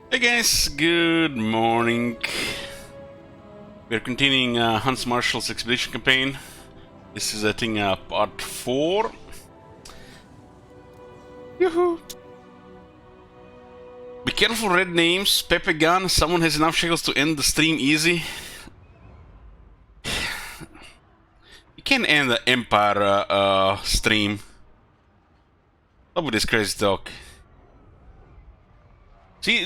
Hey guys, good morning. We're continuing Huntsmarshal's expedition campaign. This is, I think, part 4. Yoo-hoo! Be careful, red names. Pepe Gun. Someone has enough shekels to end the stream easy. You can't end the Empire stream. Stop with this crazy talk. See,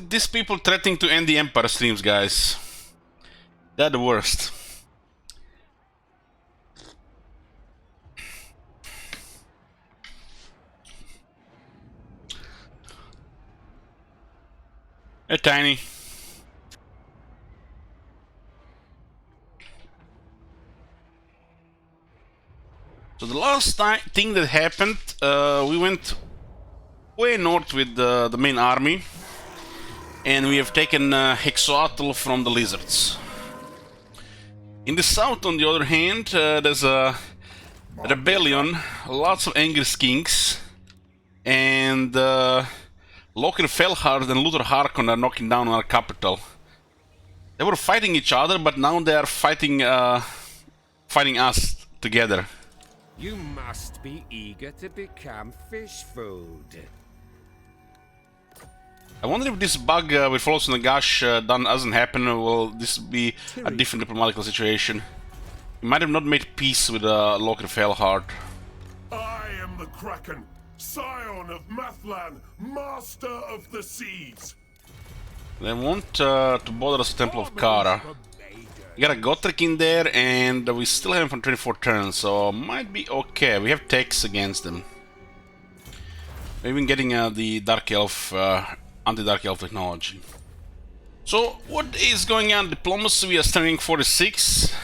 these people threatening to end the Empire streams, guys. They're the worst. Hey, Tiny. So the last thing that happened, we went way north with the main army, and we have taken Hexoatl from the lizards. In the south, on the other hand, there's a rebellion, lots of angry skinks, and Loker Felhard and Luther Harkon are knocking down our capital. They were fighting each other, but now they are fighting us together. You must be eager to become fish food. I wonder if this bug with Follows Nagash doesn't happen, will this be a different diplomatical situation? We might have not made peace with Loker Felhard. I am the Kraken, scion of Mathlan, master of the seas. They want to bother us, Temple of Kara. We got a Gotrek in there, and we still have him for 24 turns, so might be okay. We have techs against them. We've been getting the Dark Elf, anti-Dark Elf technology. So, what is going on? Diplomacy, we are standing 46.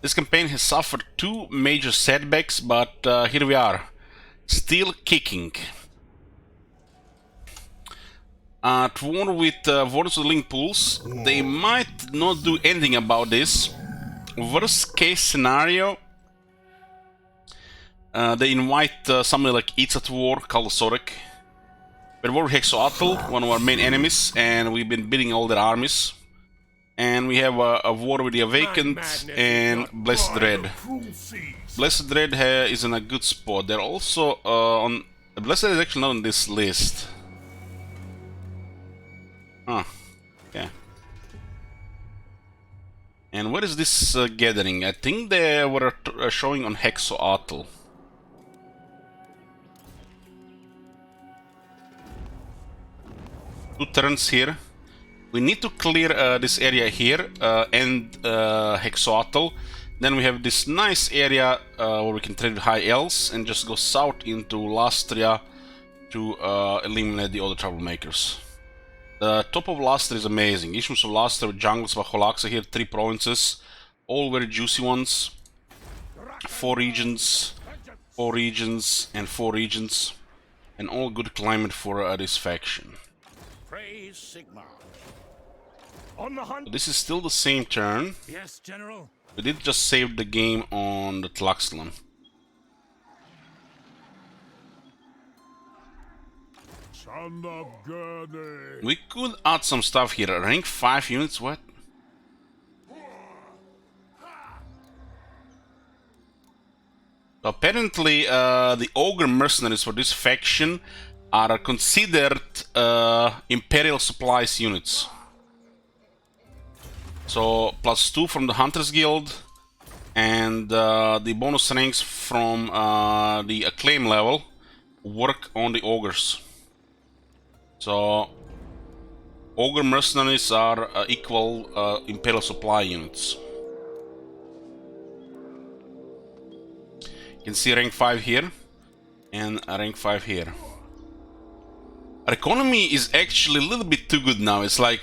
This campaign has suffered 2 major setbacks, but here we are, still kicking. At war with Wardens of the Link Pools, they might not do anything about this. Worst case scenario, they invite somebody like Itzat War, Kaldasorek. We're war with Hexoatl, one of our main enemies, and we've been beating all their armies. And we have a war with the Awakened and Blessed Dread. Blessed Dread is in a good spot. They're also on... Blessed is actually not on this list. Huh. Okay. And what is this gathering? I think they were showing on Hexoatl. Two turns here. We need to clear this area here and Hexoatl. Then we have this nice area where we can trade with High Elves and just go south into Lastria to eliminate the other troublemakers. The top of Lastria is amazing. Issues of Lastria with jungles of Holaxa here, 3 provinces, all very juicy ones. 4 regions, 4 regions, and 4 regions, and all good climate for this faction. Praise Sigma. On the hunt. So this is still the same turn. Yes, General. We did just save the game on the Tlaxcalan. Son of Gurney. We could add some stuff here. Rank 5 units, what? So apparently the Ogre mercenaries for this faction are considered Imperial Supplies units. So +2 from the Hunters Guild, and the bonus ranks from the Acclaim level work on the Ogres. So Ogre mercenaries are equal Imperial Supply units. You can see rank 5 here and rank 5 here. Our economy is actually a little bit too good now. It's like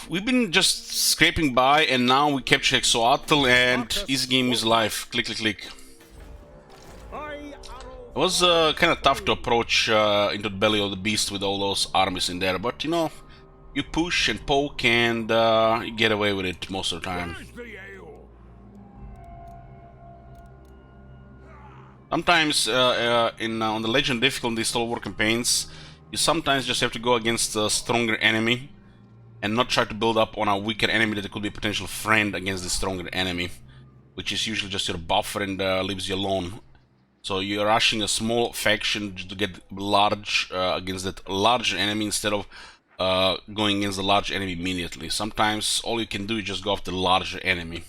we've been just scraping by, and now we capture Hexoatl, and easy game is life. Click, click, click. It was kind of tough to approach into the belly of the beast with all those armies in there, but you know, you push and poke and you get away with it most of the time. Sometimes on the Legend difficulty install war campaigns, You sometimes just have to go against a stronger enemy and not try to build up on a weaker enemy that could be a potential friend against the stronger enemy, which is usually just your buffer and leaves you alone. So you're rushing a small faction to get large against that larger enemy instead of going against the large enemy immediately. Sometimes all you can do is just go after the larger enemy.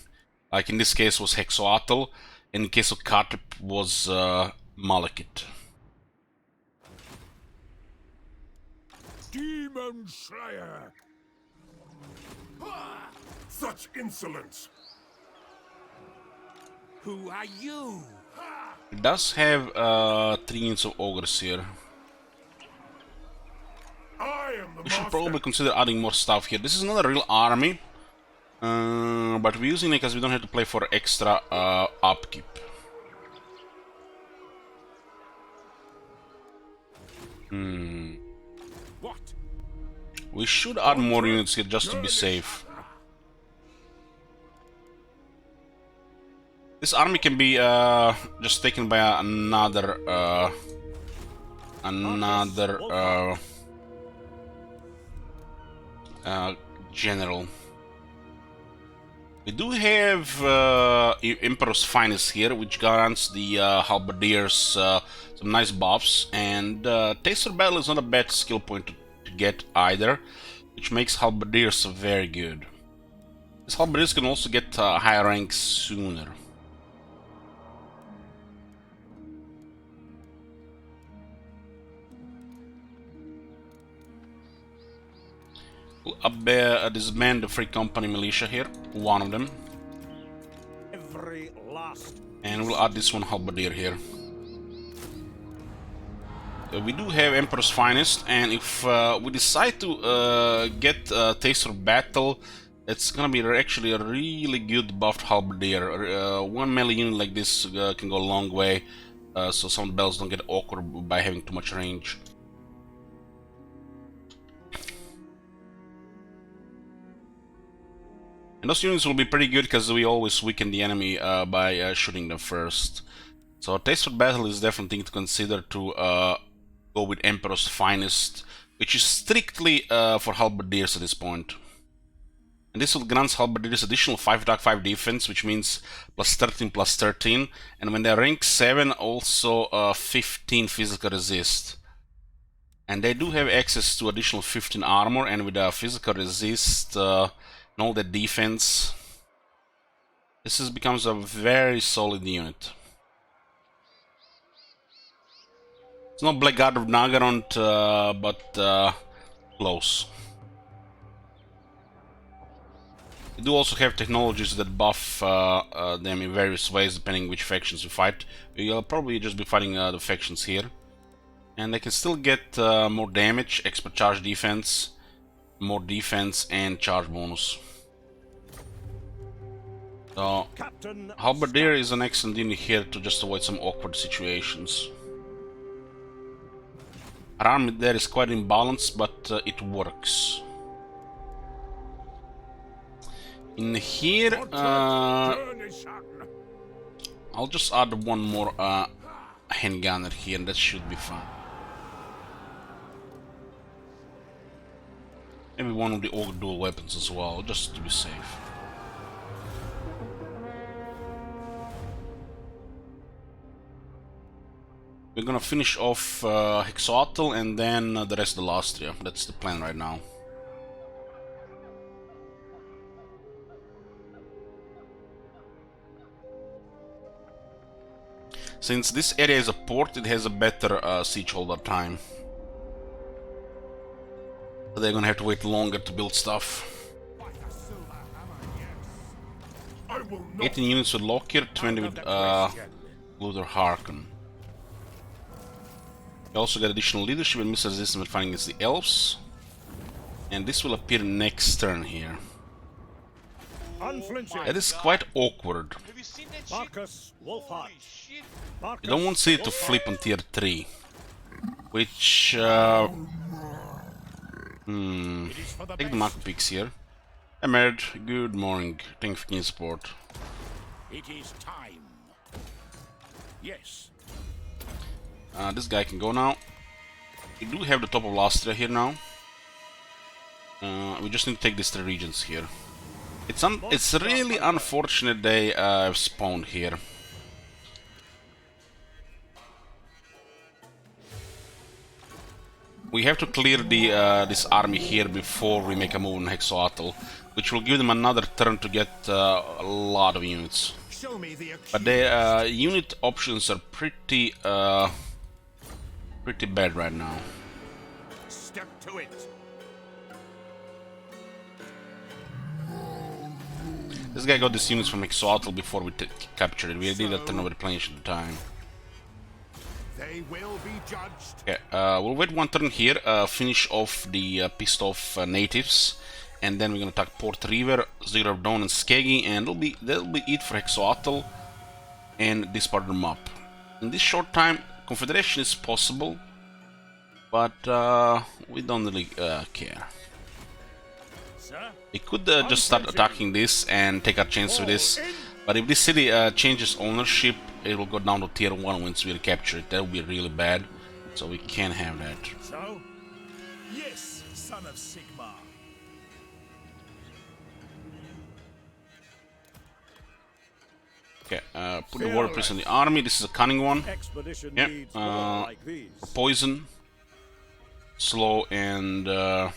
Like in this case was Hexoatl, and in case of Katep was Malekith. Demon Slayer! Such insolence! Who are you? It does have 3 units of ogres here. I am the We should master. probably consider adding more stuff here. This is not a real army, but we're using it because we don't have to play for extra upkeep. What? We should add more units here just to be safe. This army can be just taken by another general. We do have Emperor's Finest here, which grants the halberdiers some nice buffs, and Taster Battle is not a bad skill point to get either, which makes halberdiers very good. These halberdiers can also get higher ranks sooner. We'll disband the Free Company militia here, one of them. Every last. And we'll add this one halberdier here. We do have Emperor's Finest, and if we decide to get Taster Battle, it's gonna be actually a really good buffed halberdier. One melee unit like this can go a long way, so some battles don't get awkward by having too much range. And those units will be pretty good because we always weaken the enemy by shooting them first. So Taste for Battle is definitely thing to consider to go with Emperor's Finest, which is strictly for halberdiers at this point. And this will grant halberdiers additional 5 attack, 5 defense, which means plus 13, plus 13. And when they're rank 7, also 15 physical resist. And they do have access to additional 15 armor, and with a physical resist and all that defense, becomes a very solid unit. It's not Blackguard of Nagarond, but close. We do also have technologies that buff them in various ways depending which factions you fight. We'll probably just be fighting the factions here. And they can still get more damage, expert charge defense, more defense, and charge bonus. So, Halberdier is an excellent unit here to just avoid some awkward situations. Our army there is quite imbalanced, but it works. In here, I'll just add one more handgunner here, and that should be fun. Maybe one of the Ogre dual weapons as well, just to be safe. We're gonna finish off Hexoatl and then the rest of the Lastria. That's the plan right now. Since this area is a port, it has a better siege holder time. So they're gonna have to wait longer to build stuff. 18 units with Lockyer, 20 with Luther Harkon. We also get additional leadership and missile resistance when fighting against the elves. And this will appear next turn here. That is quite awkward. You don't want City to flip on tier 3. Which... take the Marco Pix here. Emerald, good morning. Thank you for your support. It is time. Yes. This guy can go now. We do have the top of Lastria here now. We just need to take these 3 regions here. It's really unfortunate they have spawned here. We have to clear this army here before we make a move on Hexoatl, which will give them another turn to get a lot of units. But their unit options are pretty bad right now. Step to it. This guy got these units from Hexoatl before we captured it. We did that turn over replenish at the time. They will be judged. Okay, we'll wait 1 turn here, finish off the pissed off natives, and then we're gonna attack Port River, Zero of Dawn, and Skeggy, and that'll be it for Hexoatl and this part of the map. In this short time, Confederation is possible, but we don't really care. We could just start attacking this and take our chance with this, but if this city changes ownership, it will go down to tier 1 once we recapture it. That would be really bad, so we can't have that. So? Yes, son of Sigmar. Okay, put the Warrior Priest in the army. This is a cunning one. Expedition Yep, needs more like these. poison, slow, and the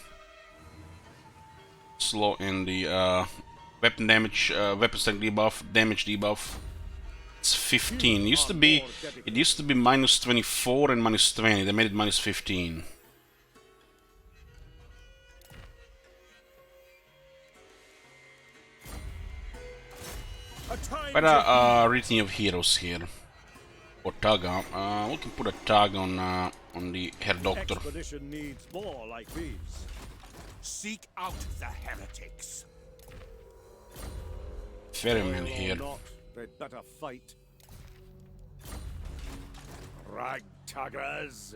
weapon damage, weapon stack debuff, damage debuff. It's 15. It used to be minus 24 and minus 20. They made it minus 15. Quite a retinue of heroes here. Or Taga. We can put a tag on the Herr Doctor. Expedition needs more like these. Seek out the heretics. Ferryman here. Not, they'd better fight. Ragtaggers.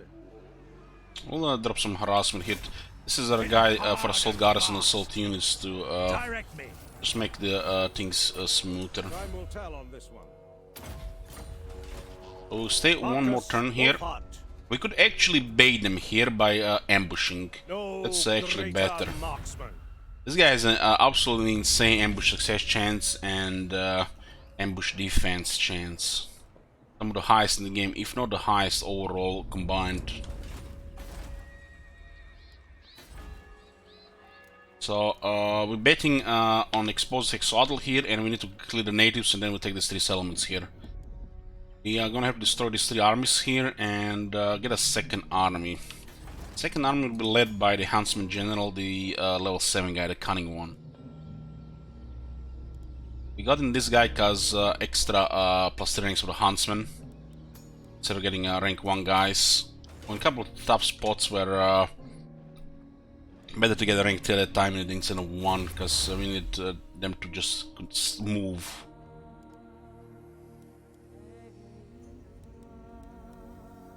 We'll drop some harassment here. This is our guy for assault garrison and assault units to Direct me. just make the things smoother. Time will tell on this one. We'll stay 1 more turn here. We could actually bait them here by ambushing. No That's actually better. marksman. This guy has an absolutely insane ambush success chance and ambush defense chance. Some of the highest in the game, if not the highest overall combined. So we're betting on exposed Hexoatl here, and we need to clear the natives, and then we'll take these 3 settlements here. We are gonna have to destroy these 3 armies here and get a second army. Second army will be led by the Huntsman General, the level 7 guy, the cunning one. We got in this guy cause extra plus 3 ranks for the Huntsman, instead of getting rank 1 guys. On a couple of tough spots where better to get a rank 2 at a time instead of 1, because we need them to just move.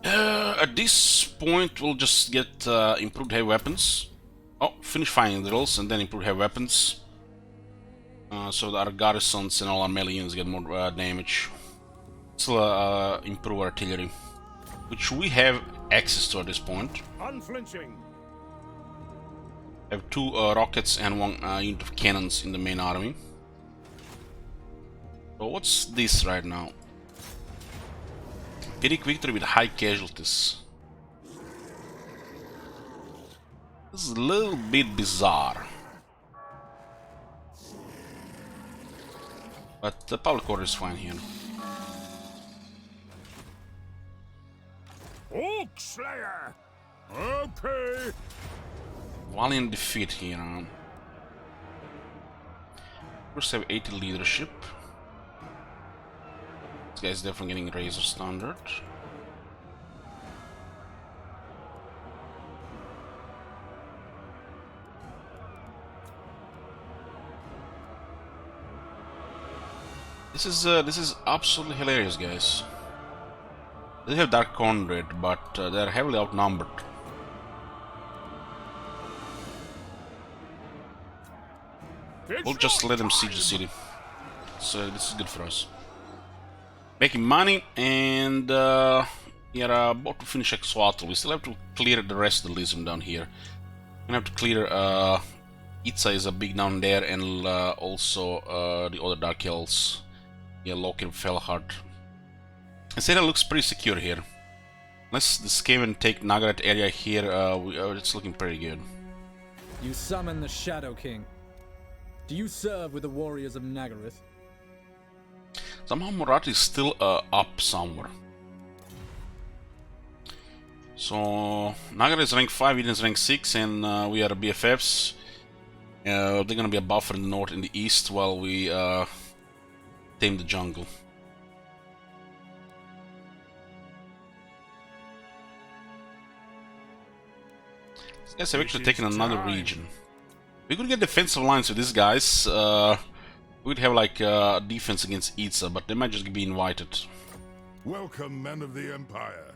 At this point, we'll just get improved heavy weapons. Oh, finish fighting drills and then improve heavy weapons. So that our garrisons and all our melee units get more damage. Still improve artillery, which we have access to at this point. Unflinching. I have 2 rockets and 1 unit of cannons in the main army. So what's this right now? Pyrrhic victory with high casualties. This is a little bit bizarre. But the public order is fine here. Oak Slayer! Okay. Valiant defeat here. First have 80 leadership. This guy's definitely getting Razor Standard. This is absolutely hilarious, guys. They have Dark Conrad, but they're heavily outnumbered. We'll just let them siege the city. So this is good for us. Making money, and We are about to finish Exoatl. We still have to clear the rest of the Lysium down here. We're gonna have to clear Itza is a big down there, and also the other Dark Hills. Yeah, Loki and Felhard. I say that looks pretty secure here. Let's the Skaven take Nagaret area here. It's looking pretty good. You summon the Shadow King. Do you serve with the warriors of Nagaryth? Somehow Morat is still up somewhere. So Nagaret is rank 5, Eden is rank 6, and we are BFFs. They're gonna be a buffer in the north and the east while we tame the jungle. These guys have actually taken another region. We could get defensive lines with these guys. We'd have like defense against Itza, but they might just be invited. Welcome, men of the Empire.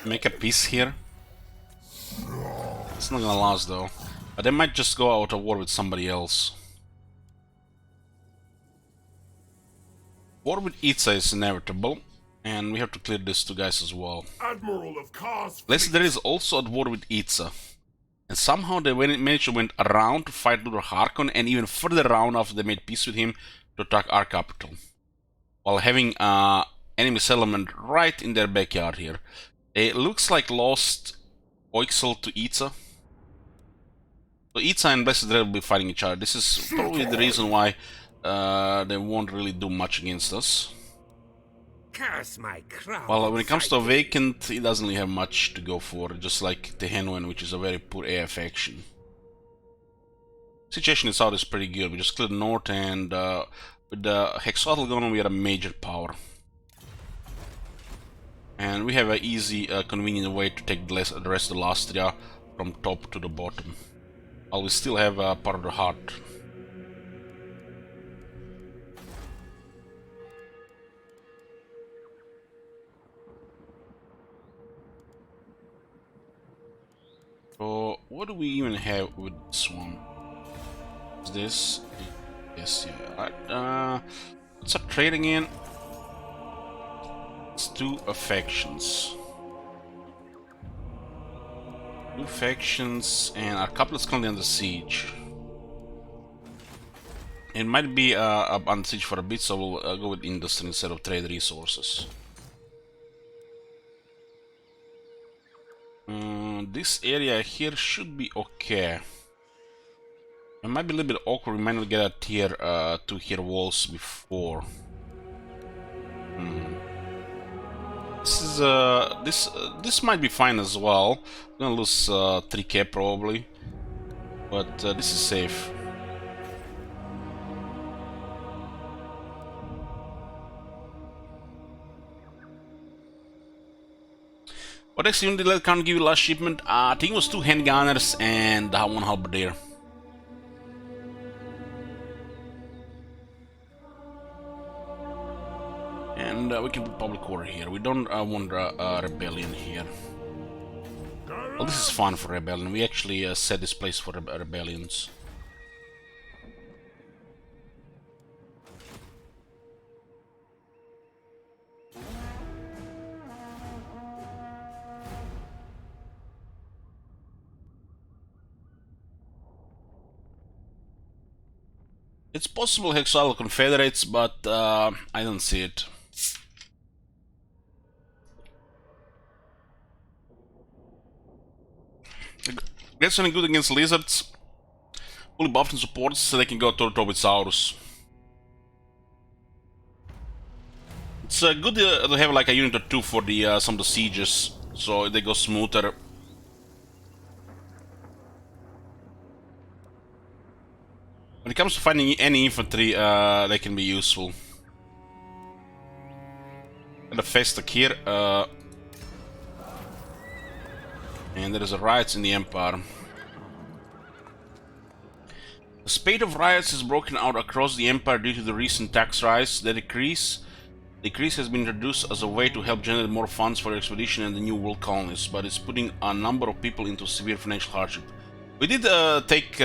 Make a peace here. It's not gonna last though. But they might just go out of war with somebody else. War with Itza is inevitable, and we have to clear these two guys as well. Admiral of Kar's Leicester is also at war with Itza. And somehow they managed to went around to fight Lord Harkon, and even further around after they made peace with him to attack our capital. While having enemy settlement right in their backyard here. It looks like lost Oixel to Itza. So Itza and Blessed Dread will be fighting each other. This is probably the reason why they won't really do much against us. Curse my crown. Well, when it comes to Awakened, he doesn't really have much to go for, just like Tehenwen, which is a very poor AF faction. Situation in south is pretty good. We just cleared north, and with the Hexatl gone, we are a major power. And we have an easy, convenient way to take the rest of the Lastria from top to the bottom. While we still have part of the heart. So, what do we even have with this one? Is this? Yes, yeah. Alright, let's start trading in. Let's do factions. Two factions, and our capital is currently under siege. It might be under siege for a bit, so we'll go with industry instead of trade resources. This area here should be okay. It might be a little bit awkward. We might not get a tier 2 here walls before. This is this might be fine as well. We're gonna lose 3k probably, but this is safe. What next unit did can't give you last shipment? I think it was 2 handgunners and 1 halberdier. And we can put public order here. We don't want a rebellion here. Well, this is fun for rebellion. We actually set this place for rebellions. It's possible Hexatl confederates, but I don't see it. Gets any good against lizards. Fully buffed and supports, so they can go toe-to-toe with Saurus. It's good to have like a unit or 2 for the some of the sieges, so they go smoother. When it comes to finding any infantry, they can be useful. And a Festac here, and there is a riots in the Empire. The spate of riots is broken out across the Empire due to the recent tax rise. The decrease has been introduced as a way to help generate more funds for the expedition and the new world colonies, but it's putting a number of people into severe financial hardship. We did take 2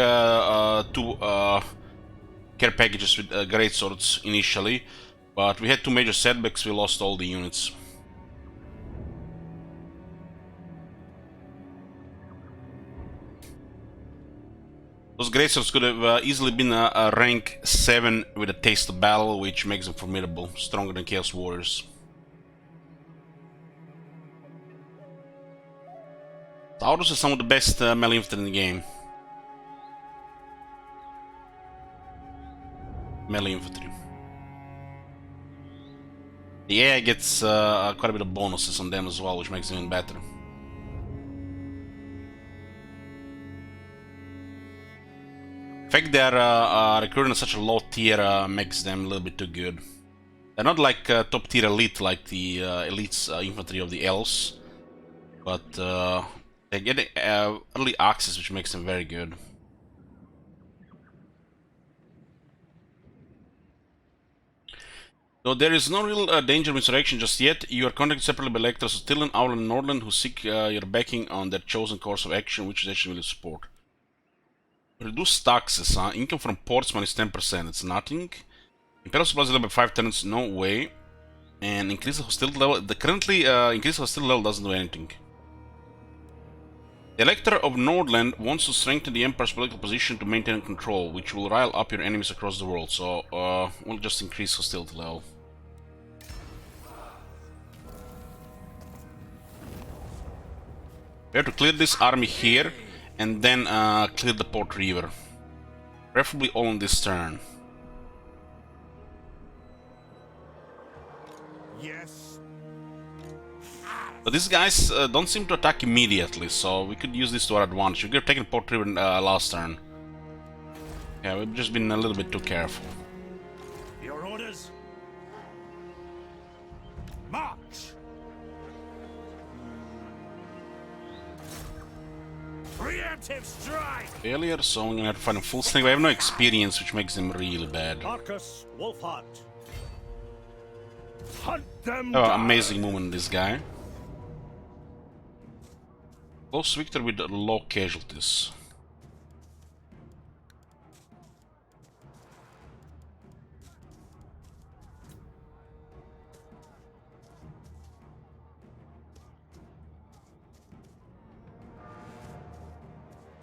care packages with great swords initially, but we had 2 major setbacks. We lost all the units. Those great swords could have easily been a rank 7 with a taste of battle, which makes them formidable, stronger than Chaos Warriors. Taurus is some of the best melee infantry in the game. Melee infantry. The AI gets quite a bit of bonuses on them as well, which makes them even better. The fact they're recruiting at such a low tier makes them a little bit too good. They're not like top tier elite like the elites infantry of the elves, but they get early access, which makes them very good. Though there is no real danger of insurrection just yet, you are contacted separately by electors of Tillen, Aulan, and Nordland who seek your backing on their chosen course of action, which nation will you support. Reduce taxes, income from portsmen is 10%, it's nothing. Imperial supplies level by 5 turns, no way. And increase the hostility level, the currently increase hostility level doesn't do anything. The Elector of Nordland wants to strengthen the Empire's political position to maintain control, which will rile up your enemies across the world, so we'll just increase hostility level. We have to clear this army here, and then clear the Port River. Preferably all on this turn. Yes. But these guys don't seem to attack immediately, so we could use this to our advantage. We could have taken Port River last turn. Yeah, we've just been a little bit too careful. Your orders? March! Preemptive strike! Failure, so I'm gonna have to find a full strength. We have no experience, which makes them really bad. Marcus Wolfhart. Hunt them Oh, down. amazing movement, this guy. Close victory with low casualties.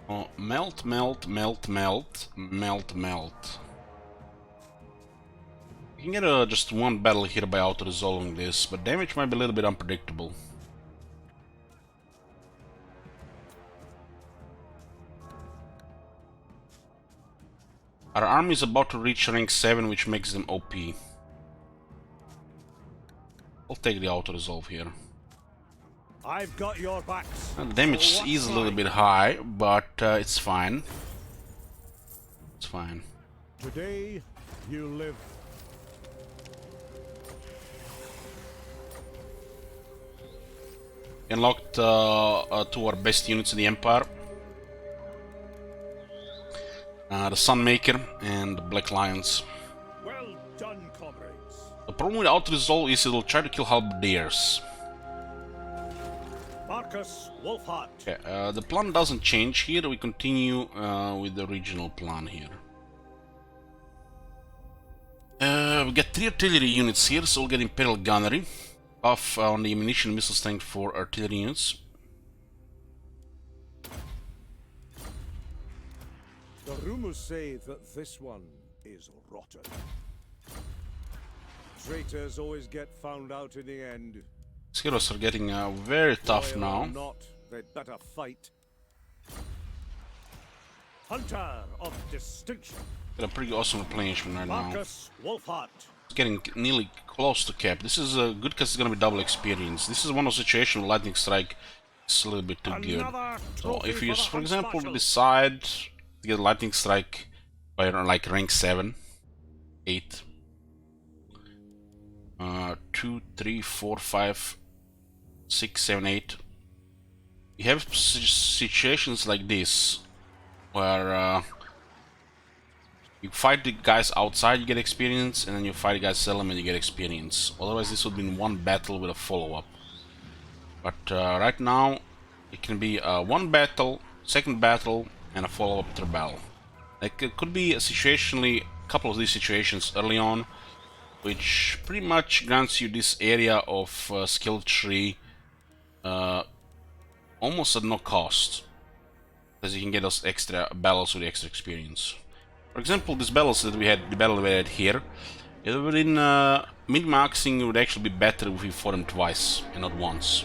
Oh, melt, melt, melt, melt, melt, melt. You can get just one battle here by auto-resolving this, but damage might be a little bit unpredictable. Our army is about to reach rank 7, which makes them OP. I'll take the auto-resolve here. I've got your backs. The damage is a little bit high, but it's fine. It's fine. Today, you live. Unlocked 2 of our best units in the Empire. The Sunmaker and the Black Lions. Well done, comrades. The problem with auto-resolve is it'll try to kill halberdiers. Marcus Wolfhart. Okay, the plan doesn't change here. We continue with the original plan here. We get 3 artillery units here, so we'll get Imperial Gunnery. Buff on the ammunition and missile strength for artillery units. The rumors say that this one is rotten. Traitors always get found out in the end. These heroes are getting very tough Loyal or now. not, they'd better fight. Hunter of distinction. Got a pretty awesome replenishment right now. Marcus Wolfhart. It's getting nearly close to cap. This is good because it's gonna be double experience. This is one of those situations where Lightning Strike is a little bit too good. Another So trophy if you, the for example, Huntsmarshal. decide to get Lightning Strike by like rank 7, 8, 2, 3, 4, 5, 6, 7, 8. You have situations like this where you fight the guys outside, you get experience, and then you fight the guys settlement, you get experience. Otherwise, this would be in one battle with a follow-up. But right now, it can be one battle, second battle, and a follow-up Trebel. Like, it could be situationally a couple of these situations early on, which pretty much grants you this area of skill tree almost at no cost, because you can get those extra battles with the extra experience. For example, these battles that we had, the battle we had here, it would in min-maxing it would actually be better if we fought them twice and not once.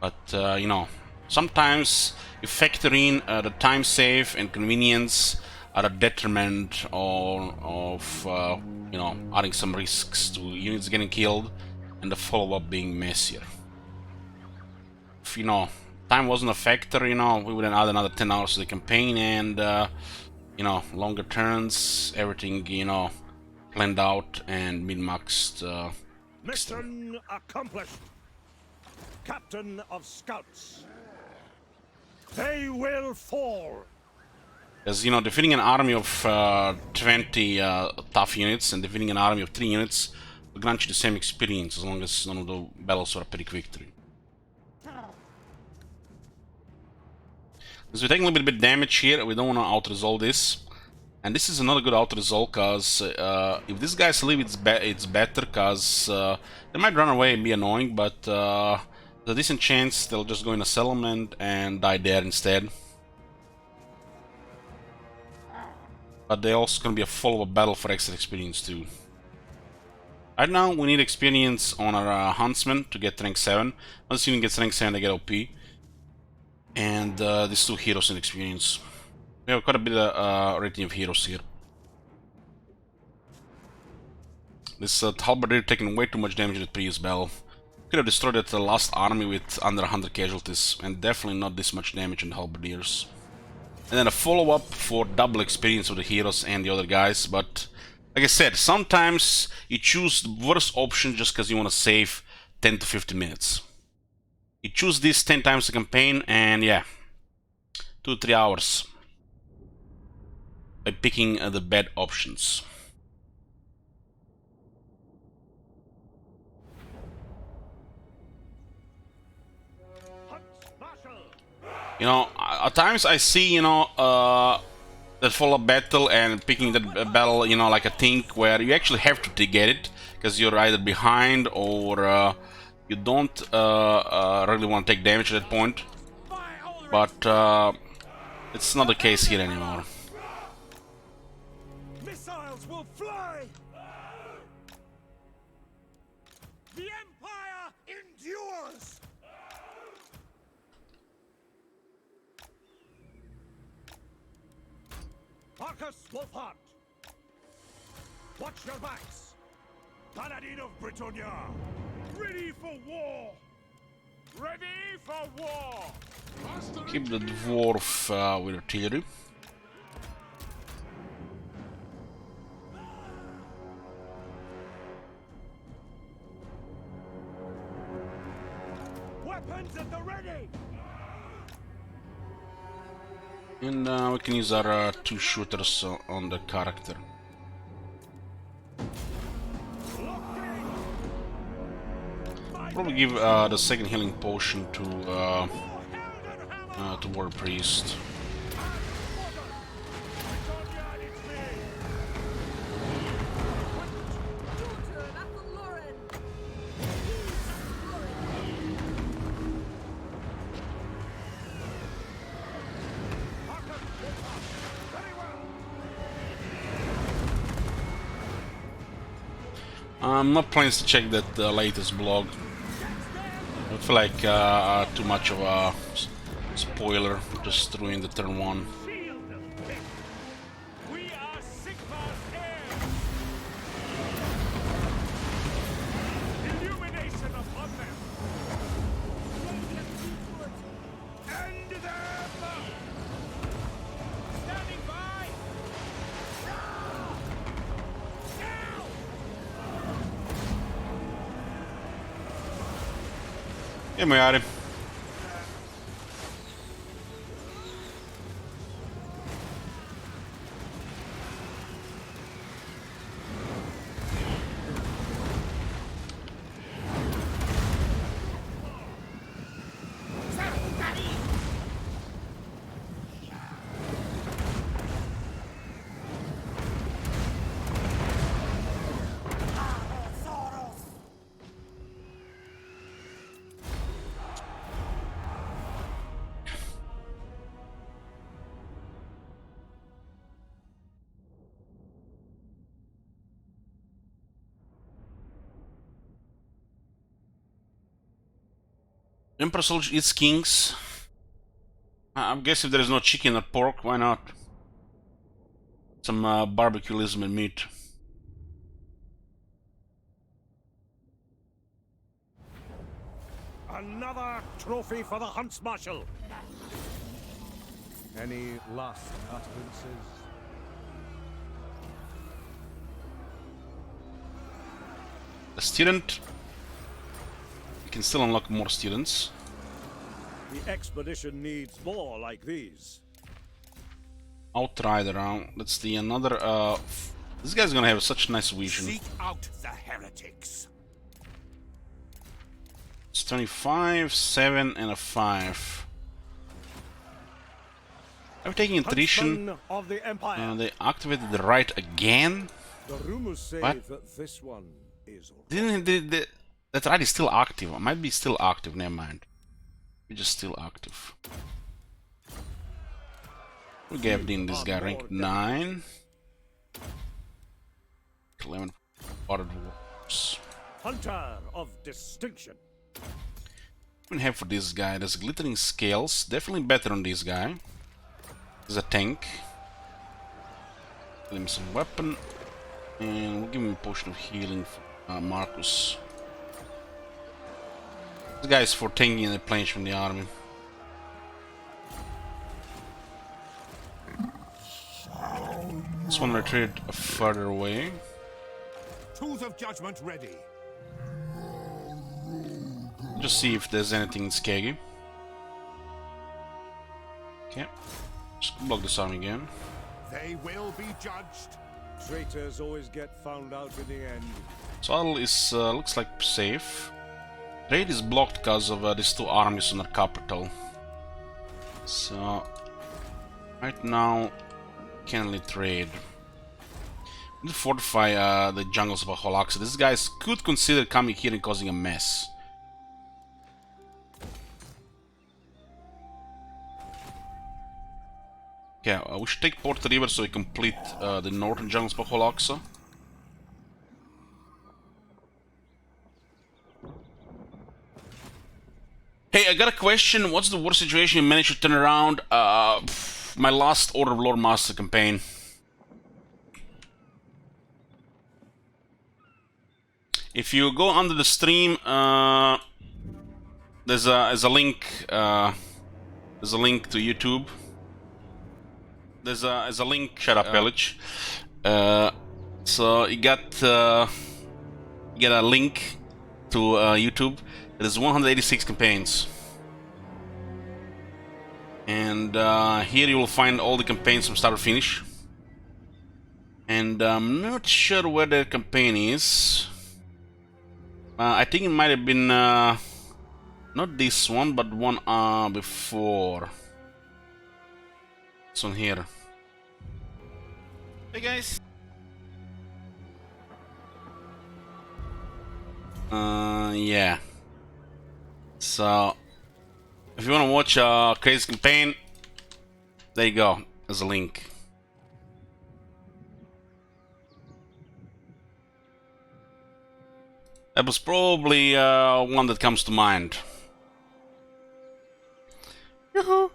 But you know, sometimes you factor in the time save and convenience at a detriment of you know, adding some risks to units getting killed and the follow-up being messier. If, you know, time wasn't a factor, you know, we would add another 10 hours to the campaign and you know, longer turns, everything, you know, planned out and min-maxed. Mission accomplished. Captain of Scouts. They will fall. As you know, defeating an army of 20 tough units and defeating an army of 3 units will grant you the same experience as long as none of the battles are a pretty victory. Because we're taking a little bit of damage here, we don't want to out-resolve this. And this is another good out-resolve, because if these guys leave, it's better, because they might run away and be annoying, but there's a decent chance they'll just go in a settlement and die there instead. But they're also going to be a follow-up battle for extra experience too. Right now we need experience on our Huntsman to get rank 7. Once you get rank 7 they get OP. And these 2 heroes in experience. We have quite a bit of rating of heroes here. This halberdier taking way too much damage in the previous battle. Could have destroyed that last army with under 100 casualties, and definitely not this much damage on the halberdiers. And then a follow-up for double experience with the heroes and the other guys, but like I said, sometimes you choose the worst option just because you want to save 10 to 15 minutes. You choose this 10 times the campaign, and yeah, 2-3 hours by picking the bad options. You know, at times I see, you know, that follow-up battle and picking that battle, you know, like a thing where you actually have to get it because you're either behind or you don't really want to take damage at that point. But it's not the case here anymore. Missiles will fly. The Empire endures. Marcus Wolfhart. Watch your backs. Paladin of Britannia. Ready for war. Ready for war. Keep the dwarf with artillery. Weapons at the ready. And we can use our 2 shooters on the character. Probably give the second healing potion to War Priest. I'm not planning to check that latest blog. I feel like too much of a spoiler, just threw in the turn 1. We are Sigmar's heirs. Illumination upon them. End them. Standing by. Now. E magari. Emperor soldier eats kings. I guess if there is no chicken or pork, why not? Some barbecueism and meat. Another trophy for the Huntsmarshal. Any last utterances? A student. We can still unlock more students. The expedition needs more like these. Outrider. Let's see another. This guy's gonna have such nice vision. Seek out the heretics. It's 25, 7, and a 5. I'm taking attrition. Huntsman of the Empire. They activated the right again. The rumors say What? that this one is. That right is still active. It might be still active. Never mind. We're just still active. We gave in this guy rank 9. 11 ordered wars. Hunter of distinction. We have for this guy. There's glittering scales. Definitely better on this guy. There's a tank. Give him some weapon. And we'll give him a potion of healing for Marcus. This guy is for tanking and replenishing from the army. This one retreated further away. Tools of judgment ready. Just see if there's anything skaggy. Okay. Just block this army again. They will be judged. Traitors always get found out in the end. Saddle is looks like safe. Trade is blocked because of these two armies on the capital. So right now can't really trade. We need to fortify the jungles of Aholaxa. These guys could consider coming here and causing a mess. Okay, we should take Port River so we complete the northern jungles of Aholaxa. Hey, I got a question. What's the worst situation you managed to turn around? My last Order of Lord Master campaign. If you go under the stream, there's a link. There's a link to YouTube. There's a link. Shut up, Pelich. So you get a link to YouTube. There's 186 campaigns, and here you will find all the campaigns from start to finish. And I'm not sure where the campaign is. I think it might have been not this one, but one before. This one here. Hey guys. Yeah. So, if you want to watch a crazy campaign, there you go. There's a link. That was probably one that comes to mind. Yoo-hoo.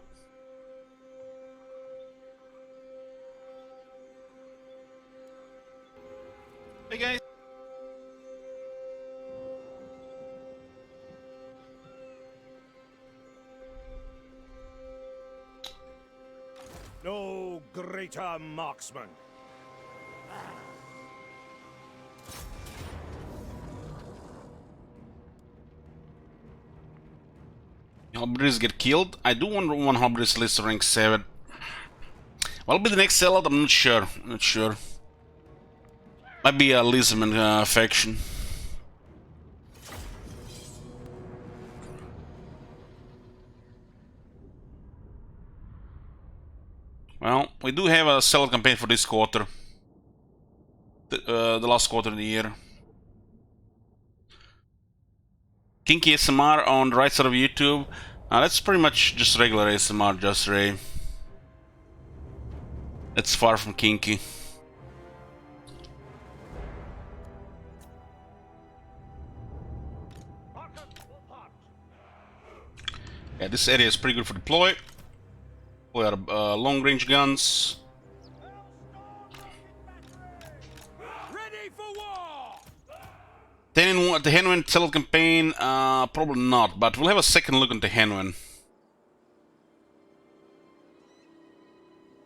Hey guys. No greater marksman. Hobbies get killed. I do want one Hobbies list rank 7. What'll be the next sellout? I'm not sure. Not sure. Might be a Lizman faction. Well, we do have a sellout campaign for this quarter. The last quarter of the year. Kinky SMR on the right side of YouTube. That's pretty much just regular ASMR, just Ray. It's far from kinky. Yeah, this area is pretty good for deploy. We are long-range guns. Ready for war! The Henwen settled campaign, probably not, but we'll have a second look into Henwen.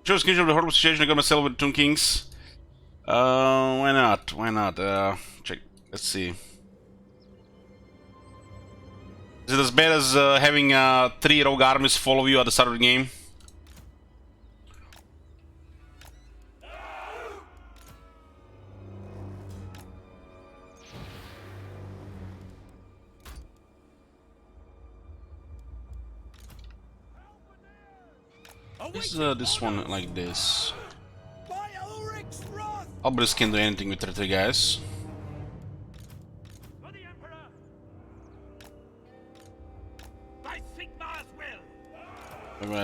Shows of the horrible situation I'm gonna settle with Tomb Kings. Why not? Why not? Check. Let's see. Is it as bad as having 3 rogue armies follow you at the start of the game? Is this one like this? Obelisk can do anything with 3 guys.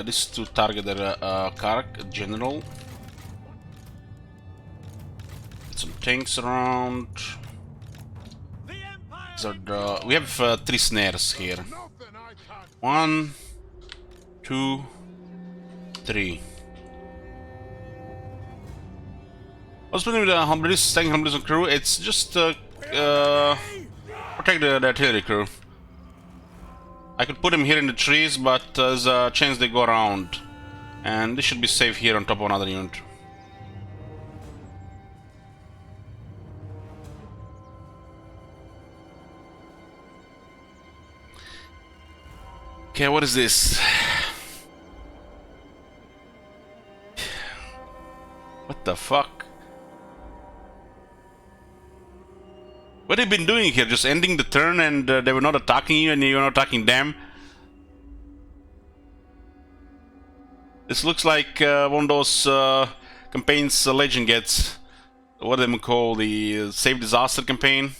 This is to target the Kark general. Get some tanks around. We have 3 snares here. 1, 2, 3. I was putting with the Humblers, stacking Humblers on crew. It's just protect the artillery crew. I could put him here in the trees, but there's a chance they go around. And this should be safe here on top of another unit. Okay, what is this? What the fuck? What have you been doing here? Just ending the turn and they were not attacking you and you're not attacking them? This looks like one of those campaigns Legend gets. What do they call the Save Disaster campaign?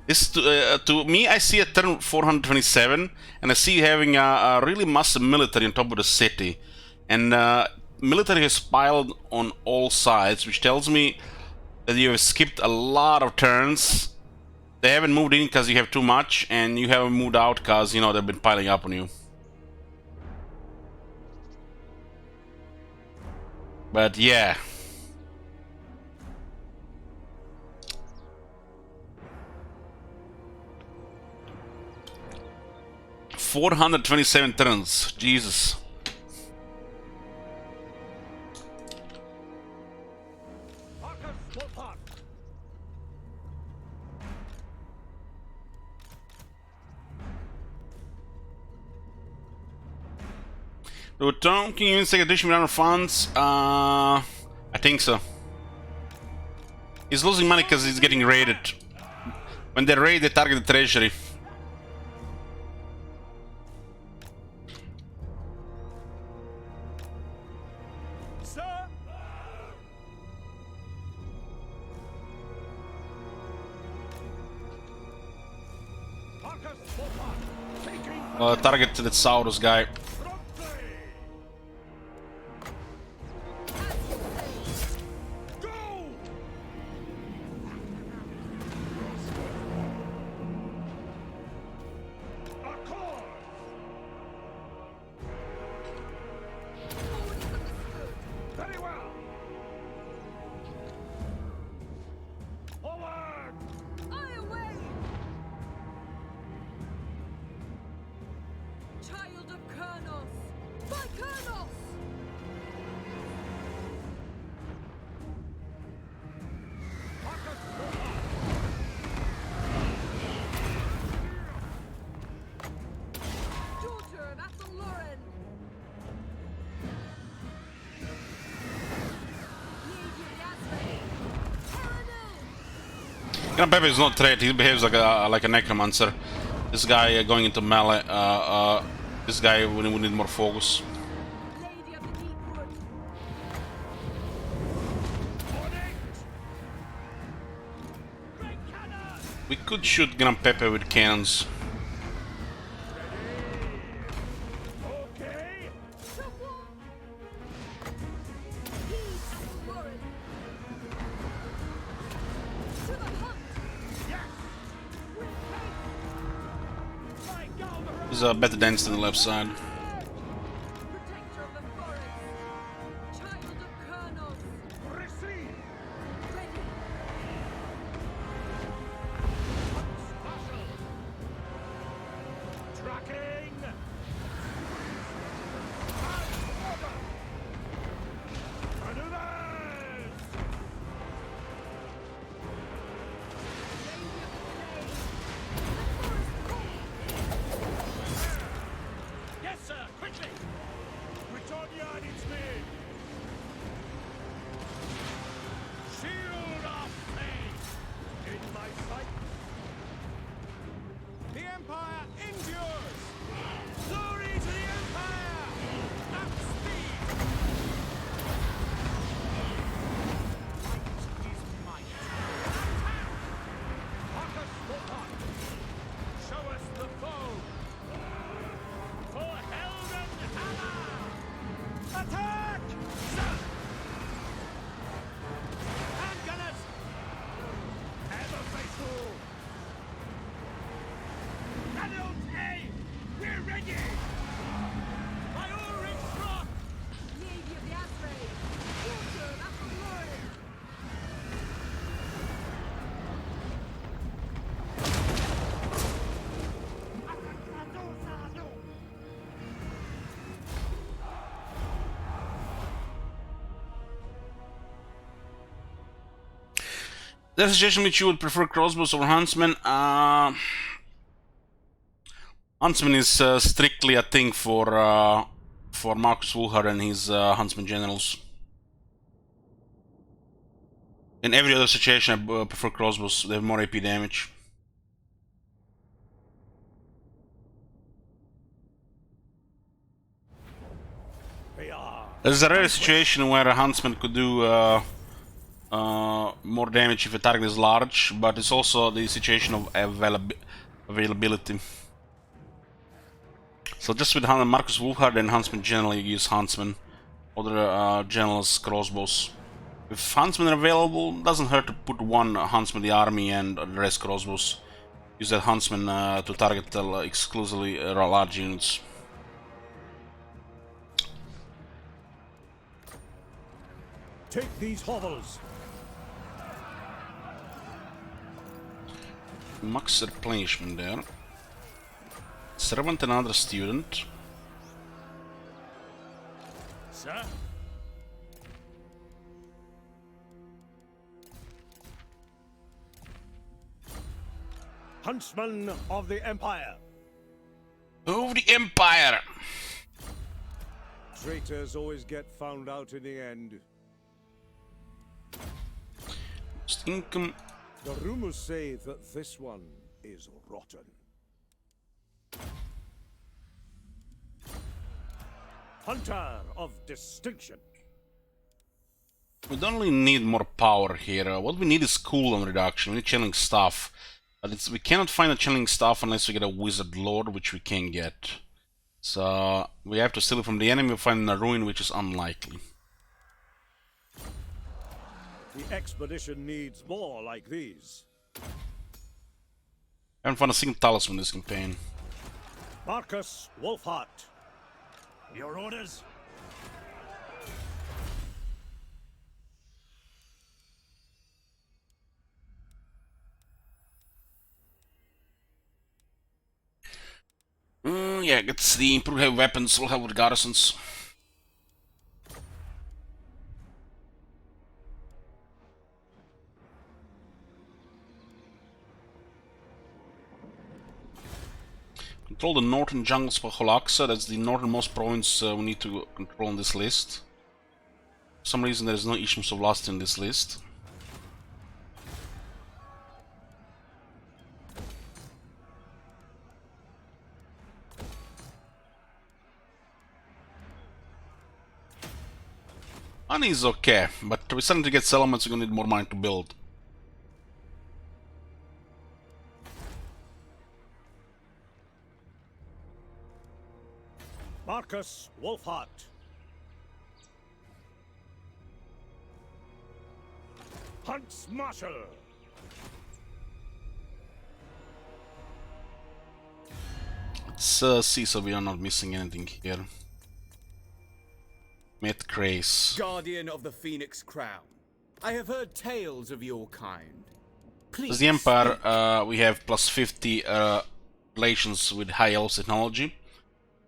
This to me, I see a turn 427 and I see having a really massive military on top of the city. And military has piled on all sides, which tells me that you have skipped a lot of turns. They haven't moved in because you have too much, and you haven't moved out because, you know, they've been piling up on you. But yeah. $427 turns. Jesus. The Tomb King units take additional round of funds. I think so. He's losing money because he's getting raided. When they raid, they target the treasury. Target to the Saurus guy. Pepe is not threat. He behaves like a necromancer. This guy going into melee. This guy would need more focus. We could shoot Gran Pepe with cannons. There's a better density on the left side. Protector of the forest. Child of colonels. Receive! Ready. Tracking! Maneuvers! Yes, sir! Quickly! Return yard its men! Shield of faith! In my sight! The Empire endures! Glory to the Empire! At speed! Might is might. Attack! Marcus Wolfhard! Show us the foe! For Helden Hammer! Attack! Sir! Handgunners! Ever faithful! Adult A! We're ready! By Ulrich's rock! Navy of the Asray. Water of Athelroy. There's a situation which you would prefer crossbows over huntsmen. Huntsman is strictly a thing for Marcus Wolfhard and his huntsman generals. In every other situation, I prefer crossbows. They have more AP damage. They are. There's a rare situation where a huntsman could do more damage if a target is large, but it's also the situation of availability. So just with Marcus Wolfhard and huntsman generally use huntsman, other generals crossbows. If huntsmen are available, doesn't hurt to put one huntsman in the army and the rest crossbows. Use that huntsman to target exclusively large units. Take these hovels. Max replenishment there. Servant and another student. Sir? Huntsman of the Empire. Of the Empire! Traitors always get found out in the end. Stinkum. The rumors say that this one is rotten. Hunter of distinction. We don't really need more power here. What we need is cooldown reduction. We need channeling staff. But we cannot find a channeling staff unless we get a wizard lord, which we can get. So we have to steal it from the enemy or find a ruin, which is unlikely. The expedition needs more like these. I haven't found a single talisman this campaign. Marcus Wolfhard. Your orders? Yeah, gets the improved heavy weapons, will help with garrisons. Control the northern jungles for Holaksa. That's the northernmost province we need to control on this list. For some reason there is no Isthmus of Lust in this list. Money is okay, but we're starting to get settlements, we're gonna need more money to build. Marcus Wolfhard. Huntsmarshal. Let's see so we are not missing anything here. Met Grace. Guardian of the Phoenix Crown, I have heard tales of your kind. Please. As the Empire, we have plus 50 relations with High Elves technology.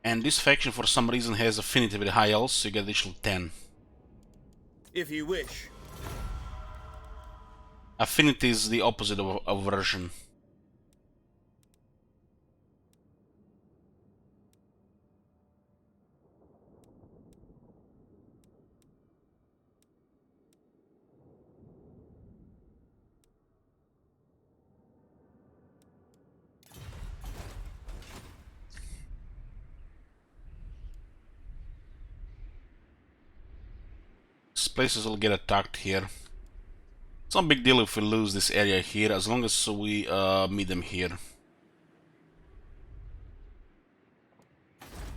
And this faction for some reason has affinity with High Elves, so you get additional 10. If you wish. Affinity is the opposite of aversion. Places will get attacked here. It's not a big deal if we lose this area here, as long as we meet them here.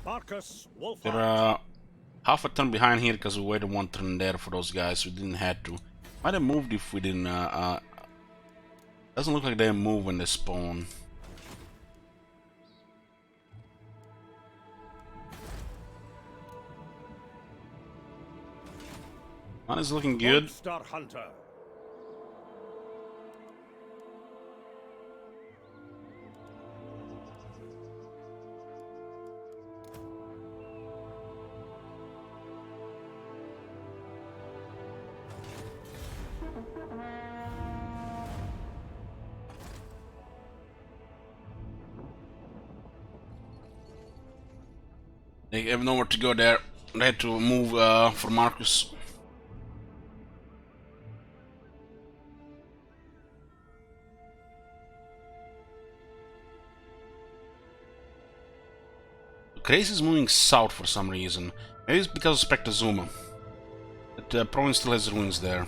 Marcus, They're half a turn behind here because we waited one turn there for those guys. We didn't have to. Might have moved if we didn't. Doesn't look like they move when they spawn. One is looking good. Monster Hunter. They have nowhere to go there. They had to move for Marcus. Grace is moving south for some reason. Maybe it's because of Spectazuma. But the province still has ruins there.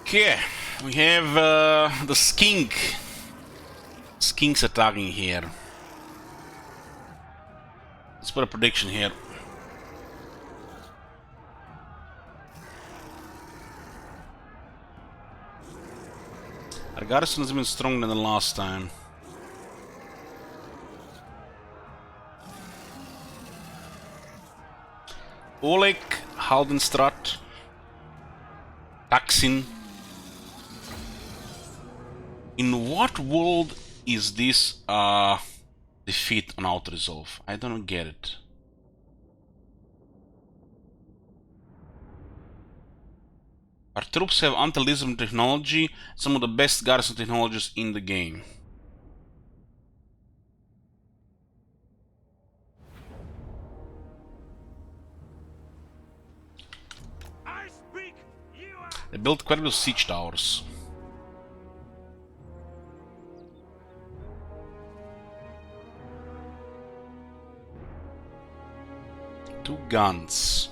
Okay, we have the skink. Skink's attacking here. Let's put a prediction here. Our garrison has been stronger than the last time. Oleg, Haldenstrat, Taksin. In what world is this defeat on auto-resolve? I don't get it. Our troops have anti-lizard technology, some of the best garrison technologies in the game. They built quite a bit of siege towers. Two guns.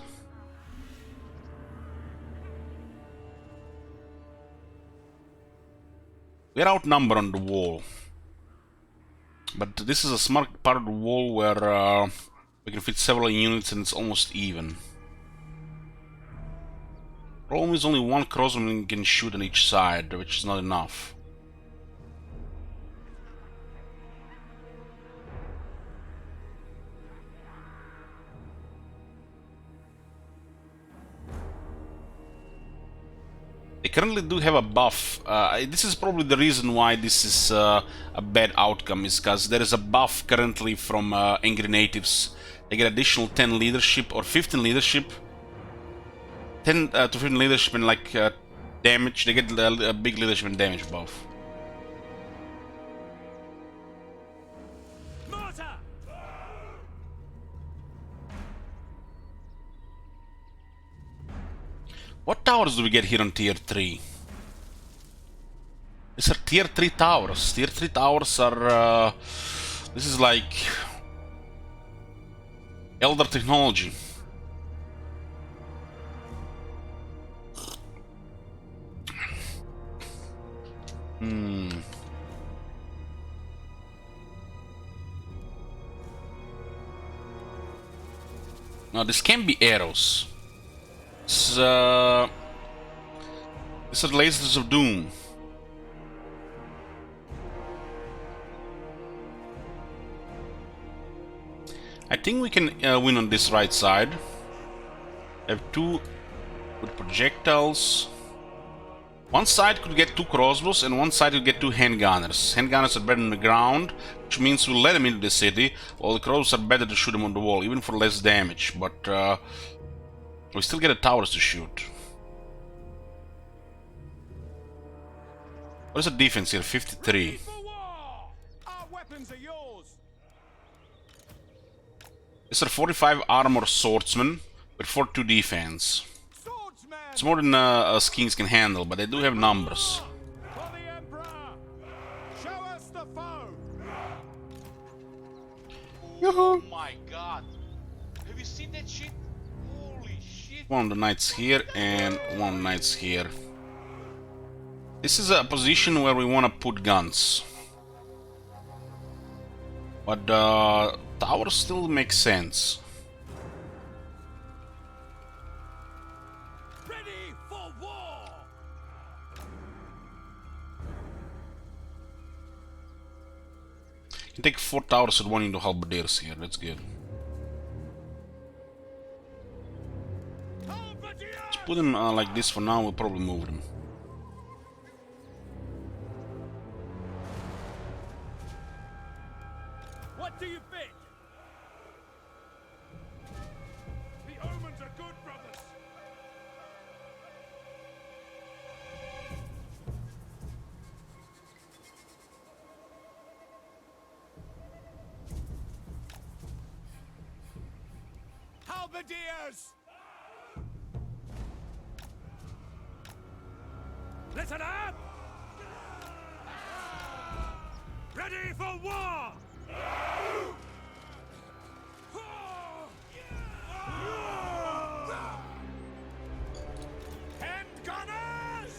We're outnumbered on the wall. But this is a smart part of the wall where we can fit several units and it's almost even. Problem is only one crossbow can shoot on each side, which is not enough. They currently do have a buff. This is probably the reason why this is a bad outcome, is because there is a buff currently from Angry Natives. They get additional 10 leadership or 15 leadership. 10 to 15 leadership and like damage. They get a big leadership and damage buff. What towers do we get here on tier 3? These are tier 3 towers. Tier 3 towers are... this is like... Elder technology. Now this can be arrows. These are lasers of doom. I think we can win on this right side. Have 2 good projectiles. One side could get 2 crossbows and one side could get 2 handgunners. Handgunners are better on the ground, which means we'll let them into the city, while the crossbows are better to shoot them on the wall, even for less damage, but we still get the towers to shoot. What is the defense here? 53. Our weapons are yours. These are 45 armor swordsmen with 42 defense. Swordsman! It's more than us kings can handle, but they do have numbers. For the Emperor! Show us the foe! Oh my god. Have you seen that shit? Holy shit. One of the knights here and one of the knights here. This is a position where we want to put guns. But tower still makes sense. Ready for war! You can take 4 towers and 1 into halberdiers here, that's good. Let's put them like this for now, we'll probably move them. What do you think? The omens are good, brothers. Halberdiers! Listen up! Ready for war! Handgunners!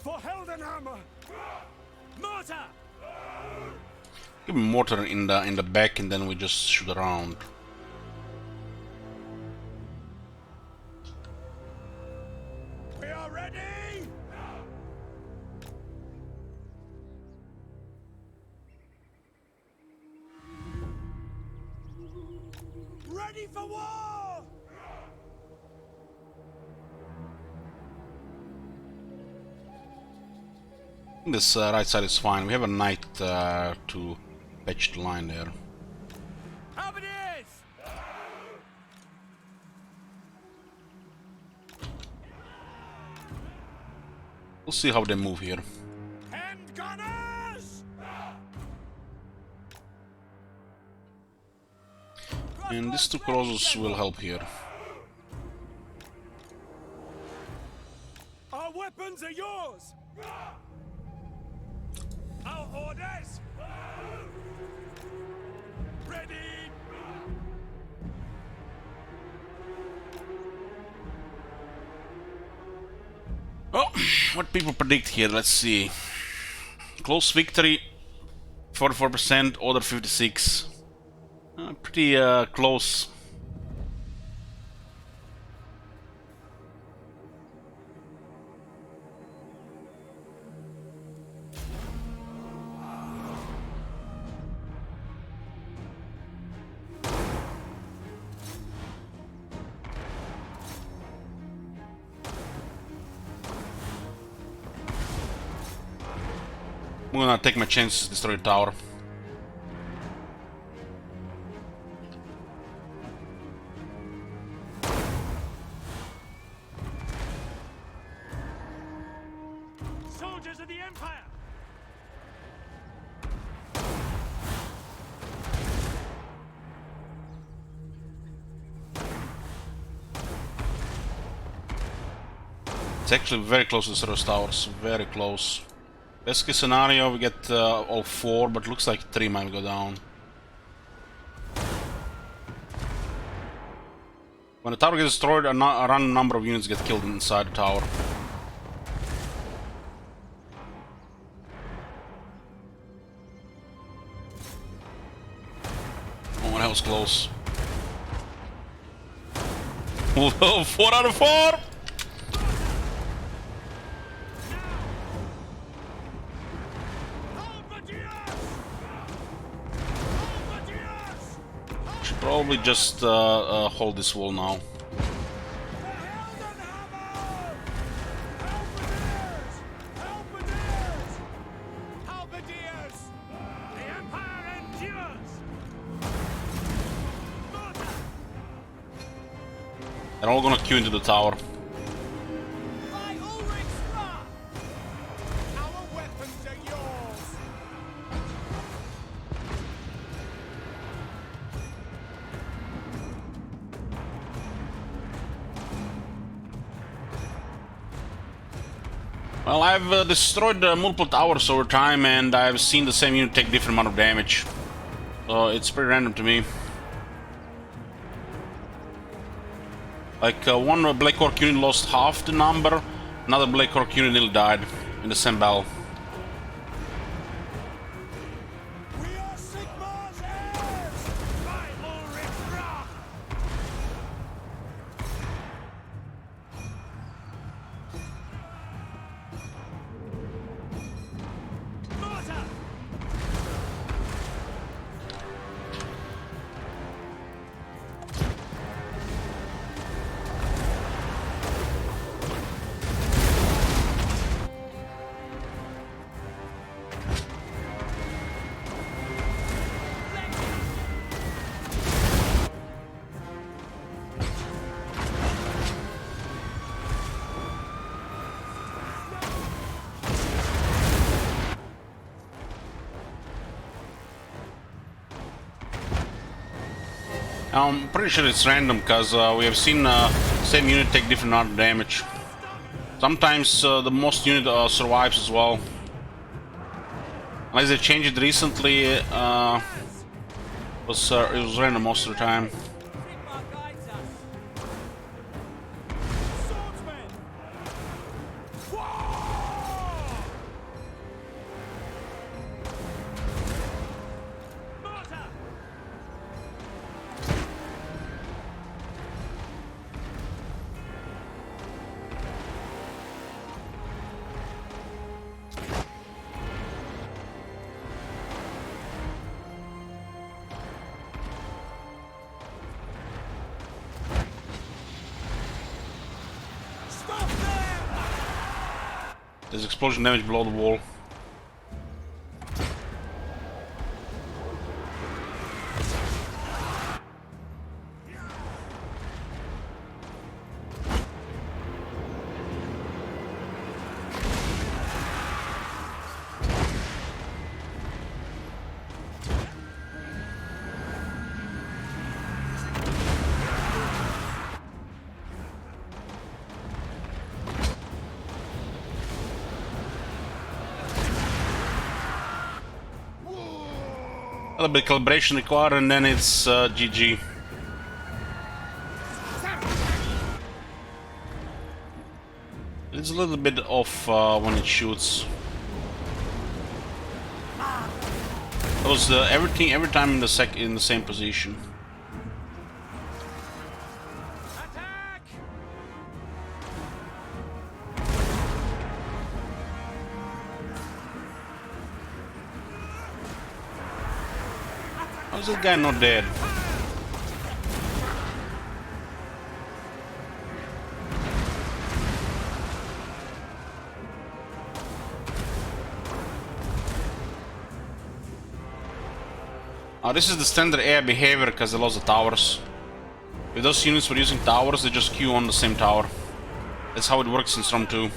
For Heldenhammer! Mortar! Give him mortar in the back and then we just shoot around. We are ready! Ready for war! This right side is fine. We have a knight to patch the line there. Halberdiers! We'll see how they move here. Handgunners! And these 2 crossbows will help here. Our weapons are yours! Our orders! Ready! Oh, what people predict here, let's see. Close victory, 44%, order 56. Pretty close. I'm gonna take my chances, destroy the tower. Soldiers of the Empire! It's actually very close to the Ceros towers, very close. Best case scenario, we get all 4, but looks like 3 might go down. When the tower gets destroyed, a random number of units get killed inside the tower. Oh, that was close. 4 out of 4! probably just hold this wall now. They're all gonna queue into the tower. Well, I've destroyed multiple towers over time, and I've seen the same unit take different amount of damage. So it's pretty random to me. Like, one Black Orc unit lost half the number, another Black Orc unit nearly died in the same battle. I'm pretty sure it's random because we have seen same unit take different amount of damage. Sometimes the most unit survives as well. Unless they changed it recently, it was random most of the time. There's explosion damage below the wall. A little bit of calibration required, and then it's GG. It's a little bit off when it shoots. That was everything every time in the same position. How's this guy not dead? This is the standard AI behavior because they lost the towers. If those units were using towers, they just queue on the same tower. That's how it works in Storm 2.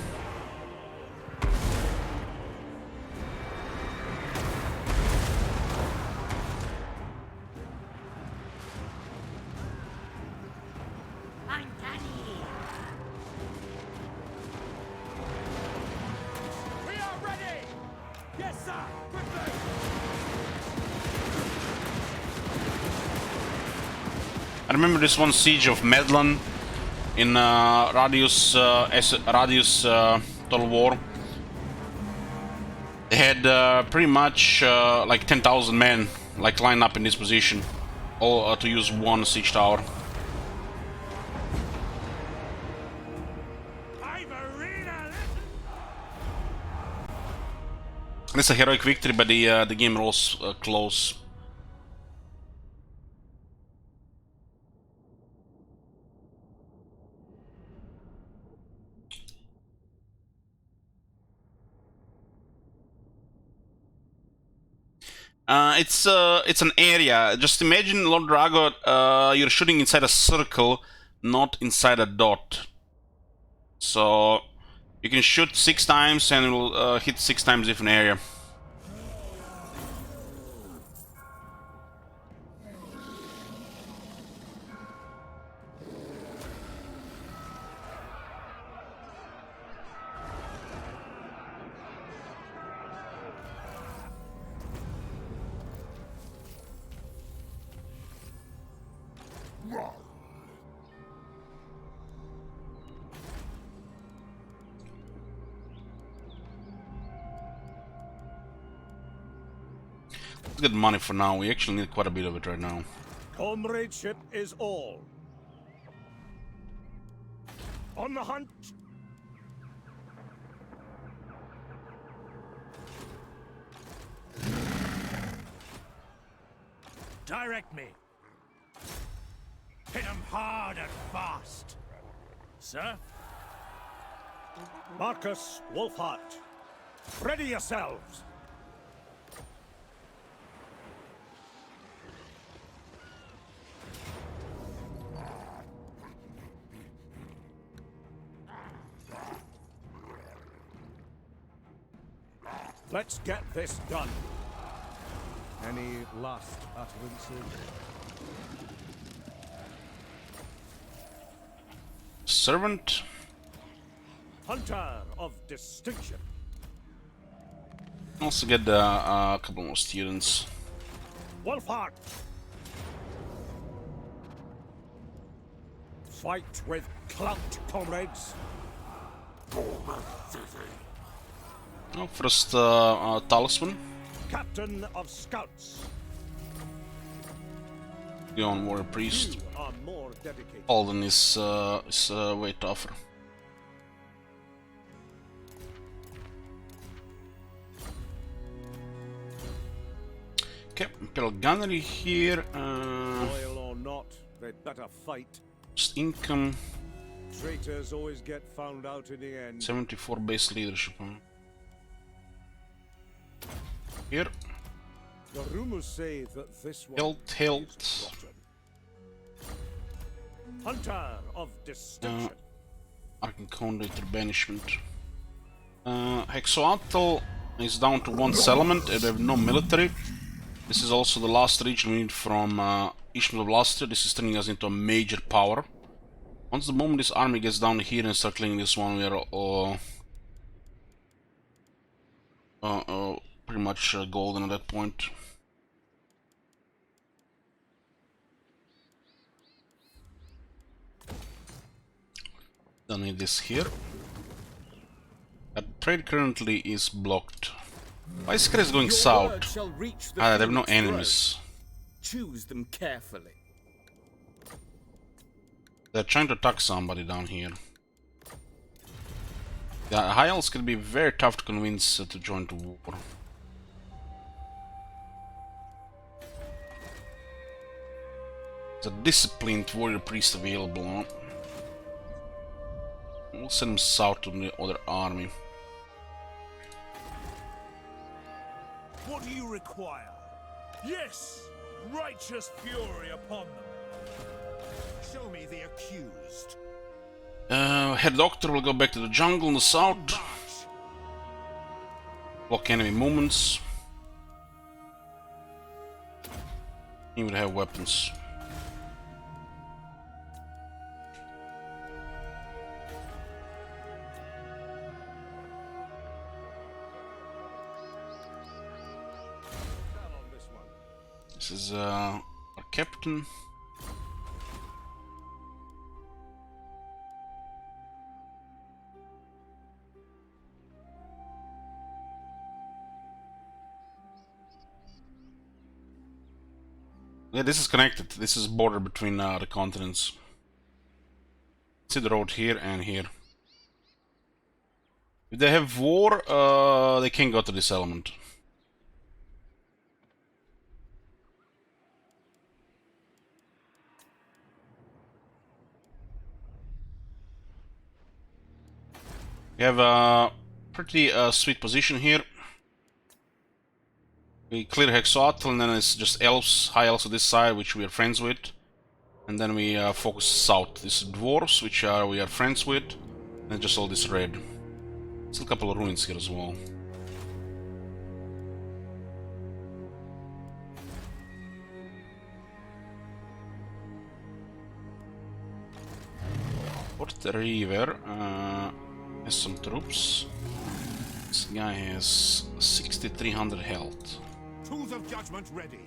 I remember this one siege of Medlan in Radius Total War. They had pretty much like 10,000 men like lined up in this position, all to use one siege tower. And it's a heroic victory, but the game rolls close. It's an area. Just imagine, Lord Drago, you're shooting inside a circle, not inside a dot. So you can shoot 6 times and it will hit 6 times different area. Let's get money for now. We actually need quite a bit of it right now. Comradeship is all. On the hunt. Direct me. Hit 'em hard and fast. Sir? Marcus Wolfhart. Ready yourselves. Let's get this done. Any last utterances? Servant. Hunter of distinction. Also get a couple more students. Wolfhart. Fight with clout, comrades. Oh, first talisman. Captain of scouts. The on warrior priest. You are more dedicated. Alden is way tougher. Okay, Imperial Gunnery here. Loyal or not, they'd better fight. Just income. Traitors always get found out in the end. 74 base leadership. Huh? Here. The rumors say that this one Health. is rotten. Hunter of distinction. Arcane Conduit or Banishment. Hexoatl is down to 1 settlement and they have no military. This is also the last region we need from Ishmael of Luster. This is turning us into a major power. Once the moment this army gets down here and start cleaning this one, we are pretty much golden at that point. Don't need this here. That trade currently is blocked. Why is Chris going south? They have no enemies. Choose them carefully. They're trying to attack somebody down here. Yeah, High Elves can be very tough to convince to join the war. There's a disciplined warrior priest available, huh? We'll send him south to the other army. What do you require? Yes! Righteous fury upon them! Show me the accused. Head Doctor will go back to the jungle in the south. Block enemy movements. He would have weapons. This is our captain. Yeah, this is connected. This is border between the continents. See the road here and here. If they have war, they can go to this element. We have a pretty sweet position here. We clear Hexotl, and then it's just elves, high elves on this side, which we are friends with. And then we focus south. These dwarves, which we are friends with, and just all this red. Still a couple of ruins here as well. Port River has some troops. This guy has 6,300 health. Tools of judgment ready.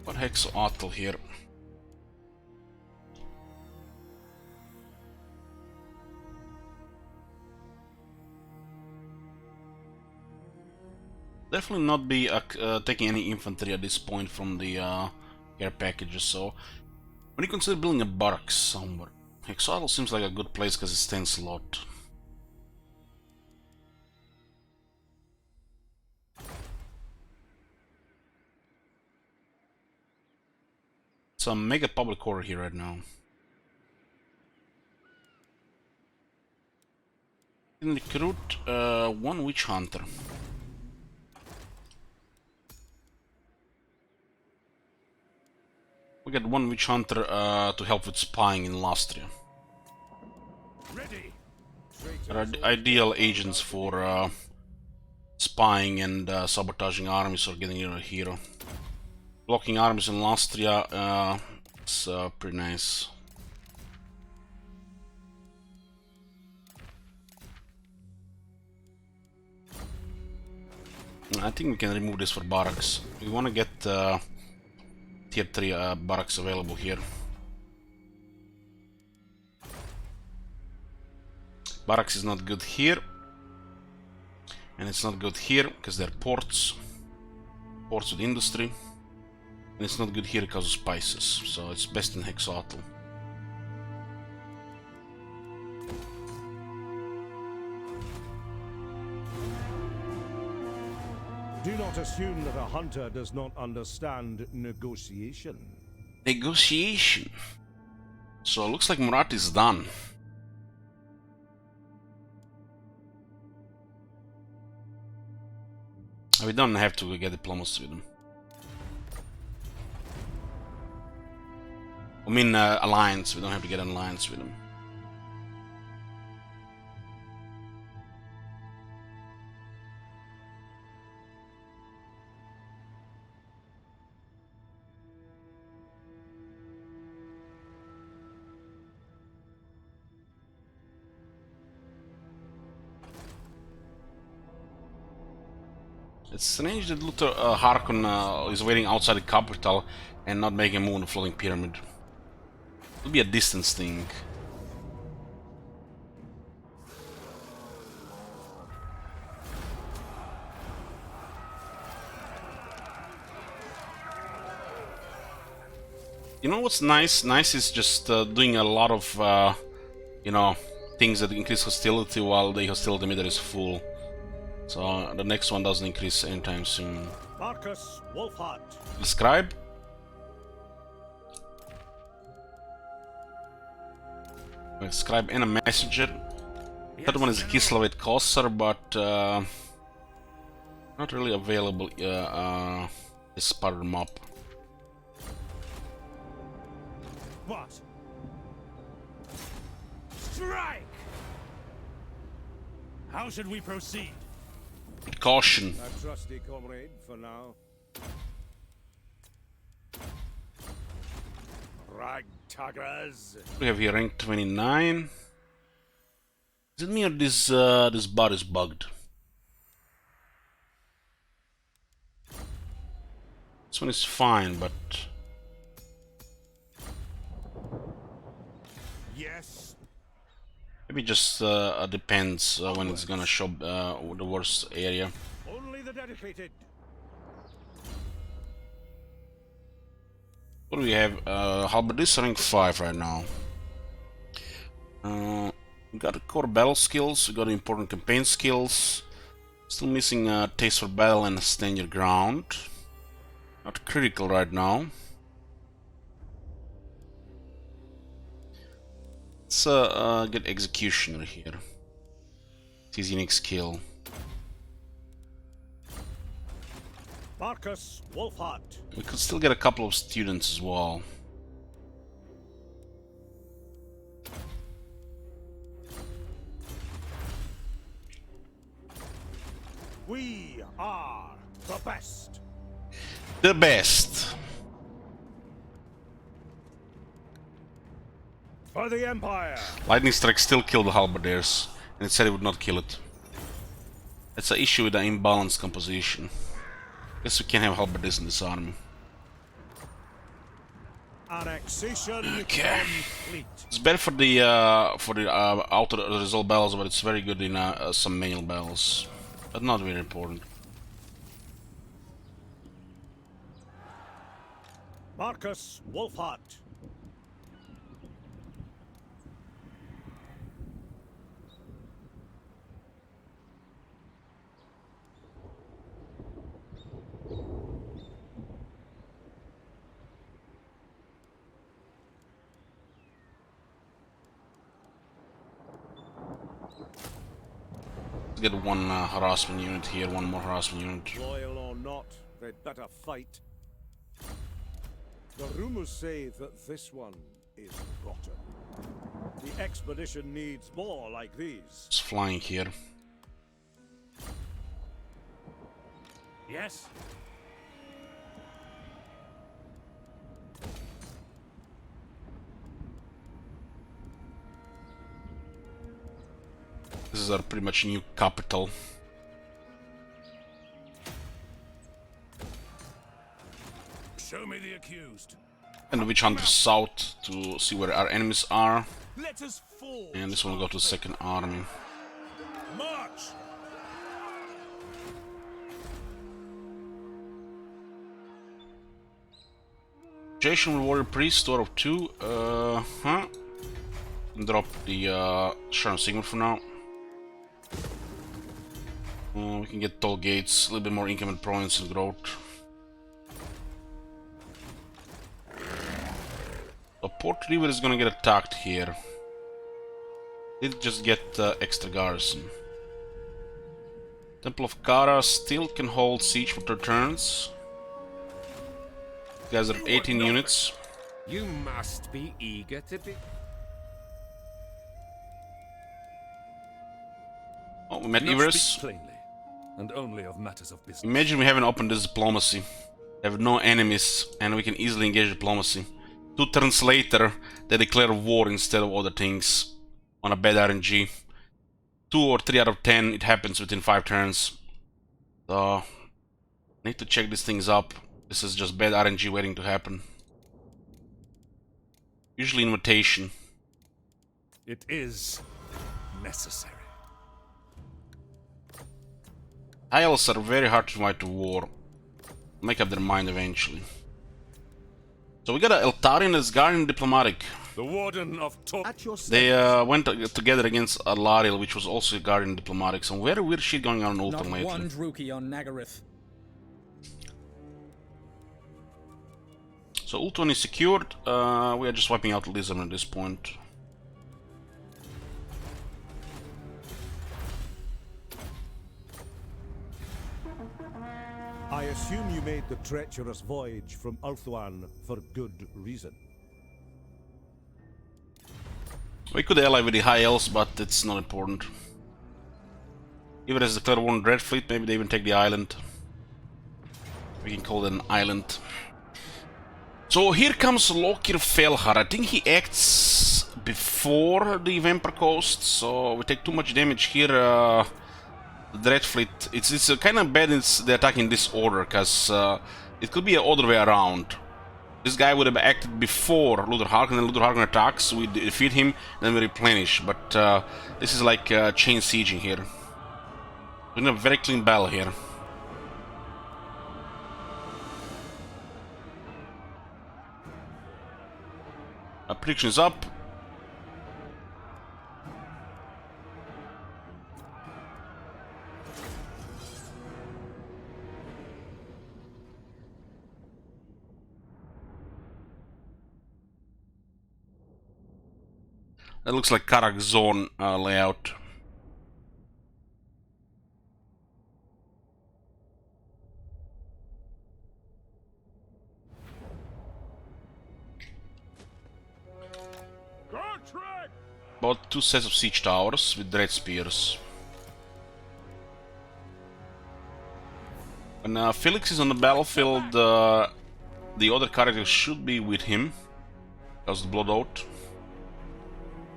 What Hexotl here? Definitely not be taking any infantry at this point from the care packages, so when you consider building a barracks somewhere, Hexotl seems like a good place because it stands a lot. It's a mega public order here right now. You can recruit one witch hunter. We get one witch hunter to help with spying in Lastria. Ready. They're ideal agents for spying and sabotaging armies or getting rid of a hero. Blocking armies in Lastria is pretty nice. I think we can remove this for barracks. We want to get tier 3 barracks available here. Barracks is not good here. And it's not good here because they're ports. Ports with industry. And it's not good here because of spices. So it's best in Hexotl. Do not assume that a hunter does not understand negotiation. Negotiation. So it looks like Murat is done. We don't have to get diplomacy with him. I mean alliance, we don't have to get an alliance with him. It's strange that Luther Harkon is waiting outside the capital and not making a move on the floating pyramid. It'll be a distance thing. You know what's nice? Nice is just doing a lot of, you know, things that increase hostility while the hostility meter is full. So the next one doesn't increase anytime soon. Marcus Wolfhard. The scribe. A scribe and a messenger. Third one is Kislev Kossar, but not really available as part of the map. What? Strike! How should we proceed? Caution. A trusty comrade for now. Ragtaggers. We have here rank 29. Is it me or this this bar is bugged? This one is fine, but Yes. maybe just depends when it's gonna show the worst area. Only the dedicated. What do we have? Halberdist rank 5 right now. We got the core battle skills, we got important campaign skills. Still missing taste for battle and stand your ground. Not critical right now. Let's get Executioner here. It's his unique skill. Marcus Wolfhart. We could still get a couple of students as well. We are the best. The best. For the Empire. Lightning Strike still killed the Halberdiers, and it said it would not kill it. That's an issue with the imbalanced composition. Guess we can't have Halberdiers in this army. Annexation Okay. complete. It's bad for the outer result battles, but it's very good in some manual battles. But not very important. Marcus Wolfhart. Let's get one harassment unit here, one more harassment unit. Loyal or not, they'd better fight. The rumors say that this one is rotten. The expedition needs more like these. It's flying here. Yes? This is our pretty much new capital. Show me the accused. And the Witch Hunter south to see where our enemies are. Let us fall. And this one will go to the second army. March! Jason Warrior Priest, store of 2. Drop the Sharon Sigmund for now. We can get Toll Gates, a little bit more income and province and growth. So Port River is gonna get attacked here. Did just get extra garrison. Temple of Kara still can hold siege for 2 turns. You guys are 18 units. You must be eager to be. Oh, we met Do not Everus. speak plainly, and only of matters of business. Imagine we haven't opened this diplomacy. We have no enemies, and we can easily engage diplomacy. 2 turns later, they declare war instead of other things on a bad RNG. 2 or 3 out of 10, it happens within 5 turns. So, need to check these things up. This is just bad RNG waiting to happen. Usually invitation. It is necessary. High elves are very hard to invite to war. Make up their mind eventually. So we got a Eltarian as Guardian Diplomatic. The Warden of Tor. They went together against Alariel, which was also a Guardian Diplomatic. Some very weird shit going on in Not Ultim lately. one Druki on Nagaryth. So Ultron is secured. We are just wiping out Lizard at this point. I assume you made the treacherous voyage from Ulthuan for good reason. We could ally with the High Elves, but it's not important. Even as declared one Dread Fleet, maybe they even take the island. We can call it an island. So here comes Lokir Felhar. I think he acts before the Vampire Coast, so we take too much damage here. The Dread Fleet, it's kind of bad they're attacking this order, because it could be a other way around. This guy would have acted before Luther Harkon, and Luther Harkon attacks, we defeat him, then we replenish. But this is like chain sieging here. We're in a very clean battle here. Prediction is up. That looks like Karak zone layout. About 2 sets of siege towers with dread spears. When Felix is on the battlefield, the other characters should be with him. Because the Blood Oath,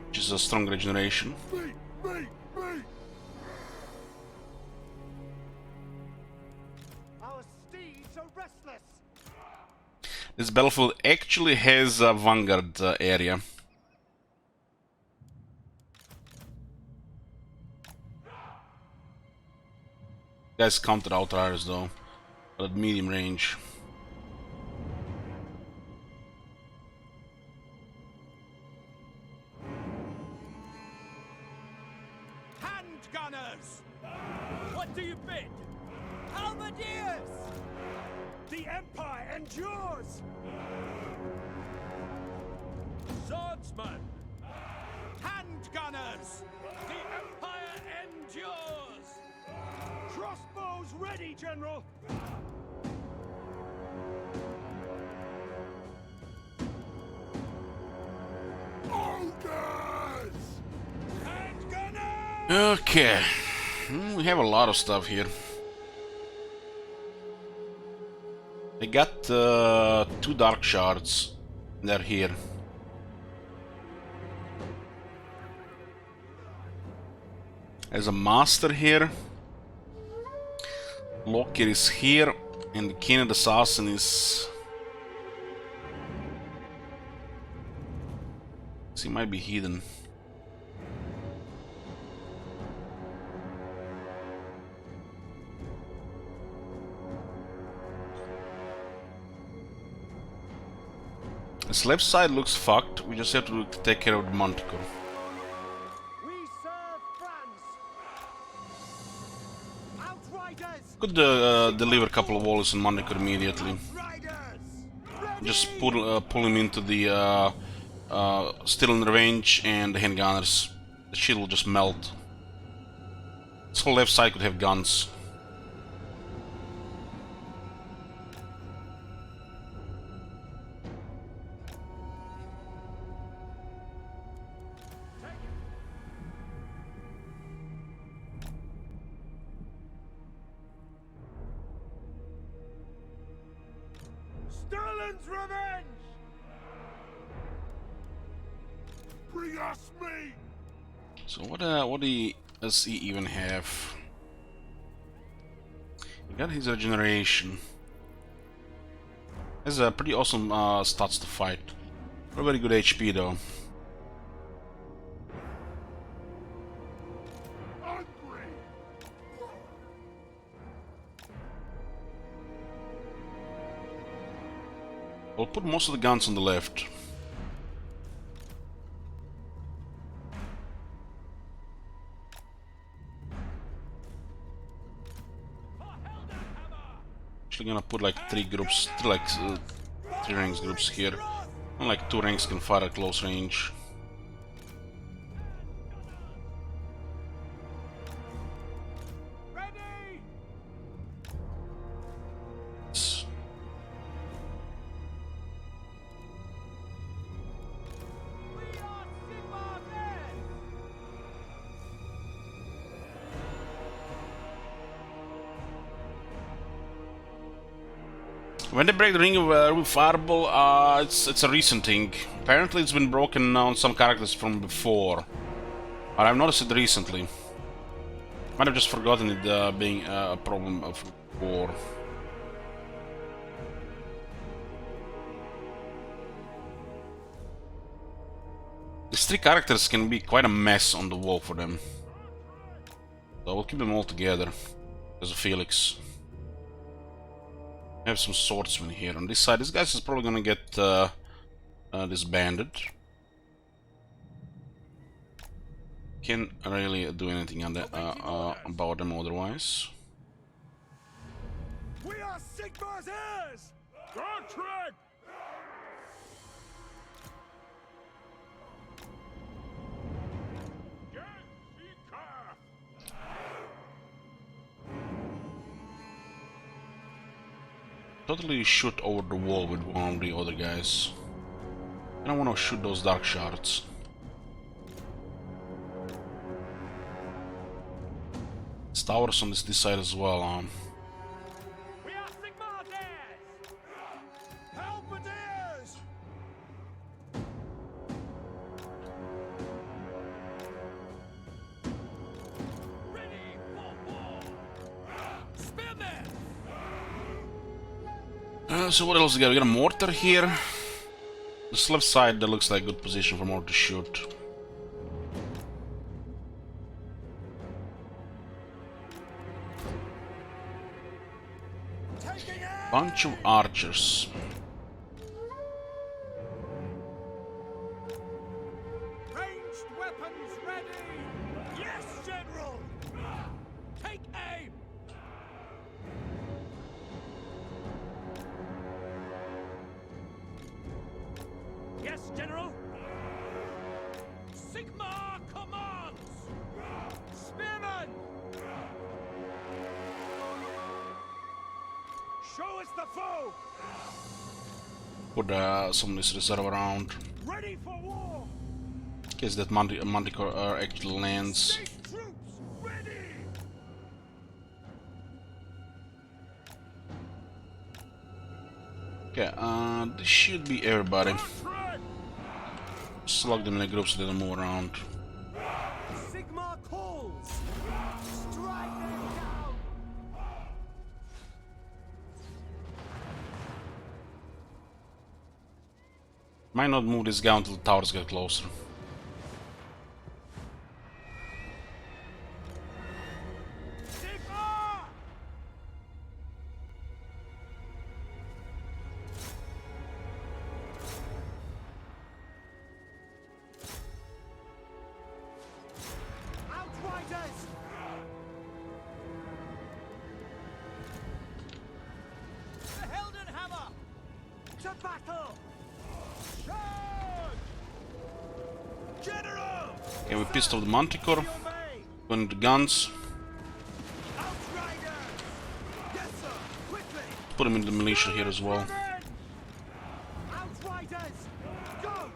which is a strong regeneration. Our steeds are restless. This battlefield actually has a vanguard area. Guys counter outriders though, but at medium range. Handgunners! What do you bid? Halberdiers! The Empire endures! Swordsmen! Handgunners! The Empire endures! Crossbows ready, General! Okay, we have a lot of stuff here. I got 2 dark shards. They're here. There's a master here. Locker is here, and the Kenneth Assassin is... He might be hidden. This left side looks fucked. We just have to take care of the Manticore. We serve France! Outriders! Could deliver a couple of volleys on Manticore immediately. Just pull him into the still in range and the handgunners. The shit will just melt. This whole left side could have guns. Stalin's revenge! Bring us meat! So what does he even have? He got his regeneration. Has a pretty awesome stats to fight. Not very good HP though. I'll put most of the guns on the left. Actually gonna put like 3 groups, 3 ranks groups here. And like 2 ranks can fire at close range. When they break the ring of fireball, it's a recent thing. Apparently it's been broken on some characters from before. But I've noticed it recently. Might have just forgotten it being a problem of before. These 3 characters can be quite a mess on the wall for them. So we'll keep them all together. There's a Felix. I have some swordsmen here on this side. This guy's is probably gonna get disbanded. Can't really do anything on that, about them otherwise. We are Sigmar's heirs! Godric! totally shoot over the wall with one of the other guys. I don't want to shoot those dark shards. There's towers on this side as well. We are Sigmardares! Halberdiers! Ready for war! Spearmen! So what else we got? We got a mortar here. This left side, that looks like a good position for mortar to shoot. Bunch of archers. Ranged weapons ready! Yes, General! Take aim! Yes, General! Sigmar commands! Spearmen! Show us the foe! Put some of this reserve around. Ready for war! In case that Manticore actually lands. State troops ready! Okay, this should be everybody. Tread! Slug them in a group so they don't move around. Sigmar calls! Strike them down! Might not move this guy until the towers get closer. Sigmar! Outriders! The Heldenhammer! To battle! Charge! General! Okay, we pissed off the Manticore. Your way! Going to guns. Outriders! Yes, sir! Quickly! Put him in the militia here as well. Men! Outriders! Go!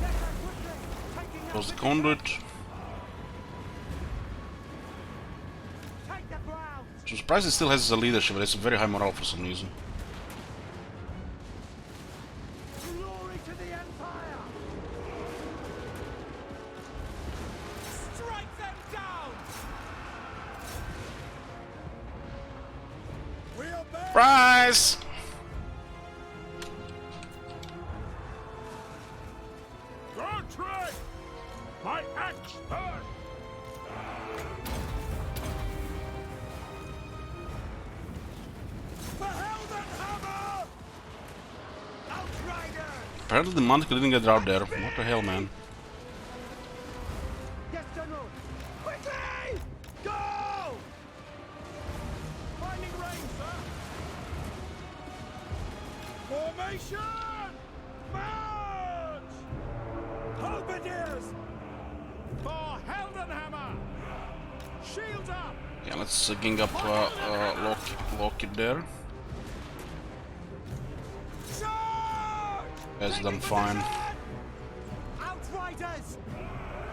Get there quickly! Taking out Close the the conduit. Take the ground! So surprised it still has a leadership, but it's a very high morale for some reason. Glory to the Empire! Strike them down! We obey! Surprise! Gertrude! My axe burn! The Heldenhammer! Outriders! Apparently the Manticore didn't get out there. What the hell, man? Yes, General! Quickly! Go! Finding range, sir! Formation! March! Halberdiers! For Heldenhammer! Shields up! Yeah, let's gang up lock it there. Charge! Has Taking done fine. position! Outriders!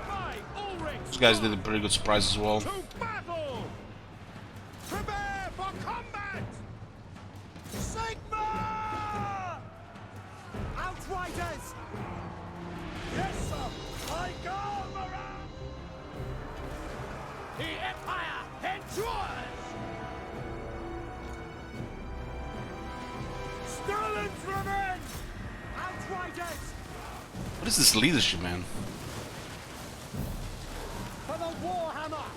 By Ulrich! These guys did a pretty good surprise as well. To battle! Prepare for combat! Sigmar! Outriders! Yes, sir! I go around! The Empire endures! Stalin's revenge! Outriders! What is this leadership, man? For the Warhammer!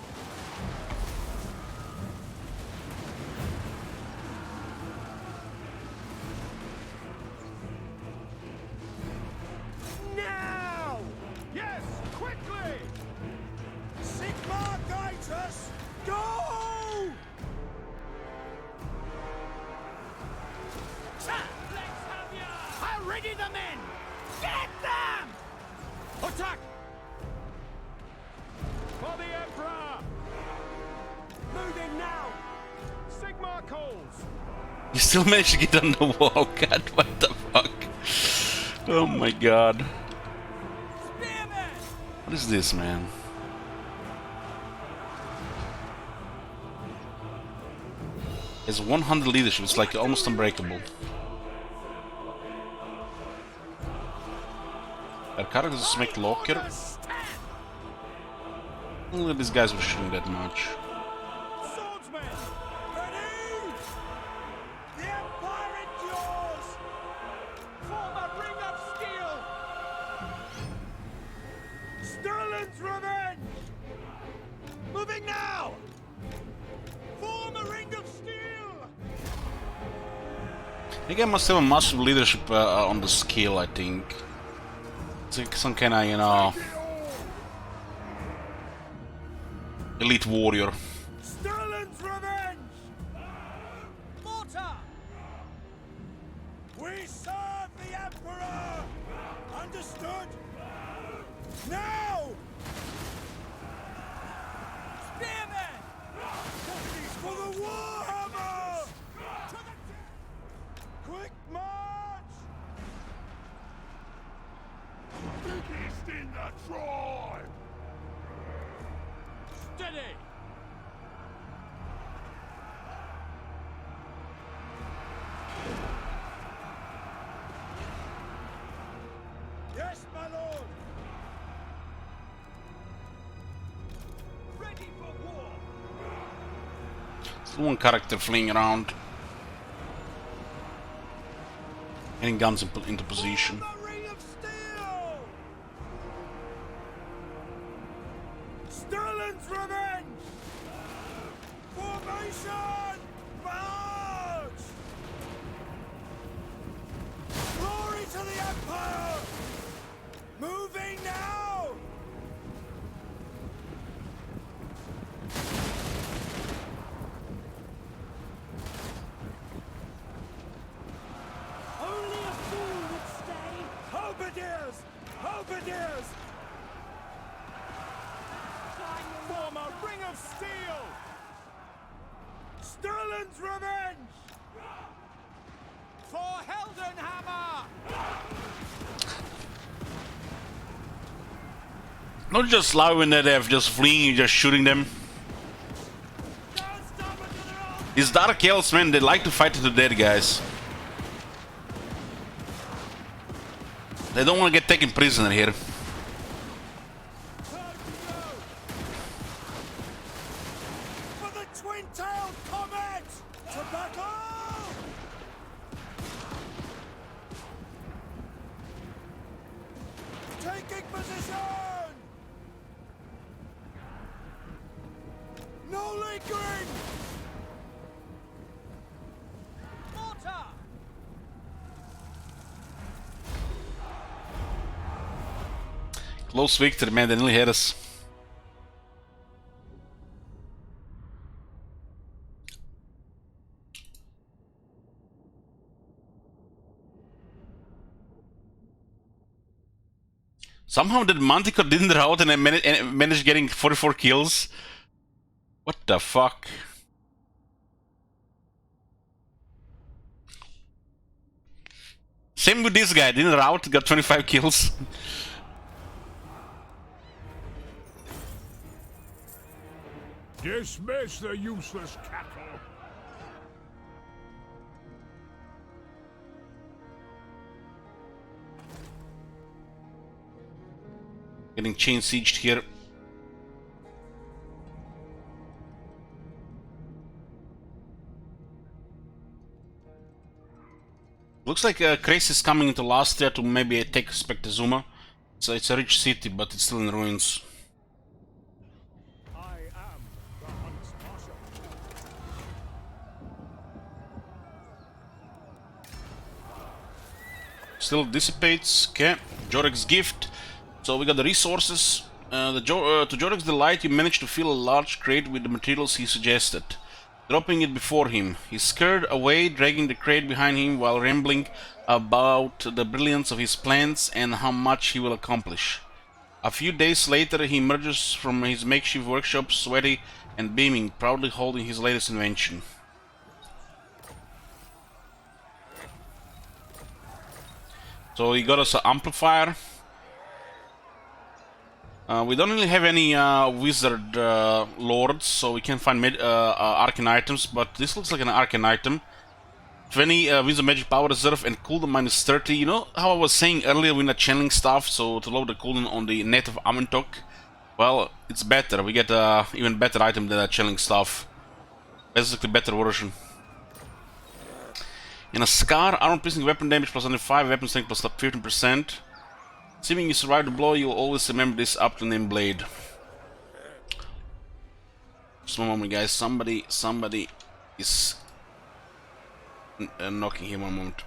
Now! Yes, quickly! Sigmar guides us! Go! Let's have ya! I'll ready the men! Get them! Attack! For the Emperor! Moving now! You still managed to get on the wall. God, what the fuck? Oh my god. What is this, man? It's 100 leadership. It's like almost unbreakable. Our characters smacked locker. Only these guys were shooting that much. Swordsmen, ready! The Empire endures! Form a ring of steel! Sterling's revenge! Moving now! Form a ring of steel! I think I must have a massive leadership on the skill, I think. It's like some kind of, you know, elite warrior. Sterling's revenge! Mortar! We serve the Emperor! Understood? Now! Spearmen! For the Warhammer! To the quick march! Biggest in the tribe! Steady! Yes, my lord! Ready for war! Still one character fleeing around. Getting guns into position. Form a ring of steel! Sterling's revenge! Formation! March! Glory to the Empire! Moving now! Only a fool would stay. Halberdiers! Halberdiers! Form a ring of steel! Sterling's revenge! For Heldenhammer! Not just allowing that they're just fleeing and just shooting them. These Dark Elves, man, they like to fight to the dead, guys. They don't want to get taken prisoner here. For the twin-tailed comet! To battle! Taking position! No lingering! Mortar! Close victory, man, they nearly had us. Somehow that Manticore didn't rout and I managed getting 44 kills. What the fuck? Same with this guy, didn't rout, got 25 kills. Dismiss the useless cattle. Getting chain sieged here. Looks like Krace is coming into Lastria to maybe take Spectazuma. So it's a rich city, but it's still in ruins. I am the Huntsmarshal. Still dissipates. Okay, Jorek's gift. So we got the resources. To Jorek's delight, you managed to fill a large crate with the materials he suggested, dropping it before him. He scurried away, dragging the crate behind him while rambling about the brilliance of his plans and how much he will accomplish. A few days later, he emerges from his makeshift workshop, sweaty and beaming, proudly holding his latest invention. So he got us an amplifier. We don't really have any wizard lords, so we can find arcane items, but this looks like an arcane item. 20 wizard magic power reserve and cooldown minus 30. You know how I was saying earlier we're not channeling stuff, so to lower the cooldown on the native Amentok? Well, it's better. We get an even better item than that channeling stuff. Basically better version. In a Scar, armor piercing weapon damage plus 105, weapon strength plus 15%. Assuming you survive the blow, you will always remember this up to name blade. Just one moment, guys. Somebody is knocking here. One moment.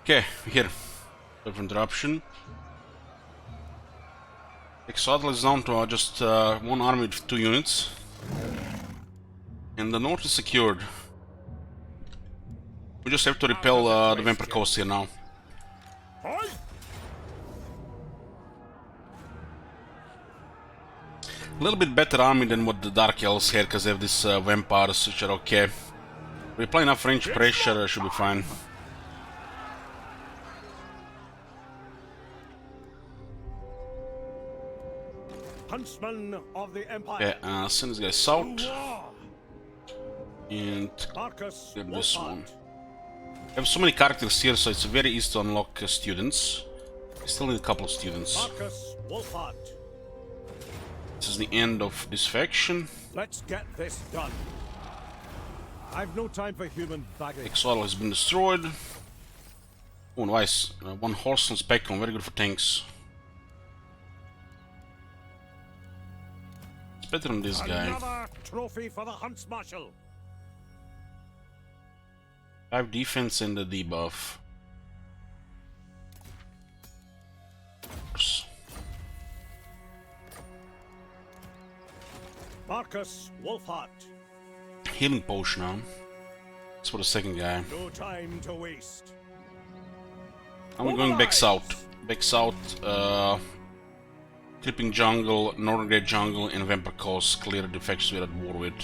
Okay, here. Sorry for interruption. Exodal is down to just one army with 2 units. And the north is secured. We just have to repel the Vampire Coast here now. A little bit better army than what the Dark Elves had, because they have these vampires, which are okay. We apply enough range pressure, should be fine. Huntsman of the Empire. Okay, send this guy south. And grab this one. We have so many characters here, so it's very easy to unlock students. Still need a couple of students. Marcus Wolfhard. This is the end of this faction. Let's get this done. I've no time for human baggage. Exile has been destroyed. Oh, nice. One horse and spectrum, very good for tanks. It's better than this guy. Another trophy for the Huntsmarshal. 5 defense and the debuff. Marcus Wolfhard. Healing potion now. That's for the second guy. No time to waste. And we're going back south. Back south, Creeping Jungle, Northern Great Jungle, and Vampire Coast. Clear the factions we're at war with.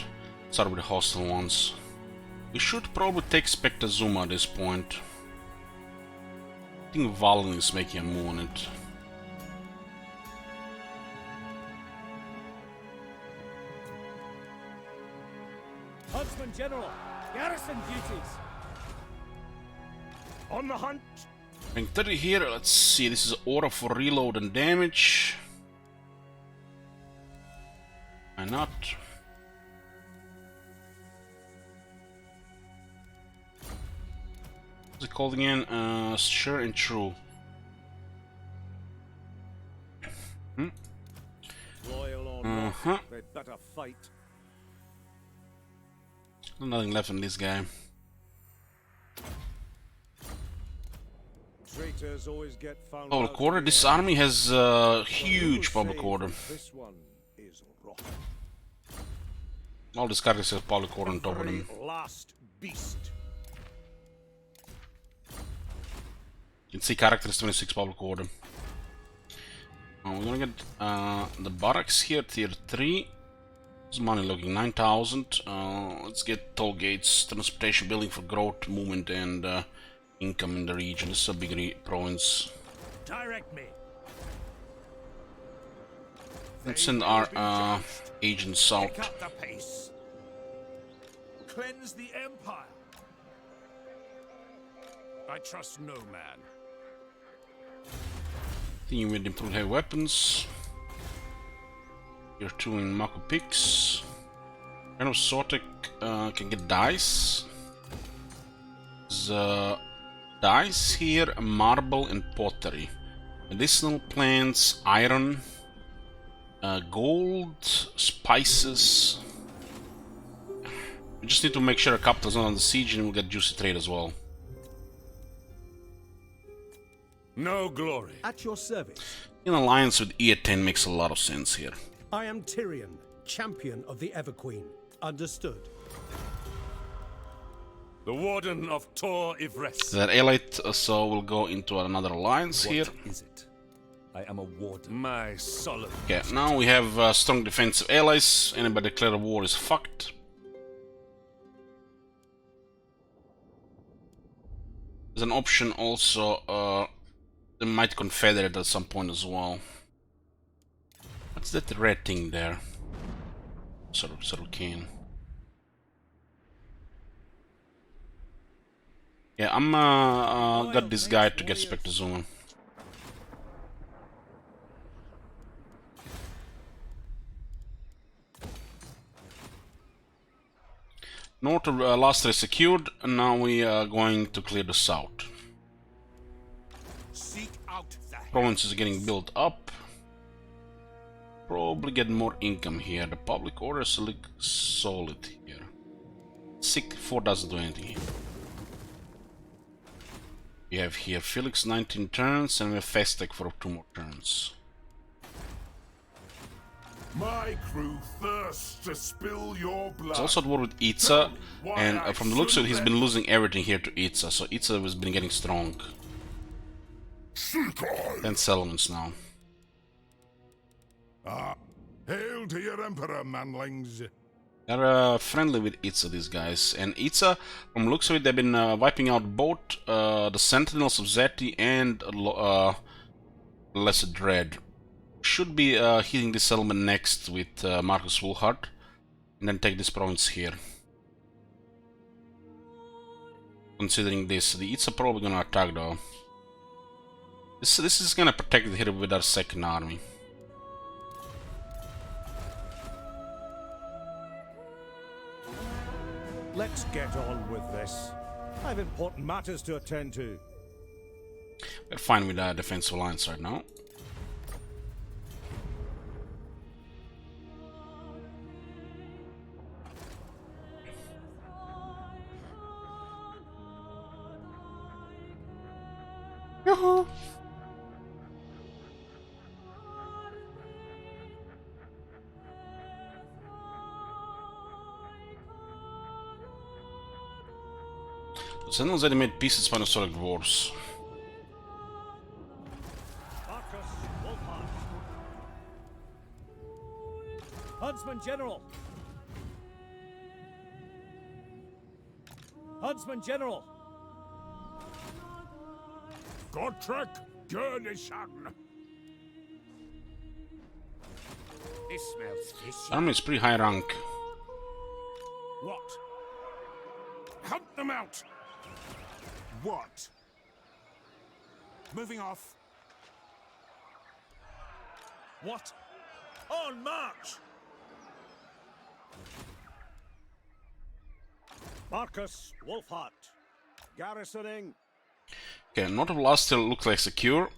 Start with the hostile ones. We should probably take Spectazuma at this point. I think Valen is making a move on it. Huntsman General, garrison duties. On the hunt. Rank 30 here, let's see, this is aura for reload and damage. Why not? What's it called again? Sure and true. Loyal or not, they'd better fight. Nothing left on this guy. Traitors always get found Public out order. in the This end. army has huge public order. This one is rotten. All these characters have public order on top of them. Very last beast. You can see characters 26 public order. We're gonna get the barracks here, tier 3. What's money looking? 9,000. Let's get toll gates, transportation building for growth, movement, and income in the region. This is a big province. Direct me. Let's send our agents south. Pick up the pace. Cleanse the Empire. I trust no man. Team with improved heavy weapons. Tier 2 in Mako Pix. Kind of Sortek can get dice. There's dice here, marble and pottery. Medicinal plants, iron, gold, spices. We just need to make sure our capital is not under siege and we'll get juicy trade as well. No glory. At your service. In alliance with E10 makes a lot of sense here. I am Tyrion, champion of the Everqueen. Understood. The Warden of Tor Ivres. That allied, so we'll go into another alliance here. What is it? I am a warden. My solemn. Okay, now we have strong defensive allies. Anybody declare a war is fucked. There's an option also, they might confederate at some point as well. What's that red thing there? Sort of cane. Yeah, I'm got this guy to get Spectazuma. North of Lastra is secured, and now we are going to clear the south. Seek out the Province is getting built up. Probably get more income here. The public order is solid here. 4 doesn't do anything here. We have here Felix 19 turns, and we have Fastec for 2 more turns. My crew thirsts to spill your blood. He's also at war with Itza, and from the looks of it, he's been losing everything here to Itza, so Itza has been getting strong. 10 settlements now. Hail to your emperor, manlings. They're friendly with Itza, these guys, and Itza, from the looks of it, they've been wiping out both the Sentinels of Zeti and Lesser Dread. Should be hitting this settlement next with Marcus Wolfhard, and then take this province here. Considering this, the Itza probably gonna attack though. This is gonna protect here with our second army. Let's get on with this. I've important matters to attend to. We're fine with our defensive lines right now. Yoo-hoo! The Sentinels already made peace with Spinosauric dwarves. Huntsman General! Huntsman General! Gottrek Gurnison! This smells fishy. Army is pretty high rank. What? Hunt them out! What? Moving off. What? On march! Marcus Wolfhart. Garrisoning. Okay, North of Last still looks like secure.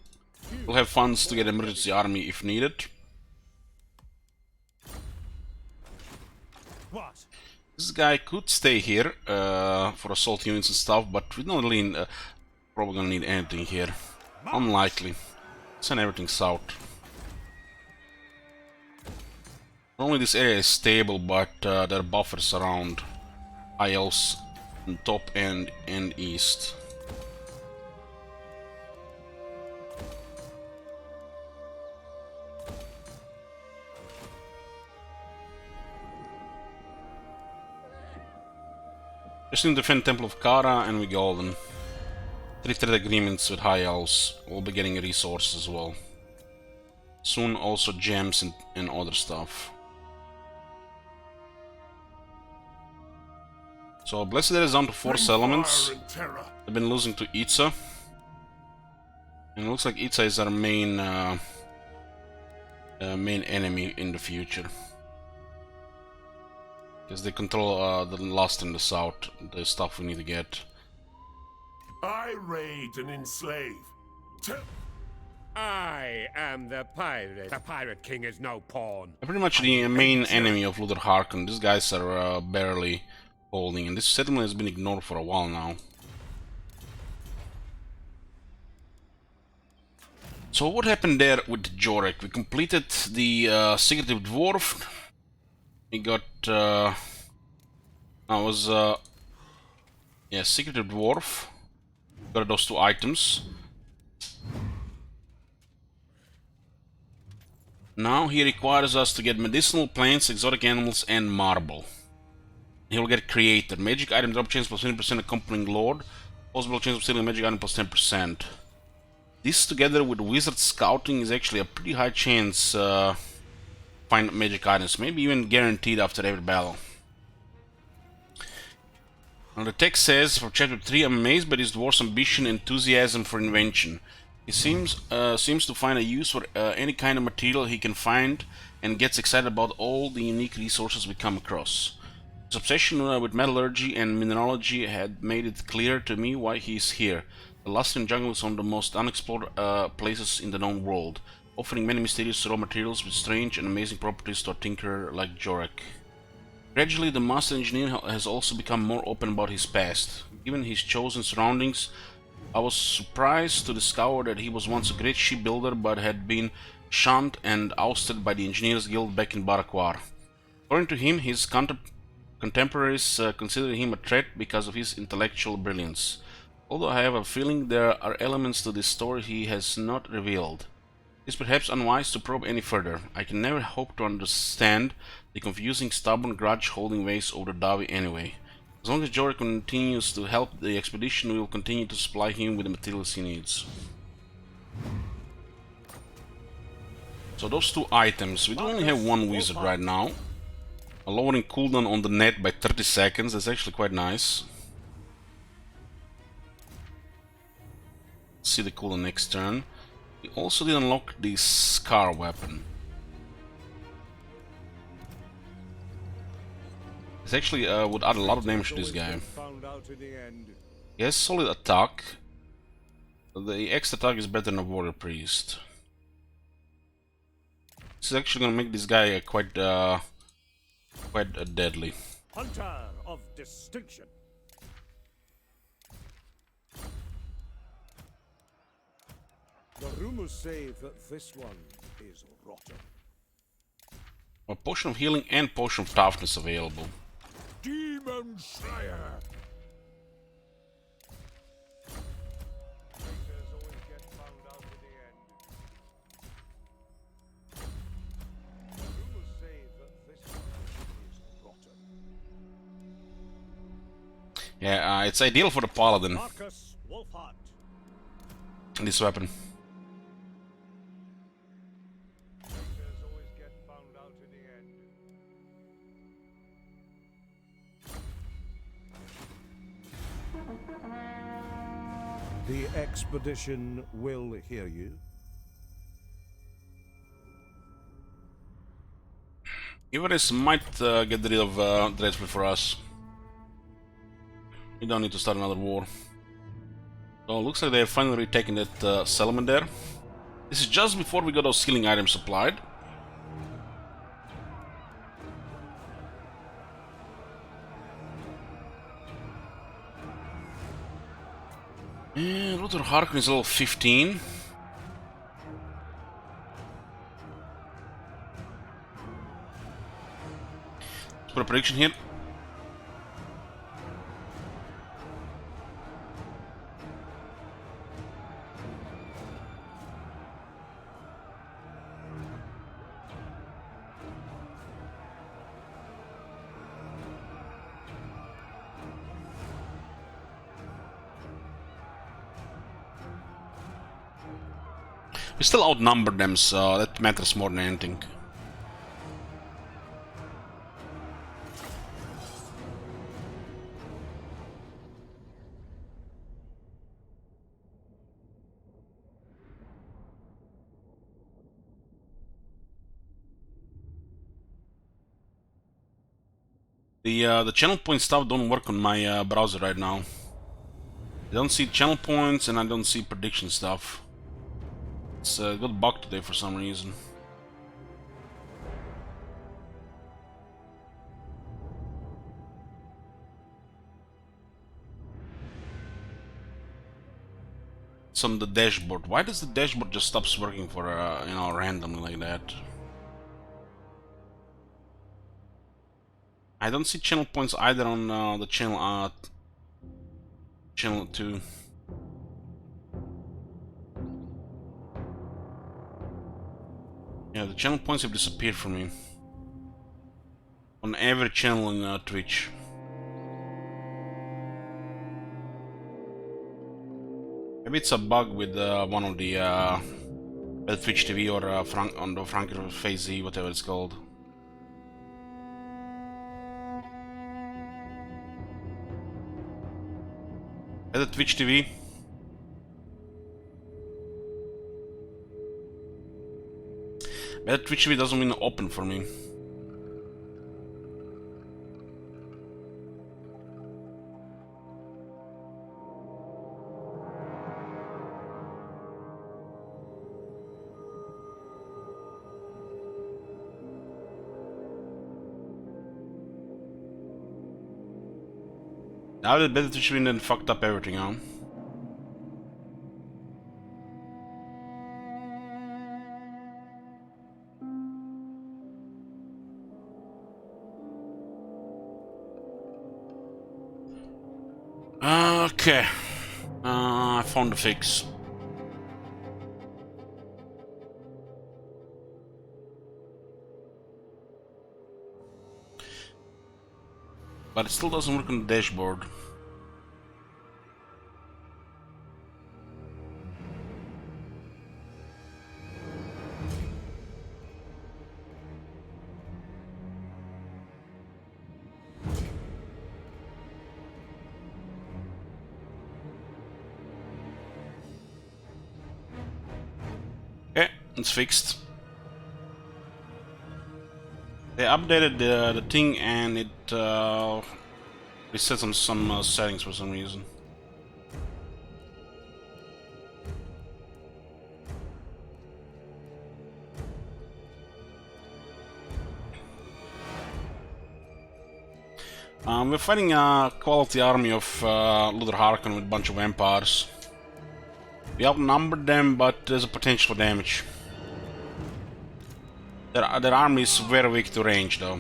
We'll have funds to get emergency army if needed. What? This guy could stay here for assault units and stuff, but we don't really probably gonna need anything here. Unlikely. Send everything south. Not only this area is stable, but there are buffers around high elves on top and east. Just need to defend Temple of Kara and we golden. 3 trade agreements with high elves. We'll be getting resources as well. Soon also gems and other stuff. So Blessed Dead is down to 4 settlements. They've been losing to Itza. And it looks like Itza is our main enemy in the future. Because they control the lust in the south, the stuff we need to get. I raid and enslave. I am the pirate. The Pirate King is no pawn. They're pretty much the main enemy of Luther Harkon. These guys are barely holding, and this settlement has been ignored for a while now. So what happened there with Jorek? We completed the Secretive Dwarf. We got Secretive Dwarf. Got those 2 items. Now he requires us to get medicinal plants, exotic animals, and marble. He will get created. Magic item drop chance plus 20% accompanying lord. Possible chance of stealing a magic item plus 10%. This together with wizard scouting is actually a pretty high chance find magic items, maybe even guaranteed after every battle. Now the text says for chapter 3, I'm amazed by this dwarf's ambition and enthusiasm for invention. He seems to find a use for any kind of material he can find and gets excited about all the unique resources we come across. His obsession with metallurgy and mineralogy had made it clear to me why he is here. The Lustrian jungle is one of the most unexplored places in the known world, offering many mysterious raw materials with strange and amazing properties to a tinkerer like Jorek. Gradually, the master engineer has also become more open about his past. Given his chosen surroundings, I was surprised to discover that he was once a great shipbuilder but had been shunned and ousted by the Engineers Guild back in Barakwar. According to him, his contemporaries consider him a threat because of his intellectual brilliance. Although I have a feeling there are elements to this story he has not revealed. It is perhaps unwise to probe any further. I can never hope to understand the confusing, stubborn grudge-holding ways of the Davi anyway. As long as Jorek continues to help the expedition, we will continue to supply him with the materials he needs. So those 2 items, we do only have 1 wizard right now. A lowering cooldown on the net by 30 seconds, that's actually quite nice. See the cooldown next turn. We also did unlock the Scar weapon. This actually would add a lot of damage to this guy. He has solid attack. The extra attack is better than a warrior priest. This is actually gonna make this guy quite deadly. Hunter of distinction. The rumors say that this one is rotten. A potion of healing and potion of toughness available. Demon Slayer! Traitors always get found out in the end. The rumors say that this one is rotten. Yeah, it's ideal for the paladin. Marcus Wolfhart. This weapon. Traitors always get found out in the end. The expedition will hear you. Ivaris might get rid of Dreadsplit for us. We don't need to start another war. So it looks like they're finally taking that settlement there. This is just before we got those healing items supplied. And Luther Harkon is level 15. Let's put a prediction here. We still outnumber them, so that matters more than anything. The channel point stuff don't work on my browser right now. I don't see channel points and I don't see prediction stuff. It's got bugged today for some reason. It's on the dashboard. Why does the dashboard just stops working for you know, randomly like that? I don't see channel points either on the channel 2. Yeah, the channel points have disappeared from me. On every channel in Twitch. Maybe it's a bug with one of the Twitch TV or on the Frank Phase Z, whatever it's called. At the Twitch TV. That Twitch TV doesn't mean open for me. Now that better Twitch TV then fucked up everything, huh? Okay, I found the fix. But it still doesn't work on the dashboard. It's fixed. They updated the thing and it reset some settings for some reason. We're fighting a quality army of Luther Harkon with a bunch of vampires. We outnumbered them, but there's a potential for damage. Their army is very weak to range, though.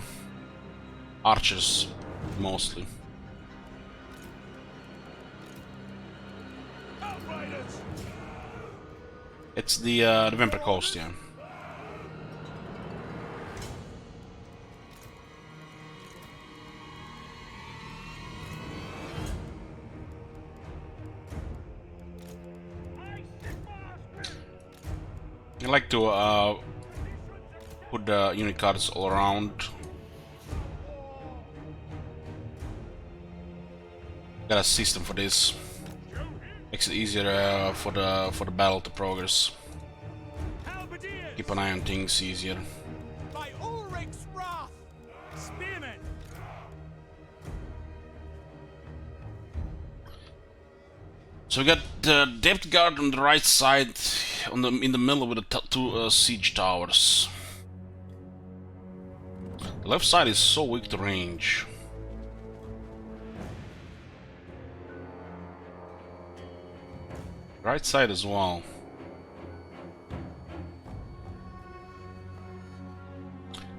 Archers, mostly. It's the Vampire Coast, yeah. I like to put the unit cards all around. Got a system for this. Makes it easier for the battle to progress. Keep an eye on things easier. By Ulrich's wrath! Spearmen! So we got the depth guard on the right side, in the middle with the two siege towers. The left side is so weak to range. Right side as well.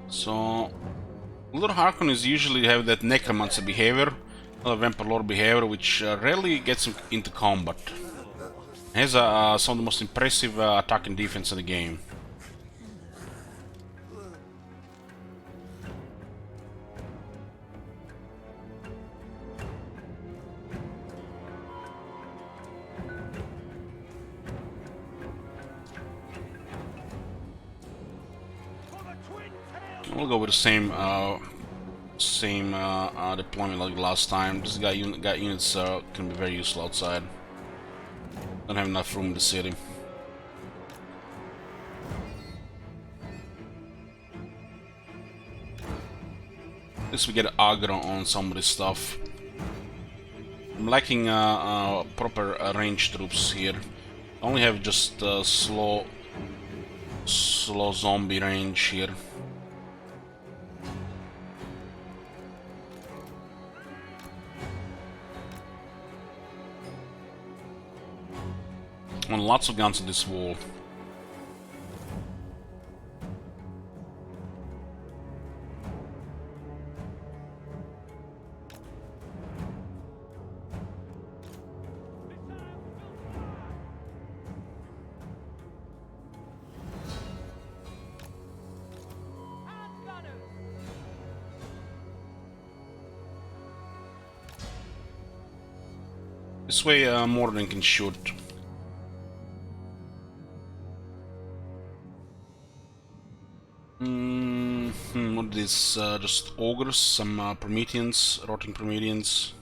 So, Lord Harkon is usually have that necromancer behavior, vampire lord behavior, which rarely gets him into combat. He has some of the most impressive attack and defense in the game. We'll go with the same deployment like last time. This guy units can be very useful outside. Don't have enough room in the city. At least we get aggro on some of this stuff. I'm lacking proper range troops here. I only have just slow zombie range here. And lots of guns on this wall. This way more than can shoot. What is this? Just ogres, some Prometheans, rotting Prometheans.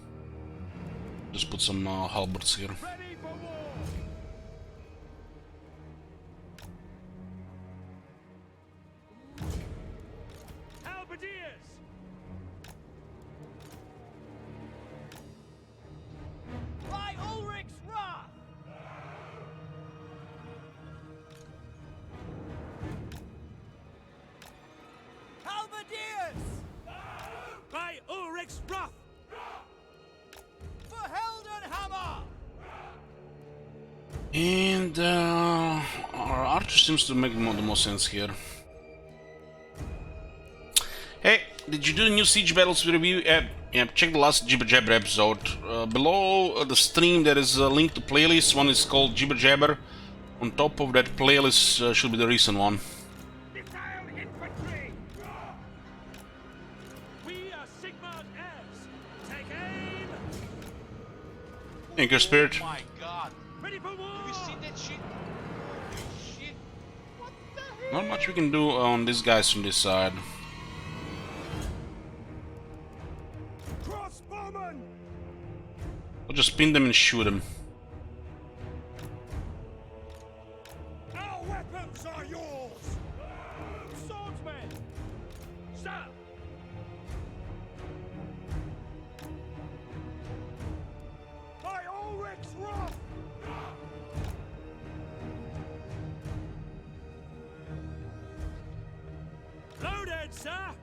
Just put some halberds here. By Ulrich's wrath! Halberdiers! By Ulrich's wrath! For Heldenhammer! And our archer seems to make the most sense here. Hey, did you do the new siege battles review? Yeah, check the last Jibber Jabber episode. Below the stream there is a link to playlist. One is called Jibber Jabber. On top of that playlist should be the recent one. Thank you, Spirit. Oh my god. Have you seen that shit? Holy shit. What the hell? Not much we can do on these guys from this side. Crossbowmen! We'll just pin them and shoot them. Our weapons are yours! ahead, sir.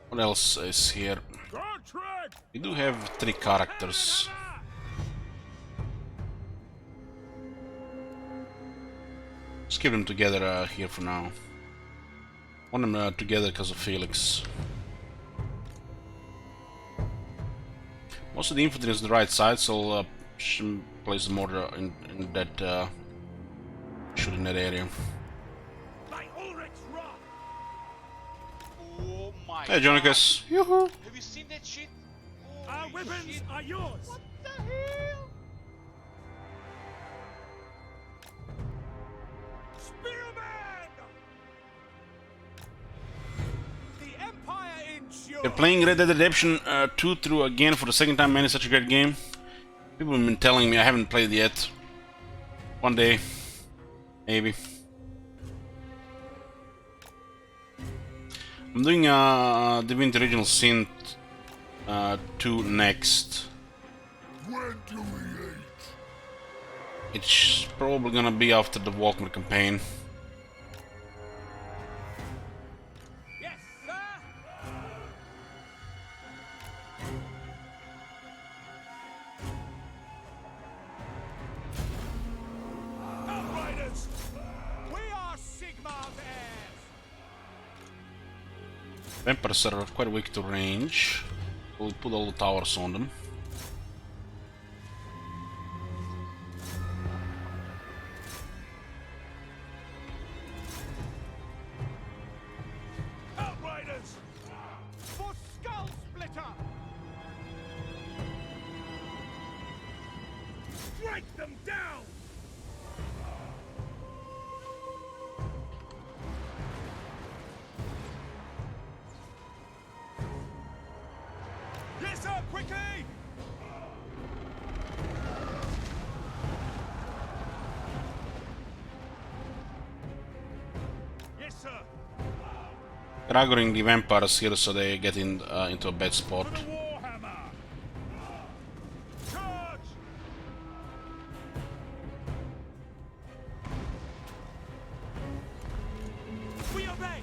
What else is here? We do have 3 characters. Let's keep them together here for now. Want them together because of Felix. Most of the infantry is on the right side, so I'll place them more in that shoot in that area. Oh my Hey, Jonicus. Yoo-hoo. Have you seen that shit? Our Holy weapons shit. are yours. What the hell? Spearman! The Empire endures. They're playing Red Dead Redemption 2 through again for the second time, man. It's such a great game. People have been telling me, I haven't played it yet. One day. Maybe. I'm doing Divinity Original Sin 2 next. When do we eat? It's probably gonna be after the Walkman campaign. Yes, sir. Outriders! We are Sigmar's heirs! Vampires are quite weak to range. We'll put all the towers on them. Outriders! For Skull Splitter! Strike them down! Yes, sir, quickly! Yes, sir. Traggoring the vampires here so they get into a bad spot. For the Warhammer! Charge! We obey!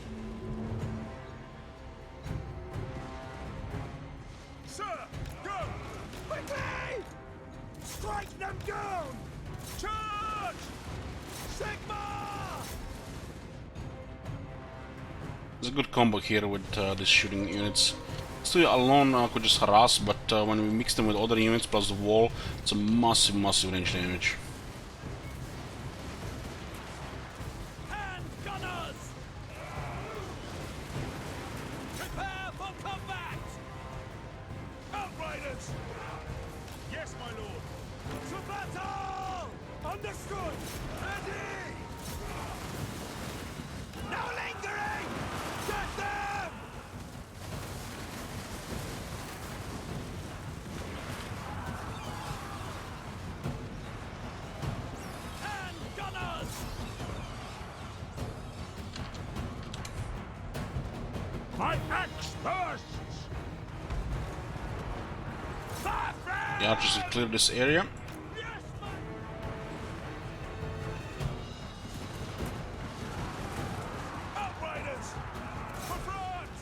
Sir, go! Quickly! Strike them down! Charge! Sigma! There's a good combo here with these shooting units. Still alone could just harass, but when we mix them with other units plus the wall, it's a massive, massive range damage. Hand gunners! Prepare for combat! Outriders! Yes, my lord. To battle! Understood! Ready! No lingering! Get them! Hand gunners! My axe bursts! Fire friend! The archers have cleared this area. Yes, my... Outriders! For France!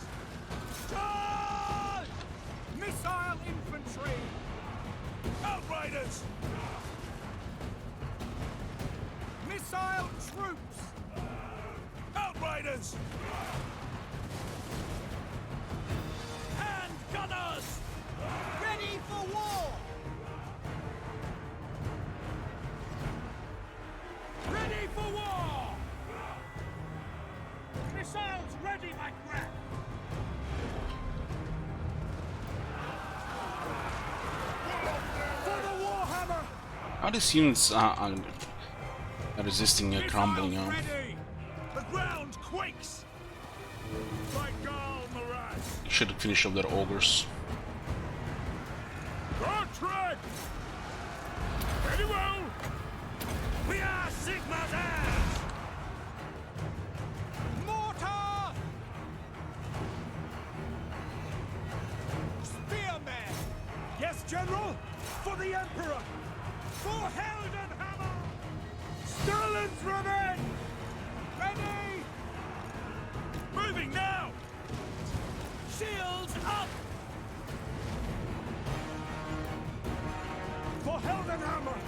Charge! Missile infantry! Outriders! Missile troops! Outriders! Hand gunners! Ready for war! Ready for war! Missiles ready, my friend! For the Warhammer! How these units are resisting crumbling? Missiles ready! The ground quakes! By Gal Moraz! They should finish off their ogres. Contract! Very well! We are Sigma's heirs! Mortar! Spearmen! Yes, General! For the Emperor! For Heldenhammer! Stalin's revenge! Ready! Moving now! Shields up! For Heldenhammer!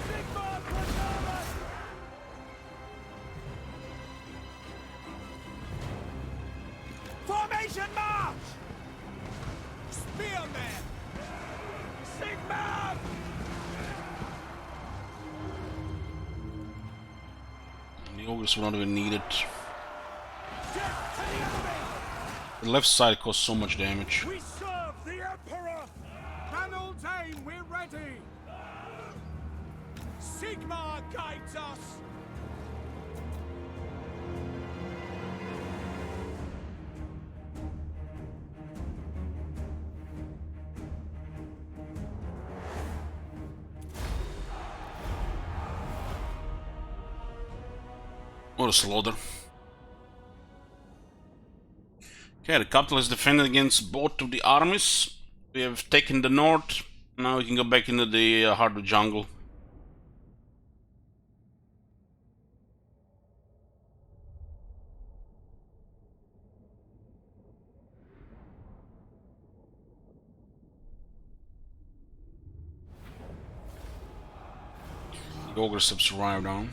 Sigmar Quadratus! Formation march! Spearmen! Sigmar! The ogres were not even needed. The left side caused so much damage. We serve the Emperor! Ranald's aim, we're ready! Sigmar guides us! What a slaughter. Okay, the capital is defended against both of the armies. We have taken the north. Now we can go back into the heart of the jungle. The ogres have survived on.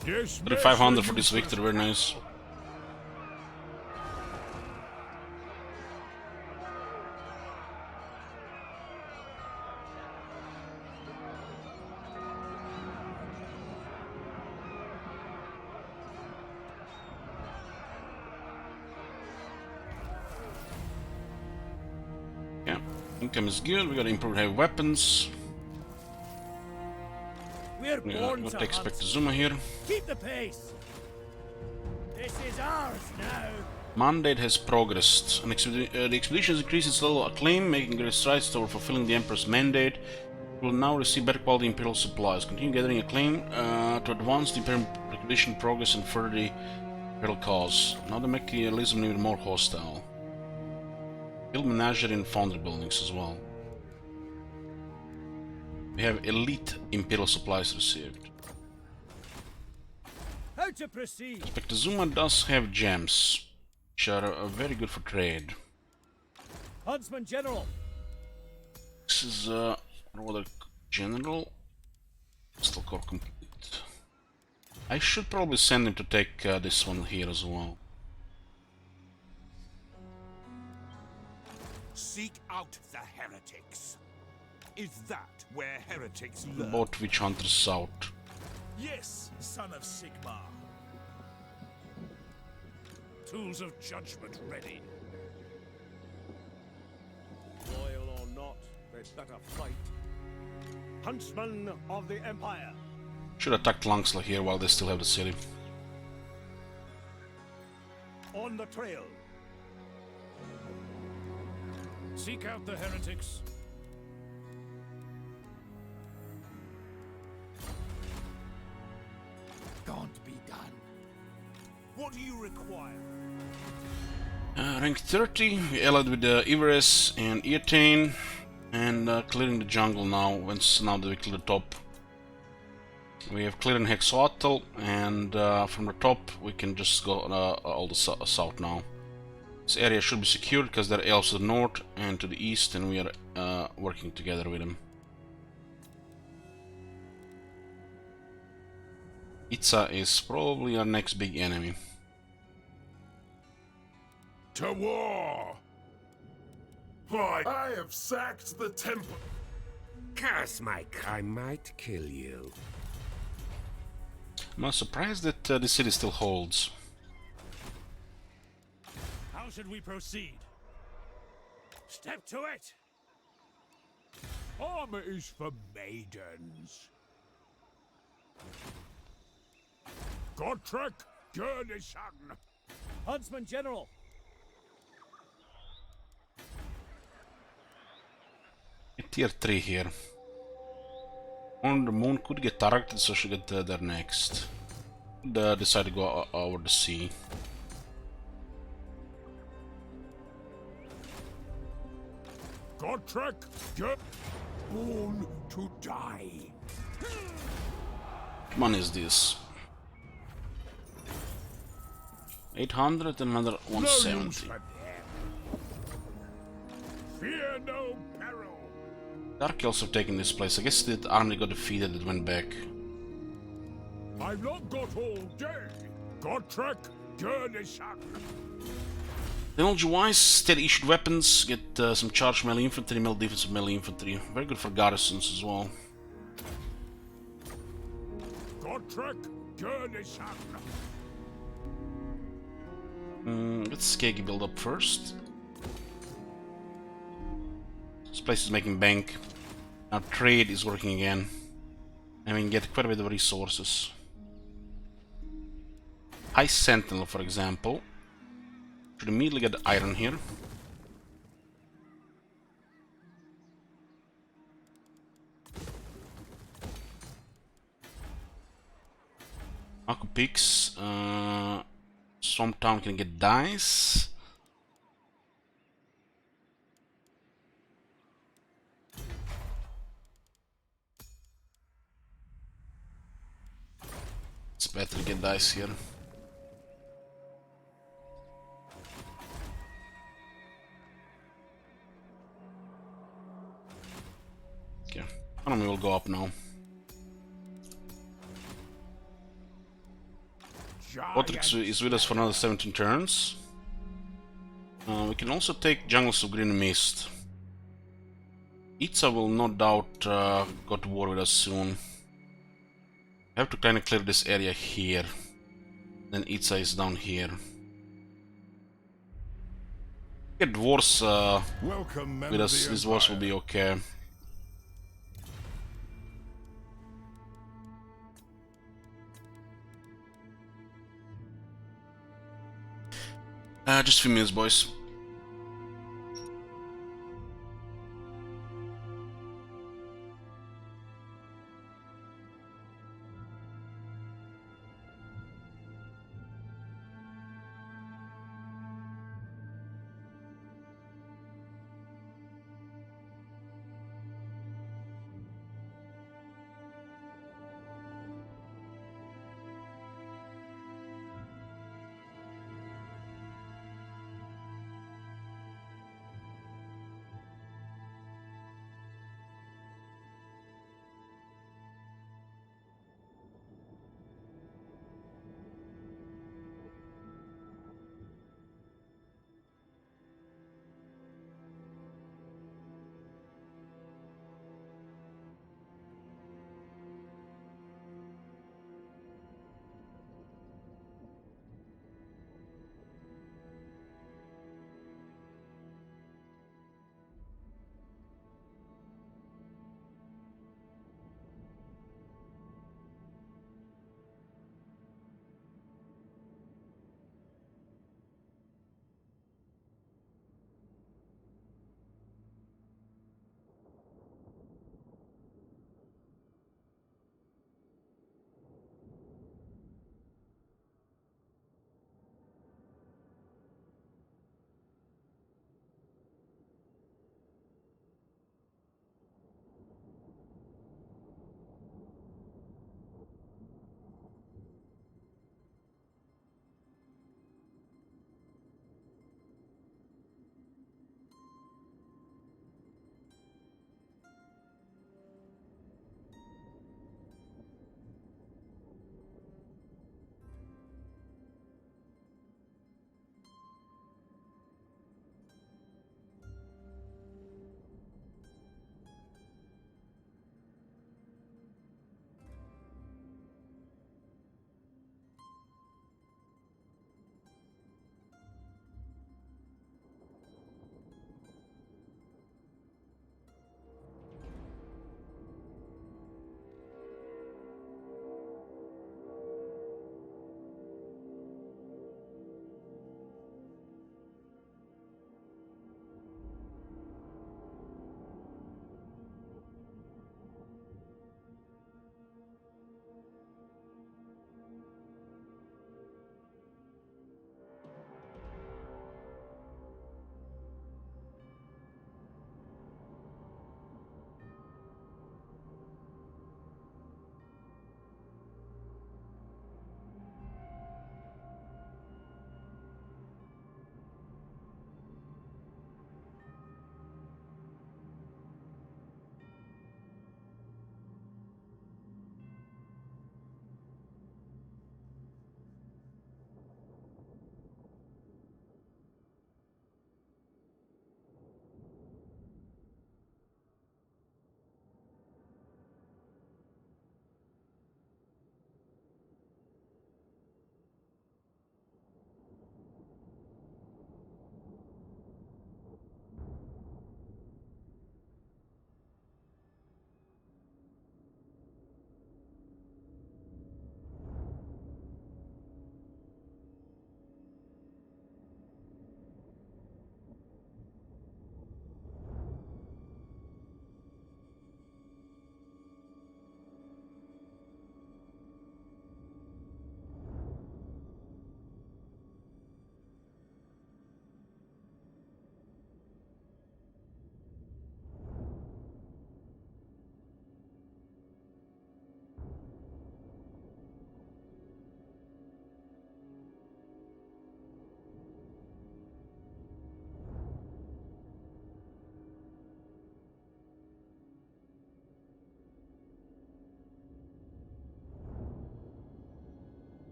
3,500 for this victory, very nice. Yeah, income is good, we got improved heavy weapons. We're born What to to expect hunt. Zuma here. Keep the pace. This is ours now. Mandate has progressed. The expedition has increased its level of acclaim, making great strides toward fulfilling the Emperor's mandate. It will now receive better quality Imperial supplies. Continue gathering acclaim to advance the Imperial expedition progress and further the Imperial cause. Now they make the Elysium even more hostile. Build menagerie and foundry buildings as well. We have elite Imperial supplies received. How to proceed? Spectazuma does have gems, which are very good for trade. Huntsman General. This is rather general. Still core complete. I should probably send him to take this one here as well. Seek out the heretics. Is that where heretics lurk? Both witch hunters south. Yes, son of Sigmar. Tools of judgment ready. Loyal or not, they'd better fight. Huntsman of the Empire. Should attack Langsla here while they still have the city. On the trail. Seek out the heretics. Can't be done. What do you require? Rank 30, we allied with Iveres and Eatane, and clearing the jungle now, once now that we clear the top. We have cleared in Hexoatl, and from the top we can just go all the south now. This area should be secured because there are elves to the north and to the east, and we are working together with them. Itza is probably our next big enemy. To war! I have sacked the temple. Curse, Mike. I might kill you. I'm surprised that the city still holds. How should we proceed? Step to it! Armor is for maidens. Gotrek Gurnison. Huntsman General. Tier 3 here. On the moon could get targeted, so she get there next. Decide to go over the sea. Godtrek, you're born to die. What money is this? 800 and another No use 170. for them. Fear no peril. Dark Elves have taken this place. I guess the army got defeated and went back. I've not got all day. Godtrek, Gurnishan. Technology wise, steady issued weapons, get some charged melee infantry, melee defensive melee infantry. Very good for garrisons as well. Godtrek, Gurnishan. Let's Skeggy build up first. This place is making bank. Our trade is working again. And we can get quite a bit of resources. High Sentinel, for example. Should immediately get the iron here. Marco Peaks. Swamp Town can get dice. It's better to get dice here. Okay, economy will go up now. Otrix is with us for another 17 turns. We can also take Jungles of Green Mist. Itza will no doubt go to war with us soon. I have to kind of clear this area here. Then Itza is down here. Get dwarves with us. These dwarves will be okay. Just a few minutes, boys.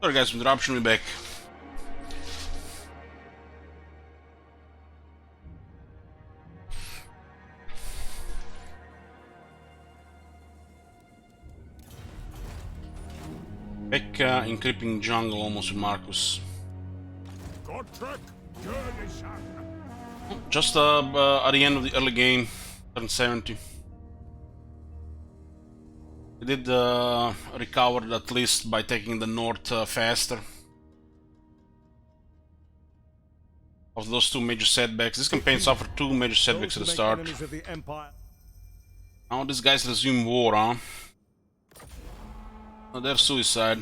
Sorry guys, interruption, we're back. Back in creeping jungle almost with Marcus. Just at the end of the early game, turn 70. We did recover at least by taking the north faster. Of those two major setbacks. This campaign suffered two major setbacks at the start. Now these guys resume war, huh? Oh, they're suicide.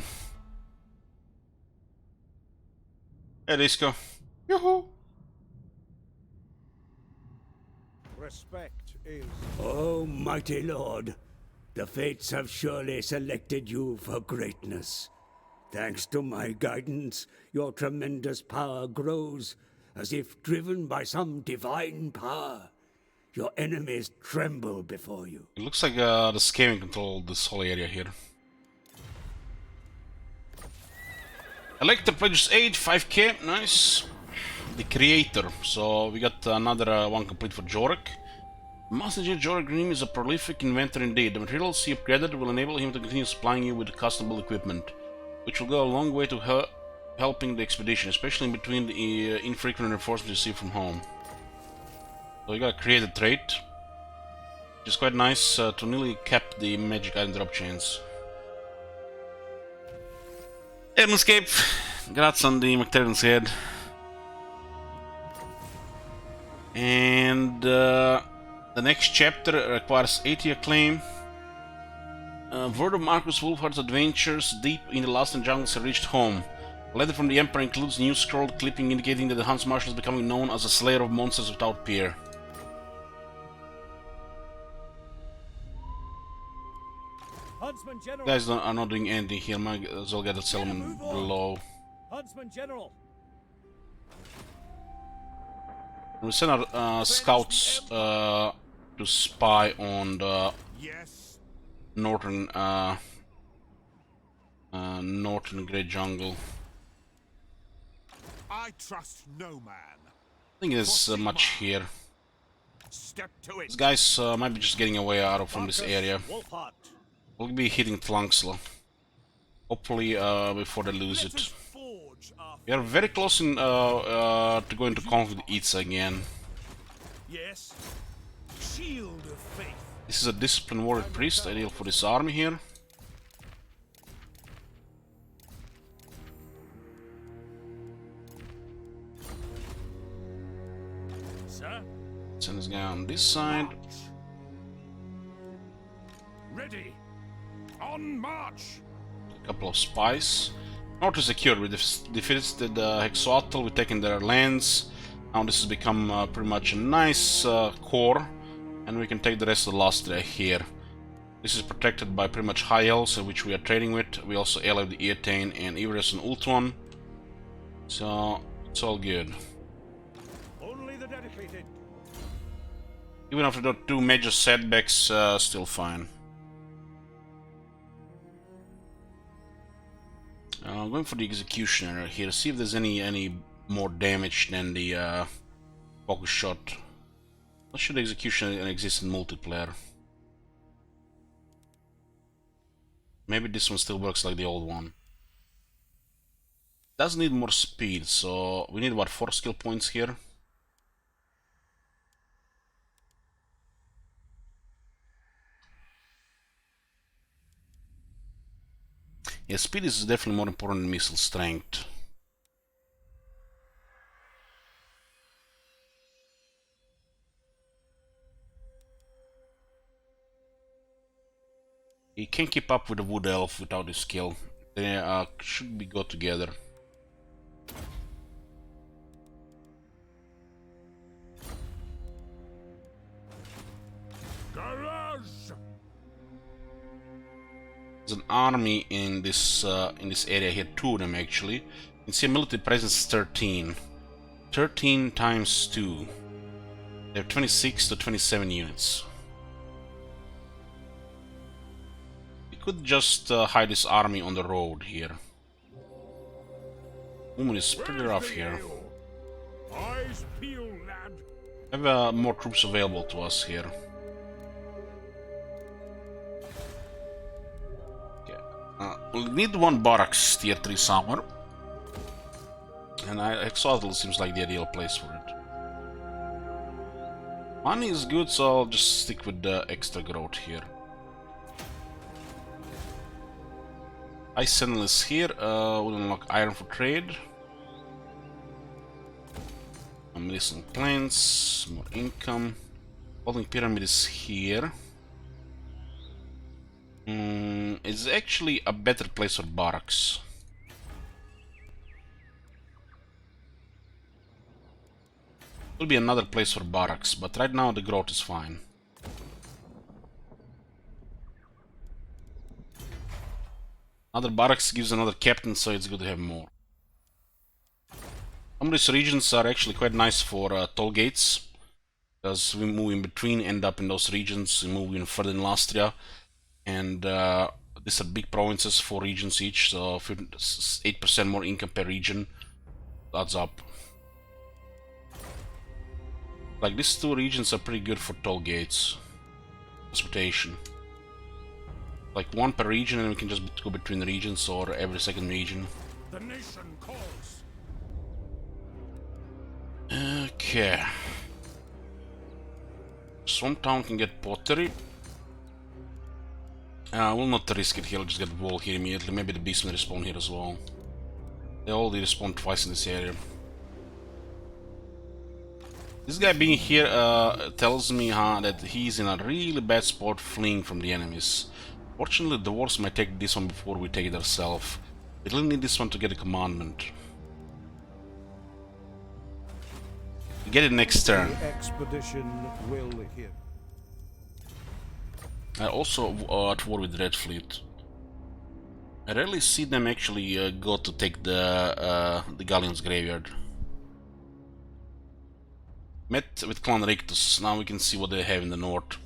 Hey, Disco. Yoo-hoo! Respect is... Oh, mighty lord, the fates have surely selected you for greatness. Thanks to my guidance, your tremendous power grows, as if driven by some divine power. Your enemies tremble before you. It looks like the scaling control this whole area here. Elector pledges aid, 5k, nice. The creator, so we got another one complete for Jorik. Master Engineer Jorik Grimm is a prolific inventor indeed. The materials he upgraded will enable him to continue supplying you with customable equipment, which will go a long way to helping the expedition, especially in between the infrequent reinforcements you see from home. So we got a created trait, which is quite nice to nearly cap the magic item drop chains. Airmanscape, congrats on the McTarren's head. And the next chapter requires 80 acclaim. Word of Marcus Wolfhard's adventures deep in the Lost Jungles have reached home. A letter from the Emperor includes a new scrolled clipping indicating that the Huntsmarshal is becoming known as a slayer of monsters without peer. You guys are not doing anything here, might as well get a settlement below. Huntsman General. We send our scouts to spy on the northern northern Great Jungle. I trust no man. I think there's much here. These guys might be just getting away out from this area. We'll be hitting Tlangsla. Hopefully before they lose it. We are very close in, to going to conflict with Itza again. Yes. Shield of faith. This is a disciplined warrior priest, ideal for this army here. Sir? Send this guy on this side. Ready. On march. A couple of spies. North is secured. We defeated the Hexoatl, we've taken their lands. Now this has become pretty much a nice core, and we can take the rest of the last here. This is protected by pretty much high elves, which we are trading with. We also ally with the Eatane and Everest and Ultron. So it's all good. Only the dedicated. Even after the two major setbacks, still fine. Going for the Executioner here, see if there's any more damage than the focus shot. Not sure the Executioner exists in multiplayer. Maybe this one still works like the old one. Does need more speed, so we need about 4 skill points here. Yeah, speed is definitely more important than missile strength. He can keep up with the Wood Elf without his skill. They should be go together. There's an army in this area here, 2 of them actually. You can see a military presence 13. 13 times 2. They have 26 to 27 units. We could just hide this army on the road here. Movement is pretty rough here. Eyes peeled, lad. We have more troops available to us here. Okay. We'll need one barracks tier 3 somewhere. And Exotil seems like the ideal place for it. Money is good, so I'll just stick with the extra growth here. Ice Sentinel is here. We'll unlock iron for trade. Medicinal plants, more income. Holding pyramid is here. It's actually a better place for barracks. Will be another place for barracks, but right now the growth is fine. Another barracks gives another captain, so it's good to have more. Some of these regions are actually quite nice for toll gates, because we move in between, end up in those regions, we move in further in Lastria, and these are big provinces, 4 regions each, so 8% more income per region adds up. Like, these 2 regions are pretty good for toll gates, transportation. Like 1 per region, and we can just go between the regions or every second region. The nation calls. Okay. Swamp Town can get pottery. We'll not risk it here, I'll just get wall here immediately. Maybe the beast may respawn here as well. They already respawn twice in this area. This guy being here tells me that he's in a really bad spot fleeing from the enemies. Fortunately, the dwarves might take this one before we take it ourselves. We really need this one to get a commandment. We get it next turn. The expedition will hit. I also at war with Red Fleet. I rarely see them actually go to take the Galleon's graveyard. Met with Clan Rictus. Now we can see what they have in the north.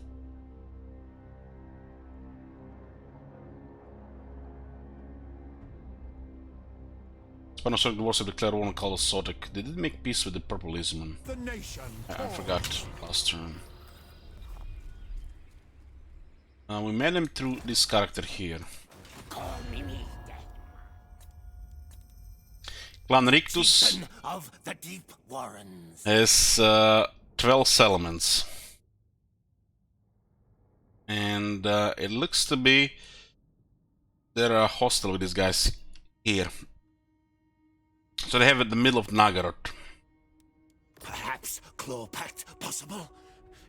Spinosauric dwarves have declared war on Call Sotek. They did make peace with the Purple Isman. The nation I forgot last turn. We met him through this character here. Clan Rictus of the Deep Warrens has 12 settlements. And it looks to be they're hostile with these guys here. So they have it in the middle of Nagaroth. Perhaps Claw Pact possible?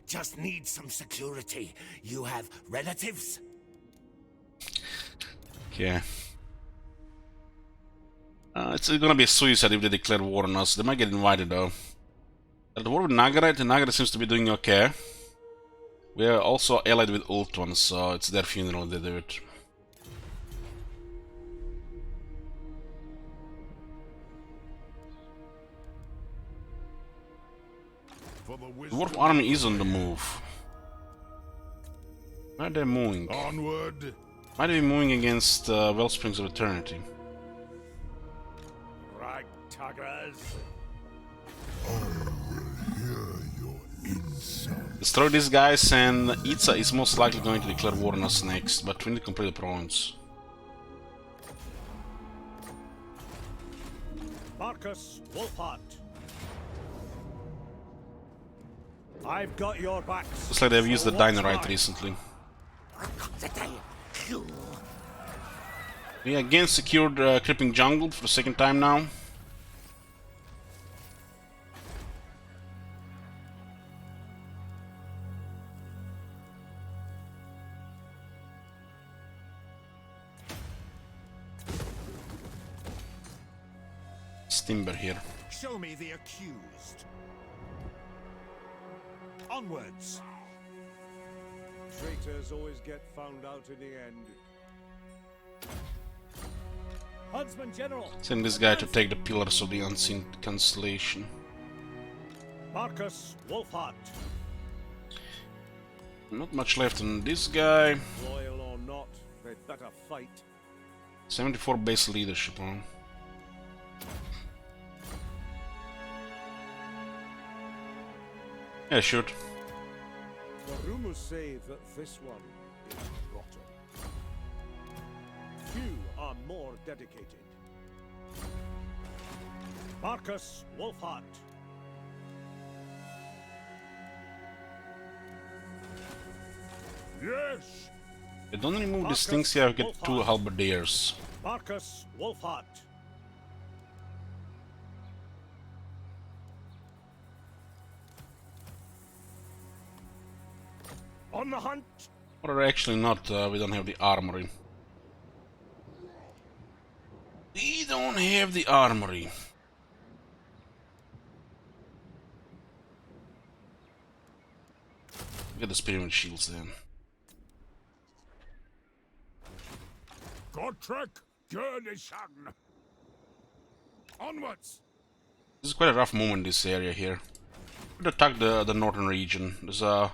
Just need some security. You have relatives? Okay. It's gonna be a suicide if they declare war on us. They might get invited though. At the war with Nagaroth, and Nagaroth seems to be doing okay. We are also allied with Ultron, so it's their funeral they do it. The Dwarf army is on the move. Where are they moving? Onward. Might be moving against Wellsprings of Eternity. Right, tuggers. Destroy these guys, and Itza is most likely going to declare war on us next, but we need to complete the province. Marcus Wolfhart. I've got your back. Looks like they've used the Dynamite recently. We again secured Creeping Jungle for the second time now. Timber here. Show me the accused. Onwards. Traitors always get found out in the end. Huntsman General. Send this guy to take the Pillars of the Unseen Constellation. Marcus Wolfhart. Not much left on this guy. Loyal or not, they'd better fight. 74 base leadership on. Yeah, shoot. The rumors say that this one is rotten. Few are more dedicated. Marcus Wolfhart. Yes! I don't remove these things here, I get 2 halberdiers. Marcus Wolfhart. On the hunt. Or actually not, we don't have the armory. We don't have the armory. Get the spirit shields then. Gottrek, Gurnishan. Onwards! This is quite a rough moment, this area here. We'd attack the northern region. There's a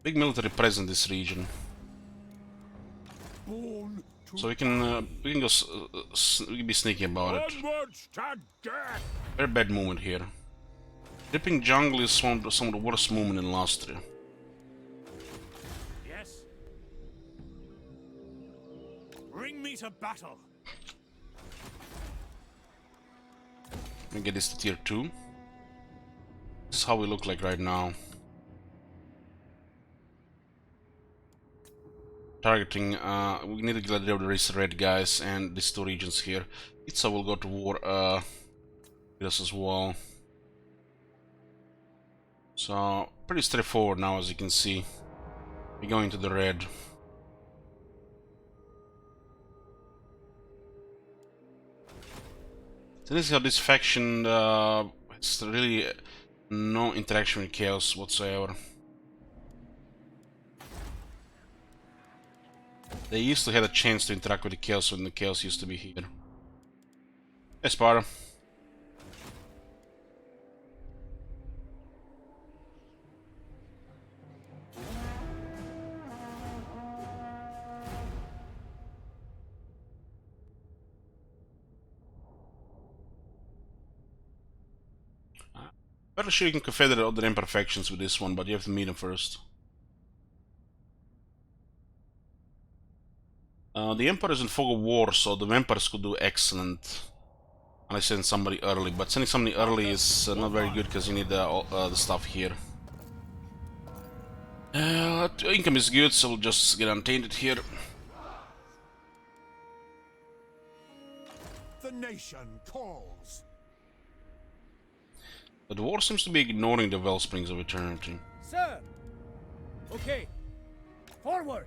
big military presence in this region. So we can go we can be sneaky about it. Onwards to death! Very bad movement here. Ripping jungle is some of the worst movement in Lastria. Yes. Bring me to battle. Let me get this to tier 2. This is how we look like right now. Targeting, we need to get rid of the red guys and these 2 regions here. Itza will go to war with us as well. So, pretty straightforward now, as you can see. We're going to the red. So this is how this faction, it's really no interaction with Chaos whatsoever. They used to have a chance to interact with the Chaos when the Chaos used to be here. Yes, Sparta. Better sure you can confederate other imperfections with this one, but you have to meet them first. The Emperor is in fog of war, so the vampires could do excellent. Unless I send somebody early, but sending somebody early is not very good because you need the stuff here. Income is good, so we'll just get untainted here. The nation calls. But the war seems to be ignoring the Wellsprings of Eternity. Sir. Okay. Forward.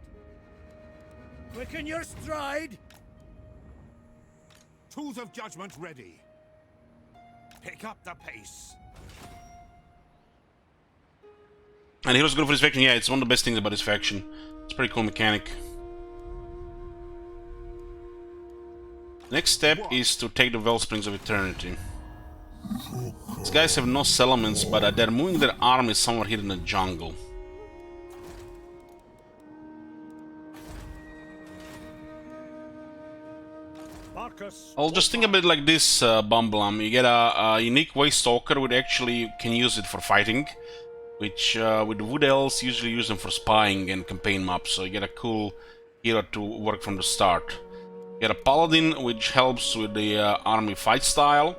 Quicken your stride. Tools of judgment ready. Pick up the pace. And Heroes good for this faction. Yeah, it's one of the best things about this faction. It's a pretty cool mechanic. Next step is to take the Wellsprings of Eternity. These guys have no settlements, but they're moving their army somewhere here in the jungle. I'll just think about it like this, Bumbleum. You get a unique Waste Stalker, which actually you can use it for fighting, which with Wood Elves usually use them for spying and campaign maps, so you get a cool hero to work from the start. You get a Paladin, which helps with the army fight style,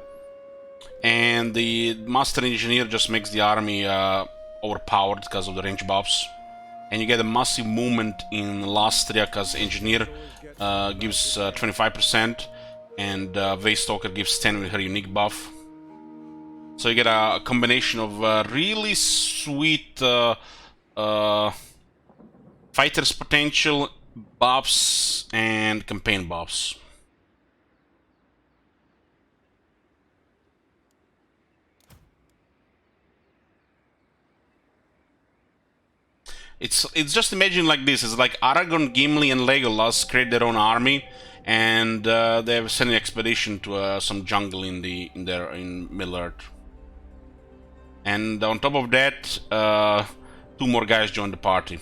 and the Master Engineer just makes the army overpowered because of the range buffs. And you get a massive movement in Lastria because Engineer gives 25%, and Waste Stalker gives 10 with her unique buff. So you get a combination of really sweet fighters potential, buffs, and campaign buffs. It's just imagine like this. It's like Aragorn, Gimli, and Legolas create their own army, and they have sent an expedition to some jungle in Middle-earth. And on top of that, 2 more guys join the party.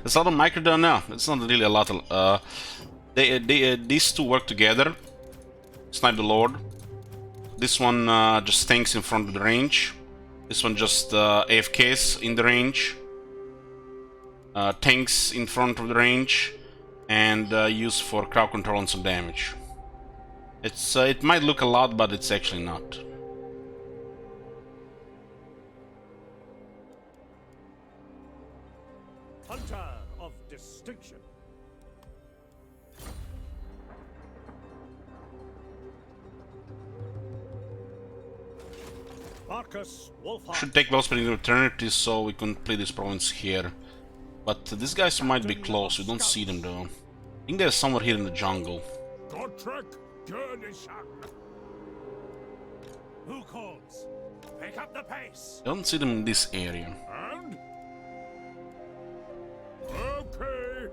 There's a lot of Microdon now. It's not really a lot. These 2 work together. Snipe the Lord. This one just tanks in front of the range. This one just AFKs in the range. Tanks in front of the range. And used for crowd control and some damage. It might look a lot, but it's actually not. Hunter of distinction. Marcus Wolfhard. Should take Wellsprings of Eternity so we can play this province here. But these guys might be close, we don't see them though. I think they're somewhere here in the jungle. Who calls? Pick up the pace. I don't see them in this area. And? Okay.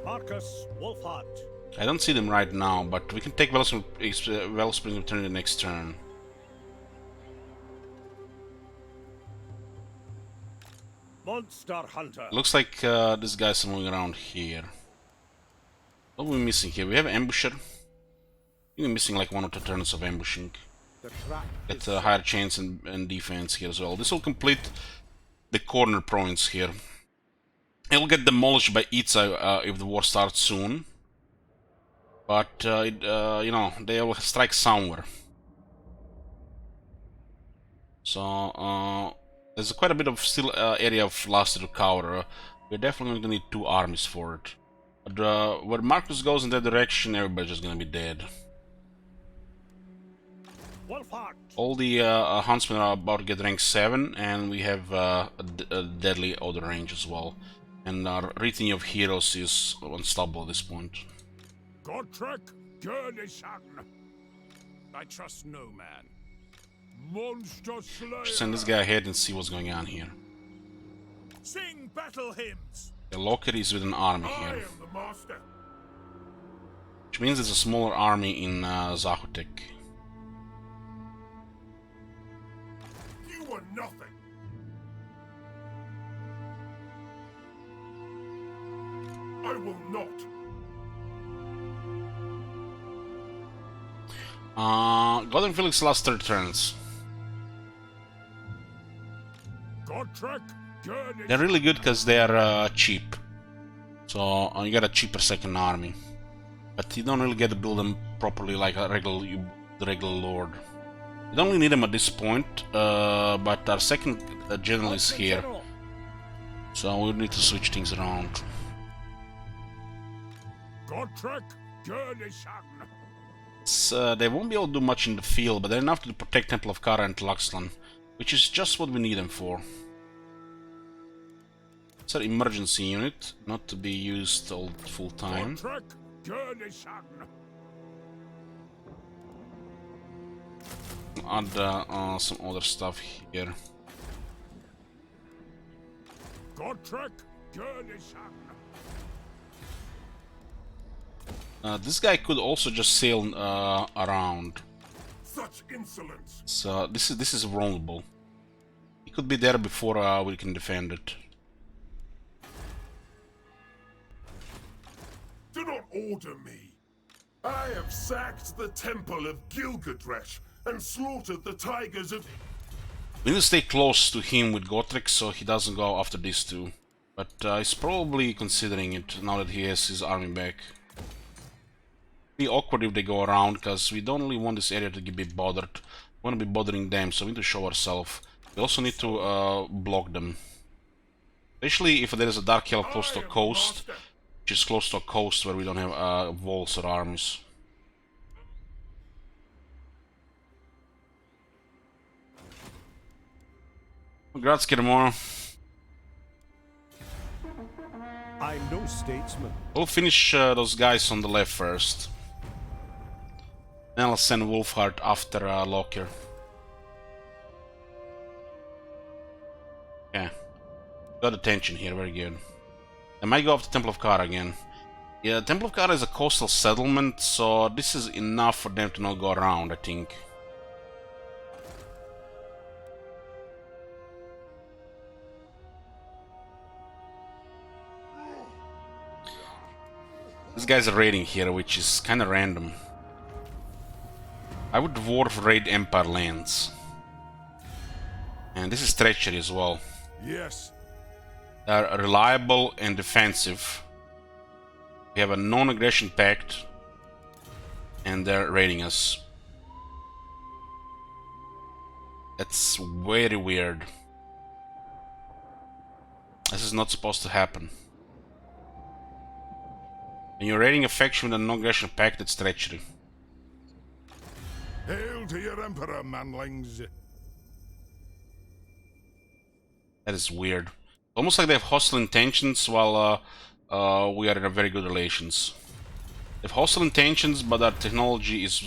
Marcus Wolfhard. I don't see them right now, but we can take Wellspring of Eternity next turn. Monster Hunter. Looks like this guy's moving around here. What are we missing here? We have an ambusher. I think we're missing like 1 or 2 turns of ambushing. Get higher chance and defense here as well. This will complete the corner province here. It'll get demolished by Itza if the war starts soon. But, you know, they will strike somewhere. So, there's quite a bit of still area of last to cover. We're definitely going to need 2 armies for it. But where Marcus goes in that direction, everybody's just going to be dead. All the huntsmen are about to get rank 7, and we have a deadly outer range as well. And our retinue of heroes is unstoppable at this point. Godtrek Gurnishan. I trust no man. Monster Slayer. Send this guy ahead and see what's going on here. Sing battle hymns. The Locker is with an army I here. am the master. Which means there's a smaller army in Zahotek. You are nothing. I will not. Golden Felix last 3 turns. Godtrek Gurnishan. They're really good because they are cheap. So you get a cheaper second army. But you don't really get to build them properly like the regular lord. You don't really need them at this point, but our second general is here. So we need to switch things around. Godtrek Gurnishan. They won't be able to do much in the field, but they're enough to protect Temple of Kara and Tlaxlan, which is just what we need them for. It's an emergency unit, not to be used all full time. Godtrek Gurnishan. Add some other stuff here. Godtrek Gurnishan. This guy could also just sail around. Such insolence. So this is vulnerable. He could be there before we can defend it. Do not order me. I have sacked the temple of Gilgadresh and slaughtered the tigers of... We need to stay close to him with Gotrek so he doesn't go after these two. But he's probably considering it now that he has his army back. Be awkward if they go around because we don't really want this area to be bothered. We want to be bothering them, so we need to show ourselves. We also need to block them. Especially if there is a Dark Hell close to a coast, which is close to a coast where we don't have walls or armies. Congrats, Kirmora. I'm no statesman. We'll finish those guys on the left first. Then I'll send Wolfhard after Locker. Yeah. Got attention here, very good. I might go after Temple of Kara again. Yeah, Temple of Kara is a coastal settlement, so this is enough for them to not go around, I think. This guy's raiding here, which is kind of random. I would dwarf raid Empire lands. And this is treachery as well. Yes. They're reliable and defensive. We have a non-aggression pact. And they're raiding us. That's very weird. This is not supposed to happen. When you're raiding a faction with a non-aggression pact, it's treachery. Hail to your Emperor, manlings. That is weird. Almost like they have hostile intentions while we are in a very good relations. They have hostile intentions, but our technology is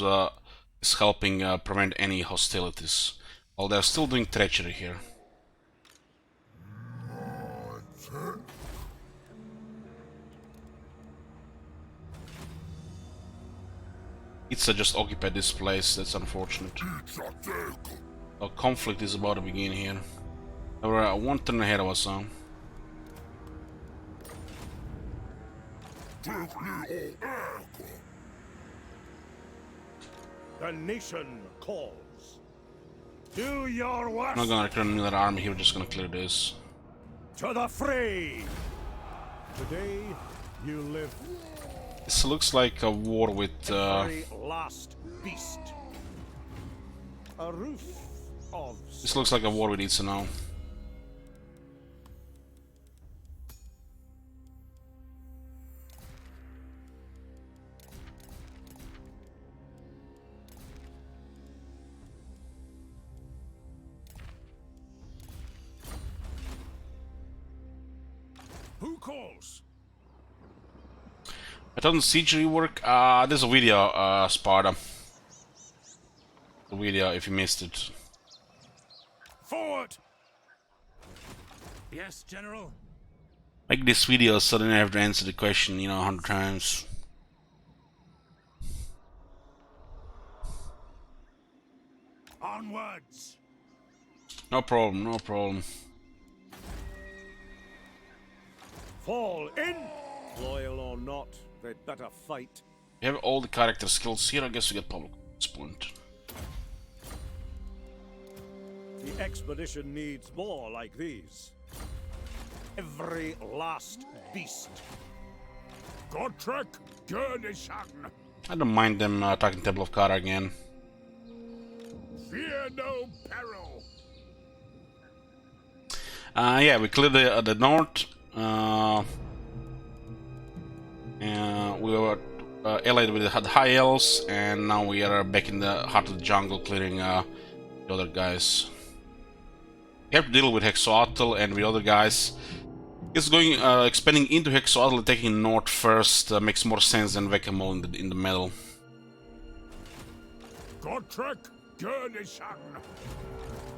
helping prevent any hostilities. While they're still doing treachery here. Itza just occupied this place, that's unfortunate. A conflict is about to begin here. We're one turn ahead of us, huh? The nation calls. Do your worst. I'm not gonna return another army here, we're just gonna clear this. To the fray. Today you live. This looks like a war with Every last beast. A roof of. this looks like a war with Itza now. Who calls? I thought the siege rework. There's a video, Sparta. The video if you missed it. Forward. Yes, General. Make this video so then I have to answer the question, you know, 100 times. Onwards. No problem, no problem. Fall in. Loyal or not, they'd better fight. We have all the character skills here, I guess we get public at this point. The expedition needs more like these. Every last beast. Gotrek Gurnishan. I don't mind them attacking Temple of Kara again. Fear no peril. Yeah, we cleared the north. We were allied with the High Elves, and now we are back in the heart of the jungle, clearing the other guys. We have to deal with Hexoatl and with other guys. It's going expanding into Hexoatl and taking north first makes more sense than Whack-a-Mole in the middle. Gotrek Gurnishan.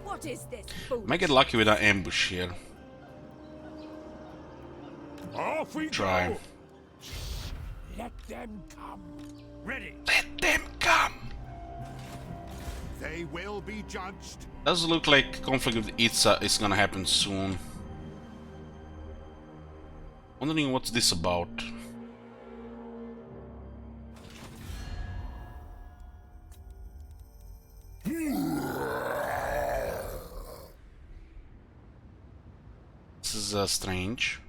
What is this food? Might get lucky with an ambush here. Off we Try. go. Let them come. Ready. Let them come! They will be judged. Does look like conflict with Itza is gonna happen soon. Wondering what's this about. This is strange.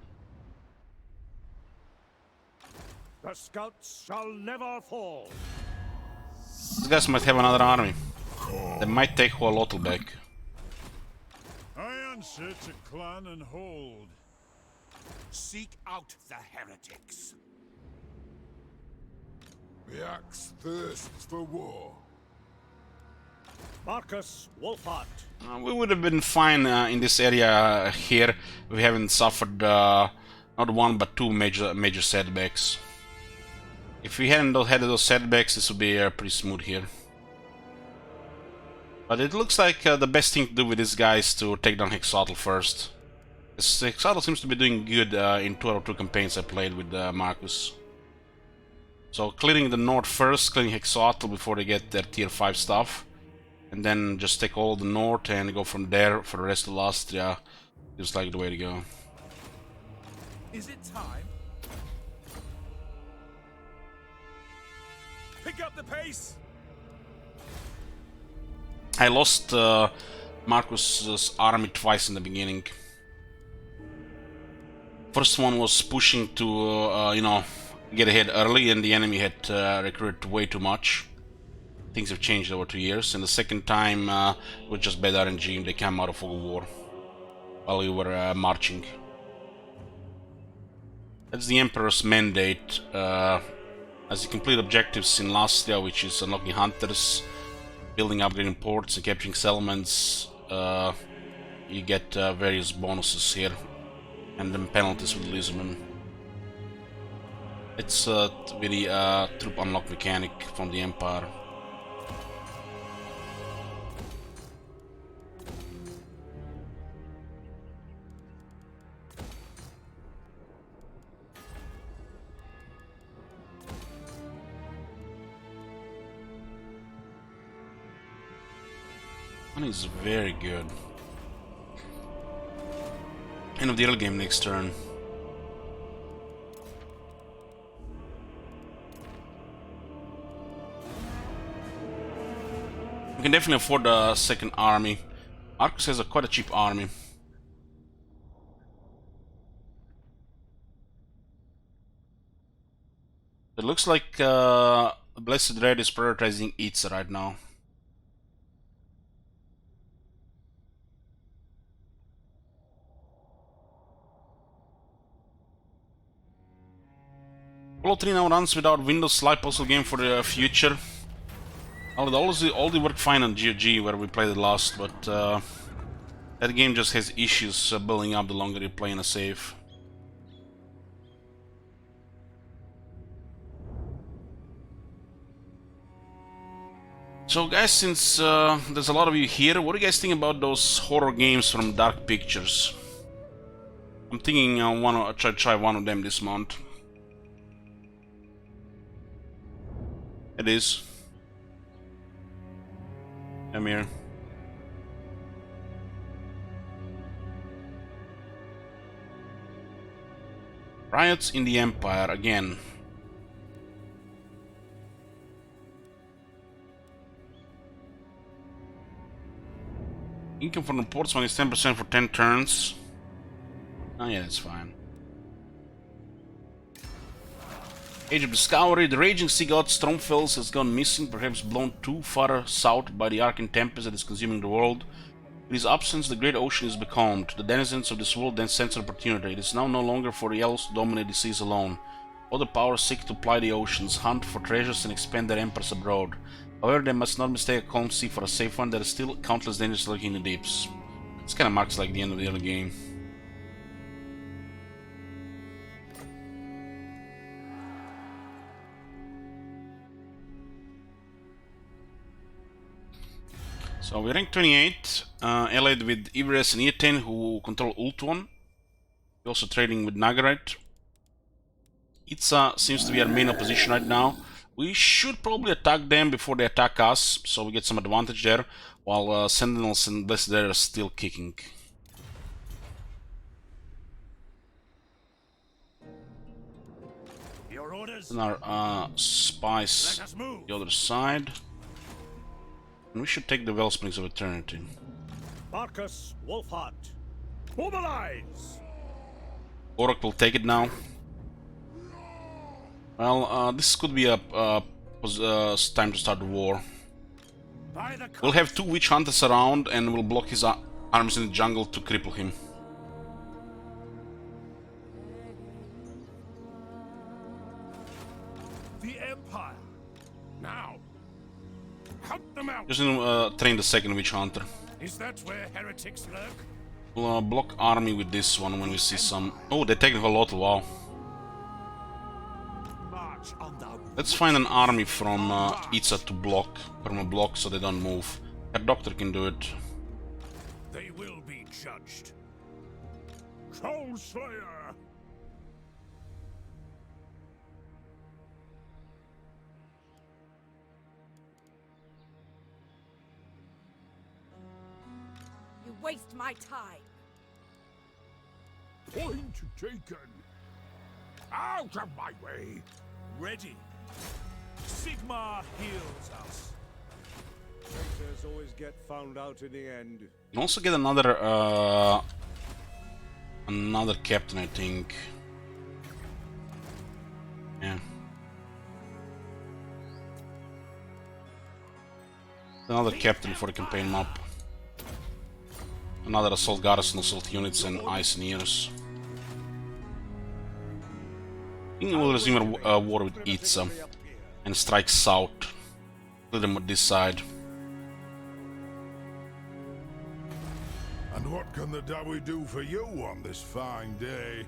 The scouts shall never fall. These guys might have another army. They might take Hualotl back. I answer to clan and hold. Seek out the heretics. The axe thirsts for war. Marcus Wolfhart. We would have been fine in this area here. We haven't suffered not one but two major setbacks. If we hadn't had those setbacks, this would be pretty smooth here. But it looks like the best thing to do with this guy is to take down Hexoatl first. Hexoatl seems to be doing good in 2 out of 2 campaigns I played with Marcus. So clearing the north first, clearing Hexoatl before they get their tier 5 stuff. And then just take all the north and go from there for the rest of Austria. Seems like the way to go. Is it time? Pick up the pace! I lost Marcus's army twice in the beginning. First one was pushing to, you know, get ahead early, and the enemy had recruited way too much. Things have changed over 2 years. And the second time was just bad RNG. They came out of fog of war while we were marching. That's the Emperor's mandate. As you complete objectives in Lastia, which is unlocking hunters, building, upgrading ports, and capturing settlements, you get various bonuses here, and then penalties with Lisbon. It's a very troop unlock mechanic from the Empire. One is very good. End of the early game next turn. We can definitely afford a second army. Marcus has quite a cheap army. It looks like Blessed Red is prioritizing Itza right now. Apollo 3 now runs without Windows Slide puzzle game for the future. All the work fine on GOG where we played it last, but that game just has issues building up the longer you play in a save. So guys, since there's a lot of you here, what do you guys think about those horror games from Dark Pictures? I'm thinking I want to try one of them this month. It is. I'm here. Riots in the Empire again. Income from reports when it's 10% for 10 turns. Oh yeah, that's fine. Age of Discovery. The raging sea god Stromfels has gone missing, perhaps blown too far south by the arcane tempest that is consuming the world. In his absence, the great ocean is becalmed. The denizens of this world then sense an opportunity. It is now no longer for the elves to dominate the seas alone. Other powers seek to ply the oceans, hunt for treasures, and expand their empires abroad. However, they must not mistake a calm sea for a safe one. There are still countless dangers lurking in the deeps. This kind of marks like the end of the early game. So we're rank 28, allied with Ivres and Eaten, who control Ultuan. We're also trading with Nagaret. Itza seems to be our main opposition right now. We should probably attack them before they attack us, so we get some advantage there, while Sentinels and Blessed Dead are still kicking. Your orders. And our spies the other side. And we should take the Wellsprings of Eternity. Marcus Wolfhart, mobilize! Oracle, take it now. Well, this could be a time to start the war. We'll have 2 witch hunters around, and we'll block his armies in the jungle to cripple him. The Empire. Now. Hunt them out. Just train the second witch hunter. Is that where heretics lurk? We'll block army with this one when we see some. Oh, they take a lot. Wow. Let's find an army from Itza to block, perma block, so they don't move. Her doctor can do it. They will be judged. Troll Slayer. You waste my time. Point taken. Out of my way. Ready. Sigmar heals us. Traitors always get found out in the end. You can also get another captain, I think. Yeah. Another captain for the campaign map. Another assault garrison, assault units, and Iceniers. I think we'll resume a war with Itza and strike south. Kill them on this side. And what can the Dawi do for you on this fine day?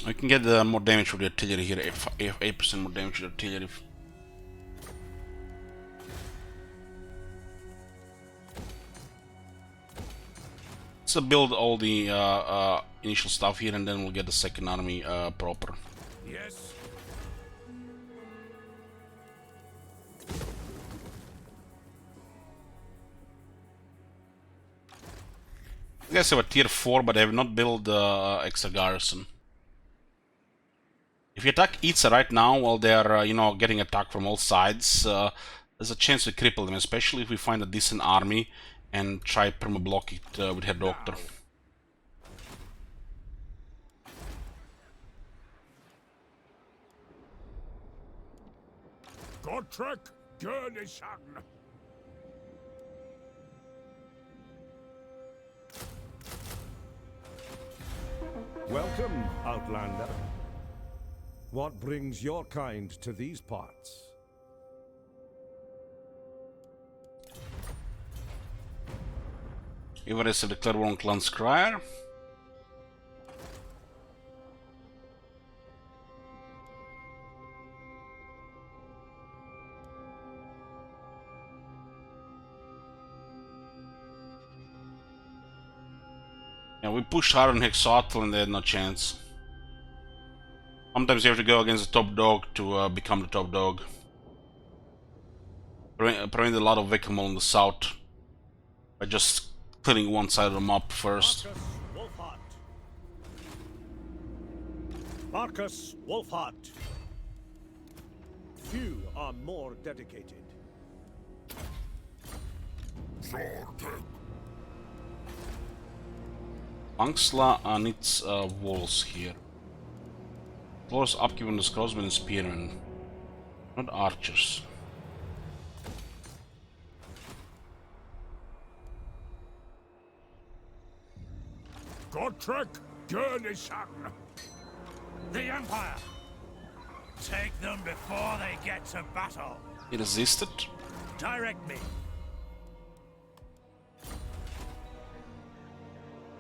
I can get more damage with the artillery here, 8% more damage with the artillery. So build all the initial stuff here, and then we'll get the second army proper. Yes. You guys have a tier 4, but they have not built extra garrison. If you attack Itza right now while they are, you know, getting attacked from all sides, there's a chance to cripple them, especially if we find a decent army and try perma-block it with her doctor. Godtrek Gurnison. Welcome, Outlander. What brings your kind to these parts? Everest have declared war on Clan Scryer. Yeah, we pushed hard on Hexotl and they had no chance. Sometimes you have to go against the top dog to become the top dog. Prevent a lot of Vekimol in the south by just clearing one side of the map first. Marcus Wolfhart. Few are more dedicated. Angsla needs walls here. Floors upkeep as crossmen and spearmen, not archers. Godtrek Gurnison. The Empire! Take them before they get to battle. He resisted. Direct me.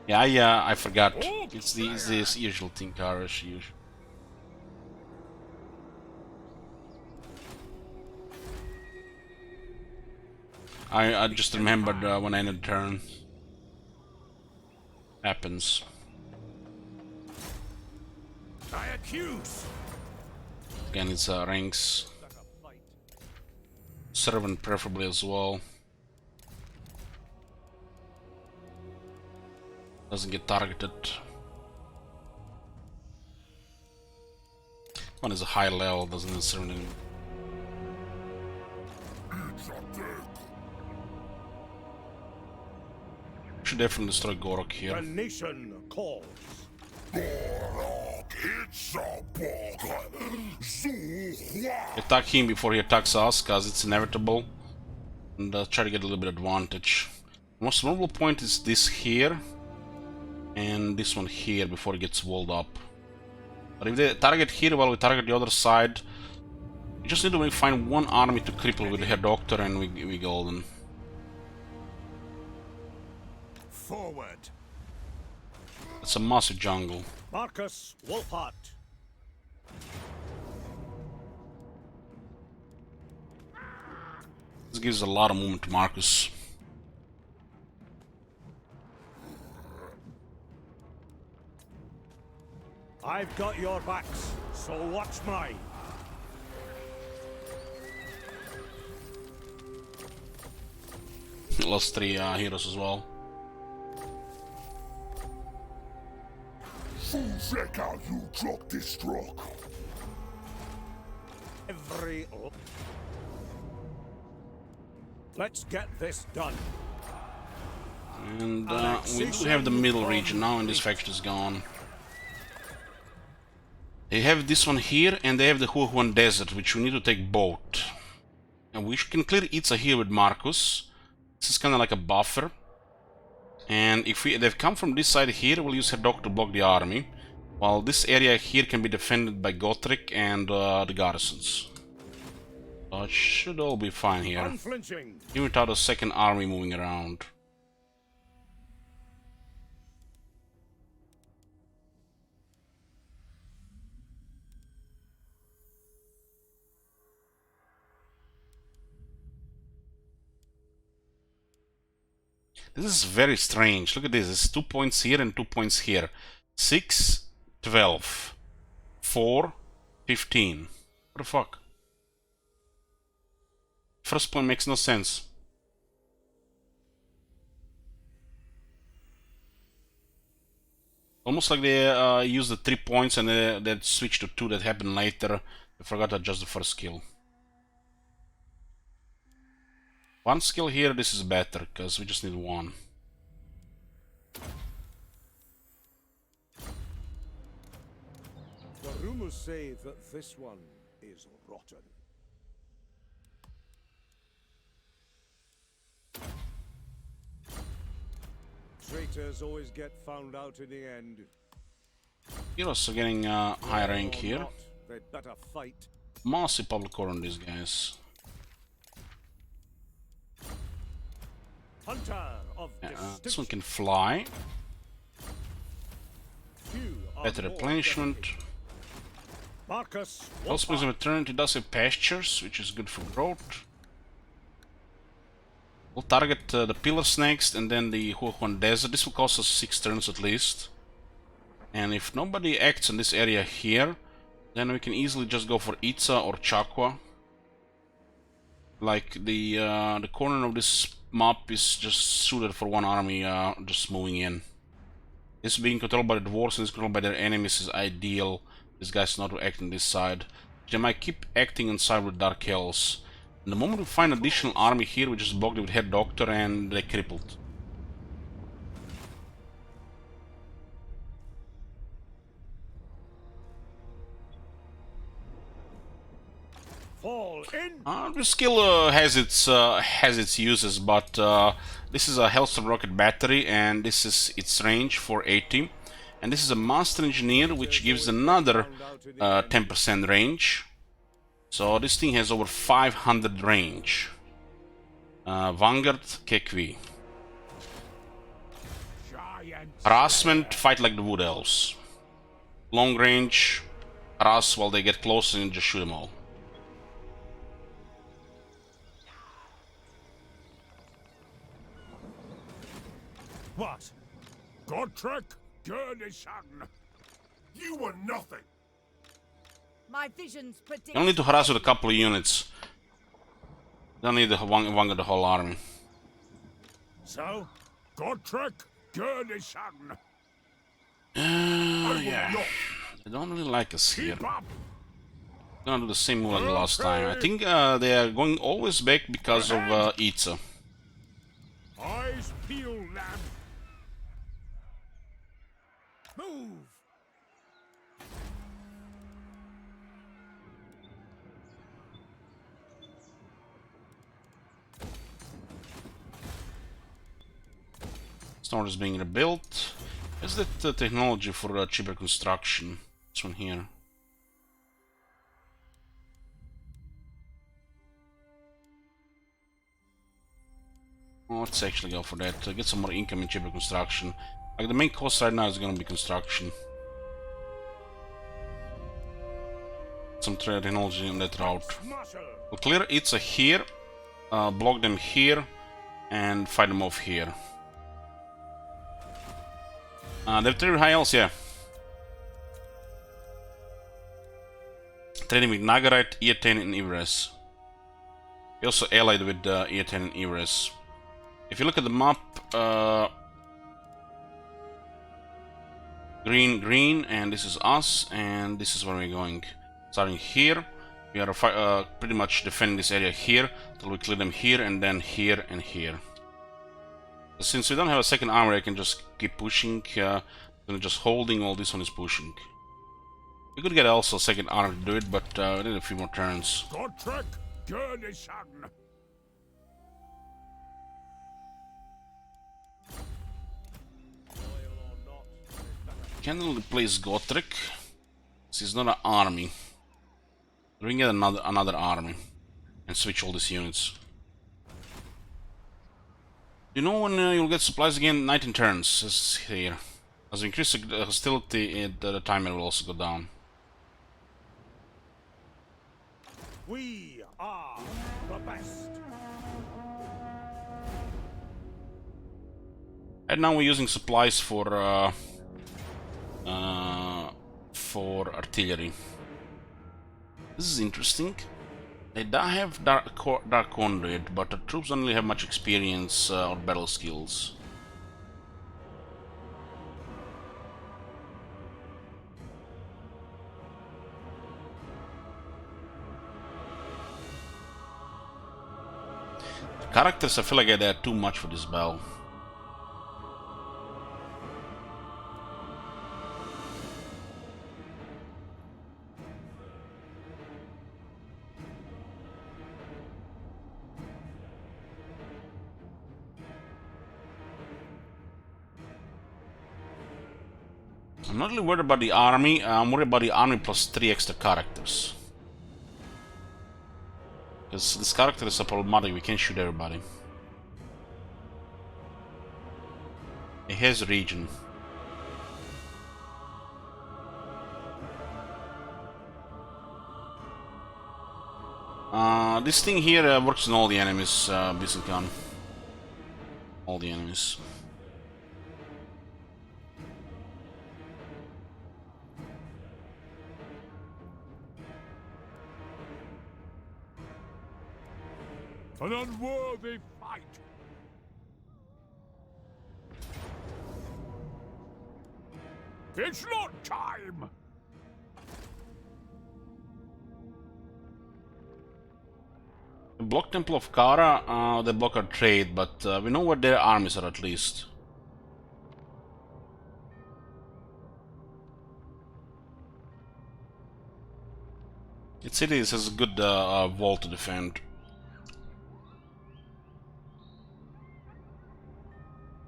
Yeah, I forgot. It's the usual thing, Karash. Usual. I just remembered when I ended the turn. Happens. I accuse. Again, it's ranks. Servant preferably as well. Doesn't get targeted. One is a high level, doesn't necessarily. Should definitely destroy Gorok here. The nation calls. Attack him before he attacks us, cause it's inevitable. And try to get a little bit of advantage. The most vulnerable point is this here. And this one here before it gets walled up. But if they target here while we target the other side, we just need to find one army to cripple with the Head Doctor and we golden. Forward. It's a massive jungle. Marcus Wolfhart. This gives a lot of movement to Marcus. I've got your backs, so watch mine. Lost 3 heroes as well. Check out you drop this rock. Every. Let's get this done. And we do have the middle region now, and this faction is gone. They have this one here, and they have the Huahuan Desert, which we need to take both. And we can clear Itza here with Marcus. This is kind of like a buffer. And if they've come from this side here, we'll use Herdok to block the army. While this area here can be defended by Gotrek and the garrisons. So it should all be fine here. Even without a second army moving around. This is very strange. Look at this. It's 2 points here and 2 points here. 6, 12, 4, 15. What the fuck? First point makes no sense. Almost like they used the 3 points and they switched to 2 that happened later. I forgot to adjust the first skill. One skill here, this is better, because we just need one. The rumors say that this one is rotten. Traitors always get found out in the end. Heroes are getting high rank here. Not, they'd better fight. Massive public core on these guys. Hunter of this one can fly. Better replenishment. Wellsprings of Eternity does have pastures, which is good for growth. We'll target the pillars next, and then the Huahuan Desert. This will cost us 6 turns at least. And if nobody acts in this area here, then we can easily just go for Itza or Chakwa. Like the corner of this map is just suited for one army just moving in. This being controlled by the dwarves and is controlled by their enemies is ideal. These guys not to act on this side. They might keep acting inside with Dark Hells. And the moment we find additional army here, we just blocked it with Head Doctor and they crippled. The skill has its uses, but this is a Hellstorm rocket battery, and this is its range for 80. And this is a Master Engineer, which gives another 10% range. So this thing has over 500 range. Vanguard, Kekwi. Harassment, fight like the Wood Elves. Long range, harass while they get close and just shoot them all. What? Gotrek Gurnishan? You were nothing. My visions predict. You only need to harass with a couple of units. Don't need the Vanguard the whole army. So, Gotrek Gurnishan. Yeah. They don't really like us here. Gonna do the same move like the last time. I think they are going always back because of Itza. Eyes peeled, lad. Move! Storm is being rebuilt. Is that technology for cheaper construction? This one here. Oh, let's actually go for that. Get some more income in cheaper construction. Like the main cost right now is going to be construction. Some technology on that route. We'll clear Itza here, block them here, and fight them off here. They have 3 high elves, yeah. Trading with Nagarite, Eaten, and Ivres. We also allied with Eaten and Ivres. If you look at the map, Green, green, and this is us, and this is where we're going. Starting here, we are pretty much defending this area here, till we clear them here, and then here and here. Since we don't have a second army, I can just keep pushing, and just holding all this one is pushing. We could get also a second army to do it, but we need a few more turns. Godtrek, Gurnison. Can replace Gotrek. This is not an army. We can get another army and switch all these units. You know when you'll get supplies again? 19 turns is here. As we increase the hostility, the timer will also go down. We are the best. And now we're using supplies for artillery. This is interesting. They don't have Dark Conduit, but the troops don't really have much experience or battle skills. The characters, I feel like they're too much for this battle. I'm not really worried about the army, I'm worried about the army plus 3 extra characters. Because this character is a problematic, we can't shoot everybody. It has region. This thing here works on all the enemies, basically on all the enemies. An unworthy fight. It's not time. The block Temple of Kara, they block our trade, but we know where their armies are at least. Its city has a good wall to defend.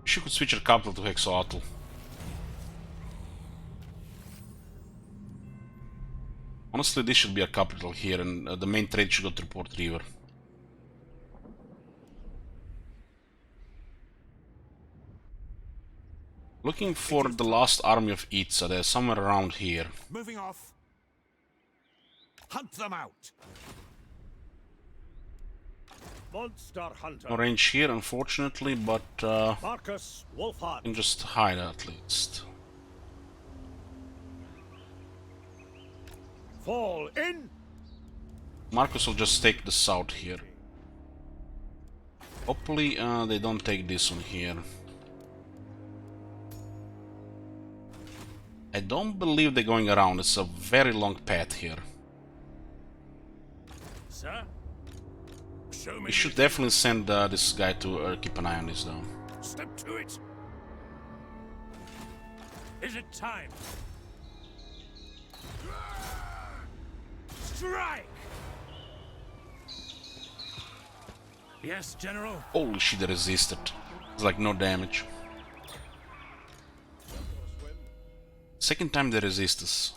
She could switch her capital to Hexoatl. Honestly, this should be a capital here, and the main trade should go to Port River. Looking for the last army of Itza, they're somewhere around here. Moving off. Hunt them out. Monster hunter. No range here, unfortunately, but Marcus Wolfhard. can just hide at least. Fall in. Marcus will just take the south here. Hopefully they don't take this one here. I don't believe they're going around, it's a very long path here. Sir? Show me. We should definitely send this guy to keep an eye on this though. Step to it. Is it time? Strike! Yes, General. Holy shit, they resisted. It's like no damage. Second time they resist us.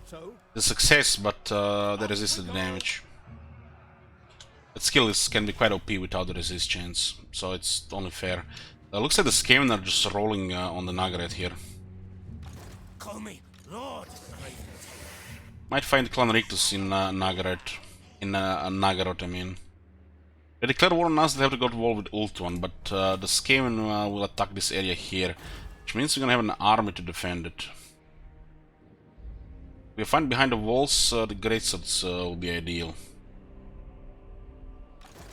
So? The success, but they resisted the damage. That skill can be quite OP without the resist chance, so it's only fair. Looks like the Skaven are just rolling on the Nagaret here. Call me Lord. Might find Clan Rictus in Nagaret. In Nagaroth, I mean. They declare war on us, they have to go to war with Ultuan, but the Skaven will attack this area here, which means we're gonna have an army to defend it. If we find behind the walls, the Great Swords will be ideal.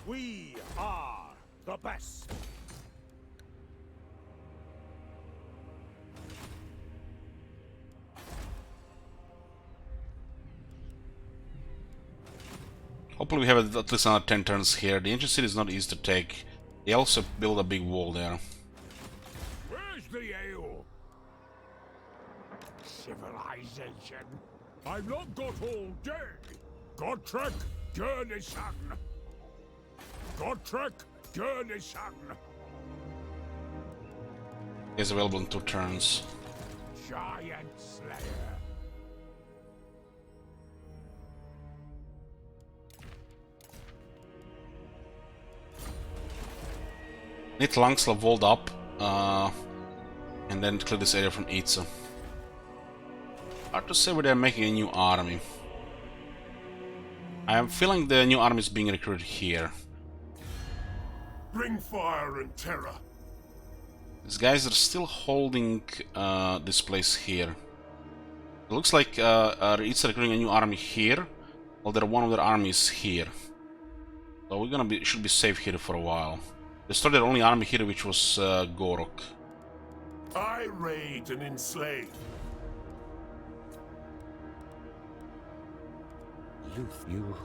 We are the best. Hopefully we have at least another 10 turns here. The ancient city is not easy to take. They also build a big wall there. Where's the ale? Civilization. I've not got all day. Godtrek, Gurnison. Godtrek, Gurnison. Is available in 2 turns. Giant Slayer. Need Langslav walled up, and then clear this area from Itza. Hard to say where they're making a new army. I am feeling the new army is being recruited here. Bring fire and terror. These guys are still holding this place here. It looks like it's recruiting a new army here, while one of their armies here. So we're gonna should be safe here for a while. They started their only army here, which was Gorok. I raid and enslave. You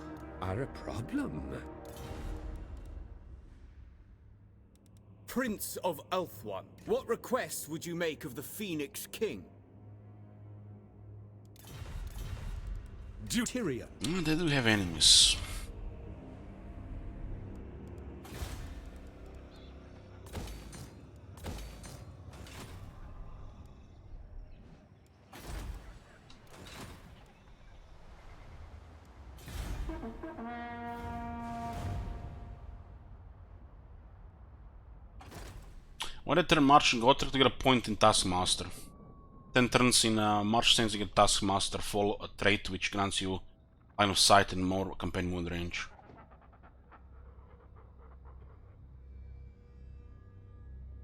are a problem. Prince of Ulthuan, what request would you make of the Phoenix King? Tyrion. They do have enemies. When they turn March and Gothic to get a point in Taskmaster. 10 turns in March Saints to get Taskmaster full trait, which grants you line of sight and more campaign wound range.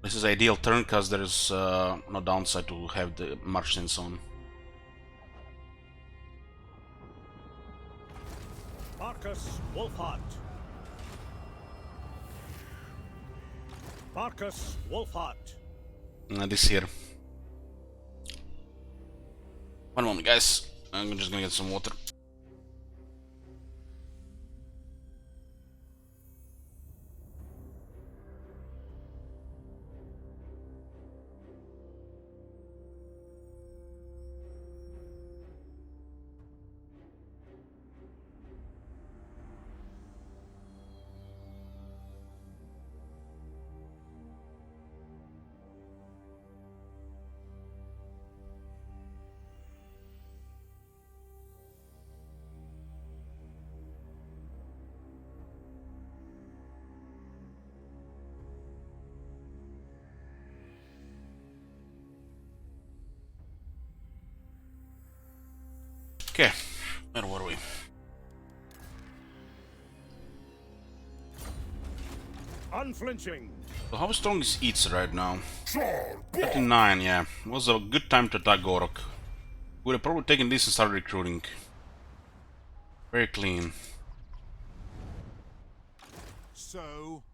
This is ideal turn because there is no downside to have the March Saints on. Marcus Wolfhart. Marcus Wolfhart. This here. One moment, guys. I'm just gonna get some water. Okay, where were we? Unflinching. So how strong is Itza right now? 39, yeah. It was a good time to attack Gorok. Would have probably taken this and started recruiting. Very clean. So,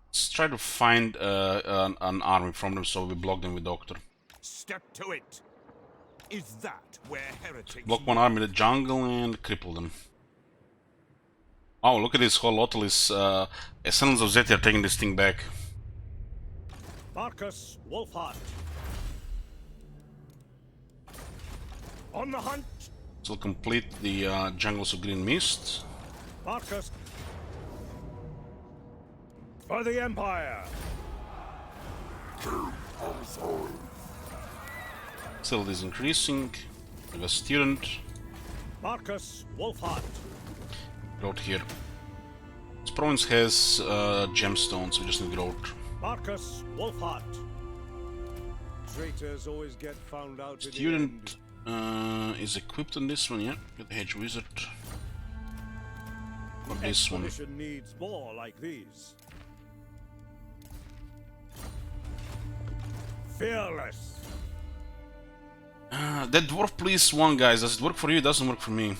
Let's try to find an army from them so we block them with Doctor. step to it. Is that where heretics... Block one army in the jungle and cripple them. Oh, look at this whole Lotalis. Ascendants of Zeti are taking this thing back. Marcus Wolfhart. On the hunt. So we'll complete the Jungles of Green Mist. Marcus. For the Empire. Still is increasing. We have a student. Marcus Wolfhart. Growth here. This province has gemstones, we just need growth. Marcus Wolfhart. Traitors always get found out. Student is equipped on this one, yeah. Get the Hedge Wizard. Or this one. Expedition needs more like these. Fearless. That dwarf please one, guys. Does it work for you? It doesn't work for me.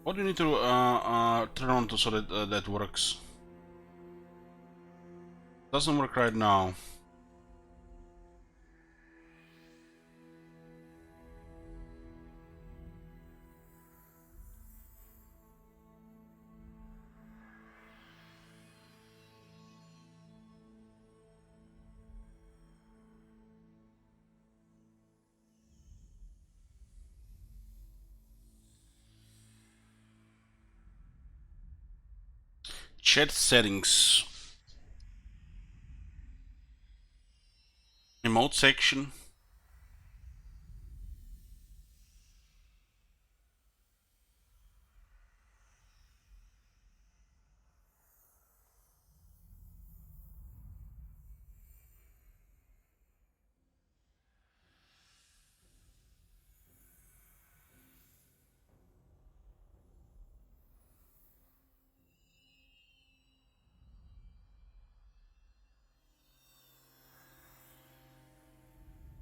What do you need to turn on to so that that works? Doesn't work right now. Chat settings. Remote section.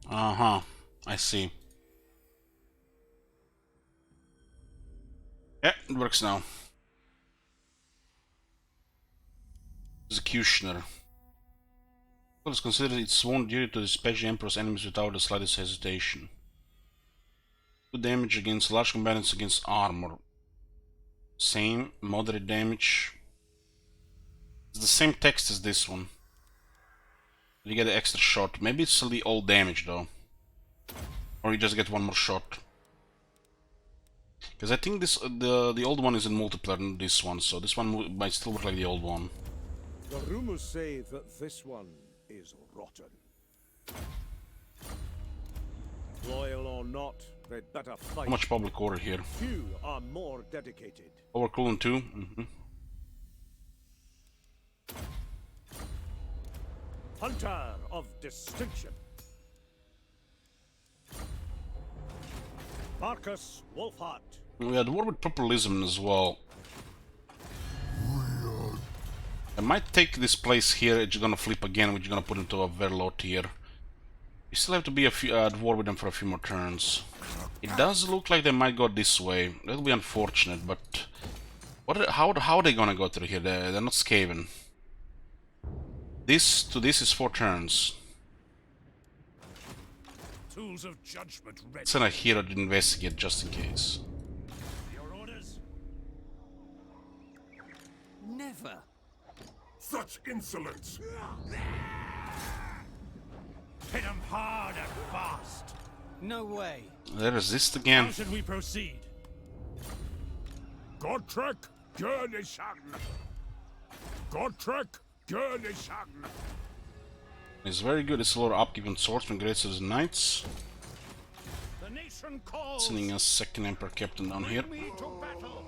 Uh-huh. I see. Yeah, it works now. Executioner. It is considered its sworn duty to dispatch the Emperor's enemies without the slightest hesitation. 2 damage against large combatants against armor. Same, moderate damage. It's the same text as this one. You get an extra shot. Maybe it's still the old damage though. Or you just get one more shot. Because I think this the old one is in multiplayer than this one, so this one might still work like the old one. The rumors say that this one is rotten. Loyal or not, they'd better fight. How much public order here? Few are more dedicated. Overcooling 2. Mm-hmm. Hunter of distinction. Marcus Wolfhart. We had war with populism as well. I might take this place here. It's gonna flip again, which is gonna put into a very low tier. We still have to be at war with them for a few more turns. It does look like they might go this way. That'll be unfortunate, but how are they gonna go through here? They're not Skaven. This to this is 4 turns. Tools of judgment ready. Send a hero to investigate just in case. Your orders? Never. Such insolence! Hit them hard and fast. No way. They resist again. How should we proceed? Godtrek, Gurnishan. Godtrek, Gurnishan. It's very good. It's a lot of upkeep on swordsmen, great as knights. The nation calls. Sending a second Emperor Captain down here. Me to battle.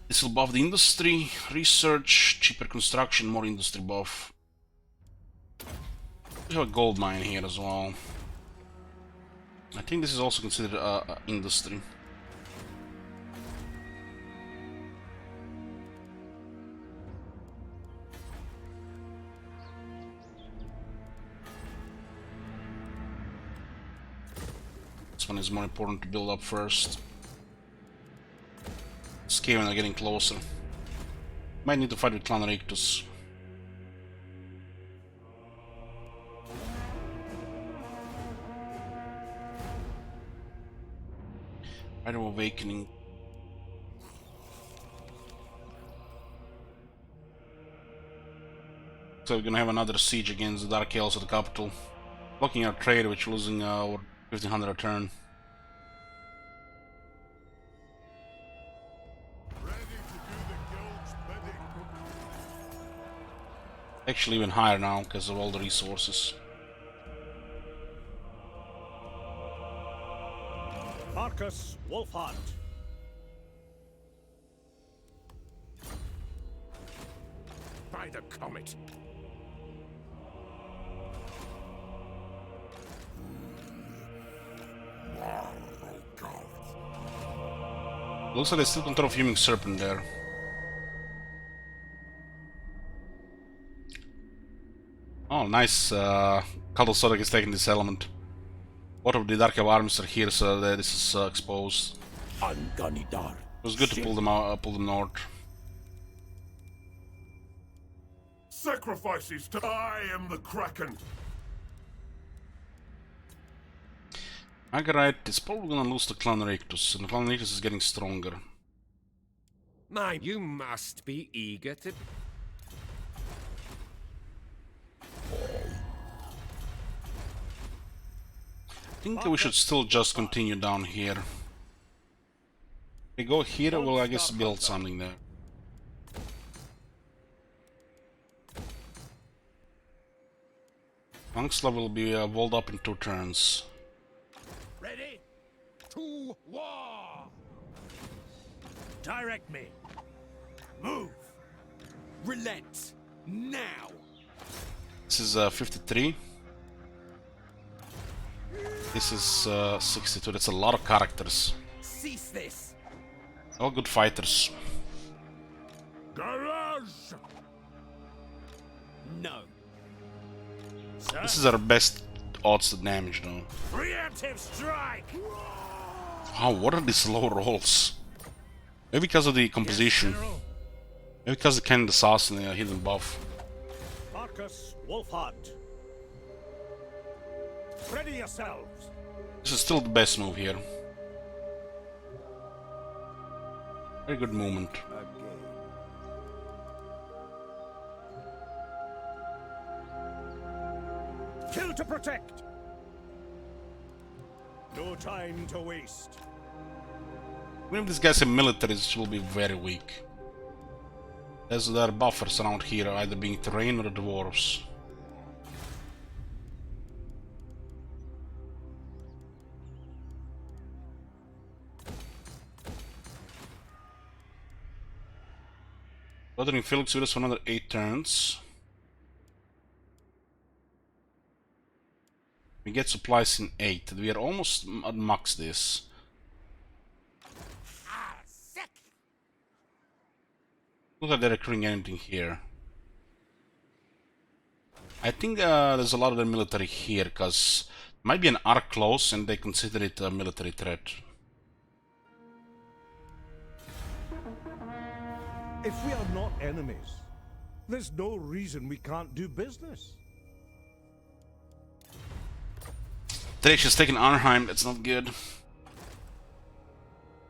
This will buff the industry, research, cheaper construction, more industry buff. We have a gold mine here as well. I think this is also considered industry. This one is more important to build up first. Skaven are getting closer. Might need to fight with Clan Rictus. Rite of Awakening. So we're gonna have another siege against the Dark Elves at the capital. Blocking our trade, which losing our 1500 a turn. Actually even higher now because of all the resources. Marcus Wolfhart. By the comet. Looks like they still control Fuming Serpent there. Oh, nice. Cult of Sodok is taking this element. Both of the Dark Elf armies are here, so that this is exposed. Anganidar. It was good to pull them out, pull them north. Sacrifices to I am the Kraken. Agarite is probably gonna lose to Clan Rictus, and Clan Rictus is getting stronger. My, you must be eager to... I think we should still just continue down here. We go here, we'll I guess build something there. Angsla will be walled up in 2 turns. Ready? To war! Direct me. Move. Relent. Now. This is 53. This is 62. That's a lot of characters. Cease this. All good fighters. Garage! No. This is our best odds to damage though. Preemptive strike! Wow, what are these low rolls? Maybe because of the composition. Maybe because the Cannon Assassin hidden buff. Marcus Wolfhard. Ready yourselves. This is still the best move here. Very good movement. Kill to protect. No time to waste. Even if this guy's a military, this will be very weak. As there are buffers around here, either being terrain or the dwarves. Bothering Felix with us for another 8 turns. We get supplies in 8. We are almost at max this. Look like they're recruiting anything here. I think there's a lot of the military here, because might be an arc close and they consider it a military threat. If we are not enemies, there's no reason we can't do business. Thresh is taking Arnheim, that's not good.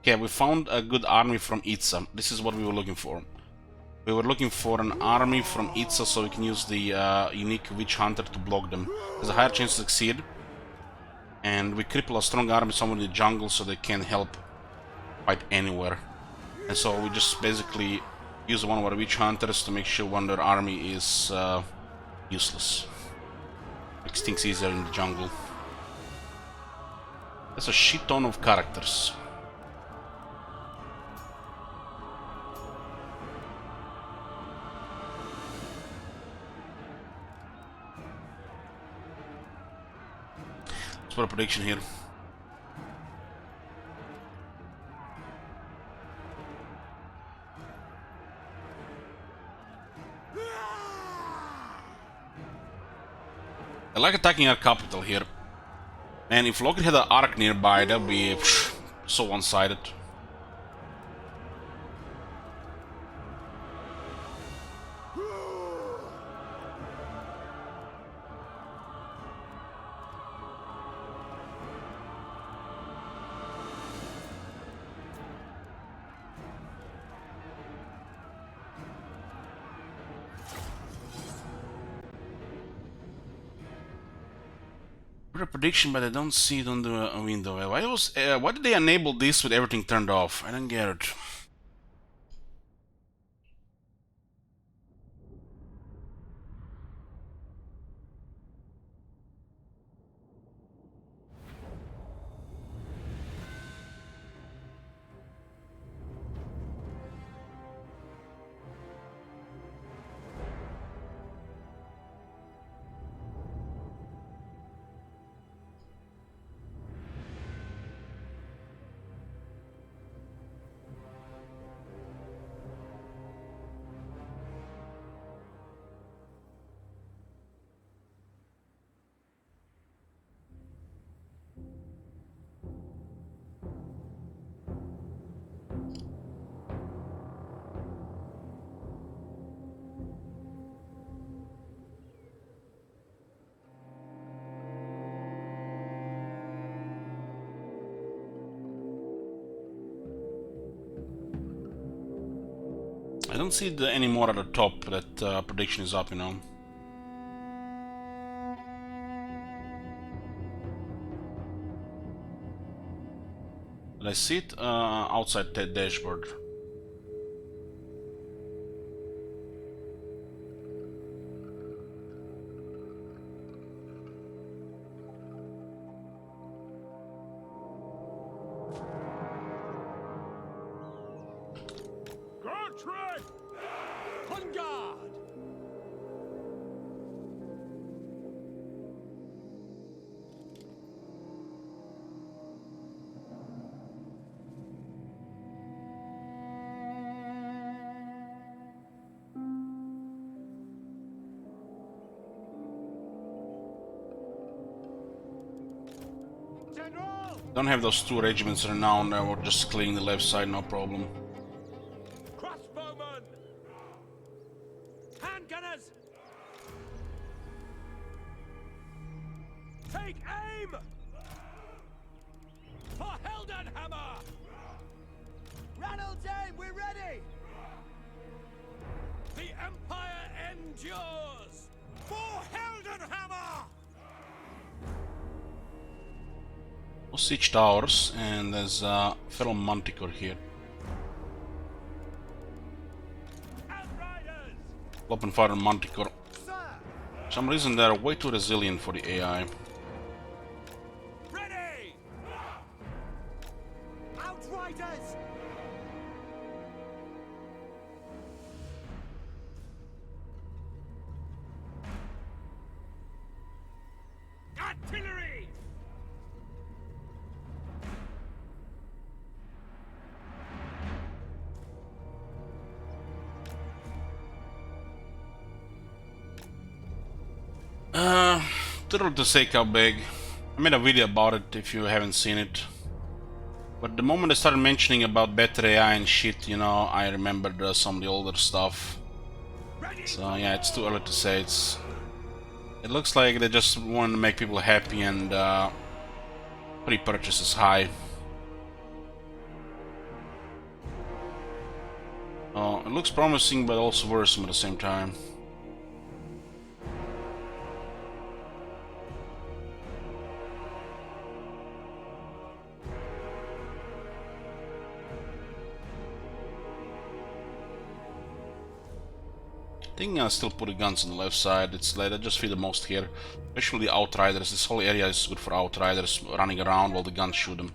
Okay, we found a good army from Itza. This is what we were looking for. We were looking for an army from Itza so we can use the unique Witch Hunter to block them. There's a higher chance to succeed. And we cripple a strong army somewhere in the jungle so they can't help fight anywhere. And so we just basically use one of our Witch Hunters to make sure one of their army is useless. Makes things easier in the jungle. That's a shit ton of characters. Let's put a prediction here. I like attacking our capital here. And if Loki had an arc nearby, that would be so one-sided. A prediction, but I don't see it on the window. Why did they enable this with everything turned off? I don't get it. I don't see any more at the top that prediction is up, you know. But I see it outside that dashboard. On guard! Don't have those two regiments renowned, we're just clearing the left side, no problem. Crossbowmen! Handgunners! Take aim! For Heldenhammer! Ranald's aim, we're ready! The Empire endures! For Heldenhammer! Siege towers, and there's a fellow Manticore here. Open fire on Manticore. For some reason they're way too resilient for the AI. Ready! Outriders! Artillery! Little to say how big. I made a video about it if you haven't seen it. But the moment I started mentioning about better AI and shit, you know, I remembered some of the older stuff. So yeah, it's too early to say. It looks like they just want to make people happy and pre-purchase is high. It looks promising but also worrisome at the same time. I think I'll still put the guns on the left side. It's like I just feel the most here. Especially the Outriders. This whole area is good for Outriders running around while the guns shoot them.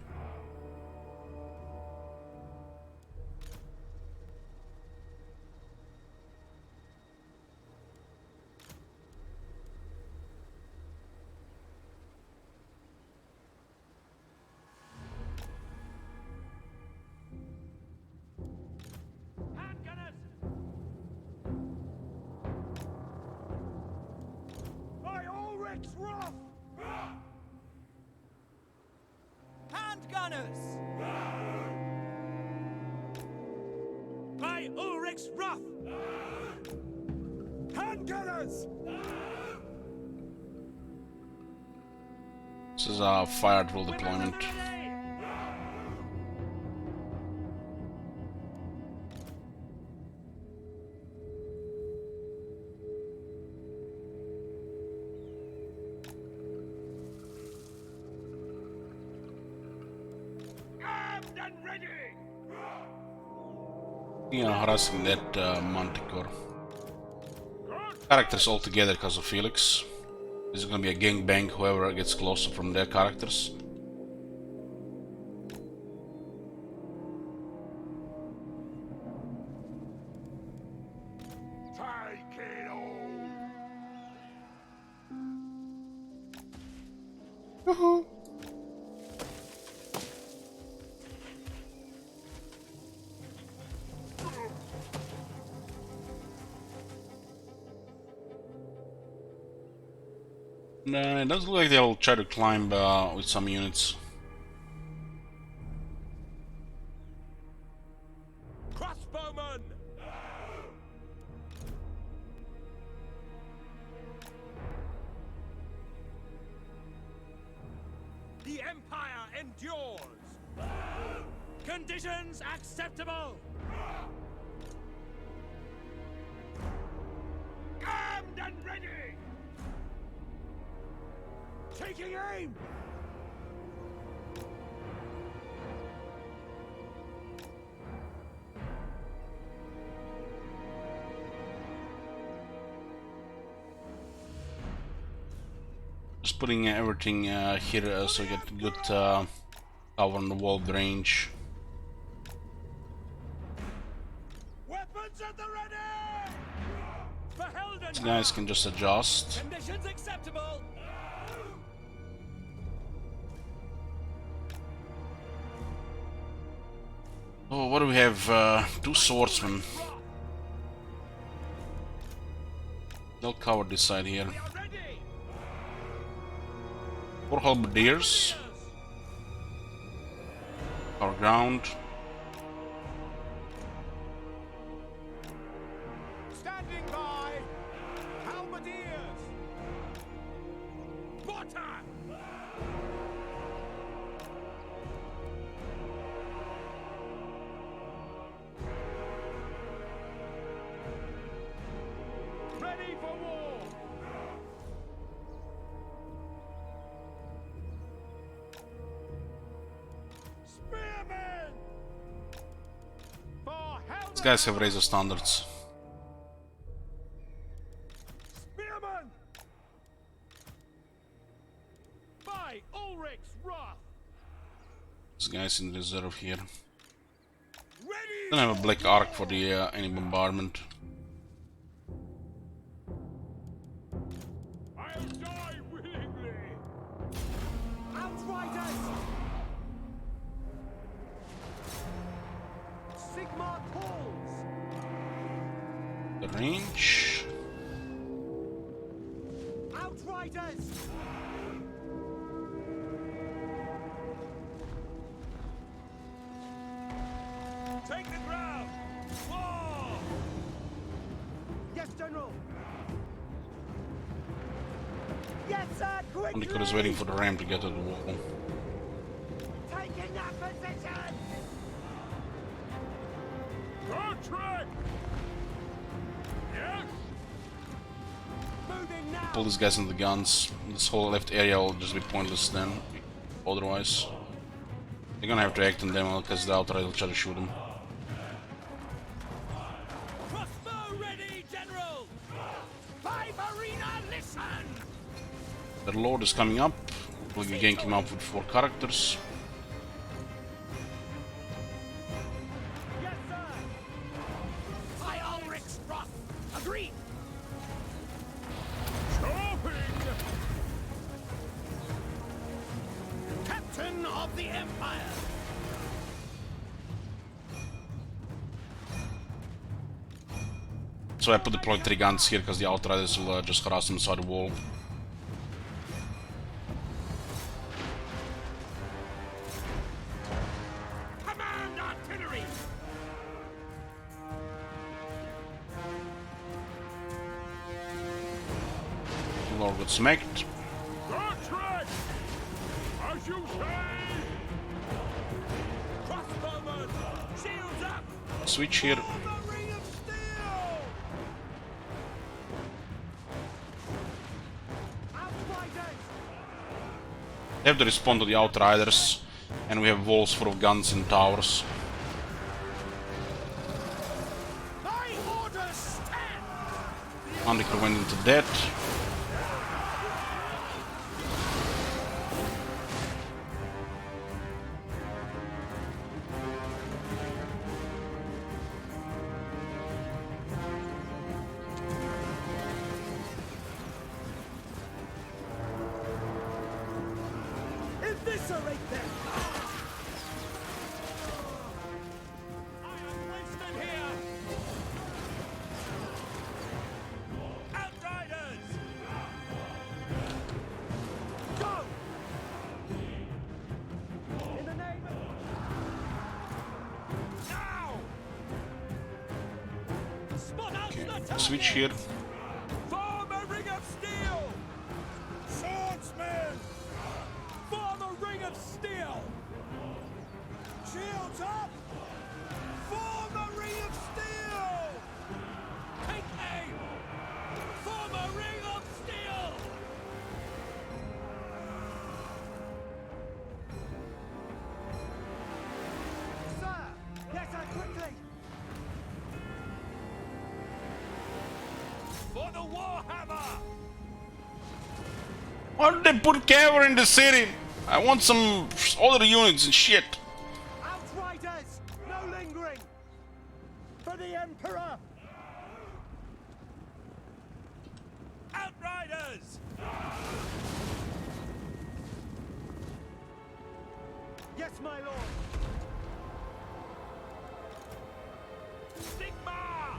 Handgunners! By Ulrich's wrath! Handgunners! This is a fire drill deployment. You know, harassing that Manticore. Characters all together because of Felix. This is gonna be a gangbang, whoever gets closer from their characters. Take it all! It does look like they'll try to climb with some units. Crossbowmen! The Empire endures! Conditions acceptable! and ready! Taking aim! Just putting everything here so we get good cover on the wall range. Weapons at the ready! These guys can just adjust. Conditions acceptable! Oh, what do we have? 2 swordsmen. They'll cover this side here. 4 halberdiers. Our ground. Standing by! Halberdiers! Water! Ready for war! Spearmen! For help! These guys have raised the standards. Spearmen! By Ulrich's wrath! These guys in reserve here. Ready! Don't have a black arc for the any bombardment. I'll die willingly! Outriders! Sigmar calls! The range. Outriders! Take the ground! War! Yes, General! Yes, sir! Quickly! Only is waiting for the ram to get to the wall. Taking that position! Contract! Yes! Moving now! Pull these guys into the guns. This whole left area will just be pointless then. Otherwise, they're gonna have to act on them because the outright will try to shoot them. Crossbow ready, General! 5 arena, listen! The Lord is coming up. We'll gank him up with 4 characters. Yes, sir! By Ulrich's wrath! Agreed! Chopping! Captain of the Empire! So I put deployed 3 guns here because the outriders will just harass them inside the wall. Command artillery! Lord got smacked. Contract! As you say! Crossbowmen! Shields up! Switch here. The ring of steel! Outriders! They have to respond to the outriders, and we have walls full of guns and towers. My orders stand! Andiker went into debt. Eviscerate them! I am Winston here! Outriders! Go! In the name of... Now! Spot out the Switch here. Form a ring of steel! Swordsmen! Form a ring of steel! Shields up! Form a ring of steel! Take aim! Form a For the Warhammer! Why did they put cavalry in the city? I want some other units and shit. Outriders! No lingering! For the Emperor! Outriders! Yes, my lord! Sigma!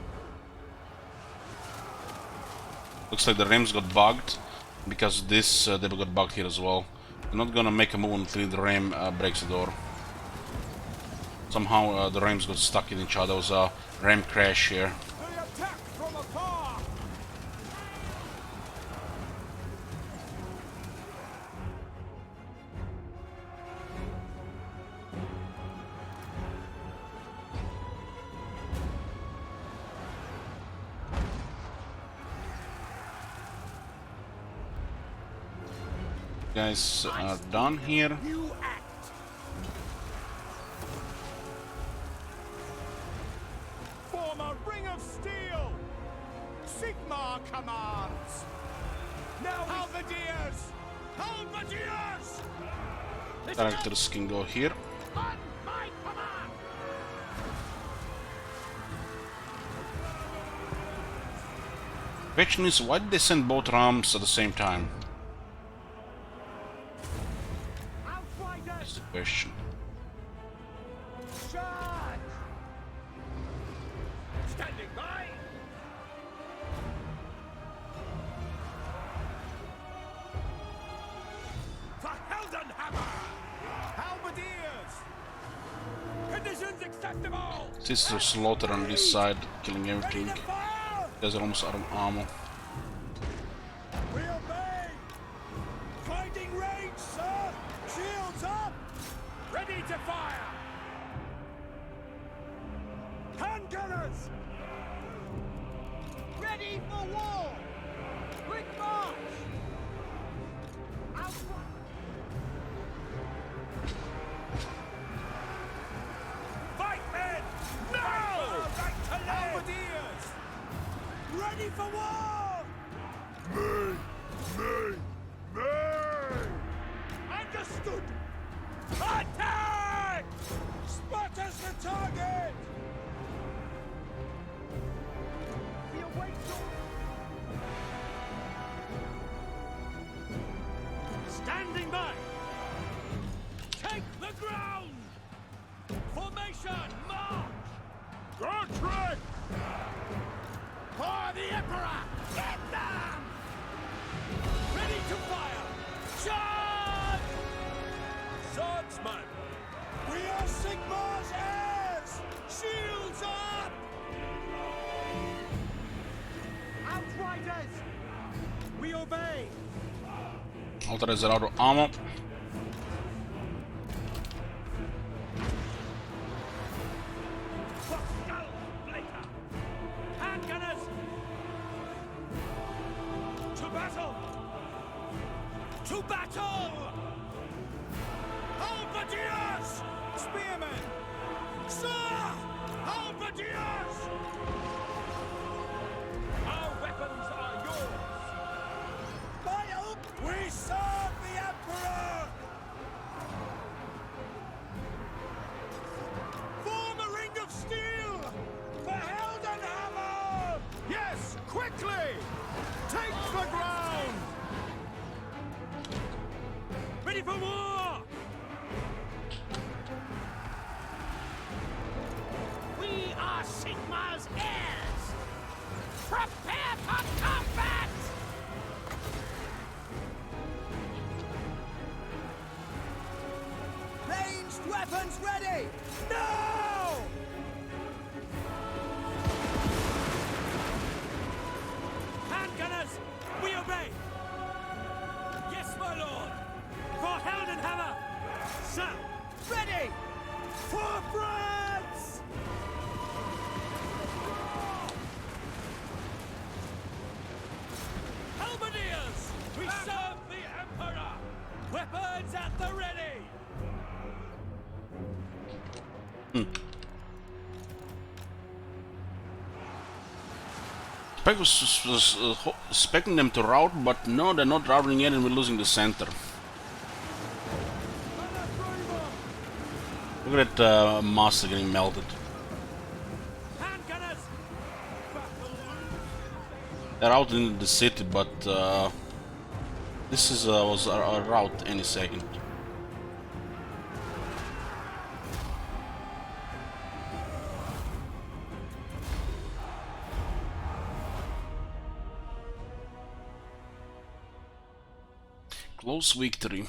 Looks like the rams got bugged. Because of this, they got bugged here as well. They're not gonna make a move until the ram breaks the door. Somehow the rams got stuck in each other. There was a ram crash here. The attack from afar! Guys are done here. You act! Form a ring of steel! Sigmar commands! Now Halberdiers! Halberdiers! Characters can go here. On my command! Question is, why did they send both rams at the same time? That's the question. Charge! Standing by! For Heldenhammer! Halberdiers! Conditions acceptable! Sister Slaughter on this side, killing everything. Ready to fire! Guys are almost out of ammo. We obey! Finding range, sir! Shields up! Ready to fire! Handgunners! Ready for war! Quick march! Out! Fight, men! No! Right to Halberdiers! Ready for war! Me! Me! Me! Understood! Attack! Sparta's the target! We await your... Standing by! Take the ground! Formation, march! Godric! For the Emperor! Get them! Ready to fire! Charge! Swordsman! We are Sigmar's heirs! Shields up! Outriders! We obey! Outriders are out of ammo. Handgunners! To battle! To battle! Halberdiers! Spearmen! Sir! Halberdiers! Our weapons are yours! By oath, we serve the Emperor! Form a ring of steel! For Heldenhammer! Yes, quickly! Take the ground! Ready for war! We are Sigmar's heirs! Prepare for combat! Ranged weapons ready! Now! Handgunners, we obey! Yes, my lord! For Heldenhammer! Sir! Ready! For France! Halberdiers! We serve the Emperor! Weapons at the ready! I was expecting them to rout, but no, they're not routing yet, and we're losing the center. Look at that master getting melted. They're out in the city, but this is was a rout any second. Close victory.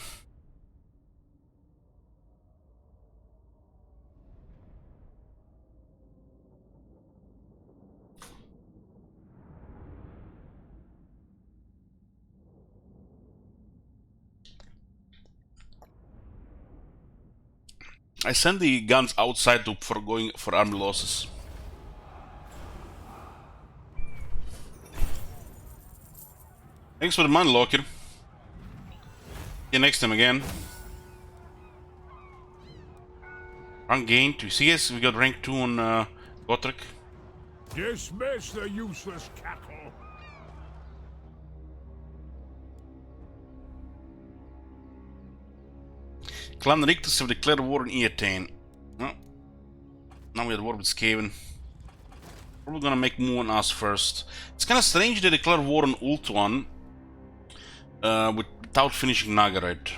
I sent the guns outside for going for army losses. Thanks for the money, Locker. See you next time again. Rank gained. You see us? We got rank 2 on Gotrek. Dismiss the useless cattle. Clan Rictus have declared war on Eatane. Well, now we had war with Skaven. Probably gonna make move on us first. It's kinda strange they declare war on Ultuan without finishing Nagaret.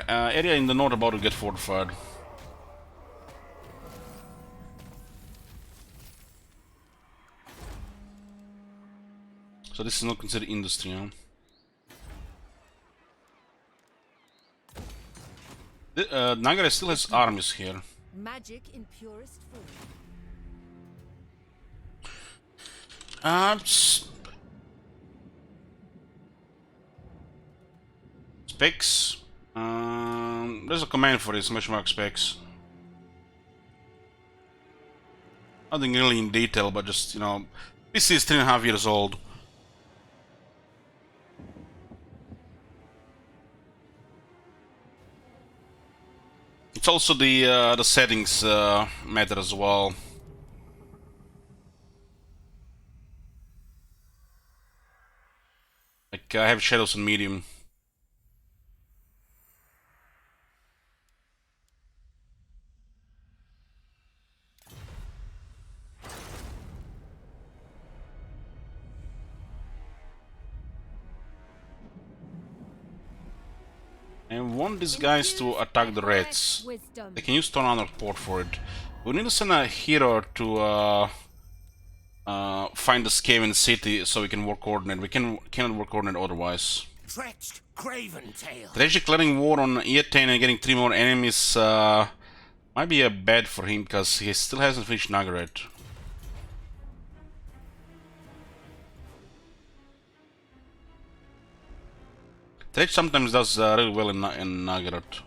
Area in the north about to get fortified. So this is not considered industry, huh? Nagaret still has armies here. Magic in purest form. Specs. There's a command for this, !_ specs. Nothing really in detail, but just, you know, this is 3.5 years old. It's also the settings matter as well. Like I have shadows on medium. I want these guys to attack the reds. They can use Tornado Port for it. We need to send a hero to find the Skaven city so we can work coordinate. We cannot work coordinate otherwise. Stretched craven tail. Dredge declaring war on Eatane and getting 3 more enemies might be a bad for him because he still hasn't finished Nagaret. Dredge sometimes does really well in Nagaret.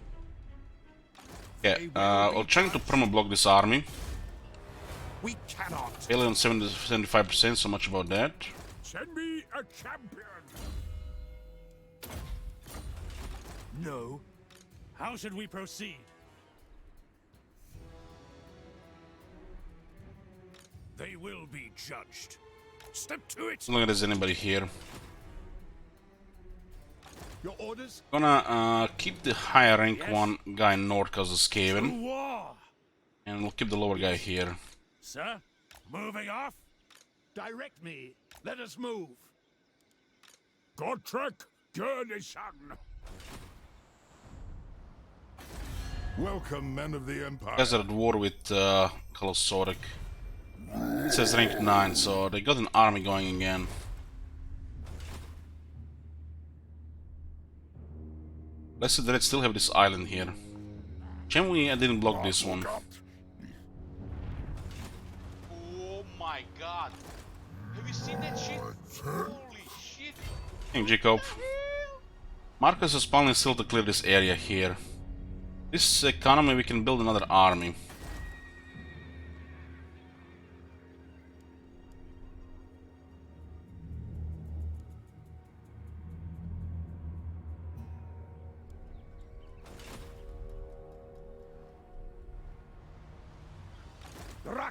Yeah, I'll try to perma-block this army. We cannot. Failure on 75%, so much about that. Send me a champion. No. How should we proceed? They will be judged. Step to it. As long as there's anybody here. Your orders? Gonna keep the higher rank one guy north because of Skaven. And we'll keep the lower guy here. Sir, moving off? Direct me. Let us move. Gotrek, Gurnison. Welcome, men of the Empire. Guys are at war with Kolosoric. It says rank 9, so they got an army going again. Let's see, they still have this island here. Shame I didn't block this one. Oh my god. Have you seen that shit? Holy shit. Hey, Jacob. Marcus is planning still to clear this area here. This economy, we can build another army.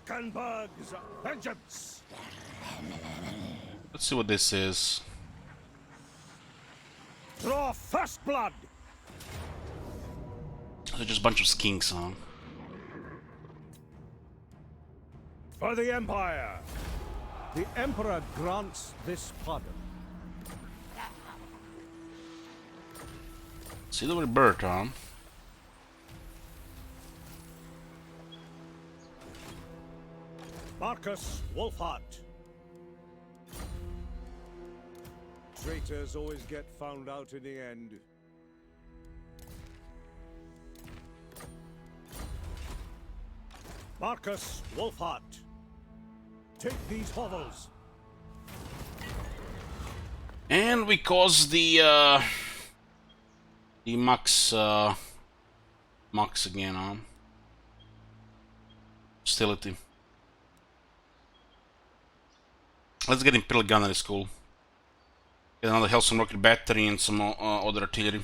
Brackenburg's vengeance! Let's see what this is. Draw first blood! They're just a bunch of skinks, huh? For the Empire! The Emperor grants this pardon. Silver bird, huh? Marcus Wolfhart. Traitors always get found out in the end. Marcus Wolfhart. Take these hovels. And we cause the max again, huh? Hostility. Let's get Imperial Gunnery School. Get another Hellstrom Rocket Battery and some other artillery.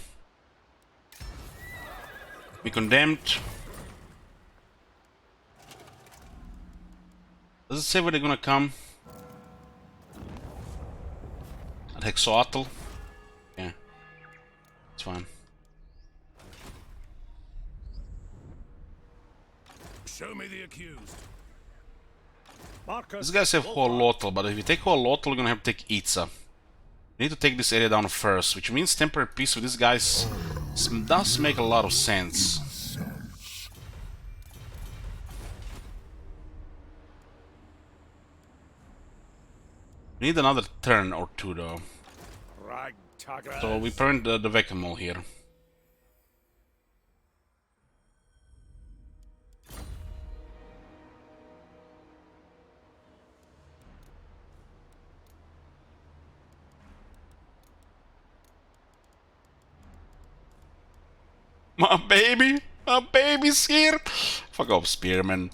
Be condemned. Does it say where they're gonna come? At Hexoatl? Yeah. It's fine. Show me the accused. Marcus These guys have Hoalotl, but if you take Hoalotl, we're gonna have to take Itza. We need to take this area down first, which means temporary peace with these guys does make a lot of sense. We need another turn or two, though. So we burned the Vecamol here. My baby's here. Fuck off, Spearman.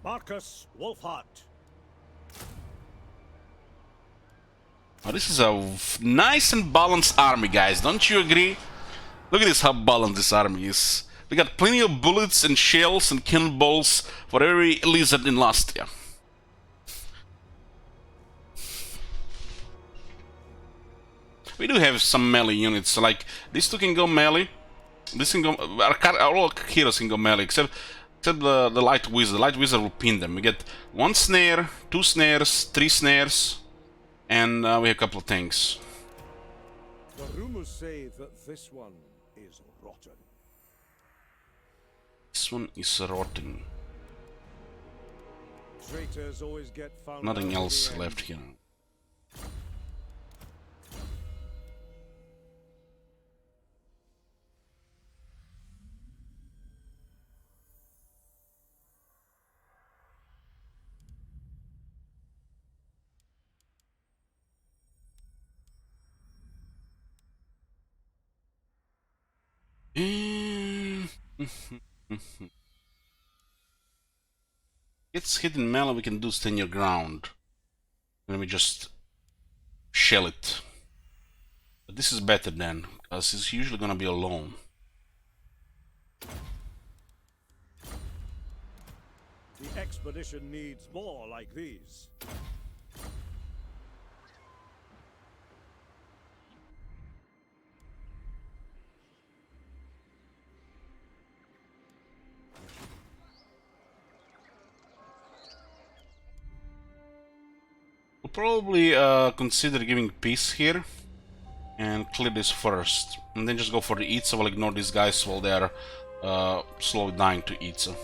Marcus Wolfhart. Oh, this is a nice and balanced army, guys. Don't you agree? Look at this, how balanced this army is. We got plenty of bullets and shells and cannonballs for every lizard in Lastria. We do have some melee units, like these two can go melee. This can go. All heroes can go melee, except the light wizard. The light wizard will pin them. We get 1 snare, 2 snares, 3 snares, and we have a couple of tanks. The rumors say that this one is rotten. This one is rotten. Traitors always get found Nothing out else in the left end. here. It's hidden melee, we can do stand your ground. Let me just shell it. But this is better then, because it's usually gonna be alone. The expedition needs more like these. We'll probably consider giving peace here and clear this first, and then just go for the Itza. We'll ignore these guys while they are slowly dying to Itza.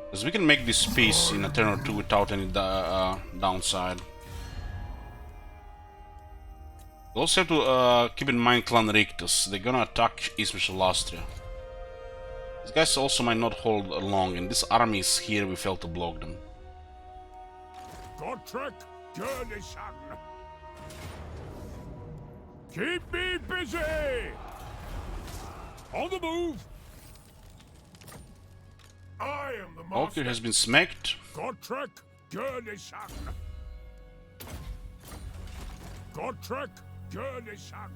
Because we can make this peace in a turn or two without any downside. We also have to keep in mind Clan Rictus. They're gonna attack Eastern Lastria. These guys also might not hold long, and this army is here. We failed to block them. Godtrek, Gurnison. Keep me busy! On the move! I am the master. Valkyrie has been smacked. Godtrek, Gurnison. Godtrek, Gurnison.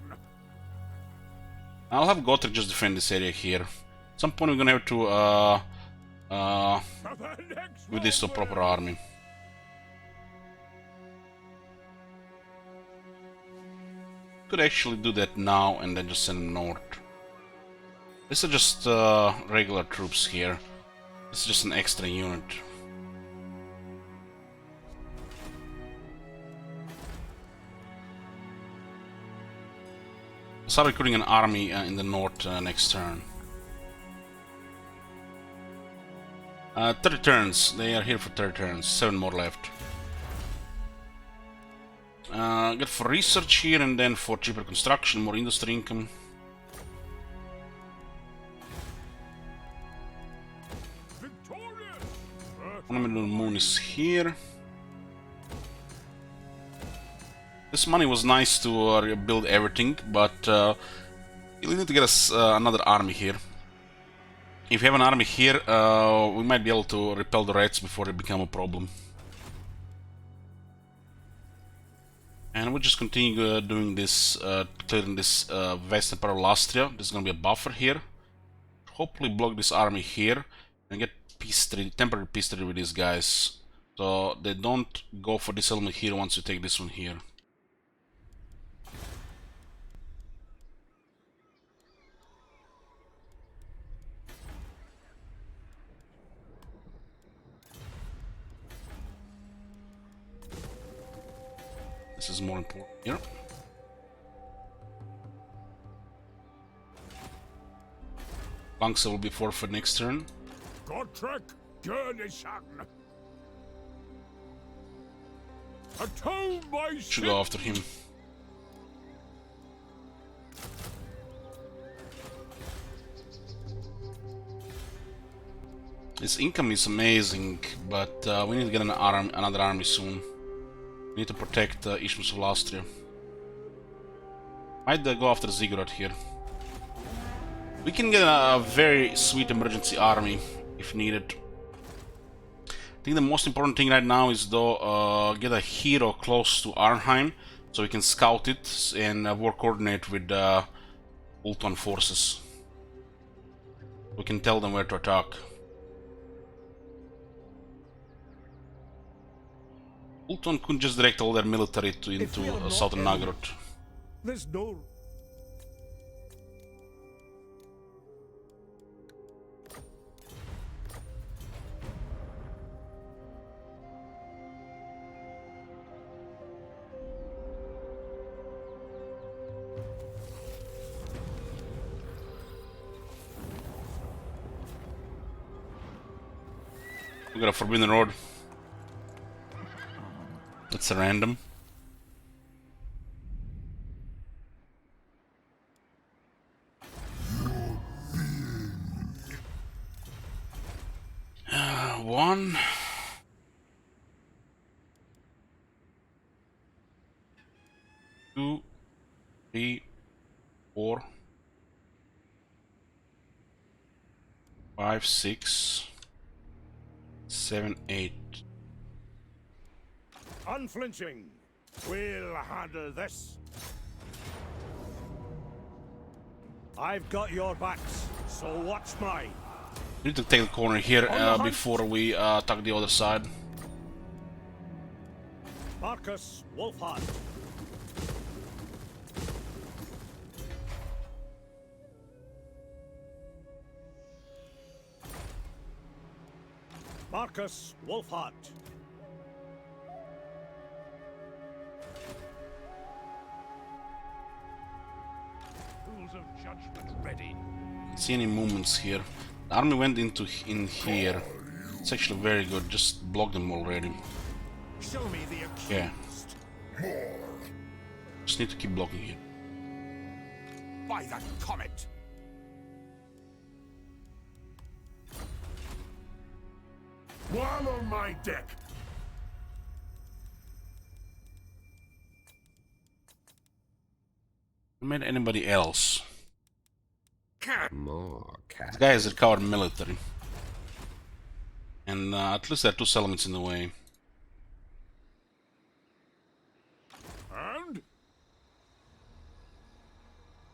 I'll have Gotrek just defend this area here. At some point we're gonna have to with this to proper army. Could actually do that now and then just send them north. These are just regular troops here. This is just an extra unit. Start recruiting an army in the north next turn. 30 turns. They are here for 30 turns. 7 more left. Get for research here and then for cheaper construction, more industry income. Monument on the Moon is here. This money was nice to rebuild everything, but you need to get us another army here. If you have an army here, we might be able to repel the Riots before they become a problem. And we'll just continue doing this, clearing this western part of Lastria. There's gonna be a buffer here. Hopefully block this army here and get peace treaty, temporary peace treaty with these guys. So they don't go for this element here once you take this one here. This is more important here. Bunks will be forfeit next turn. Should go after him. His income is amazing, but we need to get another army soon. We need to protect Isthmus of Lastria. Might go after Ziggurat here. We can get a very sweet emergency army if needed. I think the most important thing right now is though get a hero close to Arnheim so we can scout it and work coordinate with Ulton forces. We can tell them where to attack. Ulton couldn't just direct all their military into southern Nagrod. There's no... We got a Forbidden Road. That's a random. One. Two. 3. 4. 5. 6. 7. 8. Unflinching. We'll handle this. I've got your backs, so watch mine. We need to take the corner here before we attack the other side. Marcus Wolfhard. Marcus Wolfhard. Of judgment ready. See any movements here? The army went in here. It's actually very good. Just block them already. Show me the accused. Yeah. Just need to keep blocking here. By that comet. While on my deck. Met anybody else? More cat. This guy has recovered military. And at least there are 2 settlements in the way. And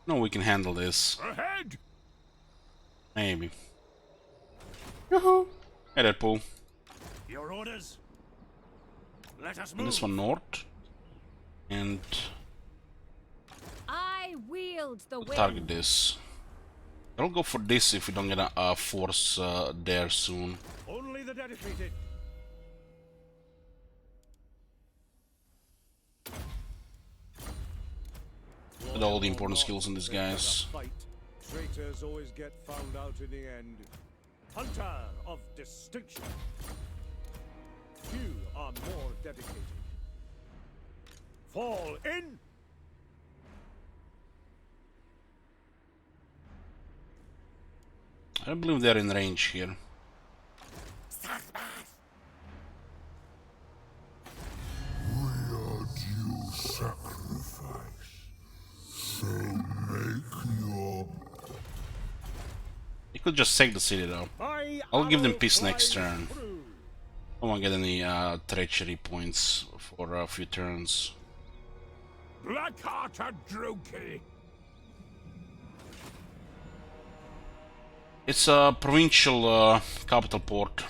No, we can handle this. ahead. Maybe. Yoo-hoo! Hey, Deadpool. Your orders? Let us And move. this one north. And I wield the we'll wind. target this. I'll go for this if we don't get a force there soon. Only the dedicated. With all the important skills in these guys. Fight. Traitors always get found out in the end. Hunter of distinction. Few are more dedicated. Fall in. I don't believe they're in range here. We are due sacrifice. So make your... They could just take the city though. I'll give them peace next turn. I won't get any treachery points for a few turns. Blackhearted Droki! It's a provincial capital port.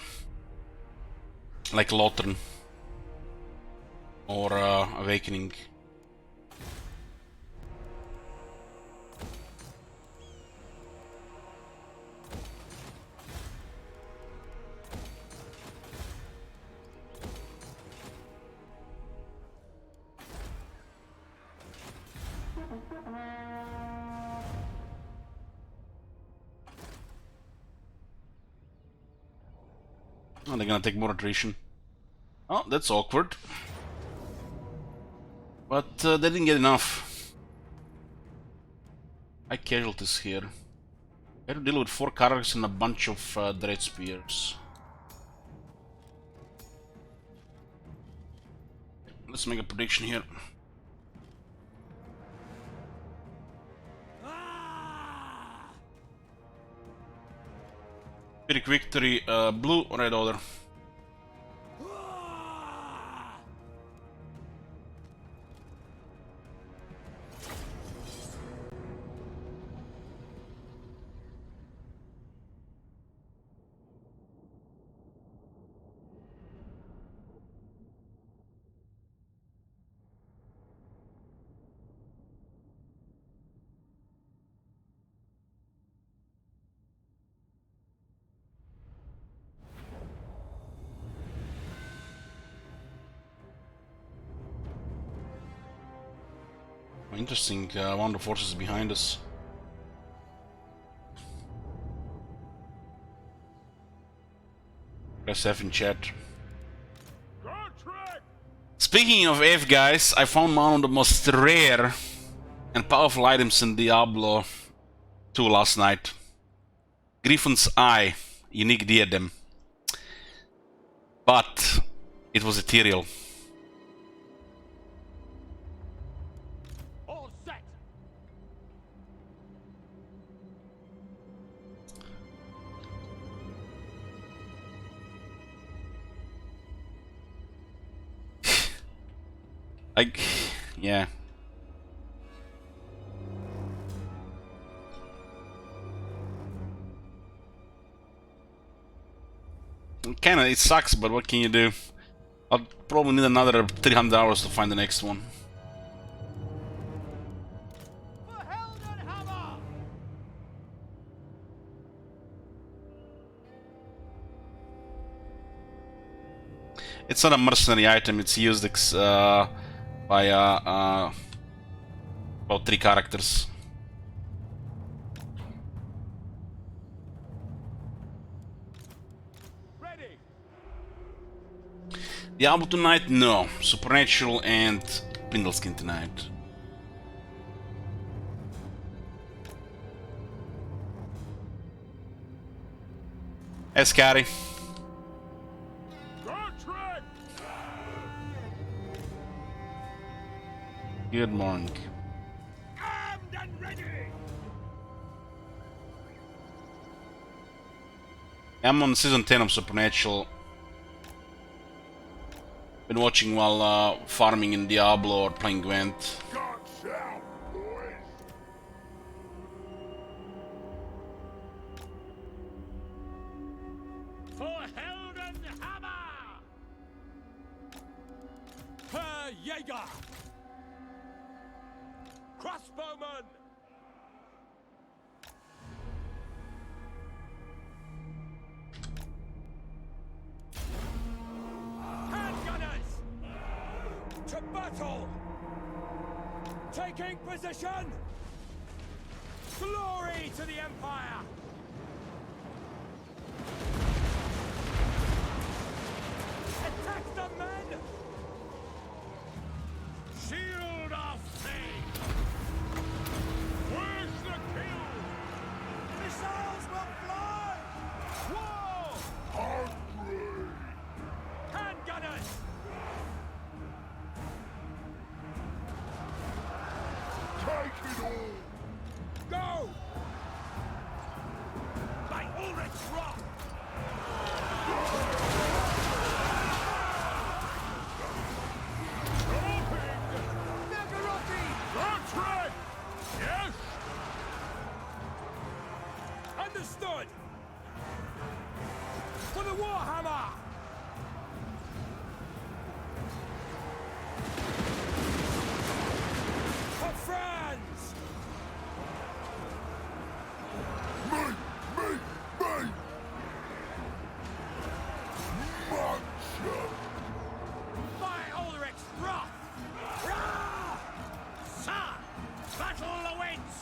Like Lothern. Or Awakening. Oh, they're gonna take more attrition. Oh, that's awkward. But they didn't get enough. High casualties here. I had to deal with 4 carriers and a bunch of dread spears. Let's make a prediction here. Pyrrhic victory, blue or red order? Interesting, one of the forces behind us. Press F in chat. Speaking of F, guys, I found one of the most rare and powerful items in Diablo 2 last night. Griffin's Eye, unique diadem. But it was ethereal. Yeah. Kinda, it sucks, but what can you do? I'll probably need another 300 hours to find the next one. It's not a mercenary item, it's used by about 3 characters. Ready. Diablo tonight? No. Supernatural and Pindleskin tonight. Hey, Scotty. Good morning. Armed and ready. I'm on season 10 of Supernatural. Been watching while farming in Diablo or playing Gwent. Guns out, boys. For hell Jaeger! Crossbowman! Handgunners! To battle! Taking position! Glory to the Empire! Attack the men! Shield of faith! Where's the kill? Missiles will fly! War! Hungry! Handgunners! Take it all! Go! By Ulrich's Rock! Nagarotti! Bertrand! Yes! Understood! For the Warhammer! For France! Me! Muncher! By Ulrich's wrath! Rah! Sir! Battle awaits!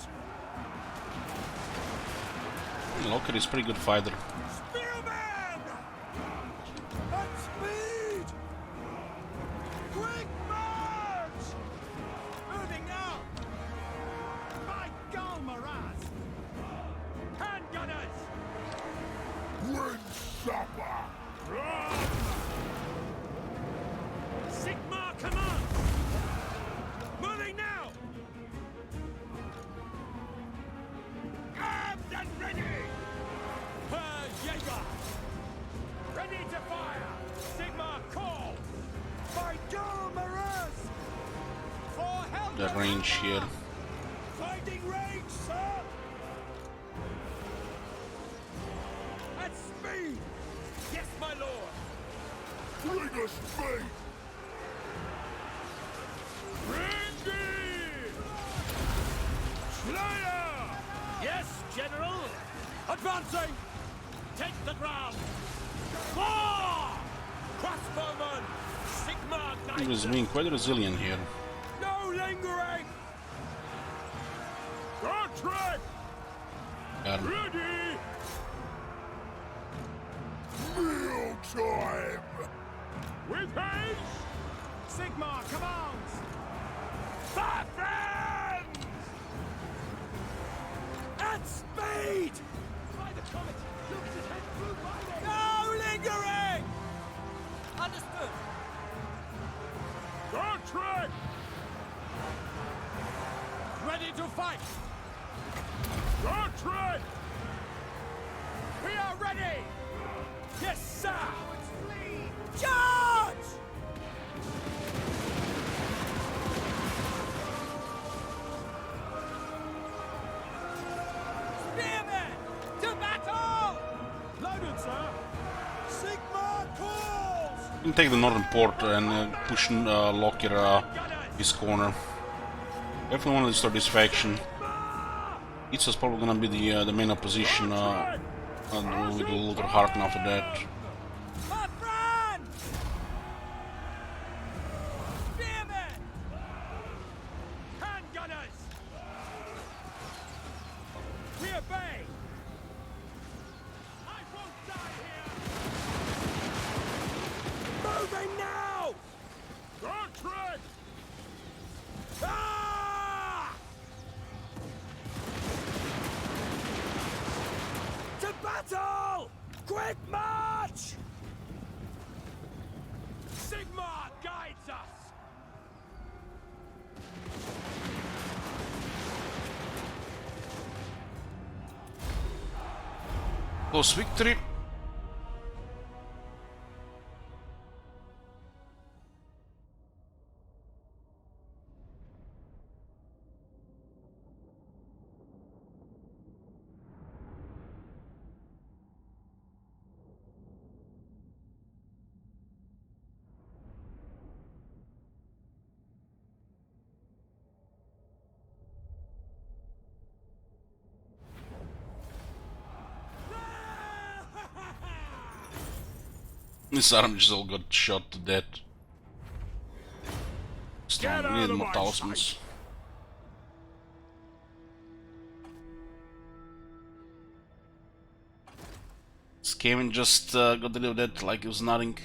Locker is a pretty good fighter. Spearman! At speed! Quick march! Moving now! By Galmaraz! Handgunners! Wind supper! Sigmar commands! Moving now! Armed and ready! Per Jaeger! Ready to fire! Sigmar call! By Galmaraz! For help! The range here. Finding range, sir! At speed! Yes, my lord! Bring us speed! Ready! Slayer! Yes, General! Advancing! Take the ground! More! Crossbowman! Sigmar He was Knight! being quite resilient here. No lingering! Bertrand! Got him. Ready! Meal time! With haste! Sigmar commands! For friends! At speed! By the comet! Looks his head through my way! No lingering! Understood! Bertrand! Ready to fight! Bertrand! We are ready! Yes, sir! Charge! Spearmen! To battle! Loaded, sir! Sigmar calls! We can take the northern port and push Locker his corner. Definitely want to destroy this faction. It's probably gonna be the main opposition. With a little Harken after that. For France! Spearmen! Handgunners! We obey! I won't die here! Moving now! Bertrand! Ah! To battle! Quick march! Sigmar guides us! Close victory. This army just all got shot to death. Still, we need more talismans. Skaven just got rid of that like it was nothing.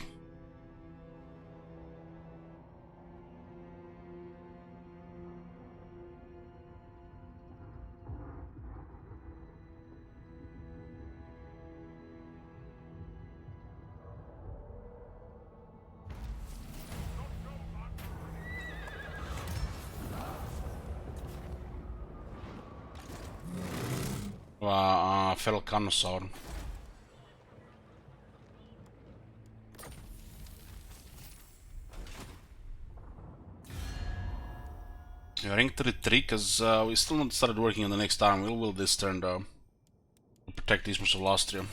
Feral Carnosaur. Rank 33, because we still not started working on the next arm. We'll build this turn though. To protect these from Lastria.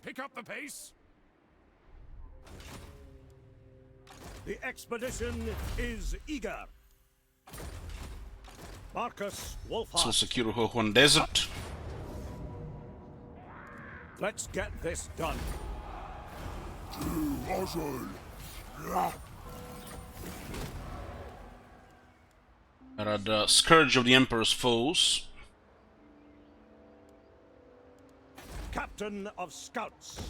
Pick up the pace. The expedition is eager. Marcus Wolfhard. So secure Huan Desert. Let's get this done. There are the Scourge of the Emperor's foes. Captain of Scouts.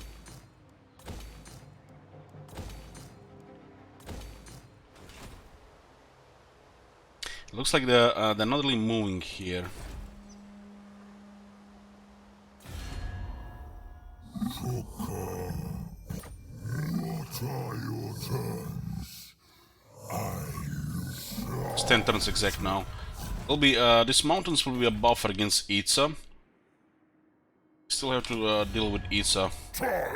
It looks like they're not really moving here. What are your turns? It's 10 turns exact now. Will be these mountains will be a buffer against Itza. Still have to deal with Itza.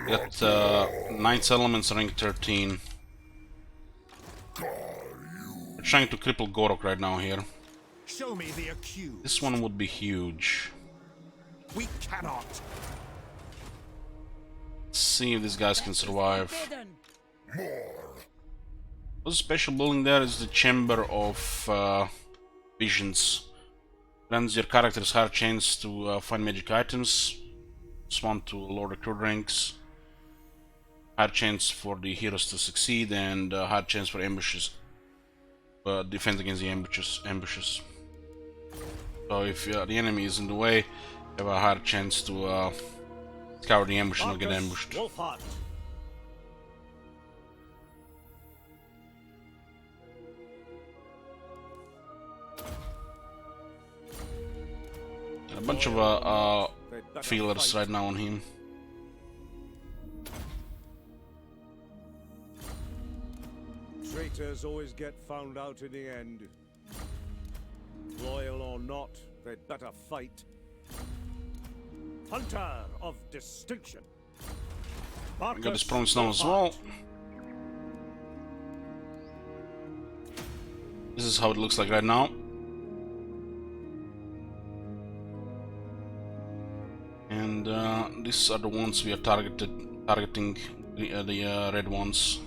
Got 9 settlements, rank 13. We're trying to cripple Gorok right now here. Show me the accused. This one would be huge. We cannot. Let's see if these guys can survive. What's special building there is the Chamber of Visions. Grants your characters higher chance to find magic items. Swan to lower recruit ranks. Higher chance for the heroes to succeed and higher chance for ambushes. Defense against the ambushes. So if the enemy is in the way, you have a higher chance to scour the ambush and not get ambushed. Wolfhard. A bunch of feelers right now on him. Traitors always get found out in the end. Loyal or not, they'd better fight. Hunter of distinction. I got this promise now as well. This is how it looks like right now. And these are the ones we are targeting the red ones.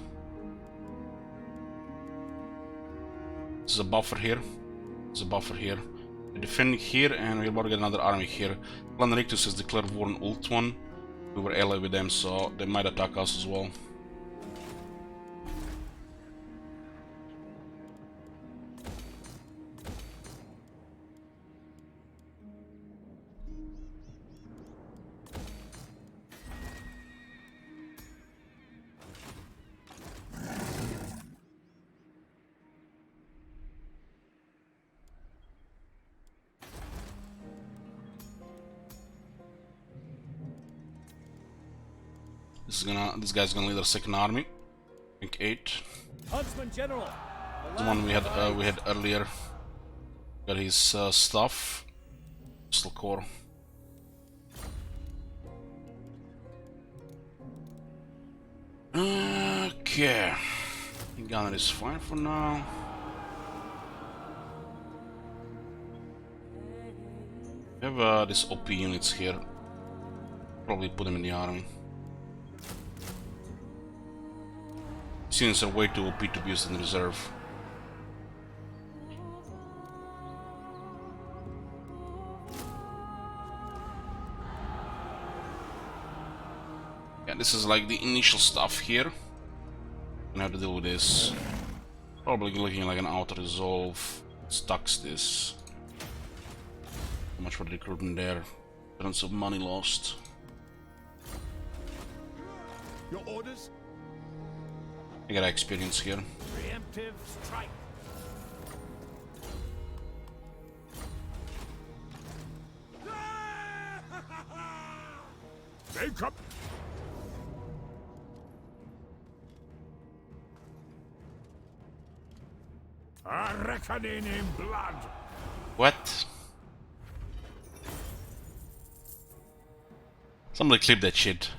This is a buffer here. There's a buffer here. We're defending here, and we're about to get another army here. Clan Rictus has declared war on Ultuan. We were allied with them, so they might attack us as well. This guy's gonna lead our second army. Rank 8. Huntsman General. The one we had earlier. Got his stuff. Pistol core. Okay. Gunner is fine for now. We have these OP units here. Probably put them in the army. These units are way too OP to be used in reserve. this is like the initial stuff here. Gonna have to deal with this. Probably looking like an auto resolve. Stocks this. How much for the recruitment there? Tons of money lost. Your orders? I got experience here. Preemptive strike. They come. A reckoning in blood. What? Somebody clip that shit.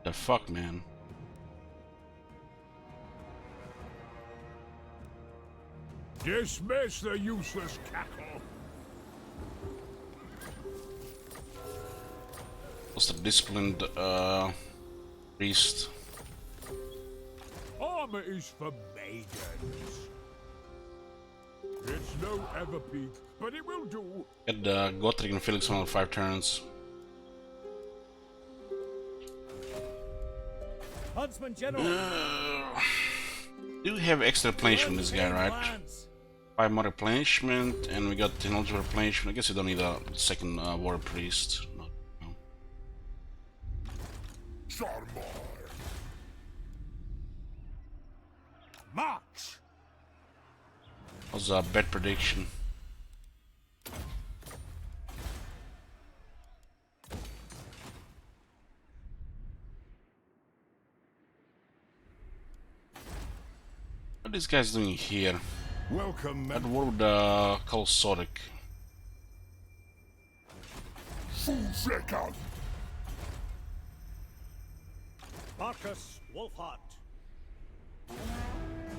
The fuck, man? Dismiss the useless cackle. What's the disciplined priest? Armor is for maidens. It's no ever-peak, but it will do. Get Gotrek and Felix on 5 turns. Huntsman General. Do have extra replenishment this guy, right? 5 more replenishment, and we got technology replenishment. I guess you don't need a second war priest. No. March. Was a bad prediction. What are these guys doing here? Welcome, At war with Call Sodic. Flecker. Marcus Wolfhart.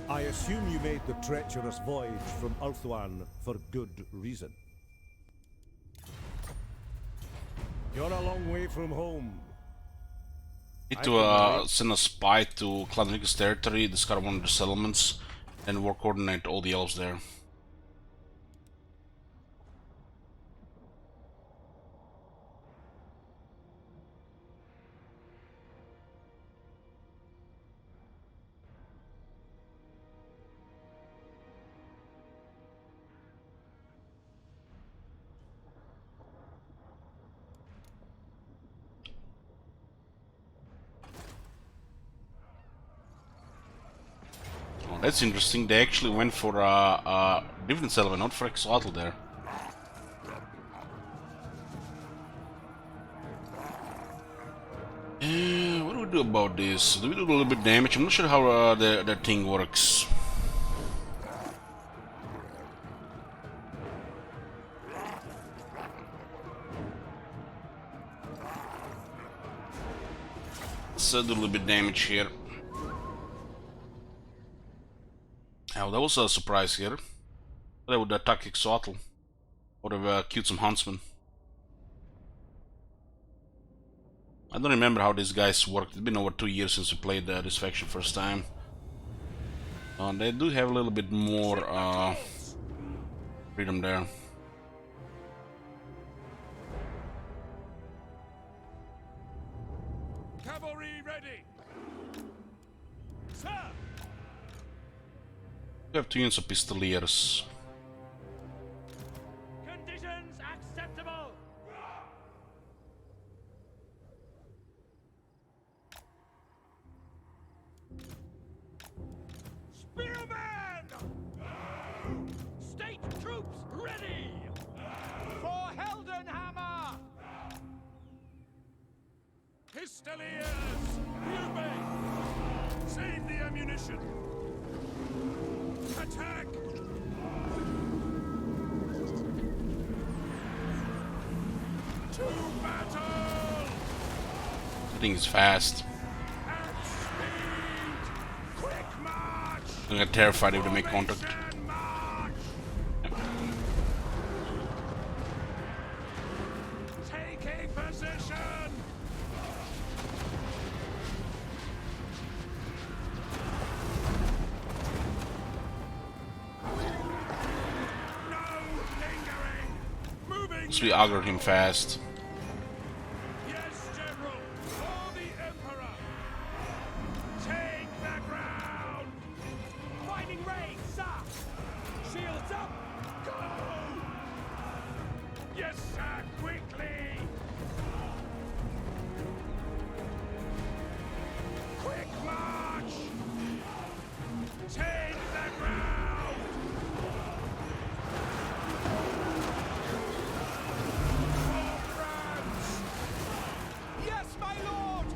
I assume you made the treacherous voyage from Ulthuan for good reason. You're a long way from home. Need to send a spy to Clan Rico's territory, discover one of the settlements, and war coordinate all the elves there. That's interesting. They actually went for a different settlement, not for Exotl there. What do we do about this? Do we do a little bit damage? I'm not sure how the thing works. Let's do a little bit damage here. Oh, that was a surprise here. They would attack Exotl. Would have killed some huntsmen. I don't remember how these guys worked. It's been over 2 years since we played this faction first time. They do have a little bit more freedom there. Cavalry ready. Sir. We have 2 units of pistoliers. Conditions acceptable. Spearmen! State troops ready! For Heldenhammer! Pistoliers! We obey! Save the ammunition! Attack! To battle! I think it's fast. At speed! Quick march! I'm gonna terrified if they make contact. Formation march! Taking position! So we aggroed him fast. Yes, General! For the Emperor! Take the ground! Fighting ray, sir! Shields up! Go! Yes, sir! Quickly! Quick march! Take the ground! For France! Yes, my lord!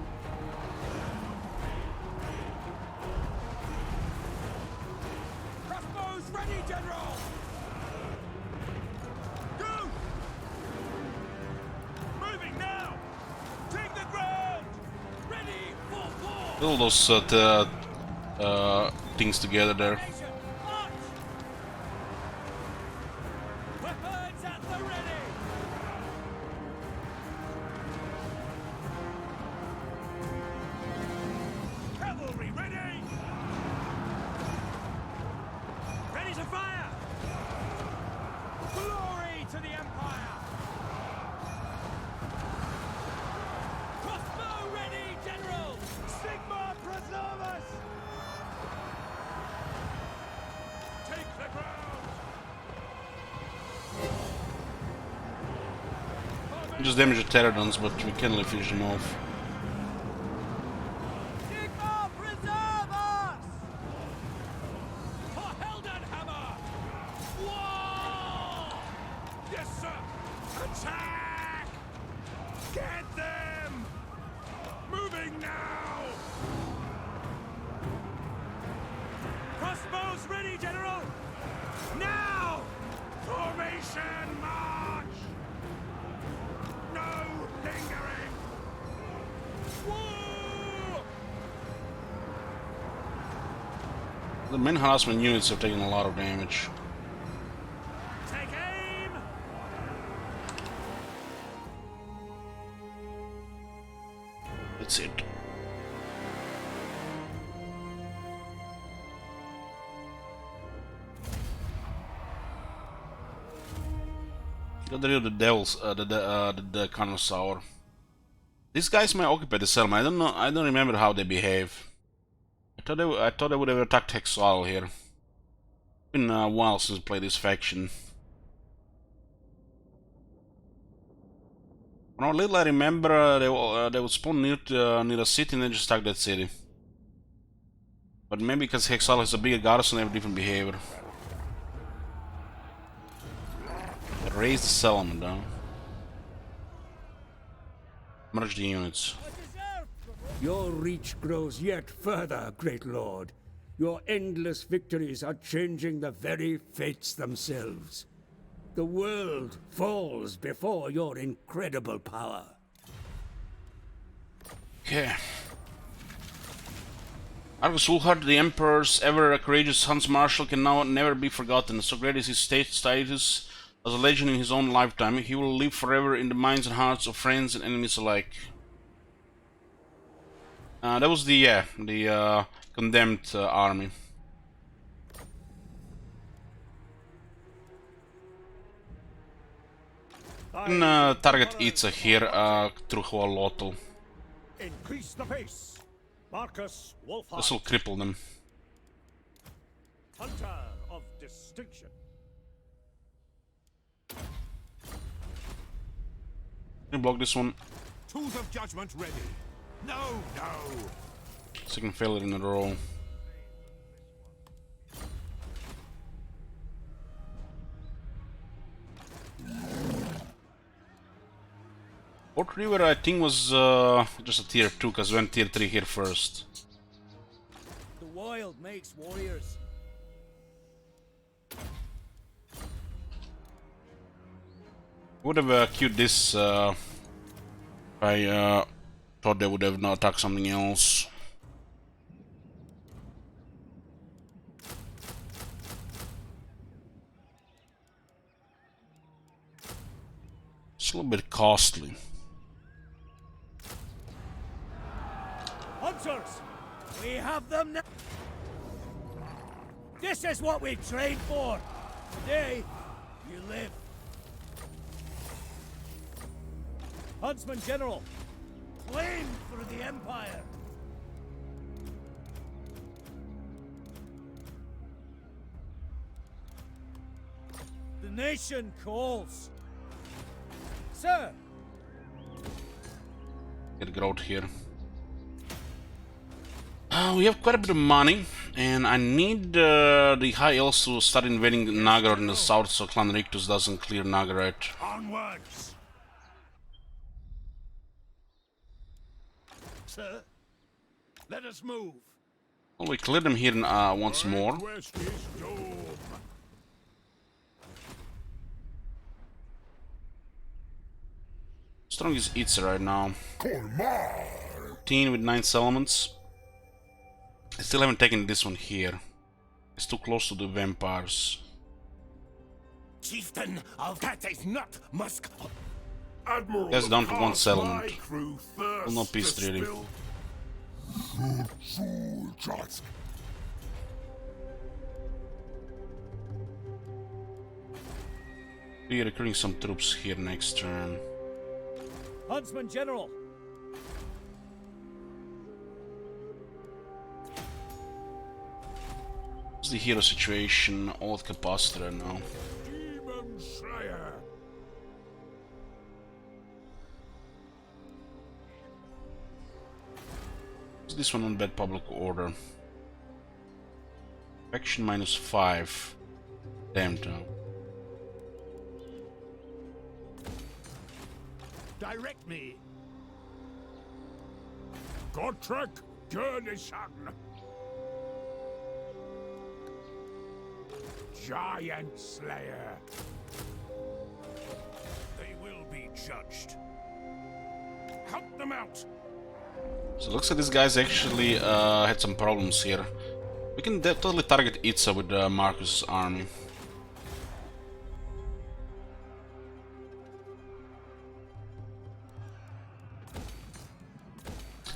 Crossbows ready, General! Go! Moving now! Take the ground! Ready for war! All those things together there. Nation, march! Weapons at the ready! Cavalry ready! Ready to fire! Glory to the Empire! Crossbow ready, General! Sigma preserve us! Take the ground! We just damage the pterodons, but we can't really finish them off. Sigma preserve us! For Heldenhammer! War! Yes, sir! Attack! Get them! Moving now! Crossbows ready, General! Now! Formation march! No lingering! War! The main harassment units have taken a lot of damage. Take aim! That's it. Got rid of the devils, the Connoisseur. These guys might occupy the settlement. I don't know. I don't remember how they behave. I thought they would have attacked Hexal here. Been a while since I played this faction. From little I remember, they would spawn near a city and then just attack that city. But maybe because Hexal has a bigger garrison, they have a different behavior. Raise the settlement down. Merge the units. Your reach grows yet further, great lord. Your endless victories are changing the very fates themselves. The world falls before your incredible power. Okay. Argus Ulhard, the Emperor's ever courageous Huntsmarshal, can now never be forgotten. So great is his status as a legend in his own lifetime. He will live forever in the minds and hearts of friends and enemies alike. That was the condemned army. Target Itza here through Hualotl. Increase the pace! Marcus Wolfhard, This will cripple them. hunter of distinction. Can you block this one? Tools of judgment ready. No, no. Second failure in a row. Port River, I think, was just a tier 2 because we went tier 3 here first. The wild makes warriors. Would have queued this if I thought they would have not attacked something else. It's a little bit costly. Hunters! We have them now! This is what we trained for! Today, you live. Huntsman General, flame for the Empire! The nation calls. Sir! Get growth here. We have quite a bit of money, and I need the High Elves to start invading Nagarot in the south so Clan Rictus doesn't clear Nagarot. Onwards! Sir, let us move. Well, we cleared them here once more. West is doom. Strong is Itza right now. 14 with 9 settlements. I still haven't taken this one here. It's too close to the vampires. Chieftain of that is not Musk. Admiral, That's down to 1 settlement. my crew Well, no peace thirst treaty. to spill. We're recruiting some troops here next turn. Huntsman General! What's the hero situation? Old capacitor now. Demon Slayer. What's this one on bad public order? Faction -5. Damn town. Direct me. Gotrek Gurnishan. Giant Slayer. They will be judged. Hunt them out. So it looks like these guys actually had some problems here. We can totally target Itza with Marcus's army.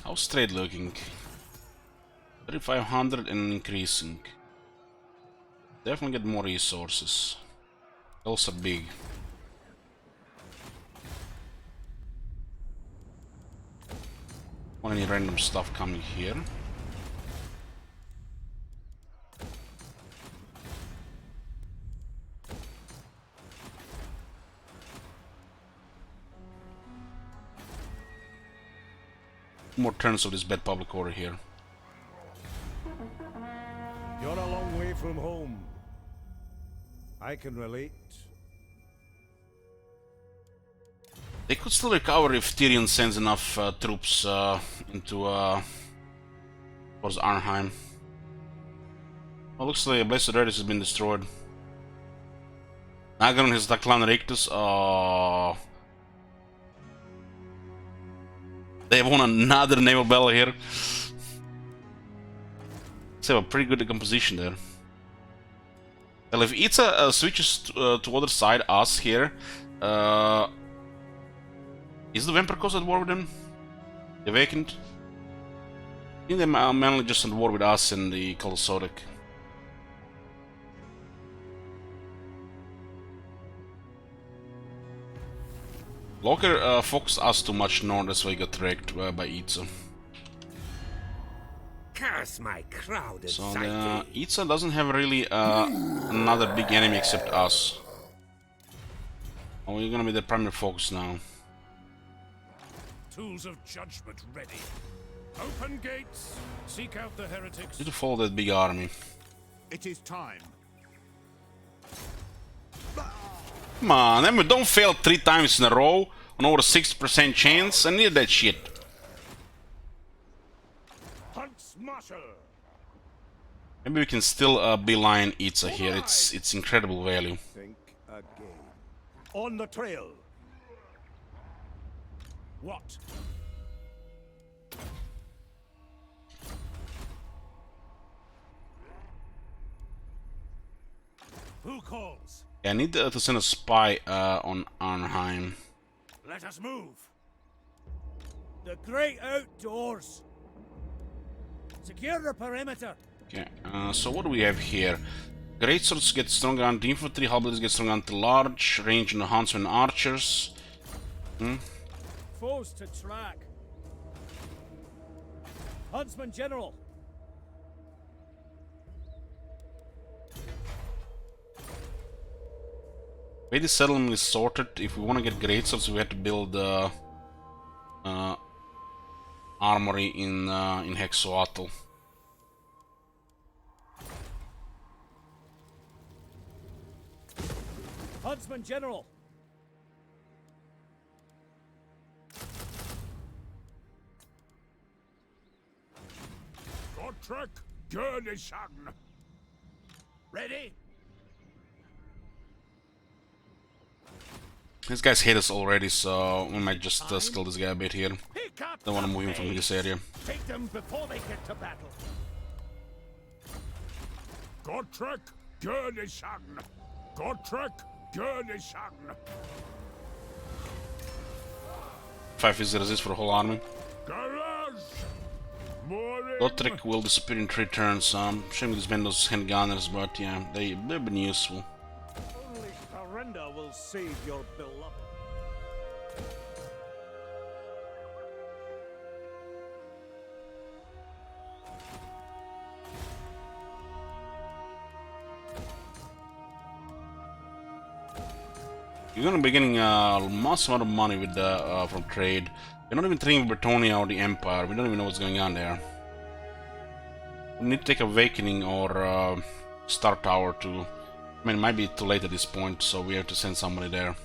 How's trade looking? 3,500 and increasing. Definitely get more resources. Those are big. Want any random stuff coming here? More turns of this bad public order here. You're a long way from home. I can relate. They could still recover if Tyrion sends enough troops into towards Arnheim. Well, looks like Blessed Radius has been destroyed. Nagaron has the Clan Rictus. Oh, they have won another naval battle here. They have a pretty good composition there. Well, if Itza switches to other side, us here, is the Vampire Coast at war with them? The Vacant? I think they're mainly just at war with us and the Colosodic. Locker focused us too much north, that's why he got wrecked by Itza. Curse my crowded So psyche. Itza doesn't have really another big enemy except us. Oh, we're gonna be the primary focus now. Tools of judgment ready. Open gates. Seek out the heretics. Need to follow that big army. It is time. Come on, then don't fail 3 times in a row on over 60% chance. I need that shit. Huntsmarshal. Maybe we can still beeline Itza here. It's incredible value. Think again. On the trail. What? Who calls? Yeah, I need to send a spy on Arnheim. Let us move. The great outdoors. Secure the perimeter. Okay, so what do we have here? Great swords get stronger anti-infantry, halberds get stronger anti-large, range on the huntsmen and archers. foes to track. Huntsman General. Way the settlement is sorted. If we want to get great swords, we have to build armory in Hexoatl. Huntsman General. Gottrek Gurnishan. Ready? These guys hate us already, so we might just skill this guy a bit here. Pick up Don't want to the move him from this pace. area. Take them before they get to battle. Gottrek Gurnishan. Gottrek Gurnishan. 5 is the resist for the whole army. Garage. Mooring. Gottrek will disappear in 3 turns. Shame these Vendos handgunners, but yeah, they've been useful. Only surrender will save your beloved. You're gonna be getting a massive amount of money with from trade. We're not even trading with Bretonia or the Empire. We don't even know what's going on there. We need to take Awakening or Star Tower to... I mean, it might be too late at this point, so we have to send somebody there.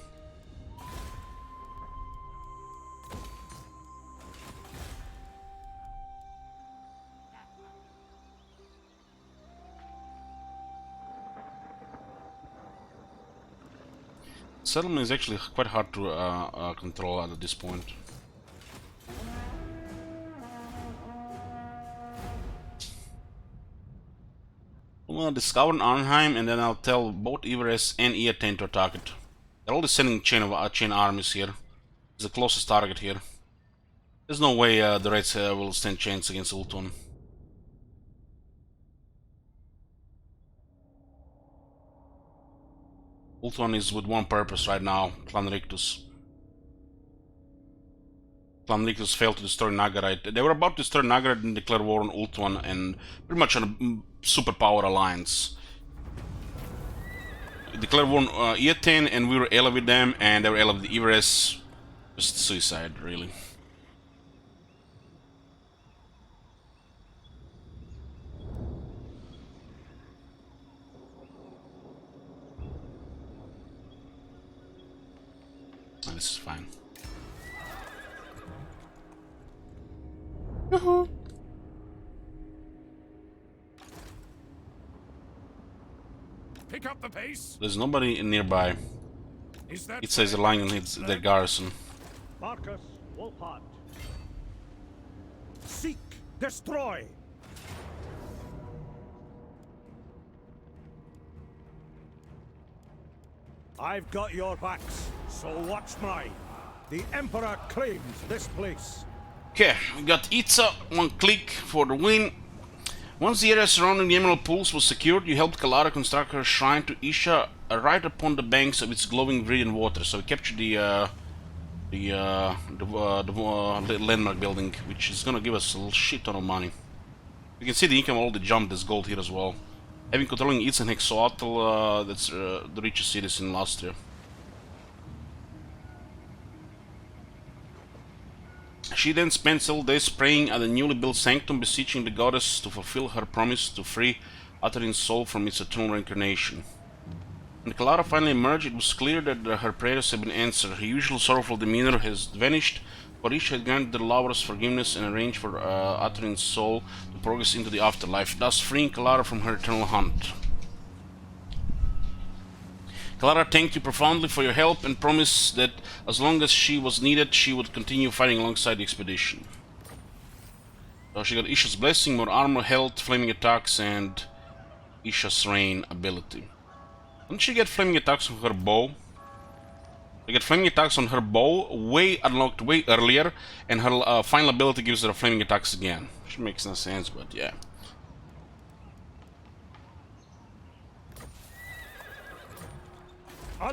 Settlement is actually quite hard to control at this point. I'm gonna discover Arnheim, and then I'll tell both Everest and Eaten to attack it. They're all descending chain armies here. It's the closest target here. There's no way the Reds will stand chance against Ultron. Ultron is with one purpose right now, Clan Rictus. Clan Rictus failed to destroy Nagarite. They were about to destroy Nagarite and declare war on Ultron and pretty much on a superpower alliance. Declare war on Eaten, and we were ally with them, and they were ally with Everest. Just suicide, really. Oh, this is fine. Yoo-hoo. Pick up the pace. There's nobody nearby. Is that It says the line needs their garrison. Marcus Wolfhard. Seek, destroy. I've got your backs, so watch mine. The Emperor claims this place. Okay, we got Itza, 1 click for the win. Once the area surrounding the Emerald Pools was secured, you helped Kalara construct her shrine to Isha right upon the banks of its glowing viridian water. So we captured the landmark building, which is gonna give us a little shit ton of money. You can see the income of all the jump, there's gold here as well. Having controlling Itza and Hexoatl, that's the richest cities in Lastria. She then spent several days praying at the newly built sanctum, beseeching the goddess to fulfill her promise to free Aterin's soul from its eternal reincarnation. When Kalara finally emerged, it was clear that her prayers had been answered. Her usual sorrowful demeanor has vanished, for Isha had granted the lovers forgiveness and arranged for Aterin's soul to progress into the afterlife, thus freeing Kalara from her eternal hunt. Kalara thanked you profoundly for your help and promised that as long as she was needed, she would continue fighting alongside the expedition. So she got Isha's blessing, more armor, health, flaming attacks, and Isha's rain ability. Didn't she get flaming attacks on her bow? She got flaming attacks on her bow, unlocked way earlier, and her final ability gives her flaming attacks again. Which makes no sense, but yeah.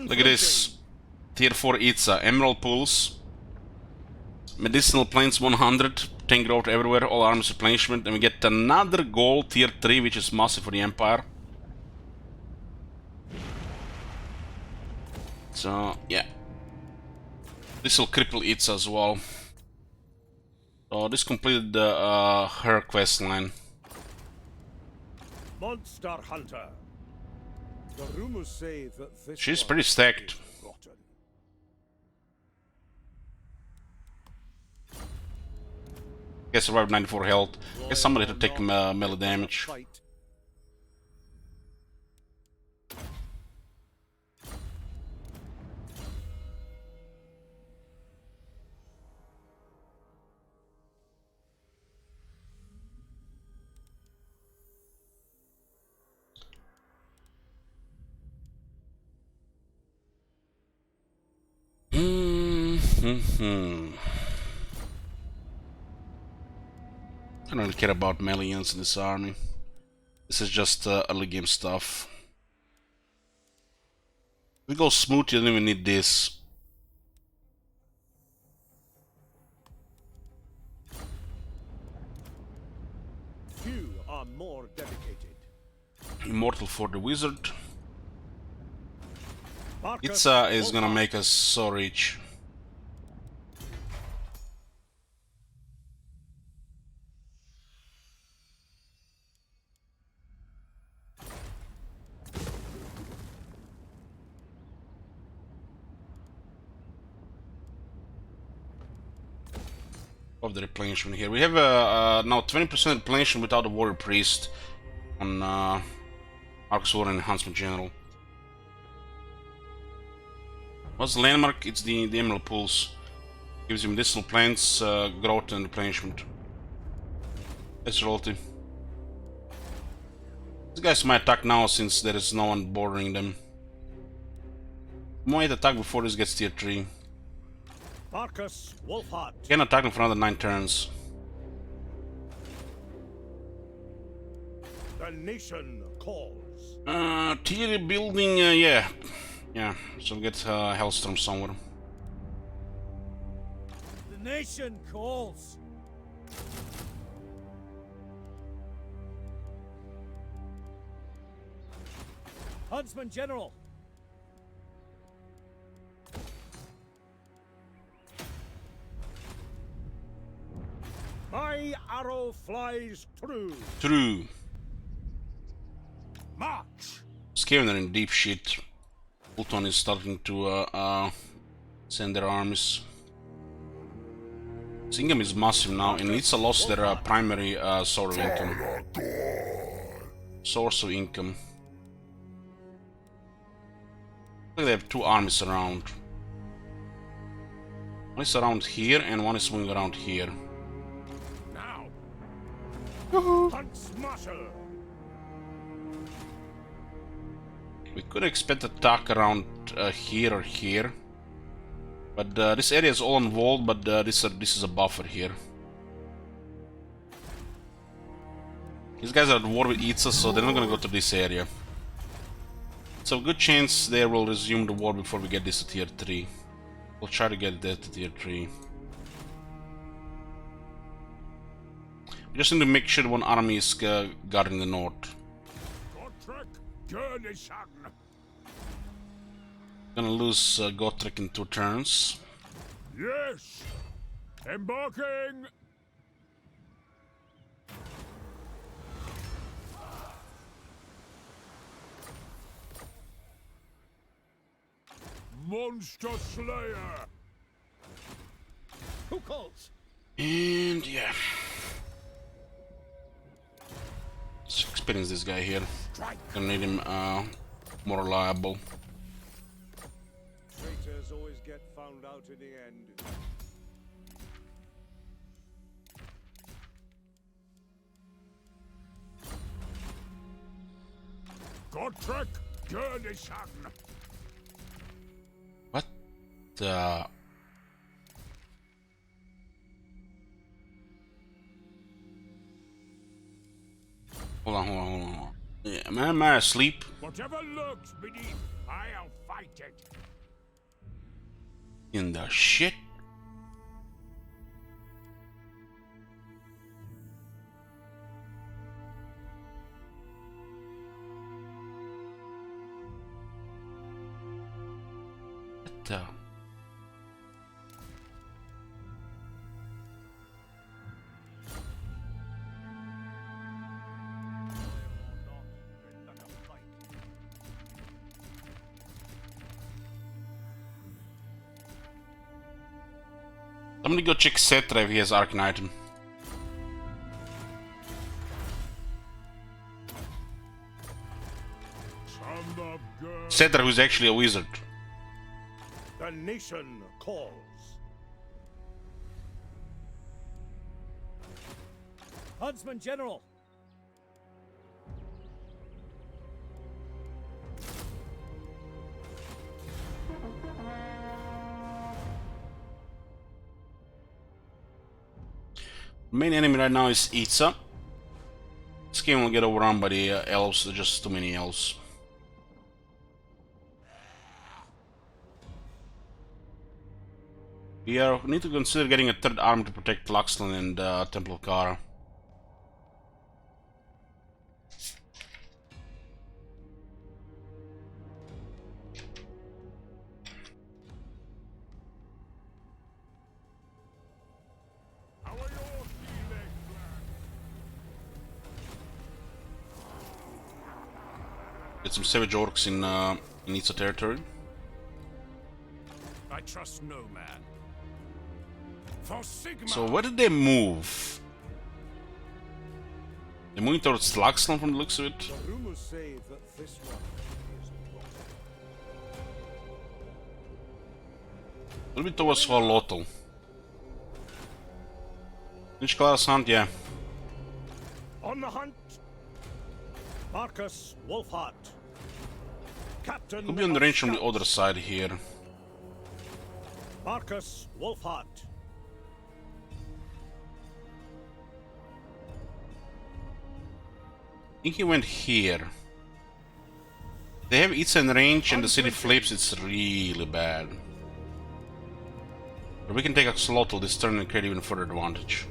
Look at this. Tier 4 Itza, Emerald Pools. Medicinal plants 100, 10 growth everywhere, all armies replenishment, and we get another gold tier 3, which is massive for the Empire. So, yeah. This will cripple its as well. So this completed her quest line. Monster Hunter. The rumors say that this She's one pretty stacked. is rotten. Guess survived 94 health. Guess somebody had to take melee damage. Fight. I don't really care about meleeans in this army. This is just early game stuff. If we go smooth, you don't even need this. Few are more dedicated. Immortal for the wizard. Marcus Itza is gonna Wolfhard. make us so rich. Of the replenishment here. We have now 20% replenishment without the warrior priest on Marcus Warren and Huntsman General. What's the landmark? It's the Emerald Pools. Gives you medicinal plants, growth and replenishment. That's relative. These guys might attack now since there is no one bordering them. Might attack before this gets tier 3. Marcus Wolfhard. Can attack them for another 9 turns. The nation calls. Tier building, yeah. Yeah, so we'll get Hellstorm somewhere. The nation calls. Huntsman General. My arrow flies true. True. March. Skaven are in deep shit. Fulton is starting to send their armies. Its income is massive now, and it's lost their primary source of income. Source of income. Look, they have 2 armies around. One is around here, and one is moving around here. Now. Huntsmarshal. We could expect attack around here or here, but this area is all on wall. But this is a buffer here. These guys are at war with Itza, so they're not gonna go to this area. So a good chance they will resume the war before we get this to tier 3. We'll try to get that to tier 3. We just need to make sure one army is guarding the north. Gonna lose Gotrek in 2 turns. Yes. Embarking. Monster Slayer. Who calls? And yeah. Let's experience this guy here. Gonna need him more reliable. Traitors always get found out in the end. Gotrek Gerdishan. What the? Hold on. Yeah, am I asleep? Whatever lurks beneath, I'll fight it. In the shit? the hell? Somebody go check Cetra if he has Arcane Item. Cetra, who's actually a wizard. The nation calls. Huntsman General. The main enemy right now is Itza. This game will get overrun by the elves, there's just too many elves. We need to consider getting a third arm to protect Luxland and Temple of Kara. Get some savage orcs in Itza territory. I trust no man. For Sigma. So where did they move? They're moving towards Luxland from the looks of it. The rumors say that this one is rotten. A little bit towards Holotl. Which class hunt? Yeah. On the hunt. Marcus Wolfhart. Captain. Could be on the range from the other side here. Marcus Wolfhart. I think he went here. They have Itza in range and the city flips, it's really bad. But we can take Axolotl this turn and create even further advantage.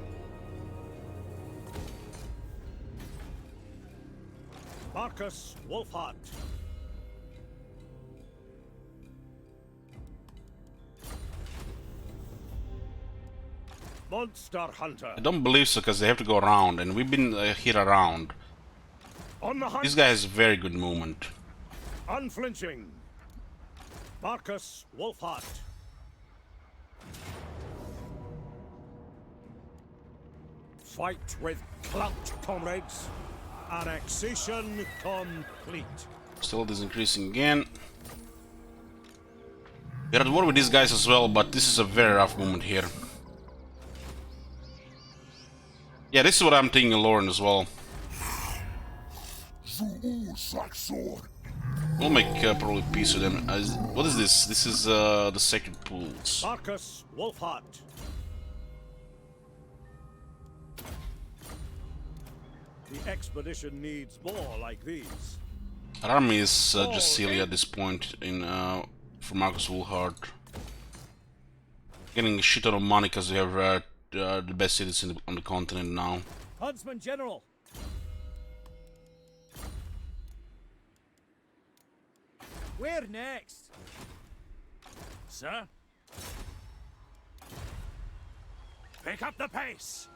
Marcus Wolfhart. Monster Hunter. I don't believe so because they have to go around and we've been here around. On the hunt. This guy has very good movement. Unflinching. Marcus Wolfhart. Fight with clout, comrades. Annexation complete. Still it is increasing again. We're at war with these guys as well, but this is a very rough moment here. Yeah, this is what I'm thinking Lauren as well. We'll make probably peace with them. What is this? This is the sacred pools. Marcus Wolfhart. The expedition needs more like these. Our army is just silly at this point in for Marcus Wolfhart. Getting a shit ton of money because we have the best cities on the continent now. Huntsman General. Where next? Sir? Pick up the pace!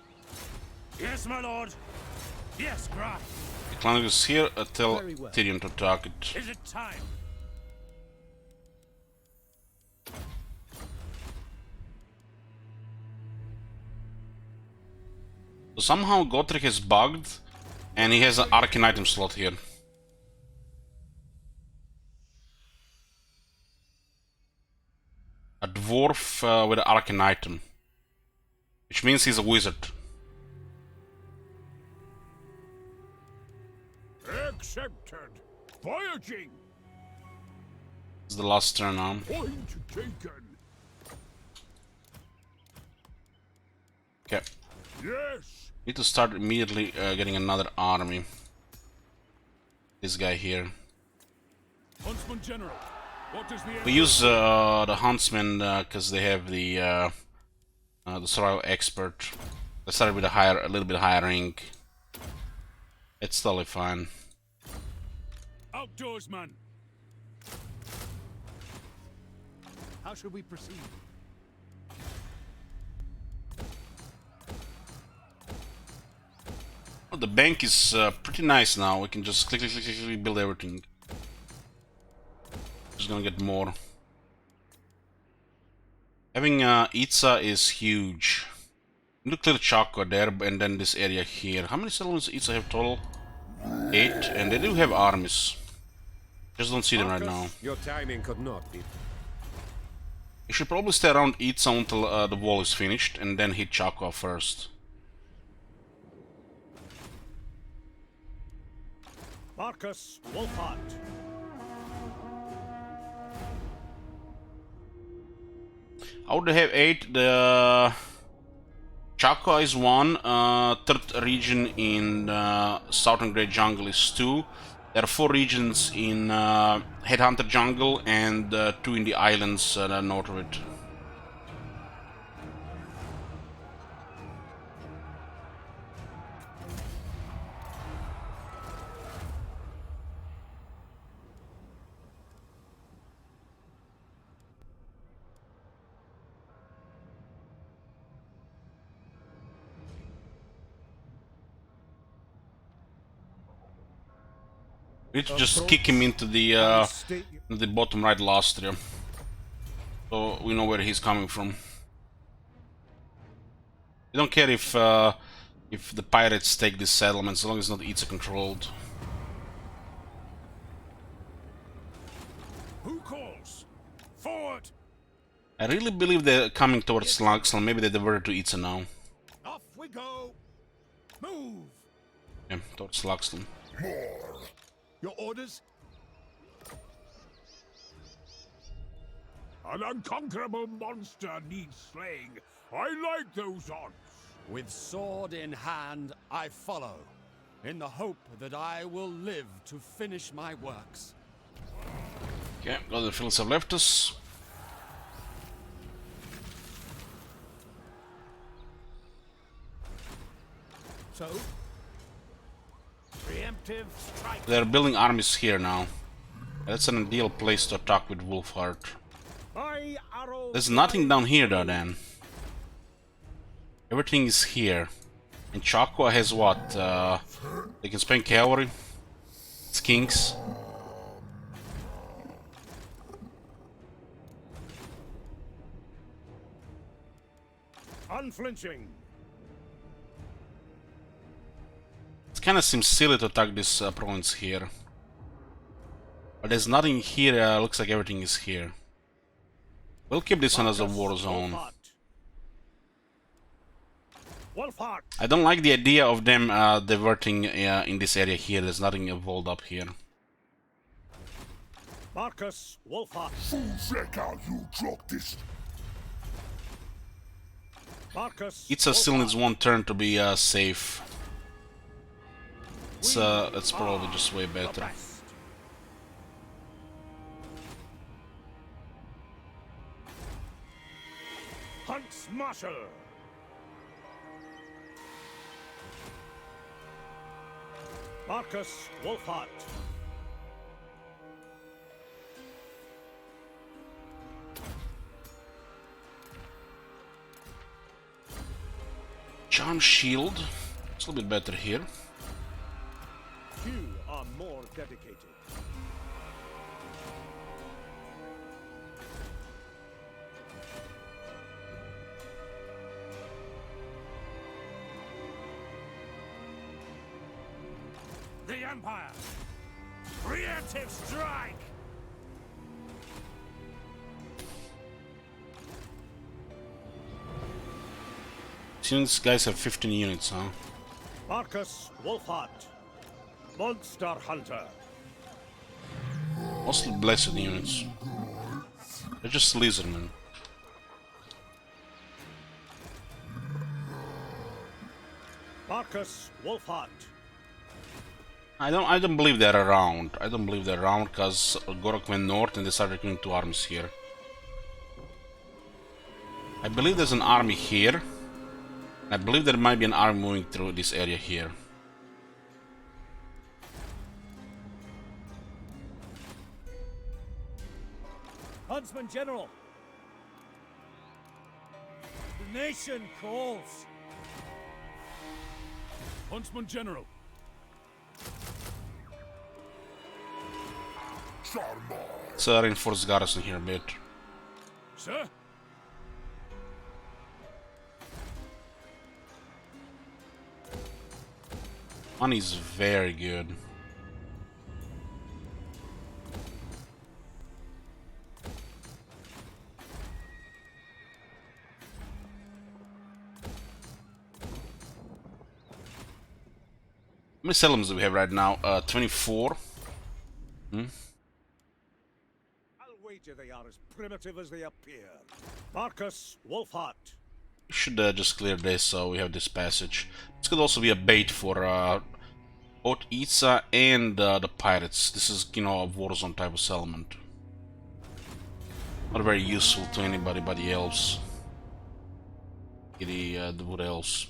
Yes, my lord! Yes, Graf! The clan is here, tell Tyrion to target. Is it time? So somehow Gotrek is bugged and he has an arcane item slot here. A dwarf with an arcane item, which means he's a wizard. Accepted. Voyaging. It's the last turn now. Point taken. Okay. Yes. Need to start immediately getting another army. This guy here. Huntsman General, what is the... We use the huntsman because they have the survival expert. They started with a little bit higher rank. It's totally fine. Outdoorsman! How should we proceed? Well, the bank is pretty nice now. We can just click, click, click, click, click, build everything. Just gonna get more. Having Itza is huge. Nuclear Chakra there, and then this area here. How many settlements Itza have total? 8, and they do have armies. Just don't see them right now. Your timing could not be. You should probably stay around Itza until the wall is finished, and then hit Chakra first. Marcus Wolfhart. I would have 8. The Chakra is 1. Third region in Southern Great Jungle is 2. There are 4 regions in Headhunter Jungle and 2 in the islands north of it. We need to just kick him into the bottom right last area, so we know where he's coming from. We don't care if the pirates take this settlement, as long as it's not Itza controlled. Who calls? Forward! I really believe they're coming towards Slagsland. Maybe they diverted to Itza now. Off we go! Move! Yeah, towards Slagsland. Your orders? An unconquerable monster needs slaying. I like those odds. With sword in hand, I follow, in the hope that I will live to finish my works. Okay, got the Phils have left us. So, preemptive strike. They're building armies here now. That's an ideal place to attack with Wolfheart. There's nothing down here though, then. Everything is here. And Chakra has what? They can spend cavalry. It's kings. Unflinching. It kind of seems silly to attack this province here. But there's nothing here, looks like everything is here. We'll keep this one as a war zone. I don't like the idea of them diverting in this area here. There's nothing evolved up here. Marcus Wolfhart. You druggedest. Marcus. Itza still needs one turn to be safe. It's probably just way better. Huntsmarshal. Marcus Wolfhart. Charm Shield. It's a little bit better here. Few are more dedicated. The Empire! Preemptive strike! These guys have 15 units, huh? Marcus Wolfhart. Monster Hunter. Mostly blessed units. They're just lizardmen. Marcus Wolfhart. I don't believe they're around. I don't believe they're around because Gorok went north and they started recruiting 2 armies here. I believe there's an army here. I believe there might be an army moving through this area here. Huntsman General. nation calls. Huntsman General. Let's reinforce garrison here a bit. Sir? Money is very good. How many settlements do we have right now? 24. I'll wager they are as primitive as they appear. Marcus Wolfhart. We should just clear this so we have this passage. This could also be a bait for both Itza and the pirates. This is, you know, a war zone type of settlement. Not very useful to anybody but the elves. The wood elves.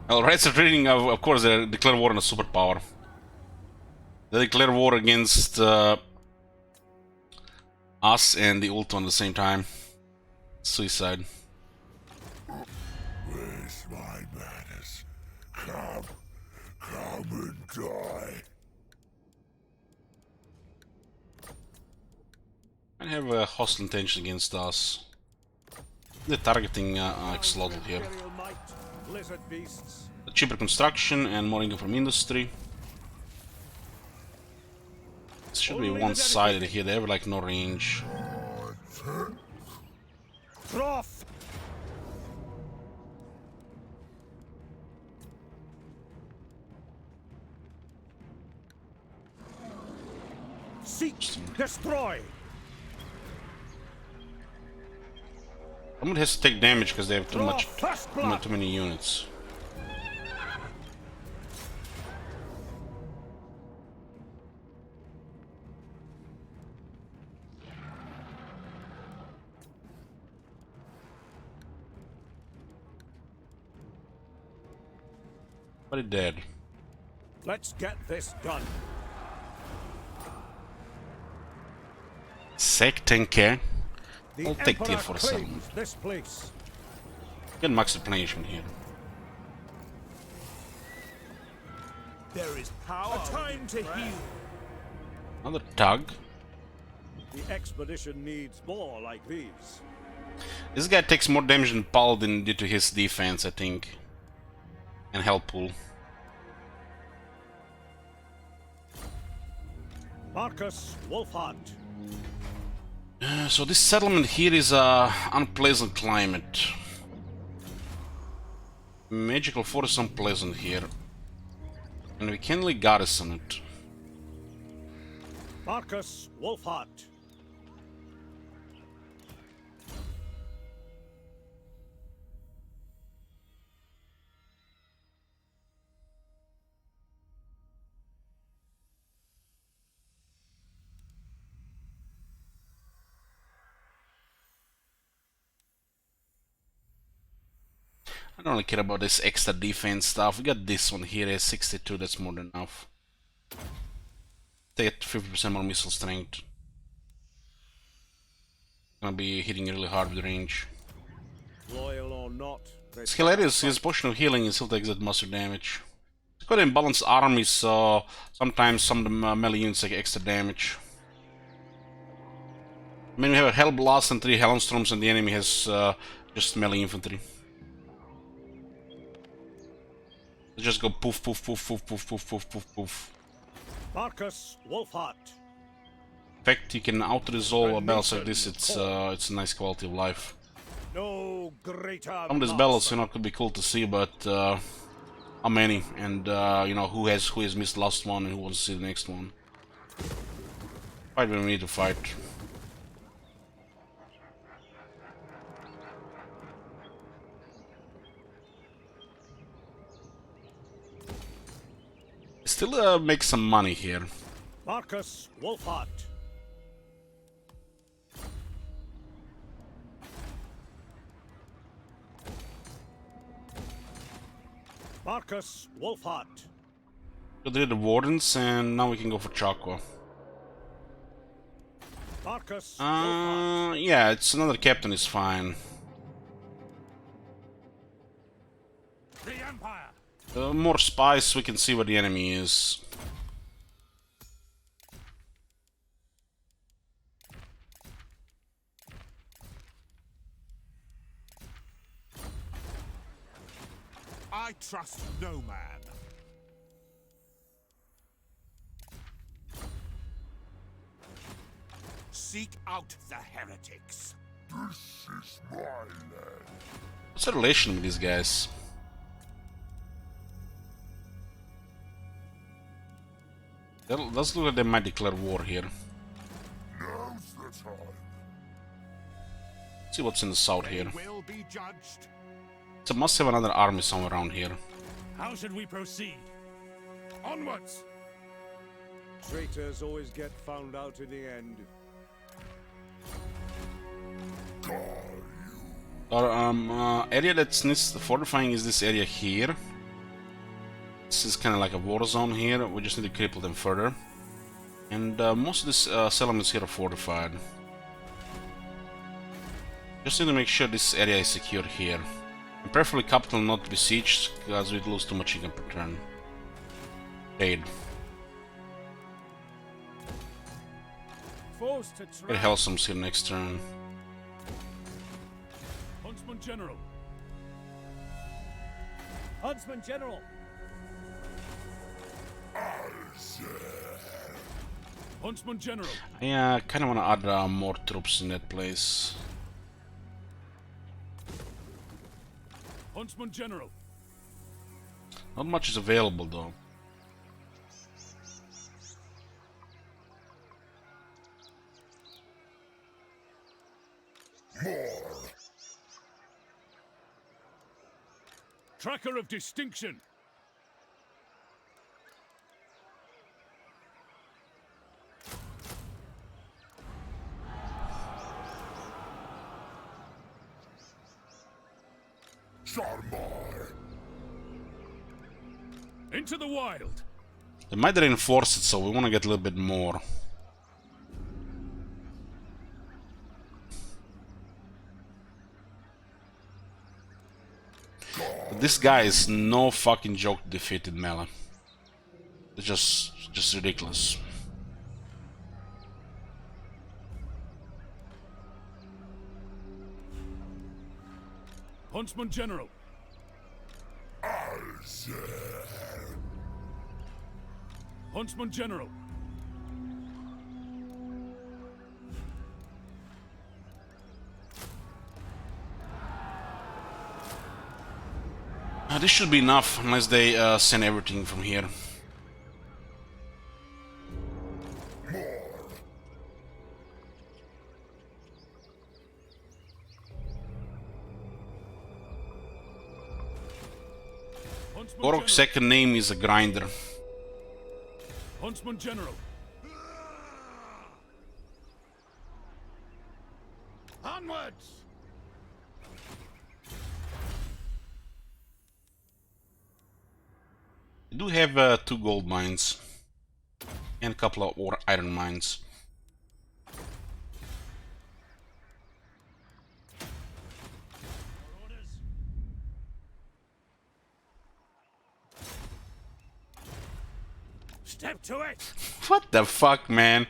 Well, Riots are trading, of course, they declare war on a superpower. They declare war against us and the Ultu at the same time. Suicide. Where's my manners? Come and die. I have a hostile intention against us. They're targeting Axolotl here. Imperial might, lizard beasts. Cheaper construction and more income from industry. This should be one-sided here. They have like no range. Trough. Seek, destroy. Someone has to take damage because they have too many units. Somebody dead. Let's get this done. Sec 10k. The I'll take tier Emperor 4 claims settlement. this place. Get max replenishment here. There is power. A time to heal. Another tug. The expedition needs more like these. This guy takes more damage than Paladin due to his defense, I think. And health pool. Marcus Wolfhart. So this settlement here is a unpleasant climate. Magical forest is unpleasant here. And we can't really garrison it. Marcus Wolfhart. I don't really care about this extra defense stuff. We got this one here at 62, that's more than enough. Take 50% more missile strength. Gonna be hitting really hard with range. Loyal or not. It's hilarious, his potion of healing still takes that monster damage. It's quite an imbalanced army, so sometimes some of the melee units take extra damage. I mean, we have a Hell Blast and 3 Hellstorms, and the enemy has just melee infantry. They just go poof, poof, poof, poof, poof, poof, poof, poof, poof. Marcus Wolfhart. In fact, you can auto-resolve battles like this. It's a nice quality of life. No greater. Some of these battles, you know, could be cool to see, but how many? And you know, who has missed the last one and who wants to see the next one? Fight when we need to fight. Should make some money here. Marcus Wolfhart. Marcus Wolfhart. Got rid of the Wardens, and now we can go for Chaco. Marcus Wolfhart. Yeah, it's another captain is fine. The Empire. More spies, we can see where the enemy is. I trust no man. Seek out the heretics. This is my land. What's the relation with these guys? That does look like they might declare war here. Now's the time. Let's see what's in the south here. Will be judged. So must have another army somewhere around here. How should we proceed? Onwards. Traitors always get found out in the end. Our area that needs fortifying is this area here. This is kind of like a war zone here. We just need to cripple them further. And most of these settlements here are fortified. Just need to make sure this area is secure here. And preferably capital not besieged, because we'd lose too much income per turn. Trade. Forced to Get Hellsom's here next turn. Huntsman General. Huntsman General. Huntsman General. Yeah, I kind of want to add more troops in that place. Huntsman General. Not much is available though. More. Tracker of distinction. Sharmar. Into the wild. They might reinforce it, so we want to get a little bit more. But this guy is no fucking joke to defeat in melee. It's just ridiculous. Huntsman General. Huntsman General. This should be enough, unless they send everything from here. Gorok's second name is a grinder. Huntsman General. Onwards! I do have 2 gold mines and a couple of iron mines. Step to it! What the fuck, man?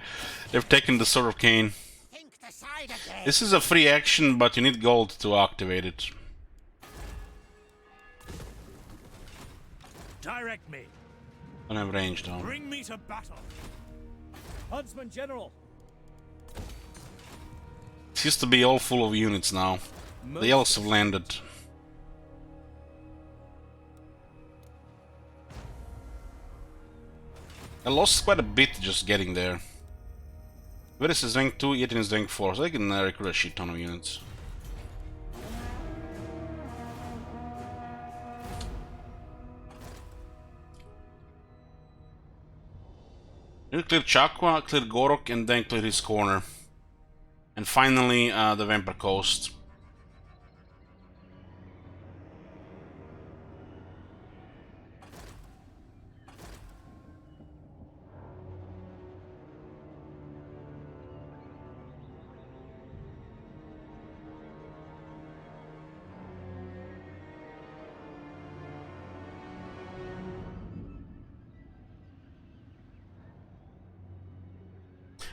They've taken the Sword of Cain. This is a free action, but you need gold to activate it. Direct me. Don't have range though. Bring me to battle. Huntsman General. It used to be all full of units now. The elves have landed. I lost quite a bit just getting there. Varys is rank 2, Yetin is rank 4, so I can recruit a shit ton of units. We'll clear Chakwa, clear Gorok, and then clear his corner. And finally, the Vampire Coast.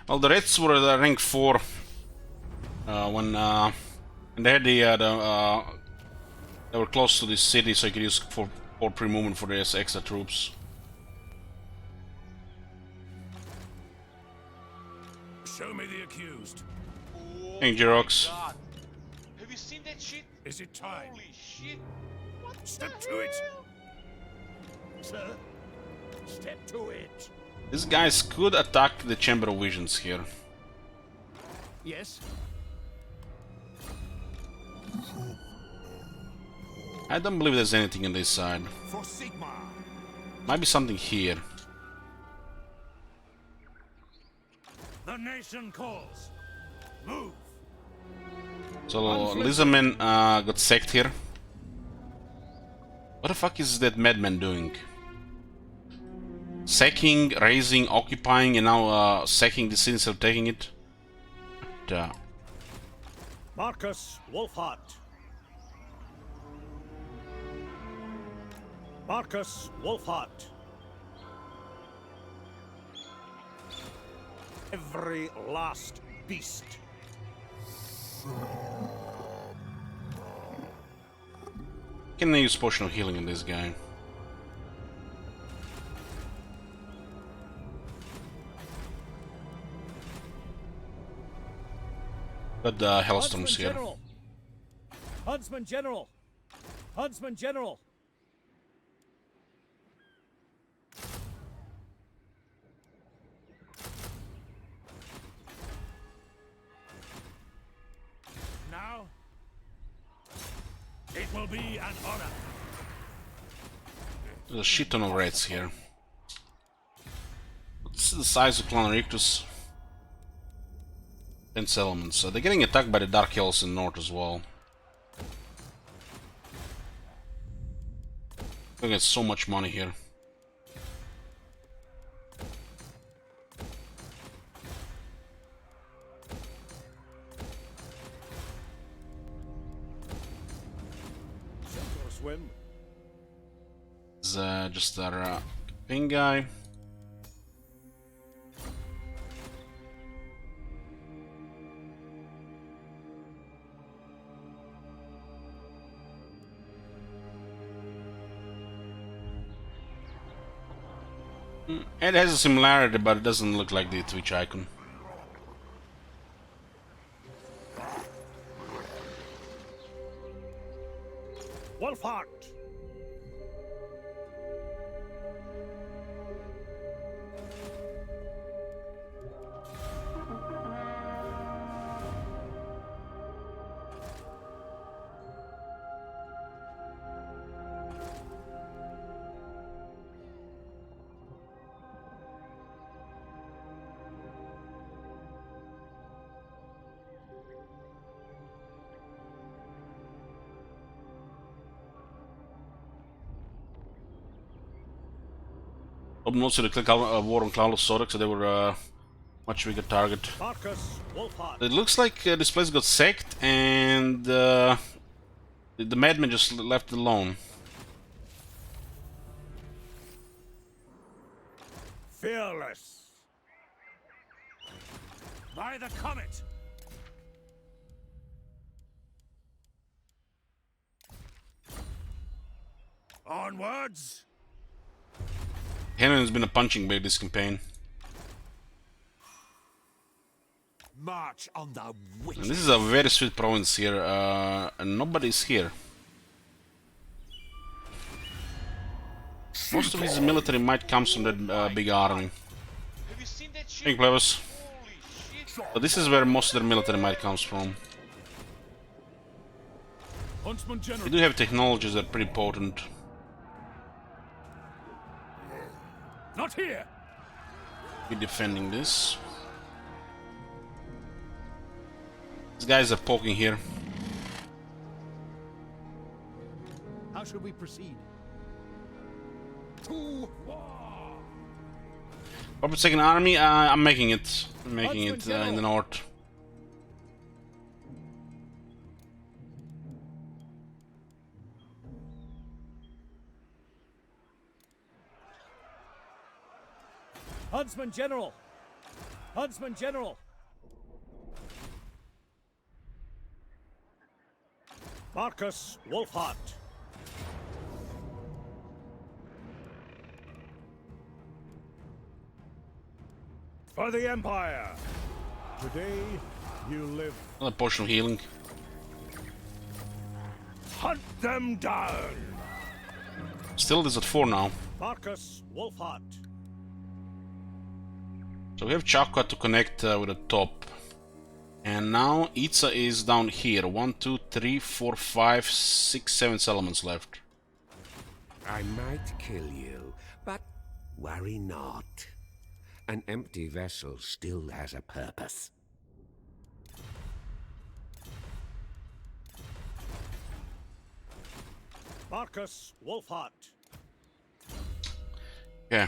Well, the Reds were at rank 4 when they had they were close to this city, so you could use for pre-movement for the extra troops. Show me the accused. Oh Thank my Jirox. God. Have you seen that shit? Is it time? Holy shit. What Step the to it. hell? Sir, step to it. These guys could attack the Chamber of Visions here. Yes? I don't believe there's anything on this side. For Sigmar. Might be something here. The nation calls. Move. So Lizardman got sacked here. What the fuck is that madman doing? Sacking, raising, occupying, and now sacking the city instead of taking it? But, Marcus Wolfhart. Marcus Wolfhart. Every last beast. can I use Potion of Healing on this guy? Got the Hellstorms here. General. Huntsman General. Huntsman General. Now, it will be an honor. There's a shit ton of rats here. This is the size of Clan Rictus. 10 settlements. So they're getting attacked by the Dark Hells in the north as well. Gonna get so much money here. Swim. This is just our ping guy. It has a similarity, but it doesn't look like the Twitch icon. Wolfhart. Also, they click War on Cloudless Zodiac, so they were a much bigger target. Marcus Wolfhart. It looks like this place got sacked, and the madman just left it alone. Fearless. By the comet. Onwards. Henan has been a punching bag this campaign. March on the witch. And this is a very sweet province here, and nobody's here. Most of his military might come from that big army. Have you seen that shit? Thank you, Plebus. Holy shit. But this is where most of their military might comes from. Huntsman General. They do have technologies that are pretty potent. Not here. be defending this. These guys are poking here. How should we proceed? Puppet second army, I'm making it. I'm making it in the north. Huntsman General! Huntsman General! Marcus Wolfhart. For the Empire! Today, you live. Another potion of healing. Hunt them down! Still is at 4 now. Marcus Wolfhart. So we have Chakra to connect with the top. And now Itza is down here. 1, 2, 3, 4, 5, 6, 7 settlements left. I might kill you, but worry not. An empty vessel still has a purpose. Marcus Wolfhart. Yeah,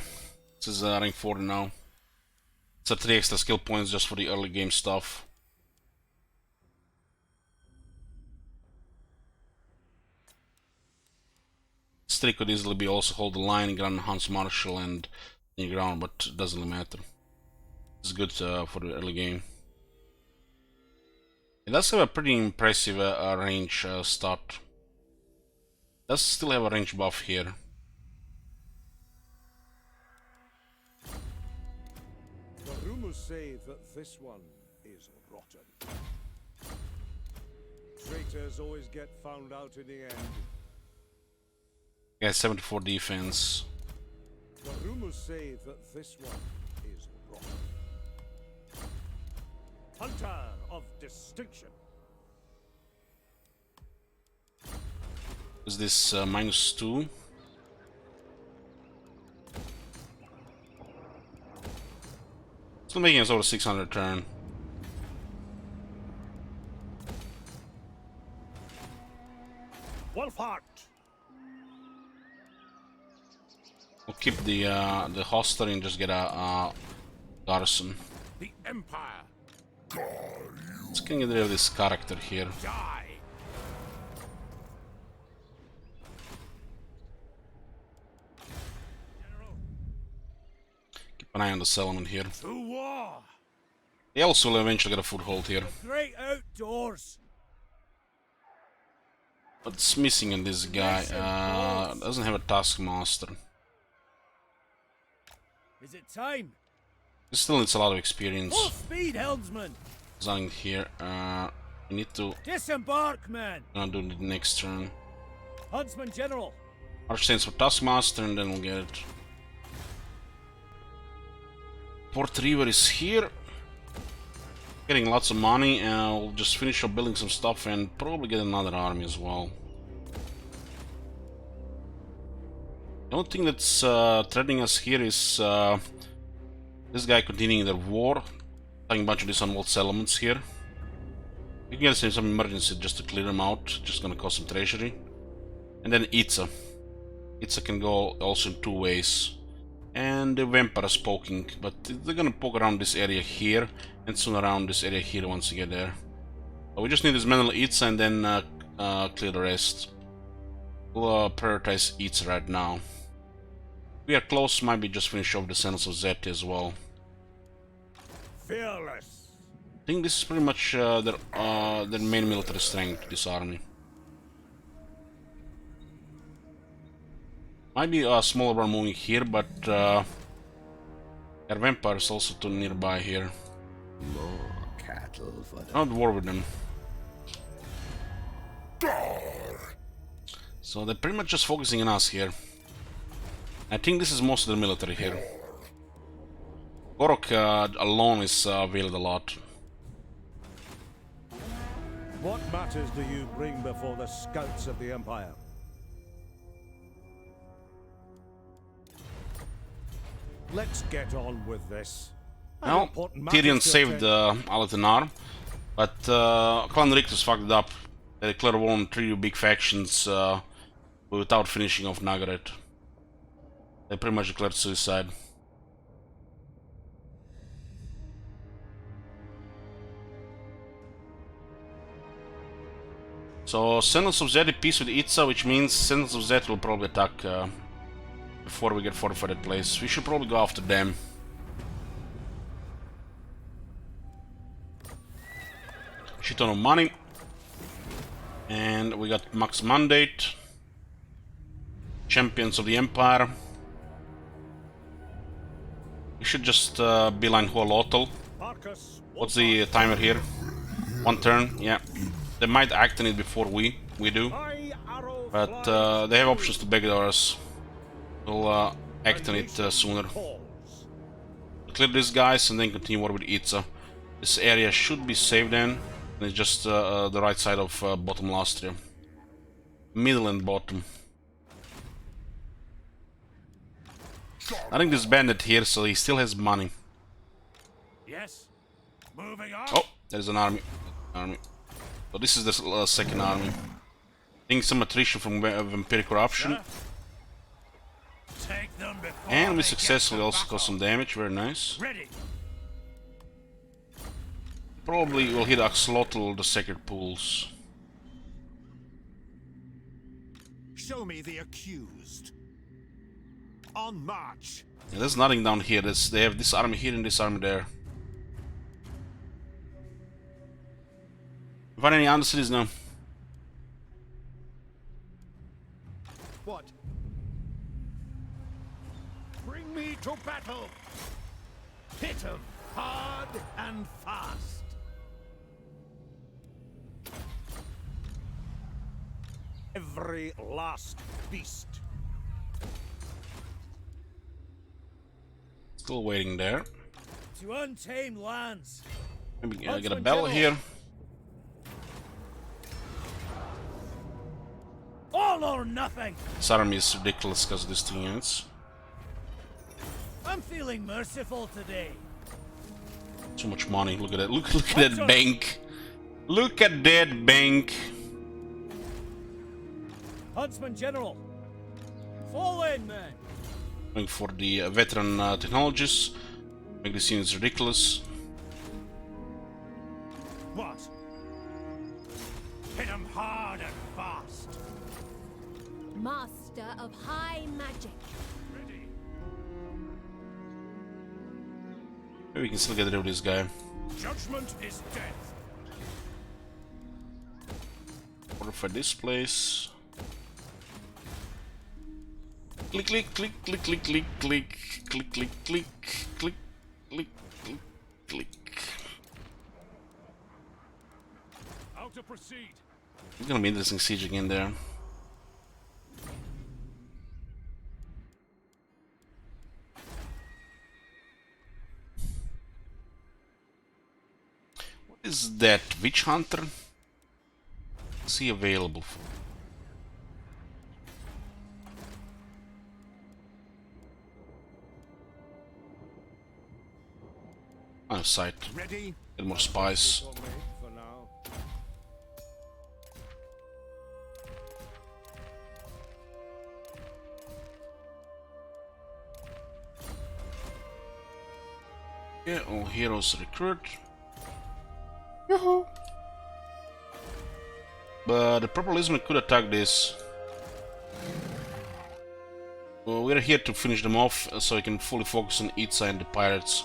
this is rank 40 now. It's 3 extra skill points just for the early game stuff. This could easily be also hold the line, Grand Huntsmarshal and the ground, but it doesn't really matter. It's good for the early game. It does have a pretty impressive range start. It does still have a range buff here. The rumors say that this one is rotten. Traitors always get found out in the end. Yeah, 74 defense. The rumors say that this one is rotten. Hunter of distinction. Is this -2? Still making us over 600 turn. Wolfhart. We'll keep the hostel and just get a garrison. The Empire. Let's get rid of this character here. Die. Keep an eye on the settlement here. To war. They also will eventually get a foothold here. Great outdoors. What's missing in this guy? Doesn't have a taskmaster. Is it time? He still needs a lot of experience. Full speed, helmsman. Designing here. We need to Disembark, man. do the next turn. Huntsman General. Arch stands for taskmaster, and then we'll get it. Port River is here. Getting lots of money, and we'll just finish up building some stuff and probably get another army as well. The only thing that's threatening us here is this guy continuing their war, taking a bunch of these unwalled settlements here. We can get some emergency just to clear them out, just gonna cost some treasury. And then Itza. Itza can go also in 2 ways. And the vampire is poking, but they're gonna poke around this area here and soon around this area here once we get there. But we just need this manual Itza and then clear the rest. We'll prioritize Itza right now. We are close, might be just finish off the Sentinels of Zeti as well. Fearless. I think this is pretty much their main military strength, this army. Might be a smaller one moving here, but our vampire is also too nearby here. More cattle for the... Not war with them. So they're pretty much just focusing on us here. I think this is most of the military here. Gorok alone is veiled a lot. What matters do you bring before the scouts of the Empire? Let's get on with this. Well, Tyrion saved Aletanar, but Clan Rictus fucked it up. They declared war on 3 big factions without finishing off Nagaret. They pretty much declared suicide. So, Sentinels of Zeti peace with Itza, which means Sentinels of Zeti will probably attack before we get fortified that place. We should probably go after them. Shit ton of money. And we got max mandate. Champions of the Empire. We should just beeline Huolotl. What's the timer here? 1 turn, yeah. They might act on it before we do. But they have options to backdoor us. We'll act on it sooner. Clear these guys and then continue war with Itza. This area should be safe then. It's just the right side of bottom Lastria. Middle and bottom. I think this bandit here, so he still has money. Yes. Moving on. Oh, there's an army. So this is the second army. I think some attrition from vampiric corruption. Take them before And we successfully also caused some damage, very nice. Ready. Probably will hit Axolotl, the sacred pools. Show me the accused. On march. Yeah, there's nothing down here. They have this army here and this army there. Find any other cities now? What? Bring me to battle. Hit 'em hard and fast. Every last beast. Still waiting there. To untamed lands. Maybe get a battle here. All or nothing. This army is ridiculous because of these 2 units. I'm feeling merciful today. Too much money. Look at that. Look at that bank. Look at that bank. Huntsman General. Fall in, men. Going for the veteran technologies. Make these units ridiculous. What? Hit 'em hard and fast. Master of high magic. Ready. Maybe we can still get rid of this guy. Judgment is death. Fortify this place. Click, click, click, click, click, click, click, click, click, click, click, click, click, click. How to proceed? It's gonna be interesting siege again there. What is that? Witch Hunter? Is he available for? Out of sight. Ready? Get more spies. For now. Yeah, all heroes recruit. Yoo-hoo. But the Purpleism could attack this. Well, we're here to finish them off so we can fully focus on Itza and the pirates.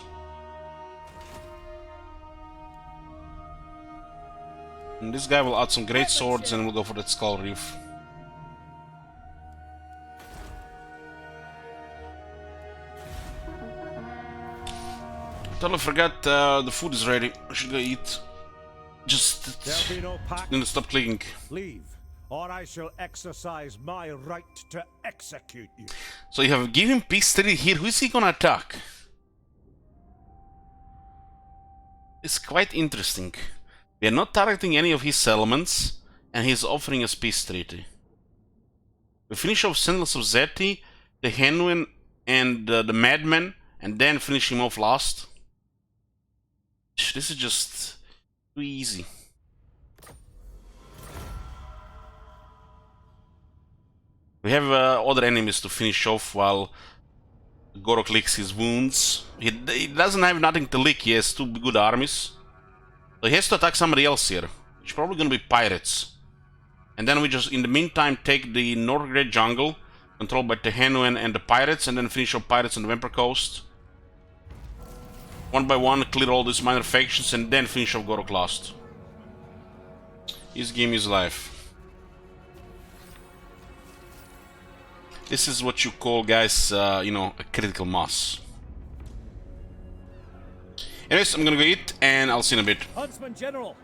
And this guy will add some great swords and we'll go for that Skull Reef. Totally forgot the food is ready. I should go eat. Just There'll be no pact. gonna stop clicking. Leave, or I shall exercise my right to execute you. So you have given peace treaty here. Who is he gonna attack? It's quite interesting. We are not targeting any of his settlements, and he is offering us peace treaty. We finish off Sentinels of Zeti, the Henwen, and the Madmen, and then finish him off last. This is just too easy. We have other enemies to finish off while Gorok licks his wounds. He doesn't have nothing to lick, he has two good armies. So he has to attack somebody else here, which is probably gonna be pirates. And then we just, in the meantime, take the North Great Jungle, controlled by Tehenu and the pirates, and then finish off pirates on the Vampire Coast. One by one, clear all these minor factions, and then finish off Gorok last. His game is life. This is what you call, guys, you know, a critical mass. Anyways, I'm gonna go eat, and I'll see you in a bit. Huntsman General!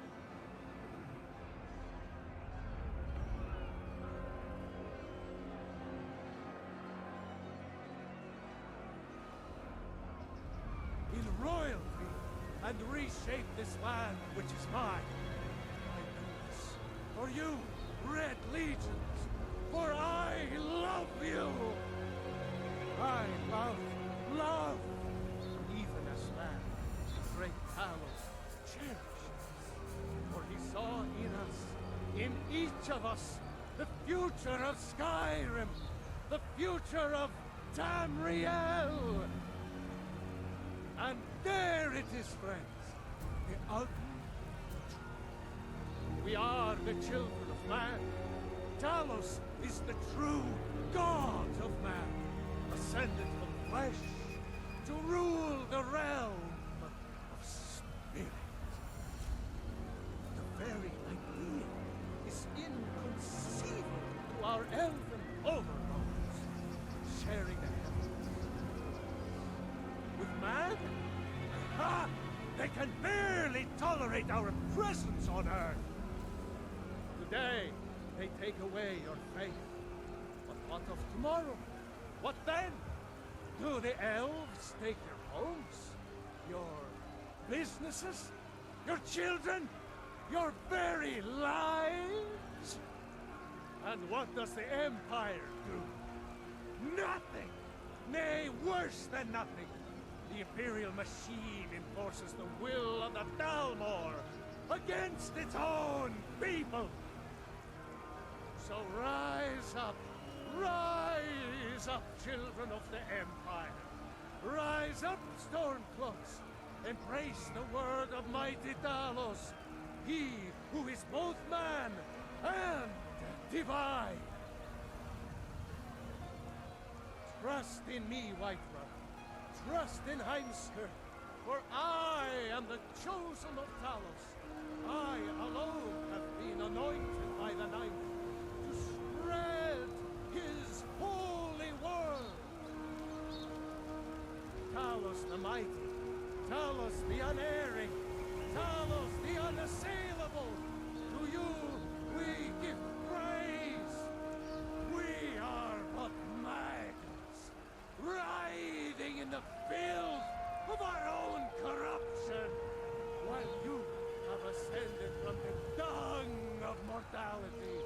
In royalty, and reshape this land which is mine. I do this for you, Red Legions, for I love you. I love, even as man, great Talos cherishes. For he saw in us, in each of us, the future of Skyrim, the future of Tamriel. And there it is, friends, the ultimate truth. We are the children of man. Talos is the true god of man, ascended from flesh to rule the realm of spirit. The very idea is inconceivable to our elven overlords, sharing the heavens. With man? Ha! They can barely tolerate our presence on Earth. Today, they take away your faith. But what of tomorrow? What then? Do the elves take your homes? Your businesses? Your children? Your very lives? And what does the Empire do? Nothing! Nay, worse than nothing! The Imperial machine enforces the will of the Dalmor against its own people! So rise up, children of the Empire. Rise up, Stormcloaks. Embrace the word of mighty Talos, he who is both man and divine. Trust in me, White Brother. Trust in Heimskir, for I am the chosen of Talos. I alone have been anointed by the Ninth to spread his holy word. Talos the mighty, Talos the unerring, Talos the unassailable. To you we give praise. We are but maggots, writhing in the filth of our own corruption, while you have ascended from the dung of mortality,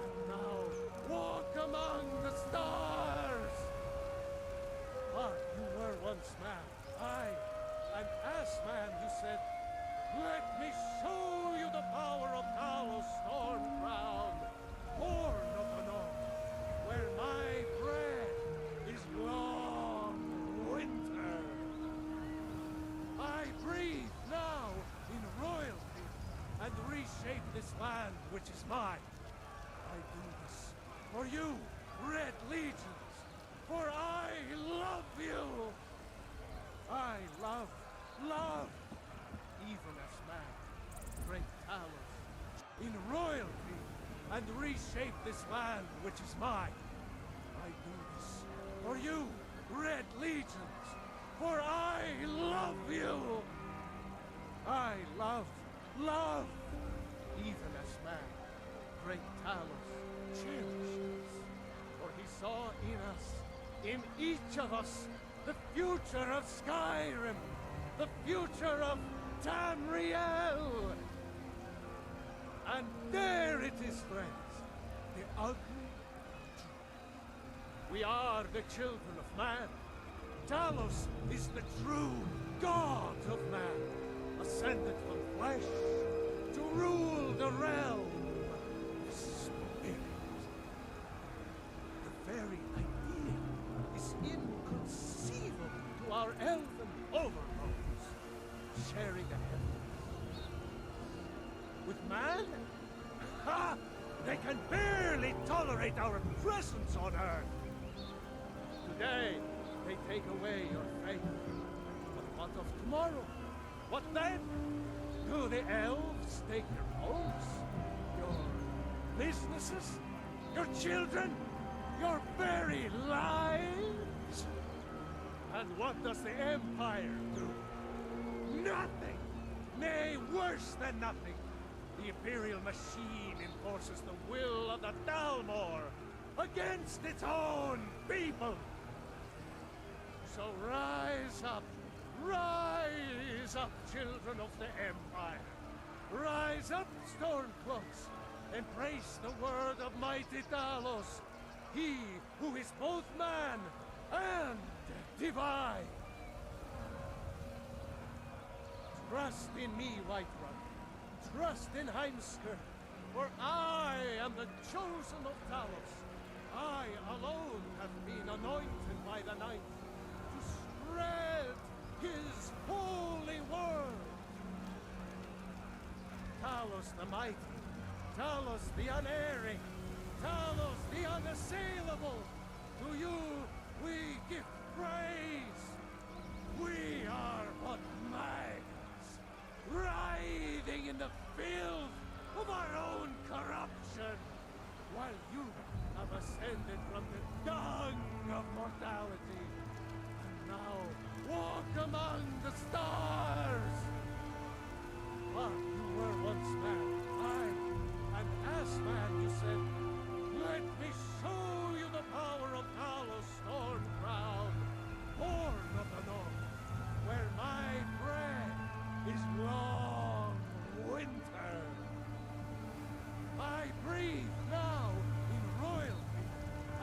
and now walk among the stars. Ah, you were once man, aye, and as man you said, let me show you the power of Talos Stormcrown, born of the north, where my bread is long winter. I breathe now in royalty and reshape this land which is mine. I do this for you, Red Legions, for I love you. I love, even as man, great Talos, in royalty and reshape this land which is mine. I do this for you, Red Legions, for I love you. I love, even as man, great Talos cherishes, for he saw in us, in each of us, the future of Skyrim, the future of Tamriel. And there it is, friends, the ultimate truth. We are the children of man. Talos is the true god of man, ascended from flesh to rule the realm of spirit. The very idea is inconceivable to our elven overlords, sharing the heavens. With man, ha! They can barely tolerate our presence on Earth. Today, they take away your faith. But what of tomorrow? What then? Do the elves take your homes? Your businesses? Your children? Your very lives? And what does the Empire do? Nothing! Nay, worse than nothing! The Imperial machine enforces the will of the Dalmor against its own people! So rise up, children of the Empire. Rise up, Stormcloaks. Embrace the word of mighty Talos, he who is both man and divine. Trust in me, Whiterun. Trust in Heimskr, for I am the chosen of Talos. I alone have been anointed by the Ninth to spread his holy word. Talos the mighty, Talos the unerring, Talos the unassailable. To you we give praise. We are but maggots, writhing in the filth of our own corruption, while you have ascended from the dung of mortality, and now walk among the stars. But you were once man, aye, and as man you said, let me show you the power of Talos Stormcrown, born of the north, where my bread is long winter. I breathe now in royalty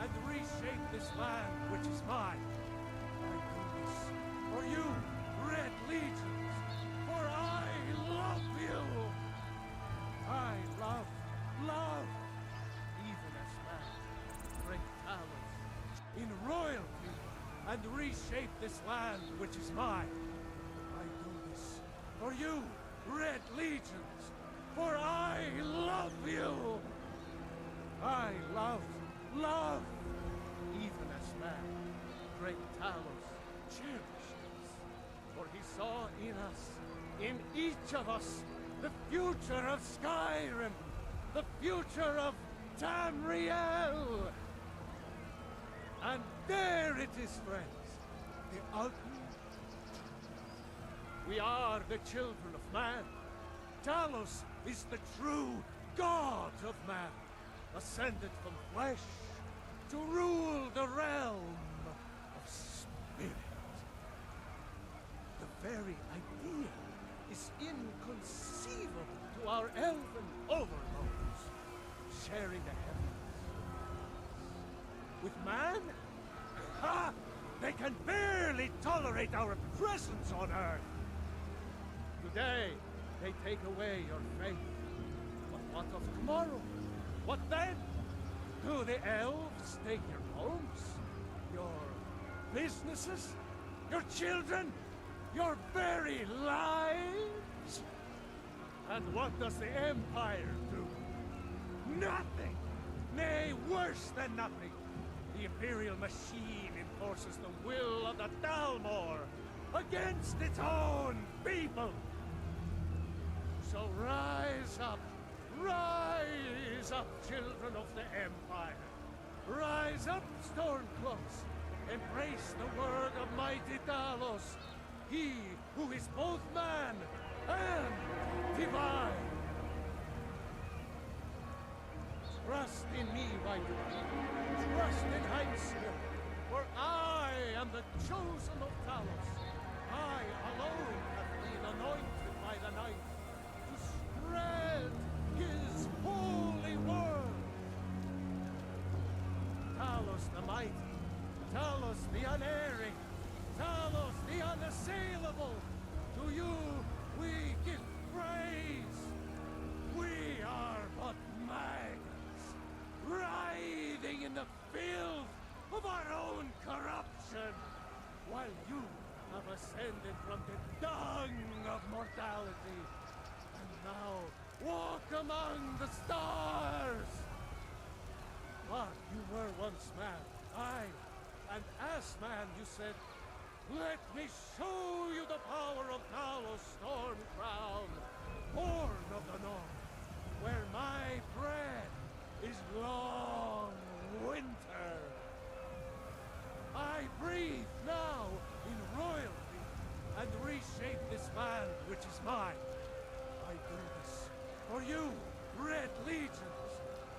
and reshape this land which is mine. I do this for you, Red Legions, for I love you. I love, even as man, great Talos, in royalty and reshape this land which is mine. I do this for you, Red Legions, for I love you. I love, even as man, great Talos cherished us, for he saw in us, in each of us, the future of Skyrim, the future of Tamriel. And there it is, friends, the ultimate truth. We are the children of man. Talos is the true god of man, ascended from flesh to rule the realm of spirit. The very idea is inconceivable to our elven overlords, sharing the heavens. With man, ha! They can barely tolerate our presence on Earth. Today, they take away your faith. But what of tomorrow? What then? Do the elves take your homes? Your businesses? Your children? Your very lives? And what does the Empire do? Nothing! Nay, worse than nothing! The Imperial machine enforces the will of the Dalmor against its own people! So rise up, children of the Empire. Rise up, Stormcloaks. Embrace the word of mighty Talos, he who is both man and divine. Trust in me, Whiterun. Trust in Heimskr, for I am the chosen of Talos. I alone have been anointed by the Ninth to spread his holy word. Talos the mighty, Talos the unerring, Talos ascended from the dung of mortality, and now walk among the stars! But you were once man, aye, and as man you said, "Let me show you the power of Talos Storm Crown, Horn of the North, where my bread is long winter. I breathe now in royalty and reshape this land which is mine. I do this for you, Red Legions,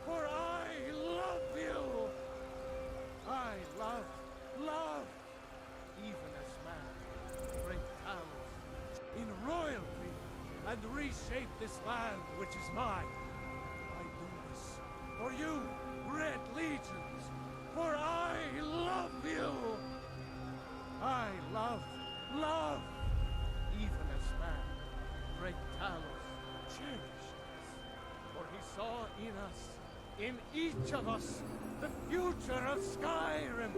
for I love you. I love, even as man, great Talos, in royalty and reshape this land which is mine. I do this for you, Red Legions, for I love you. I love, even as man, great Talos cherished us, for he saw in us, in each of us, the future of Skyrim,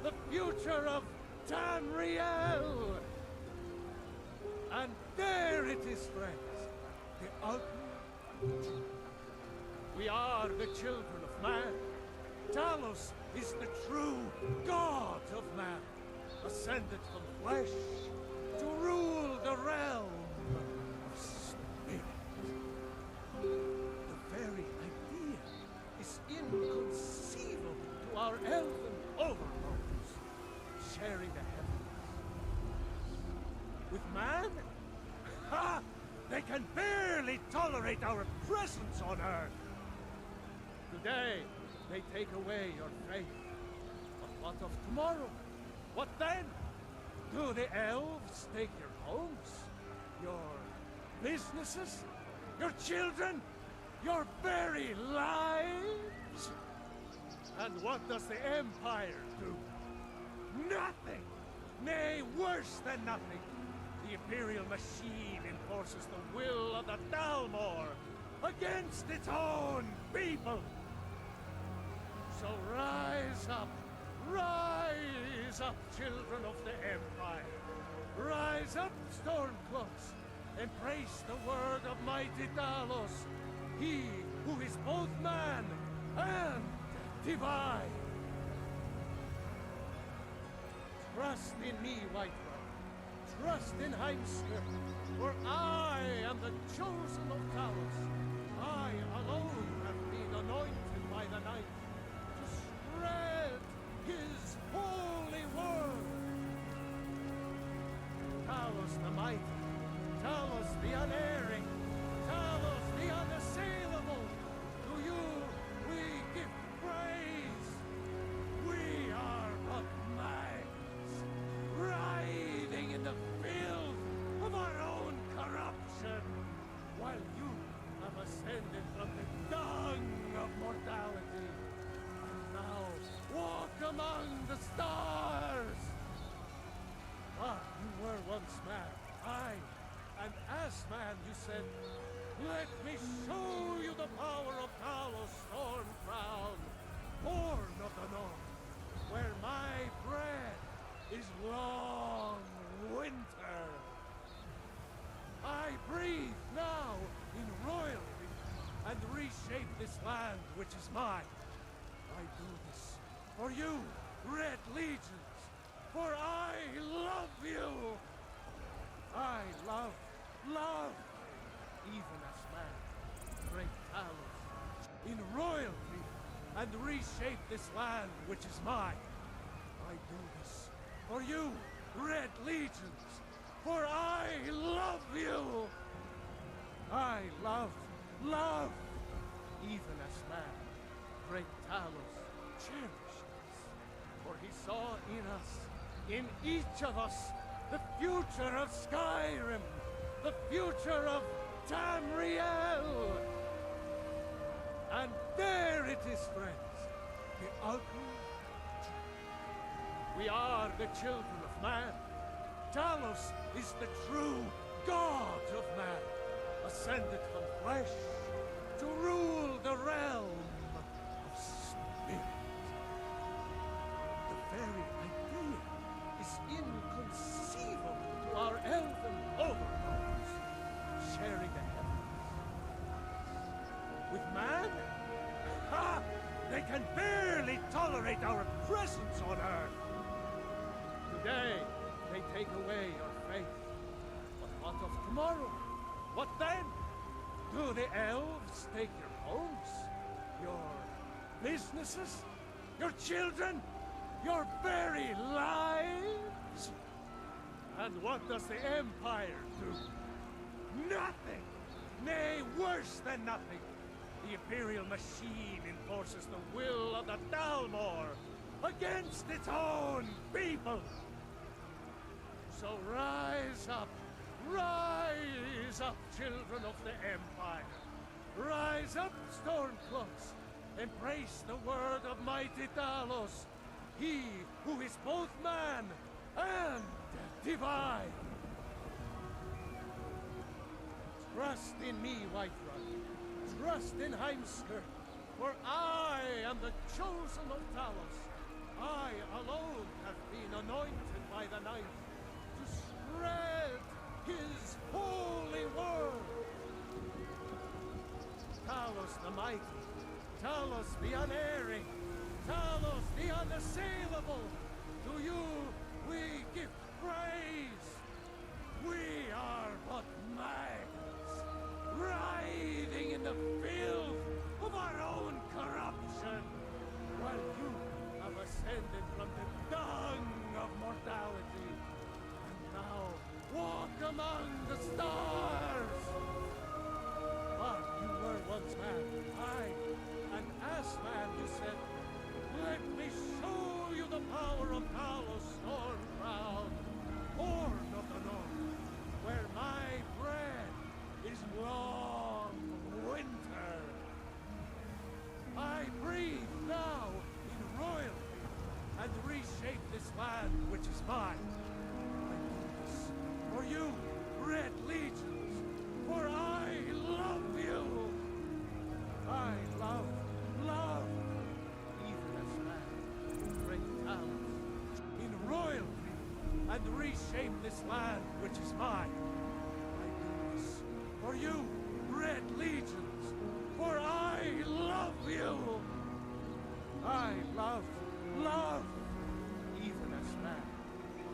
the future of Tamriel. And there it is, friends, the ultimate truth. We are the children of man. Talos is the true god of man, ascended from flesh to rule the realm of spirit. The very idea is inconceivable to our elven overlords, sharing the heavens. With man? Ha! They can barely tolerate our presence on Earth. Today, they take away your faith. But what of tomorrow? What then? Do the elves take your homes? Your businesses? Your children? Your very lives? And what does the Empire do? Nothing! Nay, worse than nothing. The Imperial machine enforces the will of the Dalmor against its own people. So rise up, children of the Empire. Rise up, Stormcloaks, embrace the word of mighty Talos, he who is both man and divine. Trust in me, White Rod. Trust in Heimskir, for I am the chosen of Talos. I alone have been anointed by the Night to spread his holy word. Talos the mighty, Talos the unerring, Talos the unassailable, to you we give praise. We are but minds, writhing in the filth of our own corruption, while you have ascended from the dung of mortality, and now walk among the stars. But you were once man, aye, and as man you said, "Let me show you the power of Talos Storm Crown, Horn of the North, where my bread is long winter. I breathe now in royalty and reshape this land which is mine. I do this for you, Red Legions, for I love you. I love, even as man, great Talos, in royalty and reshape this land which is mine. I do this for you, Red Legions, for I love you. I love, even as man, great Talos cherished us, for he saw in us, in each of us, the future of Skyrim, the future of Tamriel. And there it is, friends, the ultimate truth. We are the children of man. Talos is the true god of man, ascended from flesh to rule the realm of spirit. The very idea is inconceivable to our elven overlords, sharing the heavens. With man? Ha! They can barely tolerate our presence on Earth. Today, they take away your faith. But what of tomorrow? What then? Do the elves take your homes? Your businesses? Your children? Your very lives? And what does the Empire do? Nothing! Nay, worse than nothing! The Imperial machine enforces the will of the Dalmor against its own people! So rise up, children of the Empire! Rise up, Stormcloaks! Embrace the word of mighty Talos, he who is both man and divine! Trust in me, Whiterun. Trust in Heimskir, for I am the chosen of Talos. I alone have been anointed by the Ninth to spread his holy word. Talos the mighty, Talos the unerring, Talos the unassailable, to you we give praise. We are but maggots, writhing in the filth of our own corruption, while you have ascended from the dung of mortality, and now walk among the stars. But you were once man, aye, and as man you said, let me show you the power of Talos Stormcrown, Horde of the North, where my bread is long winter. I breathe now in royalty and reshape this land which is mine. I do this for you, Red Legions, for I love you. I love, even as man, great Talos, in royalty and reshape this land which is mine. I do this for you, Red Legions, for I love you. I love, even as man,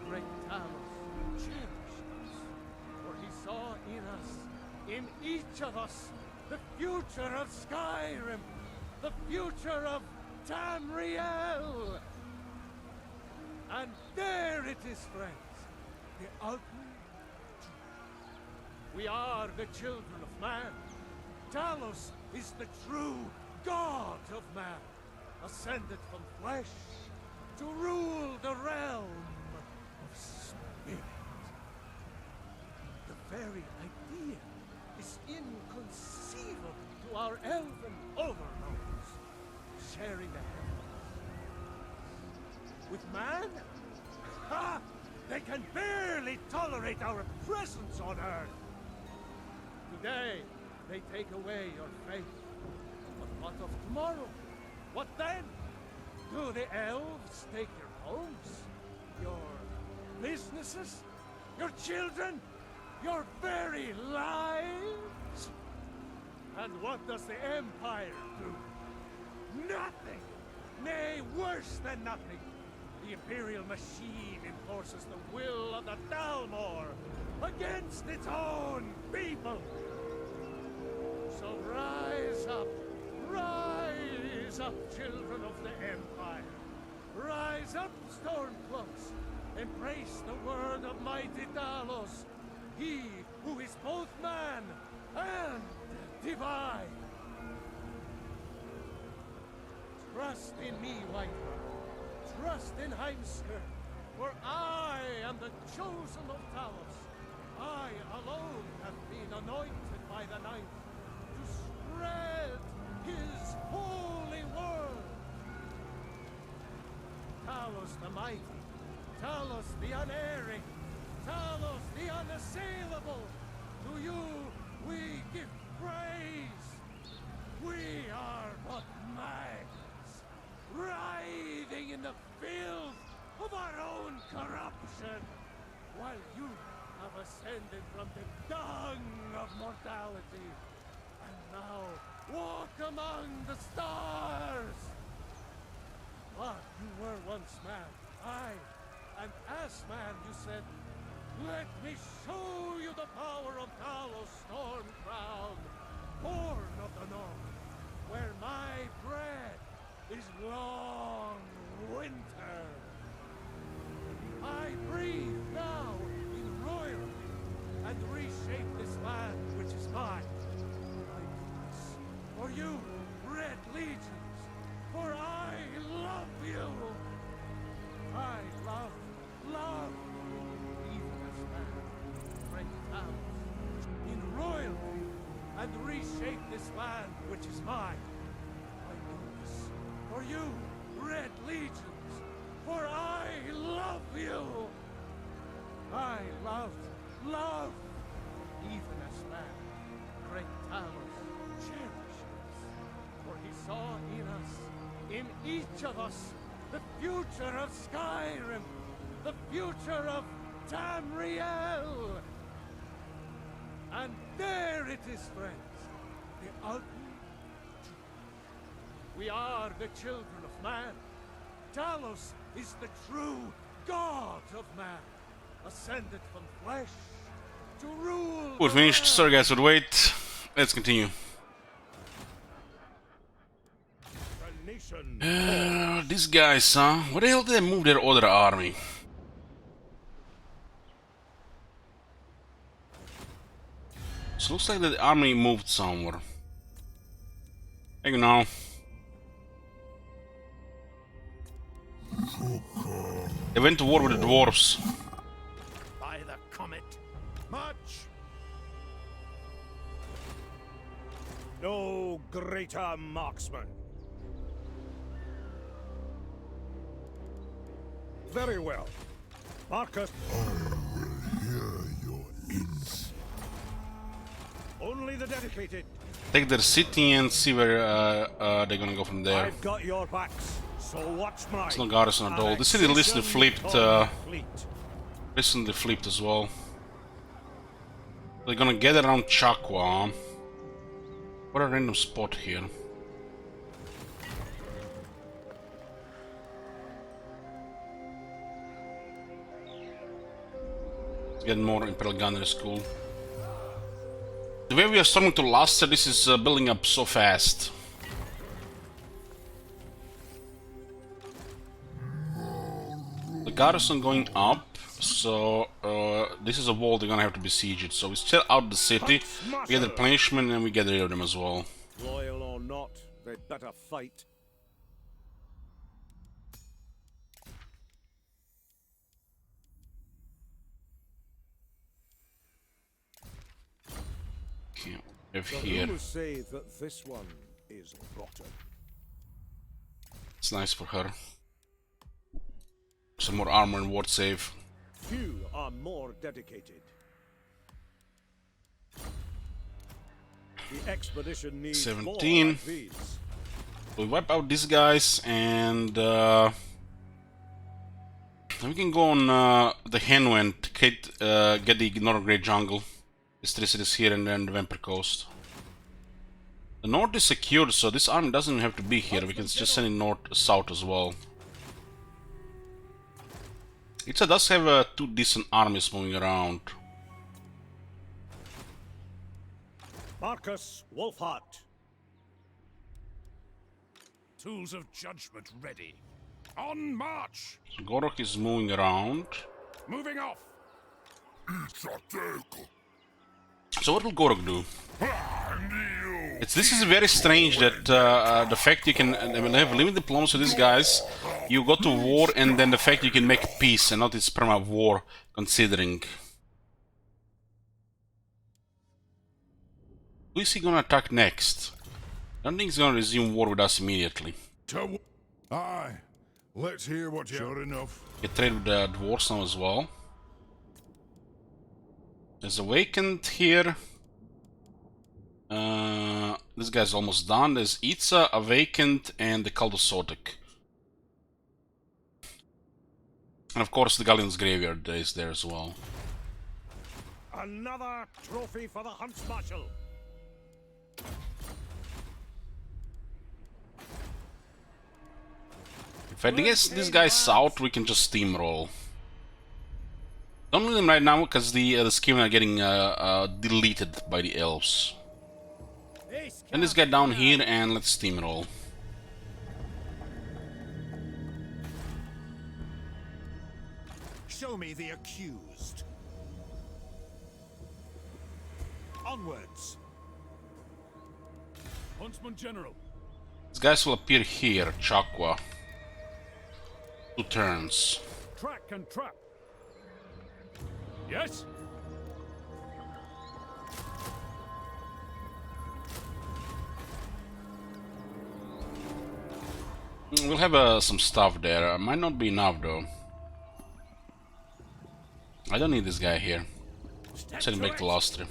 great Talos cherished us, for he saw in us, in each of us, the future of Skyrim, the future of Tamriel. And there it is, friends, the ugly truth. We are the children of man. Talos is the true god of man, ascended from flesh to rule the realm of spirit. The very idea is inconceivable to our elven overlords, sharing the heavens. With man? Ha! They can barely tolerate our presence on Earth. Today, they take away your faith. But what of tomorrow? What then? Do the elves take your homes? Your businesses? Your children? Your very lives? And what does the Empire do? Nothing! Nay, worse than nothing! The Imperial machine enforces the will of the Dalmor against its own people! So rise up, children of the Empire! Rise up, Stormcloaks! Embrace the word of mighty Talos, he who is both man and divine! Trust in me, Whiterun. Trust in Heimskir, for I am the chosen of Talos. I alone have been anointed by the Ninth to spread his holy word. Talos the mighty, Talos the unerring, Talos the unassailable, to you we give praise. We are but maggots, writhing in the filth of our own corruption, while you have ascended from the dung of mortality, and now walk among the stars. But you were once man, aye, and as man you said, "Let me show you the power of Talos Storm Crown, born of the North, where my bread is long winter. I breathe now in royalty and reshape this land which is mine. I do this for you, Red Legions, for I love you. I love, even as man, great Talos, in royalty and reshape this land which is mine. I do this for you, Red Legions, for I love you. I love, even as man, great Talos cherishes. For he saw in us, in each of us, the future of Skyrim, the future of Tamriel. And there it is, friends, the ultimate truth. We are the children of man. Talos is the true God of man, ascended from flesh to rule. We're finished. Sorry guys would wait. Let's continue. These guys, huh? Where the hell did they move their other army? So looks like the army moved somewhere. You know. They went to war with the dwarves. By the comet, march! No greater marksman. Very well. Marcus. I will hear your ins. Only the dedicated. Take their city and see where they're gonna go from there. I've got your backs, so watch mine. It's no garrison at all. The city recently flipped as well. They're gonna get around Chakwa. What a random spot here. Let's get more Imperial Gunnery School. The way we are starting to Luster, this is building up so fast. The garrison going up, so this is a wall they're gonna have to besiege it. So we still out the city, we get the replenishment, and we get rid of them as well. Loyal or not, they'd better fight. Okay, we have here. Rumors say that this one is rotten. It's nice for her. Some more armor and ward save. Few are more dedicated. The expedition needs 17. more like these. We wipe out these guys and we can go on the Henu and get the Northern Great Jungle. These three cities here and then the Vampire Coast. The north is secured, so this army doesn't have to be here. We can just send it north-south as well. It does have two decent armies moving around. Marcus Wolfhart. Tools of judgment ready. On march! So Gorok is moving around. Moving off! So what will Gorok do? This is very strange that the fact you can have limited diplomacy with these guys, you go to war, and then the fact you can make peace and not this perma war, considering. Who is he gonna attack next? I don't think he's gonna resume war with us immediately. Aye, let's hear what you... Sure enough. Get trade with the dwarves now as well. There's Awakened here. This guy's almost done. There's Itza, Awakened, and the Cult of Sotek. And of course the Galleon's Graveyard is there as well. Another trophy for the Huntsmarshal. If I guess this guy's out, we can just steamroll. Don't need him right now because the schemes are getting deleted by the elves. And this guy down here and let's steamroll. Show me the accused. Onwards. Huntsman General. These guys will appear here, Chakwa. 2 turns. Track and trap. Yes? We'll have some stuff there. Might not be enough though. I don't need this guy here. Send him back to Lostri.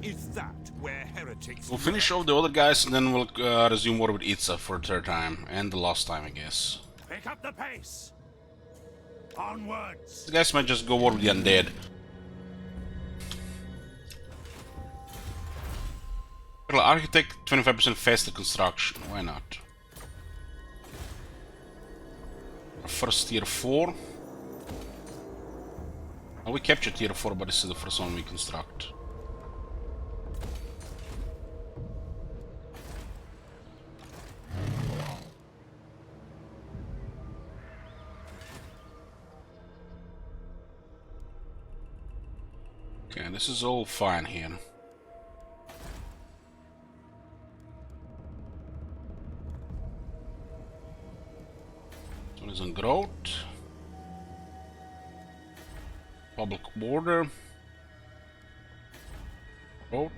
Is that where heretics... We'll finish off the other guys and then we'll resume war with Itza for the 3rd time. And the last time, I guess. Pick up the pace. Onwards. These guys might just go war with the undead. Architect, 25% faster construction. Why not? First tier 4. Oh, we captured tier 4, but this is the first one we construct. Okay, this is all fine here. This one is on growth. Public border. Growth.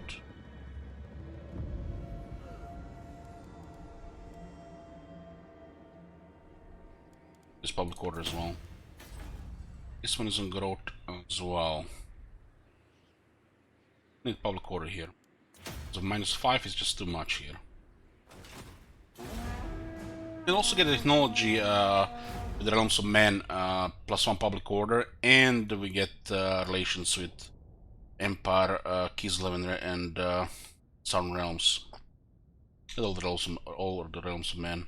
This public order as well. This one is on growth as well. Need public order here. So -5 is just too much here. You can also get technology with the Realms of Men, +1 public order, and we get relations with Empire, Kislev, and Southern Realms. Get all the Realms of Men.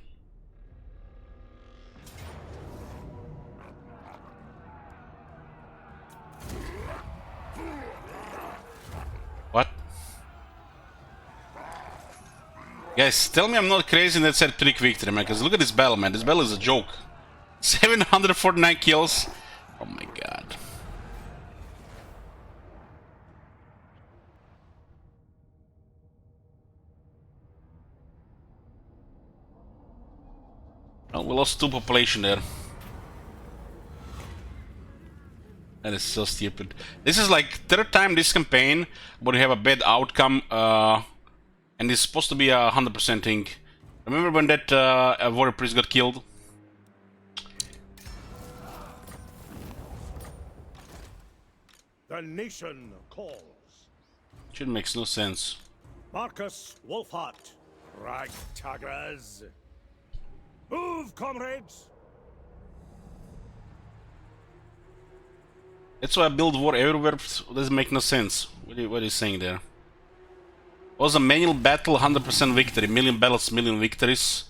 What? Guys, tell me I'm not crazy and that said trick victory, man, because look at this battle, man. This battle is a joke. 749 kills. Oh my god. Oh, we lost 2 population there. That is so stupid. This is like 3rd time this campaign, but we have a bad outcome, and it's supposed to be a 100% thing. Remember when that warrior priest got killed? The nation calls. Shit makes no sense. Marcus Wolfhart, ragtaggers. Move, comrades! That's why I build war everywhere. Doesn't make no sense. What are you saying there? It was a manual battle, 100% victory. Million battles, million victories.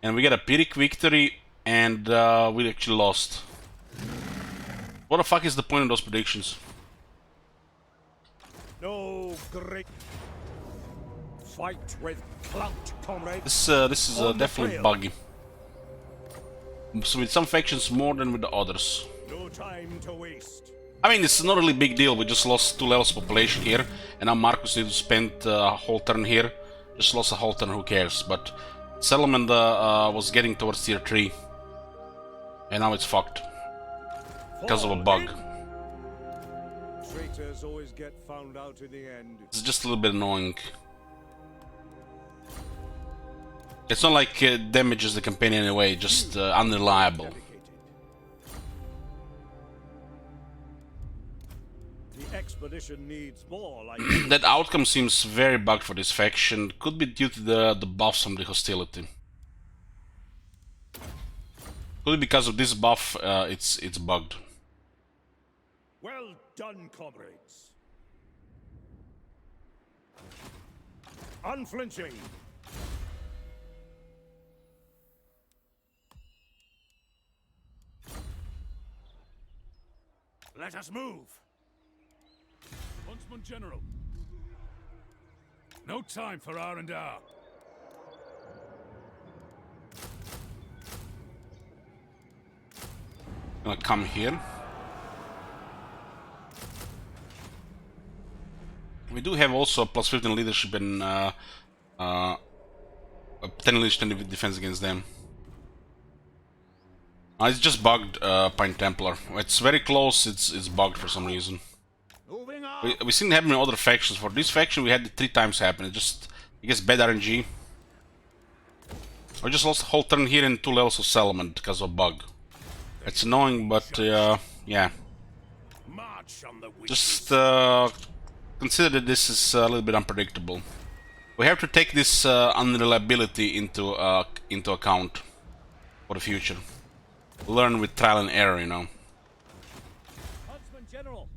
And we got a Pyrrhic victory, and we actually lost. What the fuck is the point of those predictions? No great fight with clout, comrades. This is definitely buggy. So with some factions more than with the others. No time to waste. I mean, it's not really big deal. We just lost 2 levels population here, and now Marcus needs to spend a whole turn here. Just lost a whole turn, who cares? But settlement was getting towards tier 3, and now it's fucked because of a bug. Traitors always get found out in the end. It's just a little bit annoying. It's not like it damages the campaign in any way, just unreliable. The expedition needs more like That outcome seems very bugged for this faction. Could be due to the buffs from the hostility. Only because of this buff, it's bugged. Well done, comrades. Unflinching. Let us move. Huntsman General. No time for R&R. Gonna come here. We do have also plus 15 leadership and 10 leadership and defense against them. It's just bugged, Pine Templar. It's very close, it's bugged for some reason. We seen it happen in other factions. For this faction we had it 3 times happen. It just, I guess, bad RNG. I just lost the whole turn here and 2 levels of settlement because of bug. It's annoying, but yeah. Just consider that this is a little bit unpredictable. We have to take this unreliability into account for the future. Learn with trial and error, you know. Huntsman General,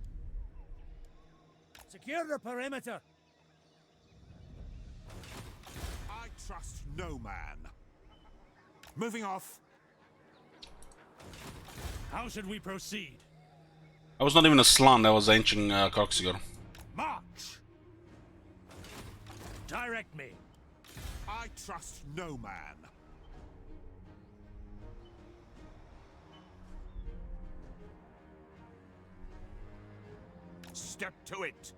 secure the perimeter. I trust no man. Moving off. How should we proceed? I was not even a slan, I was ancient Coxiger. March. Direct me. I trust no man. Step to it.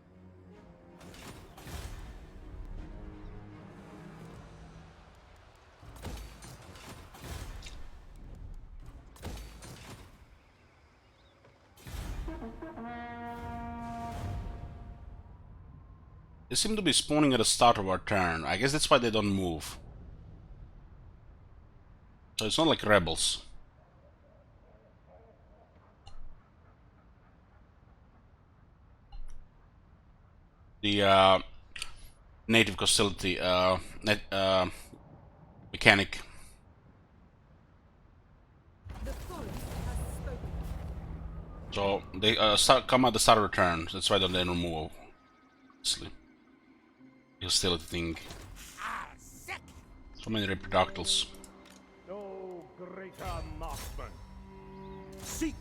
They seem to be spawning at the start of our turn. I guess that's why they don't move. So it's not like rebels. The native hostility mechanic. So they come at the start of the turn. That's why they don't move. Honestly. Hostility thing. So many reproductals. No greater marksman. Seek.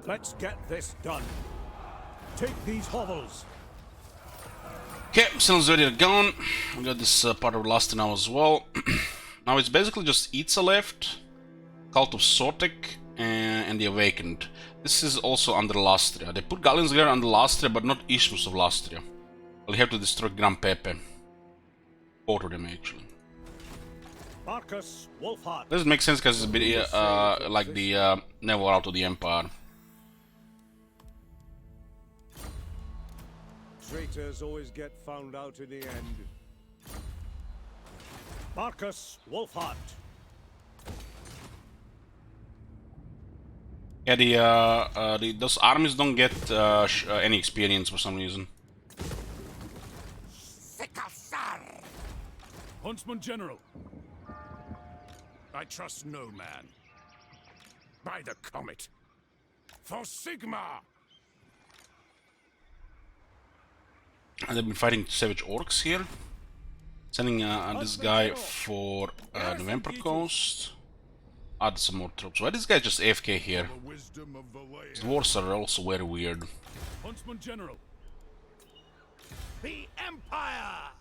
Let's get this done. Take these hovels. Okay, sounds ready to go. We got this part of Lusty now as well. Now it's basically just Itza left, Cult of Sotek, and the Awakened. This is also under Lastria. They put Gallinsgard under Lastria, but not Ishmus of Lastria. Well, you have to destroy Gran Pepe. Both of them, actually. Marcus Wolfhard. Doesn't make sense because it's a bit like the Naval Out of the Empire. Traitors always get found out in the end. Marcus Wolfhard. Yeah, those armies don't get any experience for some reason. Huntsman General. I trust no man. By the comet. For Sigma! And they've been fighting savage orcs here. Sending this guy for the Vampire Coast. Add some more troops. Why this guy just AFK here? These wars are also very weird. Huntsman General. The Empire.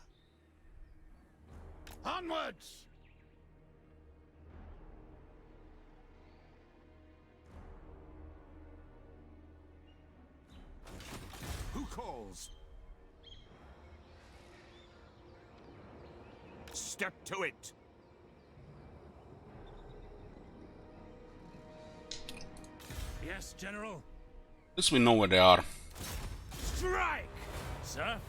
Onwards. Who calls? Step to it. Yes, General. At least we know where they are. Strike, sir.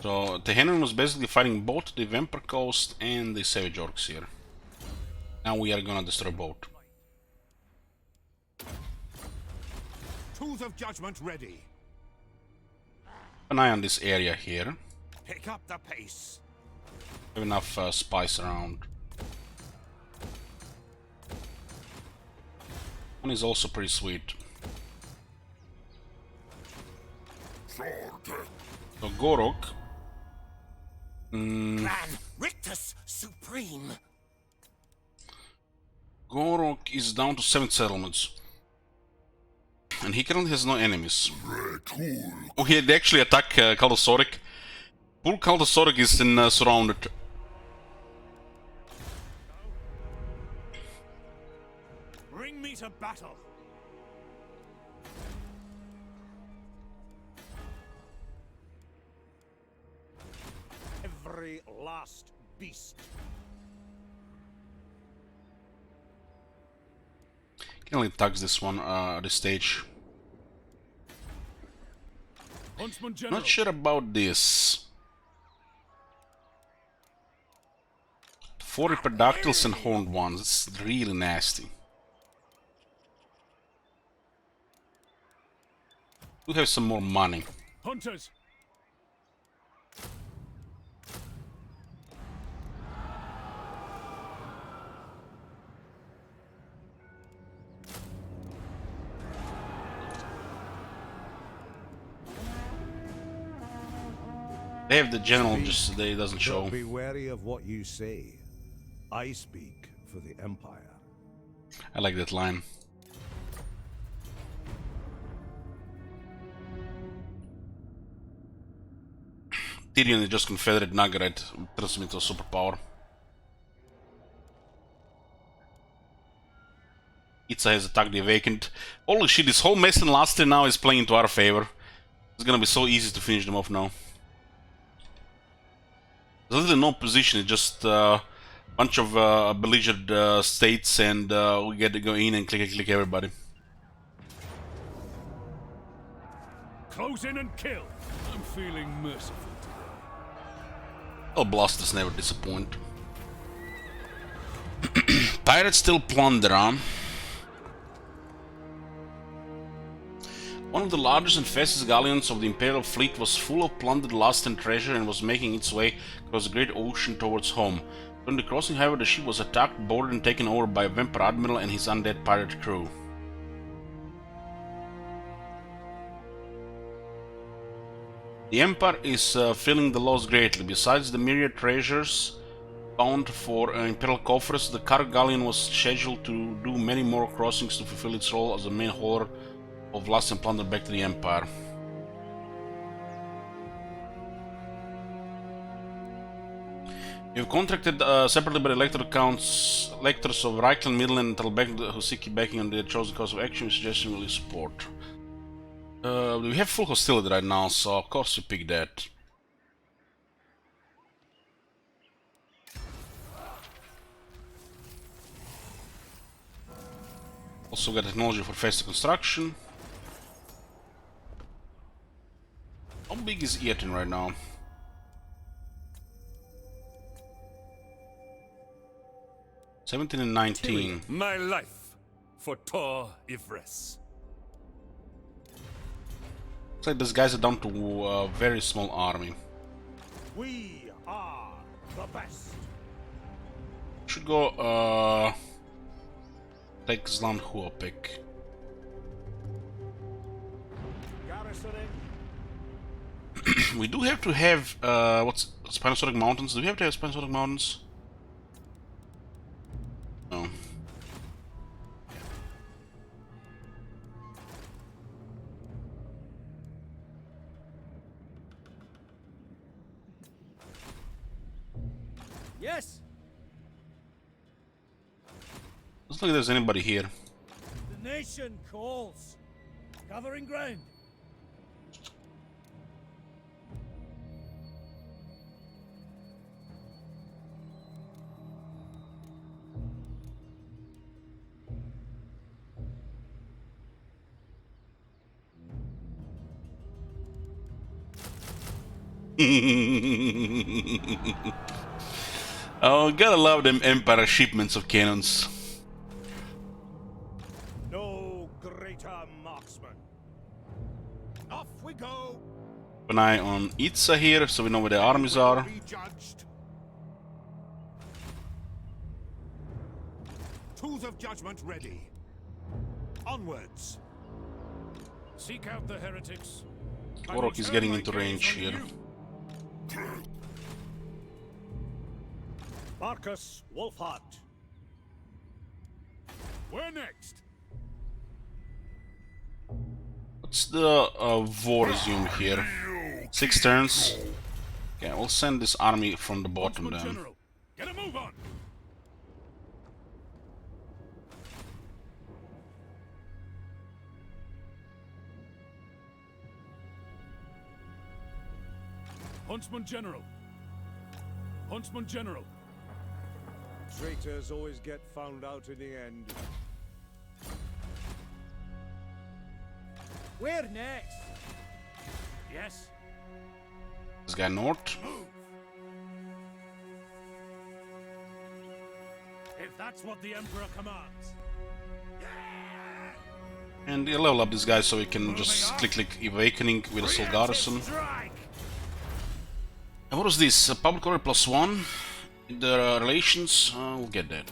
So Tehenan was basically fighting both the Vampire Coast and the Savage Orcs here. Now we are gonna destroy both. Tools of judgment ready. Keep an eye on this area here. Pick up the pace. Have enough spice around. One is also pretty sweet. So Gorok. Gran Rictus Supreme. Gorok is down to 7 settlements. And he currently has no enemies. Oh, he had actually attack Kaldasoric. Full Kaldasoric is in surrounded. Bring me to battle. Every last beast. Can only tax this one at this stage. Huntsman General. Not sure about this. 4 Ripperdactyls and horned ones. It's really nasty. We have some more money. Hunters. They have the general, just they doesn't show. Be wary of what you say. I speak for the Empire. I like that line. Tyrion is just Confederate Nugget, turns him into a superpower. Itza has attacked the Awakened. Holy shit, this whole mess in last turn now is playing into our favor. It's gonna be so easy to finish them off now. There's literally no position, it's just a bunch of belligerent states, and we get to go in and click everybody. Close in and kill. I'm feeling merciful today. Oh, blasters never disappoint. Pirates still plunder, huh? One of the largest and fastest galleons of the Imperial fleet was full of plundered lust and treasure and was making its way across the great ocean towards home. During the crossing, however, the ship was attacked, boarded and taken over by a vampire admiral and his undead pirate crew. The Empire is feeling the loss greatly. Besides the myriad treasures found for Imperial coffers, the cargo galleon was scheduled to do many more crossings to fulfill its role as the main hauler of lust and plunder back to the Empire. We have contracted separately by the electors of Reichland, Midland, and Talbek, who seek backing on their chosen course of action. We suggest will support. We have full hostility right now, so of course we pick that. Also got technology for faster construction. How big is Eaton right now? $17 and $19. My life for Tor Ivres. Looks like these guys are down to a very small army. We are the best. Should go take Zlan Huopik. Garrisoning. We do have to have what's Spinosauric Mountains? Do we have to have Spinosauric Mountains? No. Yes. Doesn't look like there's anybody here. The nation calls. Covering ground. Oh, gotta love them Empire shipments of cannons. No greater marksman. Off we go. Keep an eye on Itza here, so we know where the armies are. Be judged. Tools of judgment ready. onwards. Seek out the heretics. Orok is getting into range here. Marcus Wolfhart. Where next? What's the war resume here? 6 turns. Okay, we'll send this army from the bottom then. General, get a move on. Huntsman General. Huntsman General. Traitors always get found out in the end. Where next? Yes. This guy north. If that's what the Emperor commands. And you level up this guy so we can just click Awakening with a Soul Garrison. And what was this? Public order +1? The relations? We'll get that.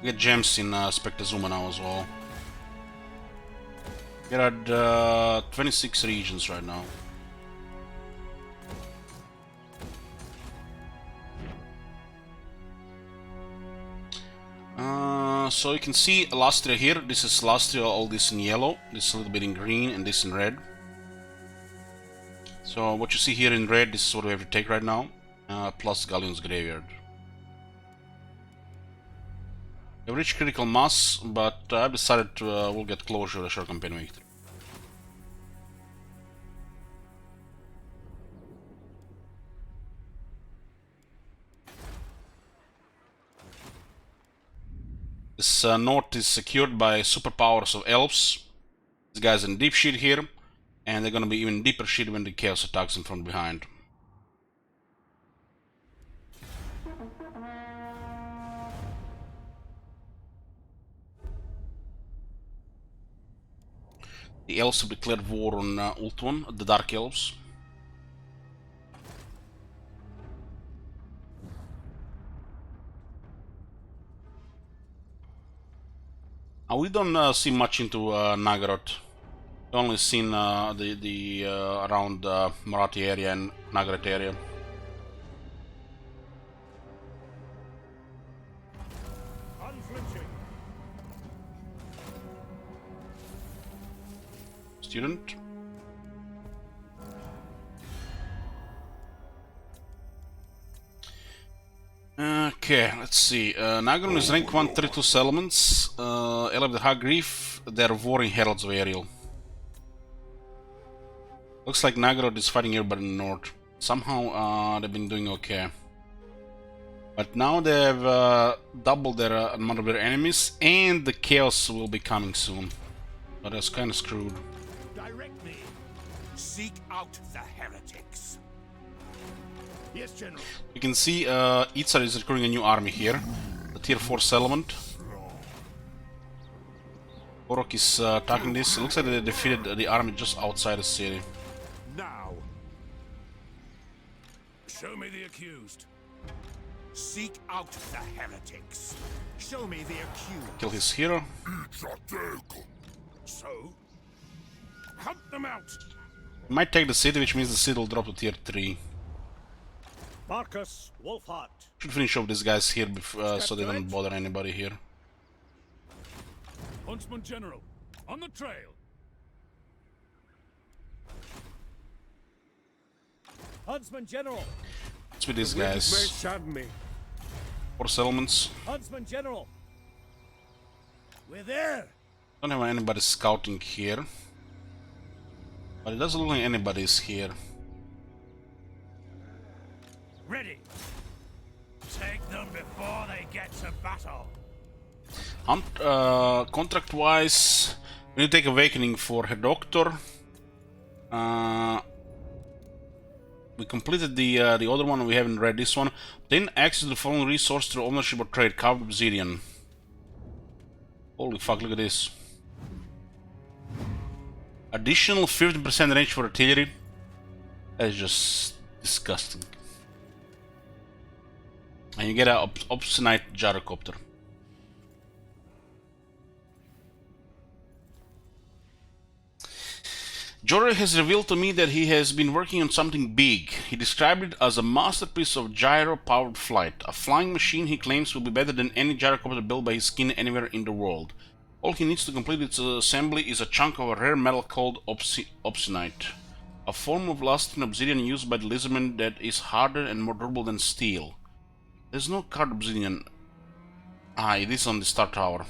We get gems in Spectazuma now as well. We're at 26 regions right now. So you can see Lastria here. This is Lastria, all this in yellow, this a little bit in green, and this in red. So what you see here in red, this is what we have to take right now, plus Galleon's Graveyard. We have reached critical mass, but I've decided to we'll get closure of the short campaign victory. This north is secured by superpowers of elves. This guy's in deep shit here, and they're gonna be even deeper shit when the chaos attacks them from behind. The elves have declared war on Ultuan, the Dark Elves. We don't see much into Nagaroth. We've only seen the around Marathi area and Nagaroth area. Unflinching. Student. Okay, let's see. Nagaron is rank 132 settlements. Elef the Hagrief, they're warring heralds of Ariel. Looks like Nagaroth is fighting everybody in the north. Somehow they've been doing okay. But now they've doubled their amount of their enemies, and the chaos will be coming soon. But that's kind of screwed. Direct me. Seek out the heretics. Yes, General. You can see Itzar is recruiting a new army here, the tier 4 settlement. Orok is attacking this. It looks like they defeated the army just outside the city. Now. Show me the accused. Seek out the heretics. Show me the accused. Kill his hero. So? Hunt them out! He might take the city, which means the city will drop to tier 3. Marcus Wolfhart. Should finish off these guys here so they don't bother anybody here. Huntsman General, on the trail. Huntsman General. What's with these guys? 4 settlements. Huntsman General. We're there. Don't have anybody scouting here. But it doesn't look like anybody's here. Ready. Take them before they get to battle. Contract-wise, we need to take Awakening for her doctor. We completed the other one. We haven't read this one. Then access to the following resource through ownership or trade. Carved obsidian. Holy fuck! Look at this. Additional 50% range for artillery. That is just disgusting. And you get a obstinate gyrocopter. Jorah has revealed to me that he has been working on something big. He described it as a masterpiece of gyro-powered flight, a flying machine he claims will be better than any gyrocopter built by his kin anywhere in the world. All he needs to complete its assembly is a chunk of a rare metal called obsidianite, a form of lasting obsidian used by the lizardmen that is harder and more durable than steel. There's no card obsidian. Ah, it is on the Star Tower.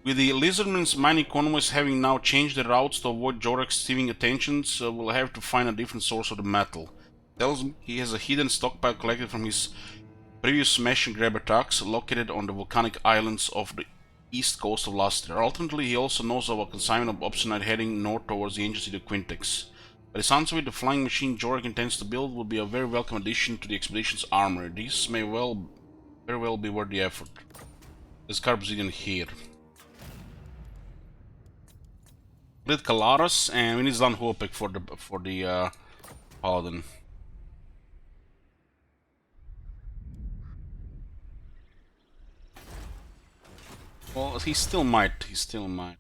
With the lizardmen's mining convoys having now changed their routes to avoid Jorah's thieving attentions, we'll have to find a different source of the metal. Tells me he has a hidden stockpile collected from his previous smash and grab attacks located on the volcanic islands of the east coast of Lustre. Ultimately, he also knows of a consignment of obsidianite heading north towards the ancient city of Quintex. By the sounds of it, the flying machine Jorah intends to build will be a very welcome addition to the expedition's armor. This may very well be worth the effort. There's obsidian here. Did Kalaras, and we need Zlan Huopek for the Paladin. Well, he still might. He still might.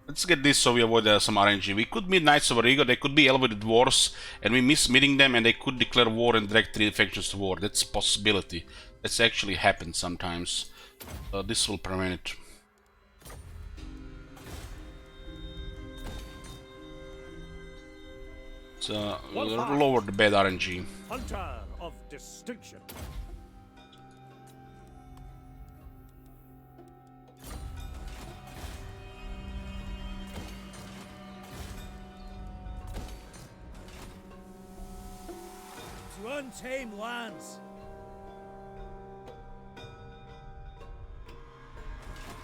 Let's get this so we avoid some RNG. We could meet Knights of Origo, they could be elevated dwarves, and we miss meeting them, and they could declare war and drag 3 factions to war. That's a possibility. That's actually happened sometimes. This will prevent it. So, lower the bad RNG. Hunter of distinction. To untamed lands.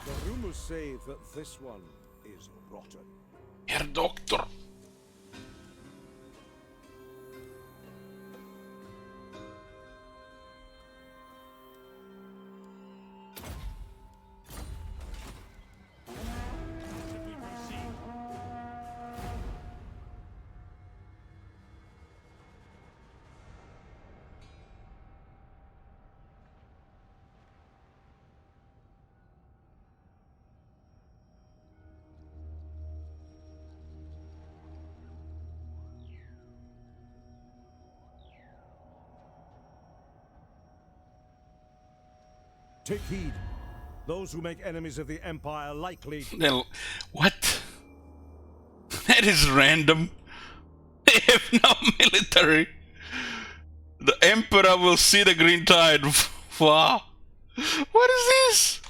The rumors say that this one is rotten. Herr Doctor. Take heed. Those who make enemies of the Empire likely... What? That is random. They have no military. The Emperor will see the green tide. Wow. What is this?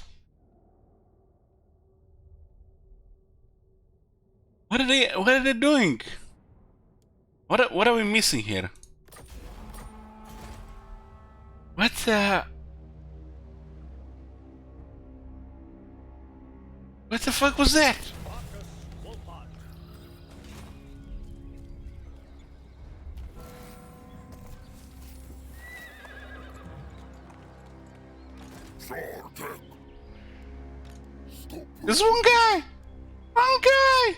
What are they doing? What are we missing here? What the... What the fuck was that? There's one guy! One guy!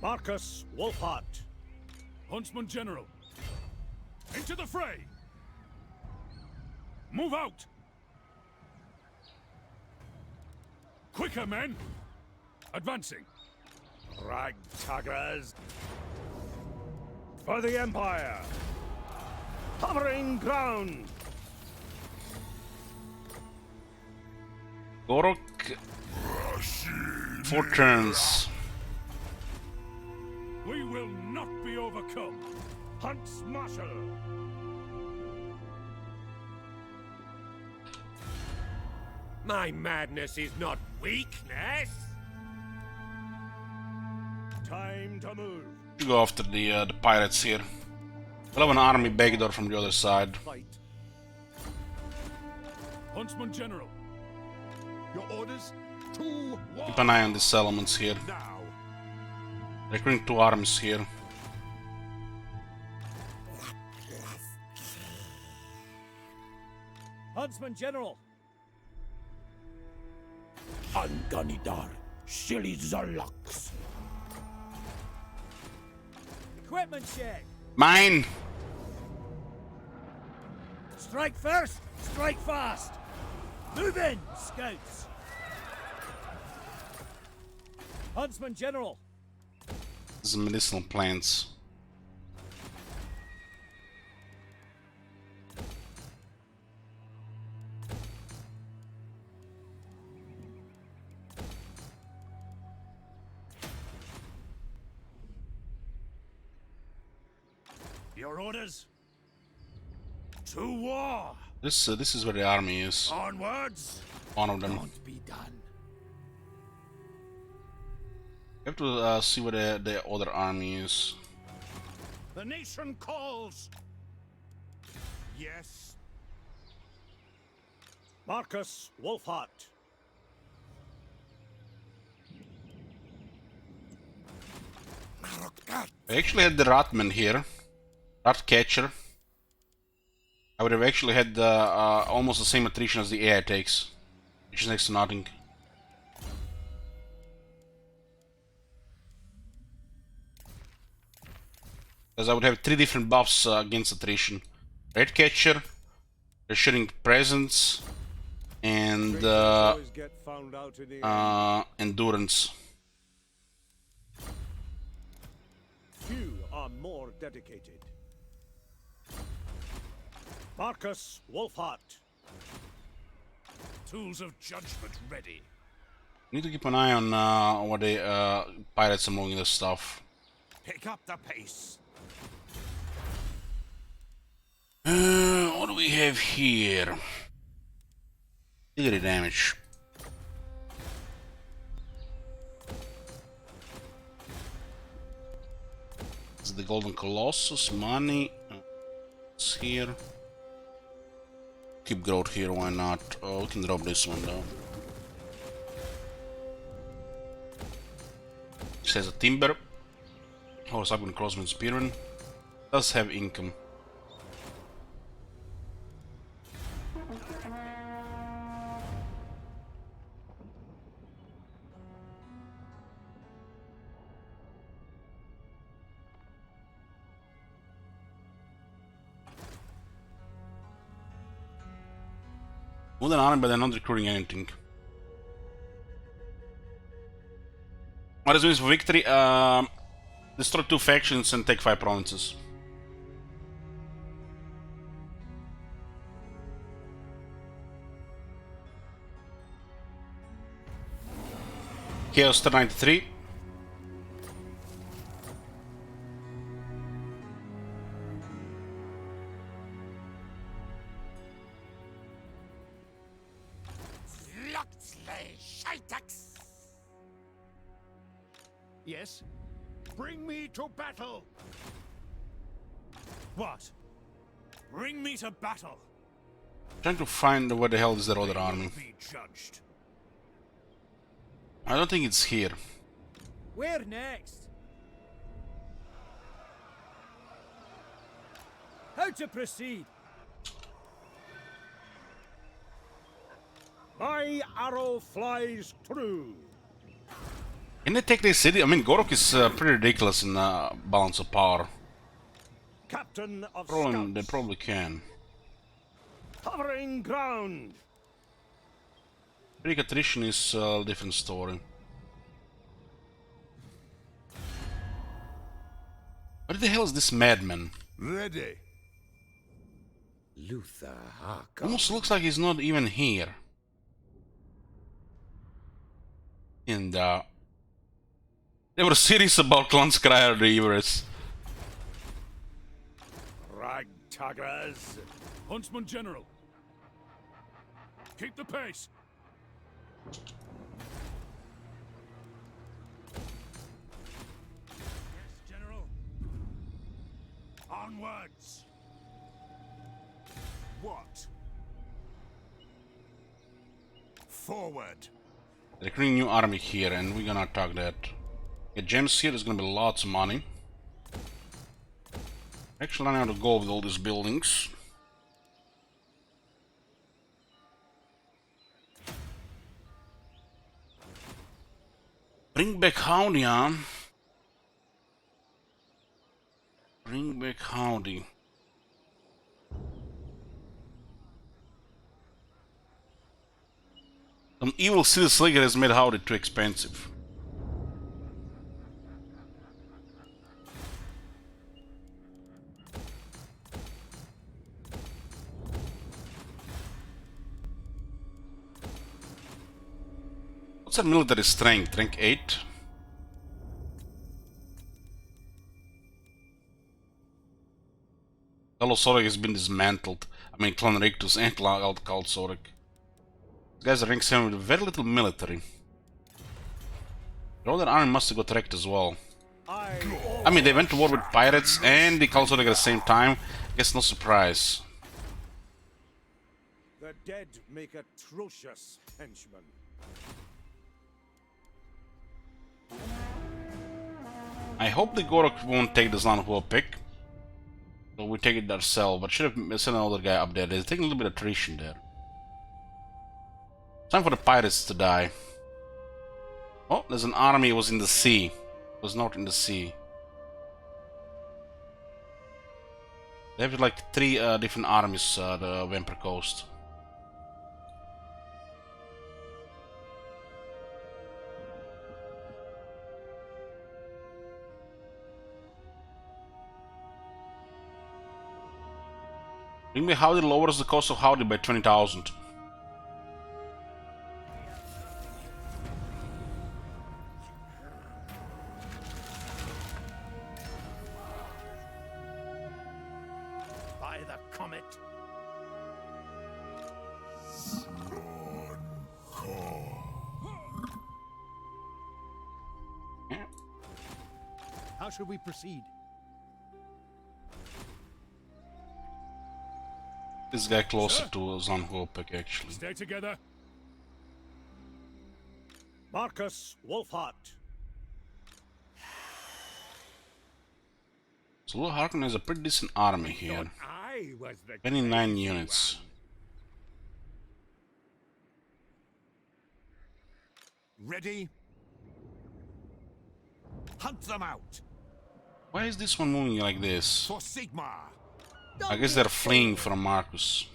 Marcus Wolfhart. Huntsman General. Into the fray! Move out! Quicker, men! Advancing! Ragtaggers! For the Empire! Hovering ground! Gorok... 4 turns. We will not be overcome! Huntsmarshal! My madness is not weakness. Time to move. You go after the pirates here. We'll have an army backdoor from the other side. Fight. Huntsman General. Your orders? Keep an eye on the settlements here. Now. Recruiting 2 armies here. Huntsman General. Anganidar. Silly Zollox. Equipment check. Mine! Strike first, strike fast. Move in, scouts. Huntsman General. This is medicinal plants. Your orders? To war! This is where the army is. Onwards! One of them. Can't be done. You have to see where the other army is. The nation calls! Yes. Marcus Wolfhart. I actually had the Ratman here. Rat catcher. I would have actually had almost the same attrition as the AI takes, which is next to nothing. Because I would have 3 different buffs against attrition. Red catcher, assuring presence, and endurance. Few are more dedicated. Marcus Wolfhart. Tools of judgment ready. Need to keep an eye on what the pirates are moving this stuff. Pick up the pace. What do we have here? Artillery damage. This is the Golden Colossus, money. It's here. Keep growth here, why not? Oh, we can drop this one though. It says a timber. Horse up and crossbow spearman. Does have income. More than army, but they're not recruiting anything. What is this for victory? Destroy 2 factions and take 5 provinces. Chaos 93. Yes? Bring me to battle! What? Bring me to battle! Trying to find where the hell is that other army. Be judged. I don't think it's here. Where next? How to proceed? My arrow flies true. Can they take this city? I mean, Gorok is pretty ridiculous in balance of power. Captain of They Scouts. probably can. Covering ground. Greek attrition is a different story. What the hell is this madman? Ready. Luther Harkon. Almost looks like he's not even here. And they were serious about Lanskrier the Everest. Ragtaggers. Huntsman General. Keep the pace. Yes, General. Onwards. What? Forward. They're creating a new army here, and we're gonna attack that. Get gems here, there's gonna be lots of money. Actually, I know how to go with all these buildings. Bring back Howdy, huh? Bring back Howdy. Some evil city slicker has made Howdy too expensive. What's our military strength? Rank 8? Kalosoric has been dismantled. I mean, Clan Rictus and Kalosoric. These guys are rank 7 with very little military. All their army must have got wrecked as well. I mean, they went to war with pirates and the Kalosoric at the same time. Guess no surprise. The dead make atrocious henchmen. I hope the Gorok won't take this land war pick. So we take it ourselves, but should have sent another guy up there. They're taking a little bit of attrition there. Time for the pirates to die. Oh, there's an army. It was in the sea. It was not in the sea. They have like 3 different armies, the Vampire Coast. Bring me Howdy lowers the cost of Howdy by 20,000. By the comet. How should we proceed? This guy closer to Zanhopek, actually. Stay together. Marcus Wolfhart. So Lord Harkonnen has a pretty decent army here. 29 units. Ready? Hunt them out. Why is this one moving like this? For Sigmar. I guess they're fleeing from Marcus.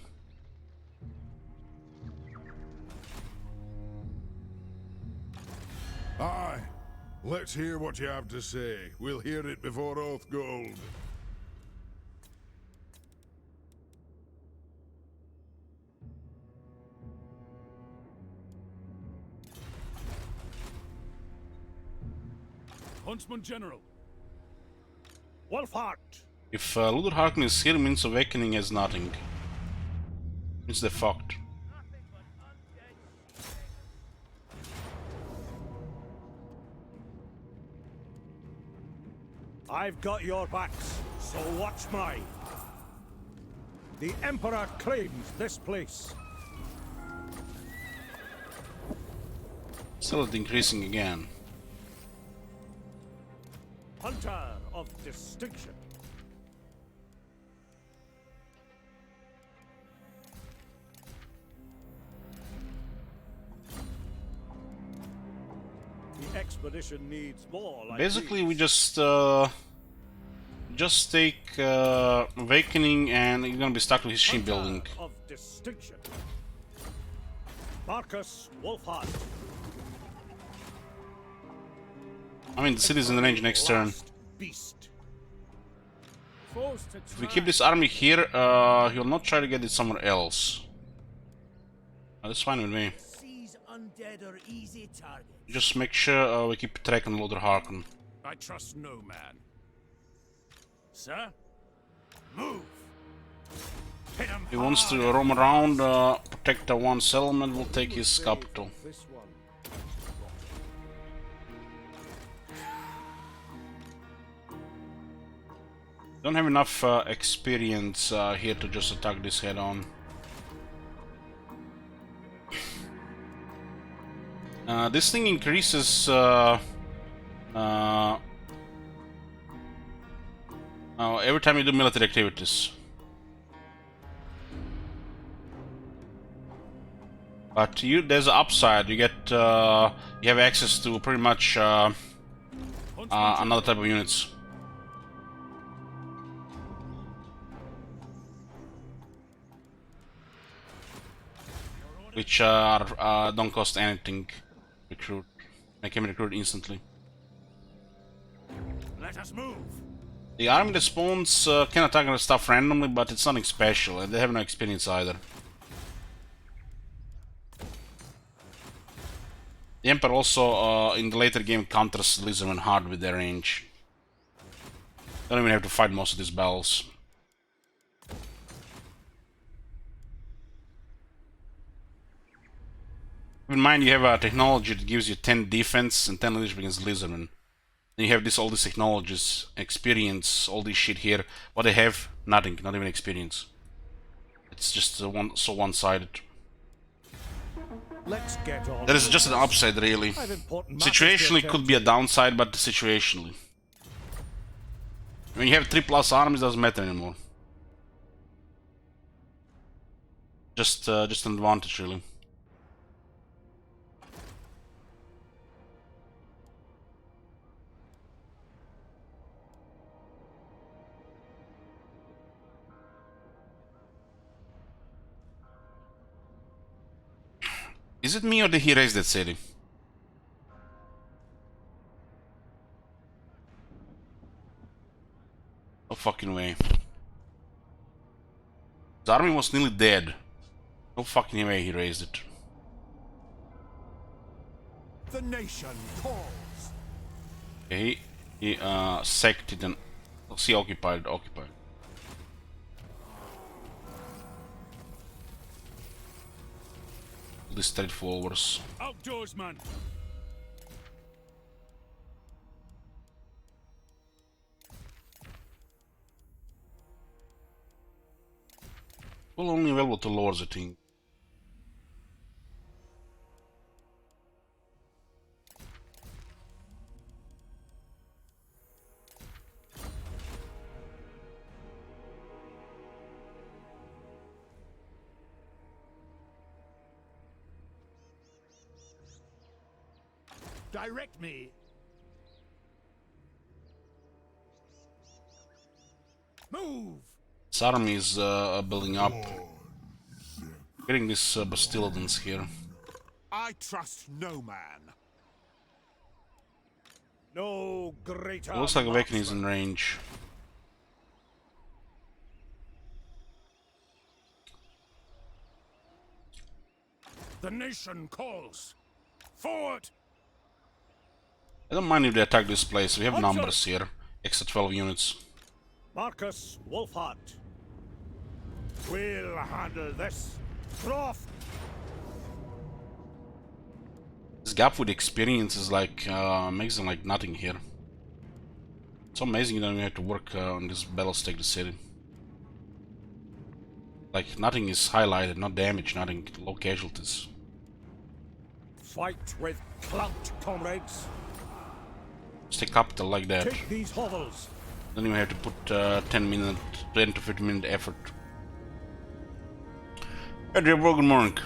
Aye. Let's hear what you have to say. We'll hear it before Oath Gold. Huntsman General. Wolfhart. If Luthor Harkonnen is here, means Awakening has nothing. Means they're fucked. I've got your backs, so watch mine. The Emperor claims this place. Still increasing again. Hunter of distinction. The expedition needs more like Basically, these. we just take Awakening, and you're gonna be stuck with his ship building. Of distinction. Marcus Wolfhart. I mean, the city's in the range next turn. Beast. If we keep this army here, he'll not try to get it somewhere else. That's fine with me. Undead are easy targets. Just make sure we keep track on Lord Harkonnen. I trust no man. Sir? Move! Hit him He wants to roam around, protect the one settlement, will take his capital. Don't have enough experience here to just attack this head on. This thing increases every time you do military activities. But there's an upside. You get you have access to pretty much another type of units, which don't cost anything. Recruit. I can recruit instantly. Let us move. The army that spawns can attack other stuff randomly, but it's nothing special, and they have no experience either. The Emperor also, in the later game, counters the Lizardmen hard with their range. Don't even have to fight most of these battles. Keep in mind, you have a technology that gives you 10 defense and 10 leadership against Lizardmen. Then you have all these technologies, experience, all this shit here. What they have? Nothing, not even experience. It's just so one-sided. Let's get on. There is just an upside, really. Situationally could be a downside, but situationally. When you have 3+ armies, doesn't matter anymore. Just an advantage, really. Is it me or did he raise that city? No fucking way. His army was nearly dead. No fucking way he raised it. The nation calls. Okay, he sacked it and he occupied. The straight forwards. Outdoorsman. Well, only available to lords, I think. Direct me. Move. This army is building up. Getting these Bastilladons here. I trust no man. No greater. Looks like Awakening is in range. The nation calls. Forward. I don't mind if they attack this place. We have numbers here. Extra 12 units. Marcus Wolfhart. We'll handle this. Croft. This gap with experience is like makes them like nothing here. It's amazing you don't even have to work on this battles take the city. Like nothing is highlighted, not damage, nothing, low casualties. Fight with clout, comrades. Just take capital like that. Take these hovels. Then you have to put 10 to 15 minute effort. Hey, good morning.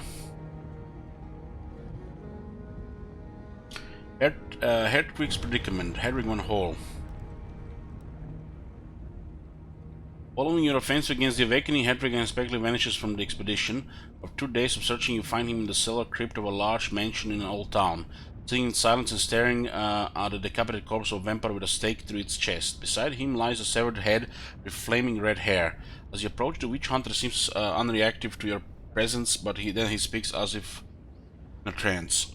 Hedwig's predicament. Hedwig went whole. Following your offense against the Awakening, Hedwig unexpectedly vanishes from the expedition. After 2 days of searching, you find him in the cellar crypt of a large mansion in an old town, sitting in silence and staring at the decapitated corpse of a vampire with a stake through its chest. Beside him lies a severed head with flaming red hair. As you approach, the witch hunter seems unreactive to your presence, but then he speaks as if in a trance.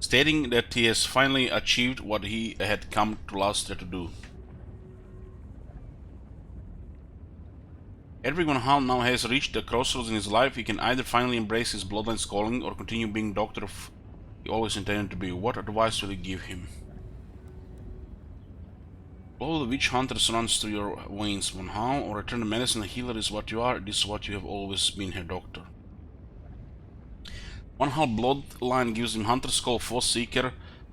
Stating that he has finally achieved what he had come to Lustre to do. Hedwig von Hall now has reached the crossroads in his life. He can either finally embrace his bloodline's calling or continue being doctor he always intended to be. What advice will you give him? Blow the witch hunters runs through your veins, von Hall, or return the medicine healer is what you are. This is what you have always been, Herr Doctor. Von Hall bloodline gives him Hunter's Call, Force Seeker,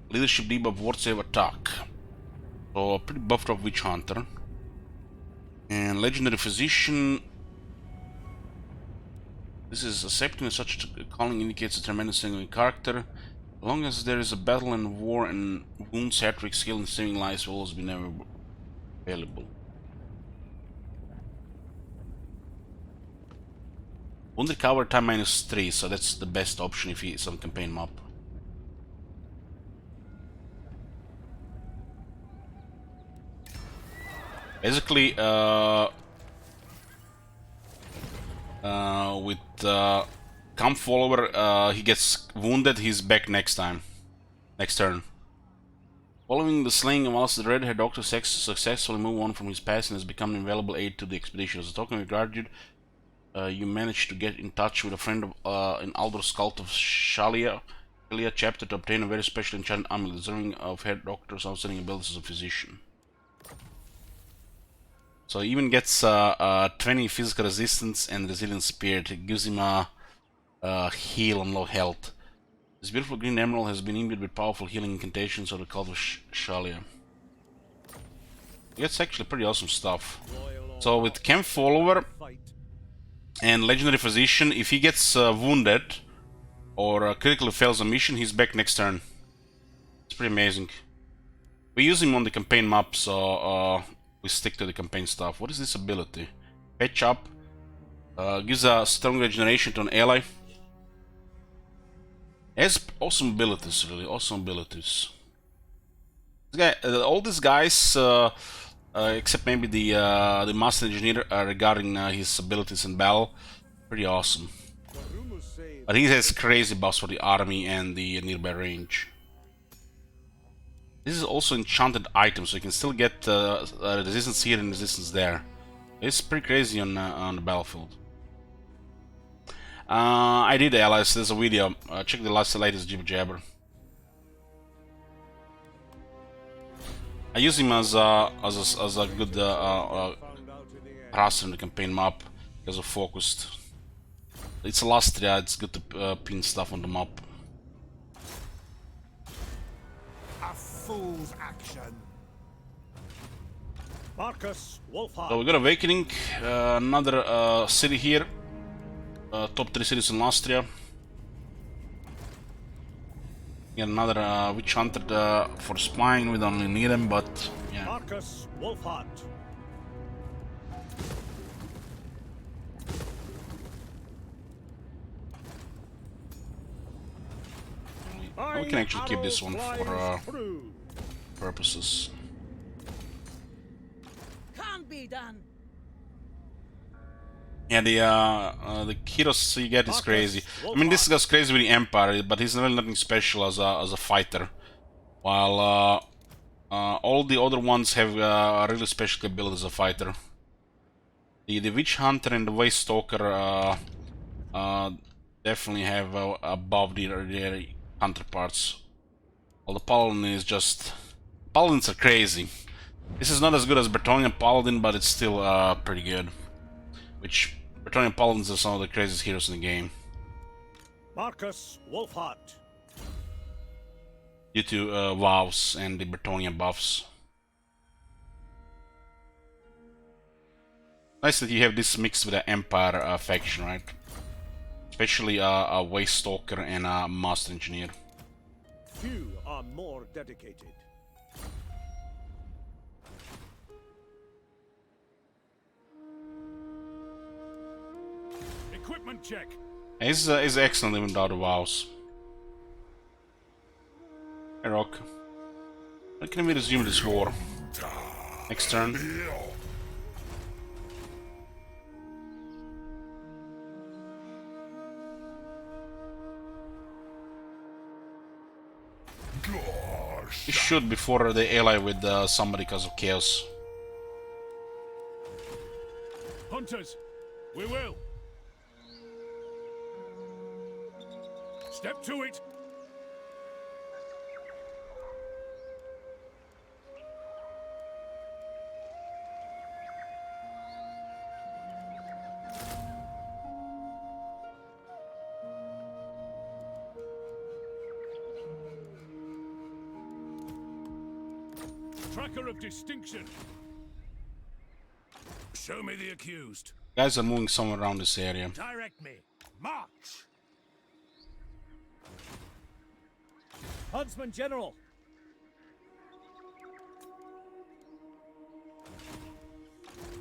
Leadership debuff, Ward Save, Attack. So a pretty buffed up witch hunter. And Legendary Physician, This is accepting such a calling indicates a tremendous single character. As long as there is a battle and war and wounds, hat-trick skill and saving lives will always be never available. Wounded cover time -3, so that's the best option if it's on campaign map. Basically, with Camp Follower, he gets wounded, he's back next turn. Following the slaying of Alice the Red-Haired Doctor successfully moved on from his past and has become an invaluable aid to the expedition. As a token of gratitude, you managed to get in touch with a friend of in Aldor's cult of Shalia chapter to obtain a very special enchanted amulet deserving of Head Doctor's outstanding abilities as a physician. So he even gets 20 physical resistance and resilient spirit. It gives him a heal on low health. This beautiful green emerald has been imbued with powerful healing incantations of the cult of Shalia. It's actually pretty awesome stuff. So with Camp Follower and Legendary Physician, if he gets wounded or critically fails a mission, he's back next turn. It's pretty amazing. We use him on the campaign map, so we stick to the campaign stuff. What is this ability? Patch Up. Gives a strong regeneration to an ally. Has awesome abilities, really. Awesome abilities. This guy, all these guys, except maybe the Master Engineer, regarding his abilities in battle, pretty awesome. But he has crazy buffs for the army and the nearby range. This is also enchanted item, so you can still get resistance here and resistance there. It's pretty crazy on the battlefield. I did allies. There's a video. Check the latest jibber jabber. I use him as a good harasser in the campaign map because of focused. It's a Lastria. It's good to pin stuff on the map. Fool's action. Marcus Wolfhard. So we got Awakening, another city here. Top 3 cities in Lastria. Get another Witch Hunter for spying. We don't really need them, but yeah. Marcus Wolfhard. We can actually keep this one for purposes. Can't be done. Yeah, the heroes you get is crazy. I mean, this guy's crazy with the Empire, but he's really nothing special as a fighter. While all the other ones have really special abilities as a fighter. The Witch Hunter and the Waste Stalker definitely have above their counterparts. Well, the Paladin is just... Paladins are crazy. This is not as good as Bretonnian Paladin, but it's still pretty good. Which, Bretonnian Paladins are some of the craziest heroes in the game. Marcus Wolfhard. Due to WoWs and the Bretonnian buffs. Nice that you have this mixed with the Empire faction, right? Especially a Waste Stalker and a Master Engineer. Few are more dedicated. Equipment check. He's excellent even without the WoWs. Hey Rock. When can we resume this war? Next turn. He should before they ally with somebody because of chaos. Hunters, we will. Step to it. Tracker of distinction. Show me the accused. Guys are moving somewhere around this area. Direct me. March! Huntsman General!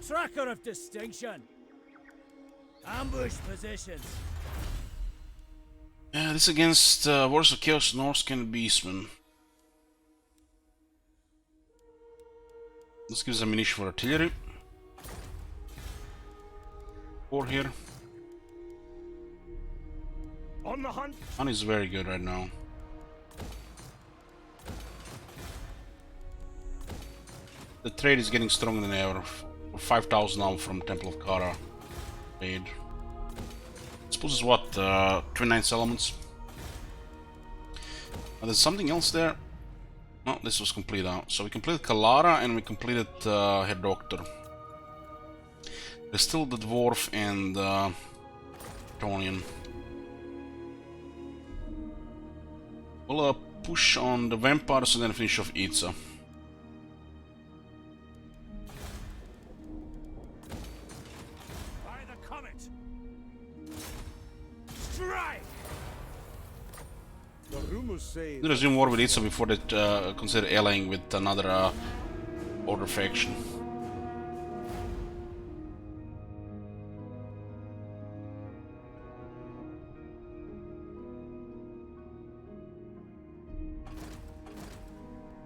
Tracker of distinction! Ambush positions! Yeah, this against Wars of Chaos Norscan Beastmen. This gives ammunition for artillery. 4 here. On the hunt! One is very good right now. The trade is getting stronger than ever. 5,000 now from Temple of Kara. Paid. This puts us what? 29 settlements. There's something else there. No, this was complete out. So we completed Kalara and we completed her doctor. There's still the dwarf and Tonian. We'll push on the vampires and then finish off Itza. By the comet! Strike! The rumors say We'll resume war with Itza before they consider allying with another order faction.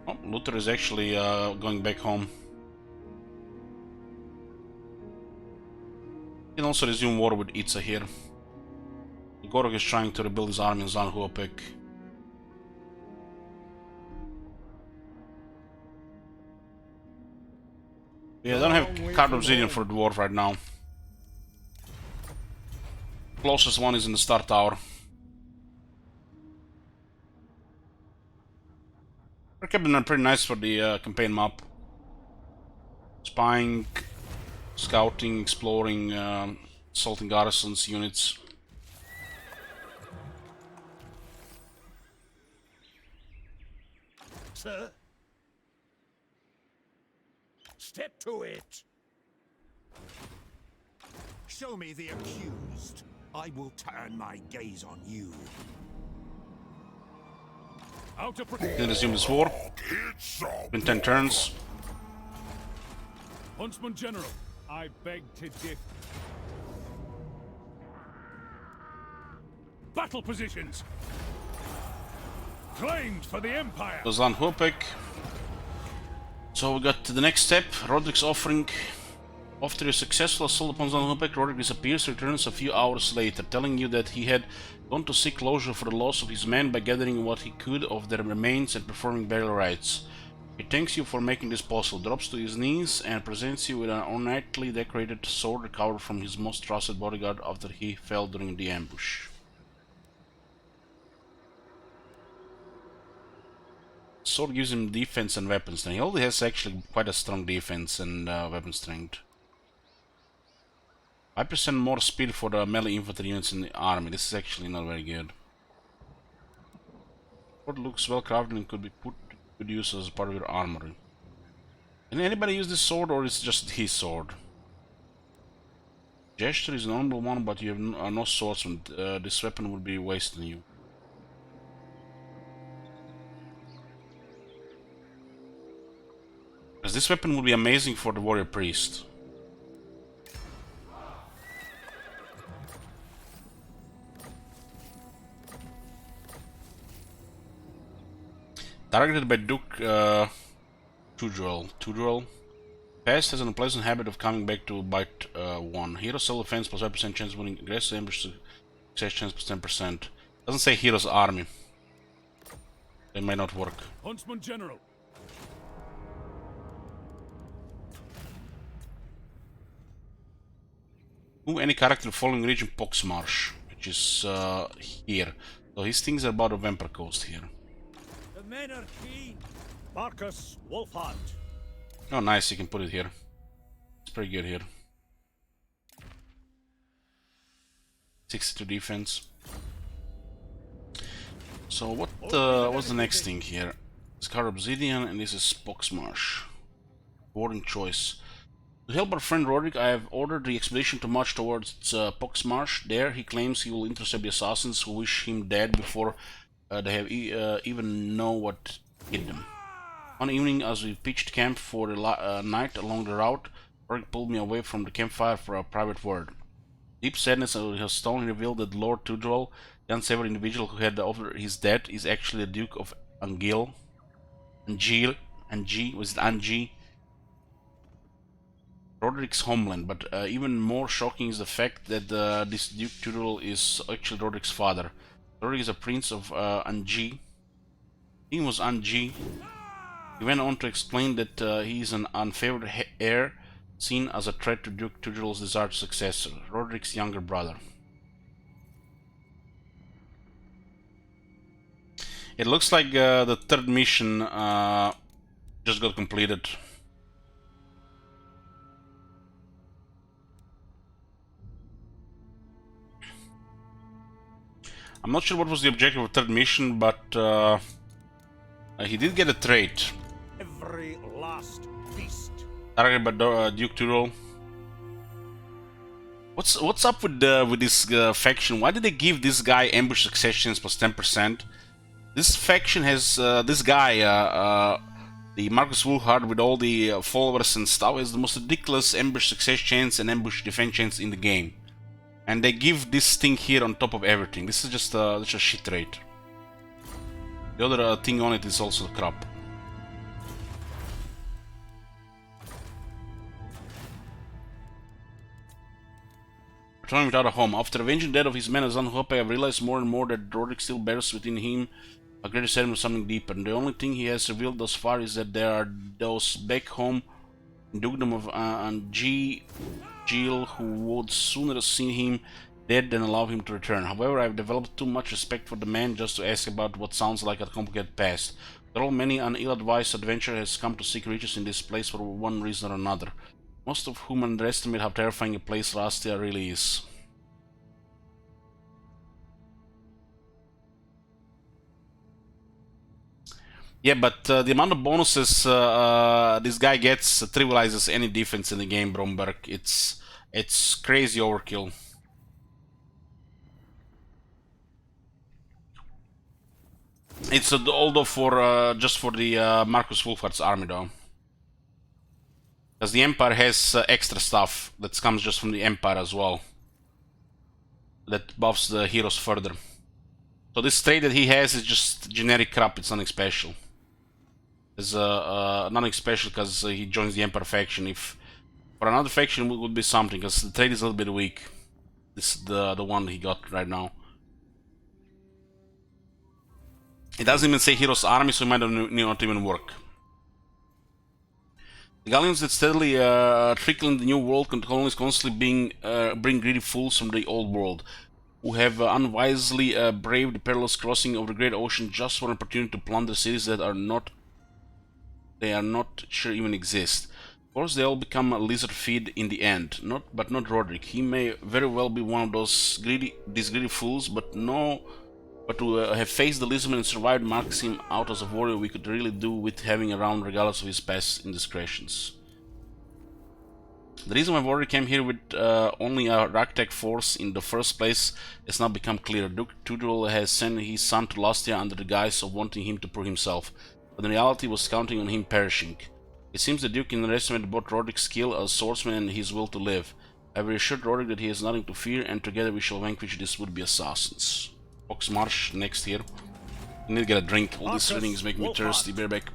Oh, Luther is actually going back home. He can also resume war with Itza here. Gorok is trying to rebuild his army in Zanhuopek. Yeah, I don't have card obsidian for dwarf right now. Closest one is in the Star Tower. Our cabin are pretty nice for the campaign map. Spying, scouting, exploring, assaulting garrisons, units. Sir? Step to it! Show me the accused. I will turn my gaze on you. Out of Then resume this war. In 10 turns. Huntsman General, I beg to differ. Battle positions! Claimed for the Empire! Goes on Hopek. So we got to the next step. Roderick's offering. After a successful assault upon Zanhopek, Roderick disappears, returns a few hours later, telling you that he had gone to seek closure for the loss of his men by gathering what he could of their remains and performing burial rites. He thanks you for making this possible, drops to his knees, and presents you with an ornately decorated sword recovered from his most trusted bodyguard after he fell during the ambush. Sword gives him defense and weapon strength. He already has actually quite a strong defense and weapon strength. 5% more speed for the melee infantry units in the army. This is actually not very good. Sword looks well crafted and could be put to good use as part of your armory. Can anybody use this sword, or is it just his sword? Gesture is an honorable one, but you have no swordsman. This weapon would be wasted on you. Because this weapon would be amazing for the warrior priest. Targeted by Duke Tudrel. Pest has an unpleasant habit of coming back to bite one. Hero self-defense plus 5% chance of winning aggressive ambush, success chance plus 10%. Doesn't say hero's army. They might not work. Huntsman General. Move any character to the following region Poxmarsh, which is here. So his things are about the Vampire Coast here. The men are keen. Marcus Wolfhard. Oh, nice, you can put it here. It's pretty good here. 62 defense. So what what's the next thing here? Scar Obsidian, and this is Poxmarsh. Warden choice. To help our friend Roderick, I have ordered the expedition to march towards Poxmarsh. There, he claims he will intercept the assassins who wish him dead before they have even know what hit them. One evening, as we pitched camp for the night along the route, Roderick pulled me away from the campfire for a private word. Deep sadness of his tone revealed that Lord Tudrol, the unsavory individual who had offered his death, is actually the Duke of Angie. Was it Angie? Roderick's homeland, but even more shocking is the fact that this Duke Tudor is actually Roderick's father. Roderick is a prince of Angie. He was Angie. He went on to explain that he is an unfavored heir, seen as a threat to Duke Tudor's desired successor, Roderick's younger brother. It looks like the third mission just got completed. I'm not sure what was the objective of the third mission, but he did get a trait. Every last beast. Targeted by Duke Tudor. What's up with this faction? Why did they give this guy ambush success chance plus 10%? This faction has this guy, the Marcus Woolhard, with all the followers and stuff, is the most ridiculous ambush success chance and ambush defense chance in the game. And they give this thing here on top of everything. This is just a shit rate. The other thing on it is also crap. Returning without a home. After avenging the death of his men as Unhope, I have realized more and more that Roderick still bears within him a greater sediment of something deeper. And the only thing he has revealed thus far is that there are those back home in Dukedom of Jill who would sooner have seen him dead than allow him to return. However, I have developed too much respect for the man just to ask about what sounds like a complicated past. There are many an ill-advised adventurer has come to seek riches in this place for one reason or another, most of whom underestimate how terrifying a place Rastia really is. Yeah, but the amount of bonuses this guy gets trivializes any defense in the game, Bromberg. It's crazy overkill. It's although for just for the Marcus Wolfhard's army though, because the Empire has extra stuff that comes just from the Empire as well, that buffs the heroes further. So this trait that he has is just generic crap. It's nothing special. It's nothing special because he joins the Empire faction. If for another faction it would be something, because the trait is a little bit weak. This is the one he got right now. It doesn't even say hero's army, so it might not even work. The galleons that steadily trickle in the new world colonies constantly bring greedy fools from the old world, who have unwisely braved the perilous crossing of the great ocean just for an opportunity to plunder cities that they are not sure even exist. Of course, they all become a lizard feed in the end. But not Roderick. He may very well be one of these greedy fools, but to have faced the lizardman and survived marks him out as a warrior we could really do with having around regardless of his past indiscretions. The reason why Warrior came here with only a ragtag force in the first place has now become clear. Duke Tudor has sent his son to Lastia under the guise of wanting him to prove himself, but in reality was counting on him perishing. It seems the Duke underestimated both Roderick's skill as a swordsman and his will to live. I have reassured Roderick that he has nothing to fear, and together we shall vanquish these would-be assassins. Poxmarsh next here. I need to get a drink. All this reading is making me thirsty. Bear back.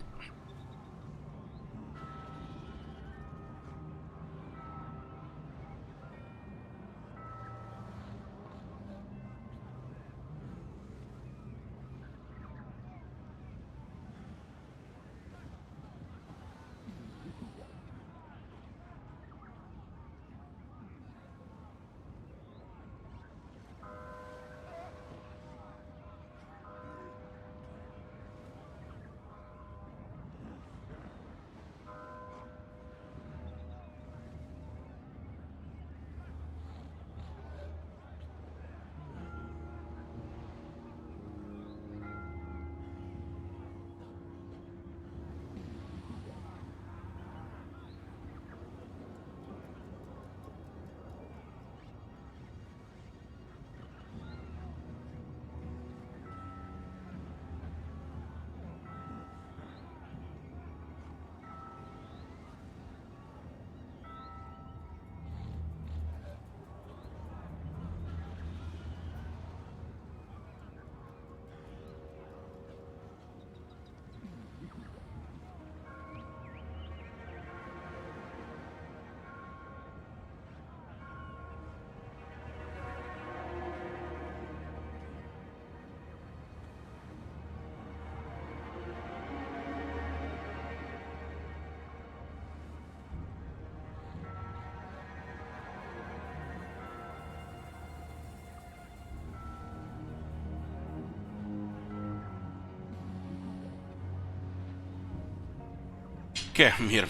Okay, I'm here.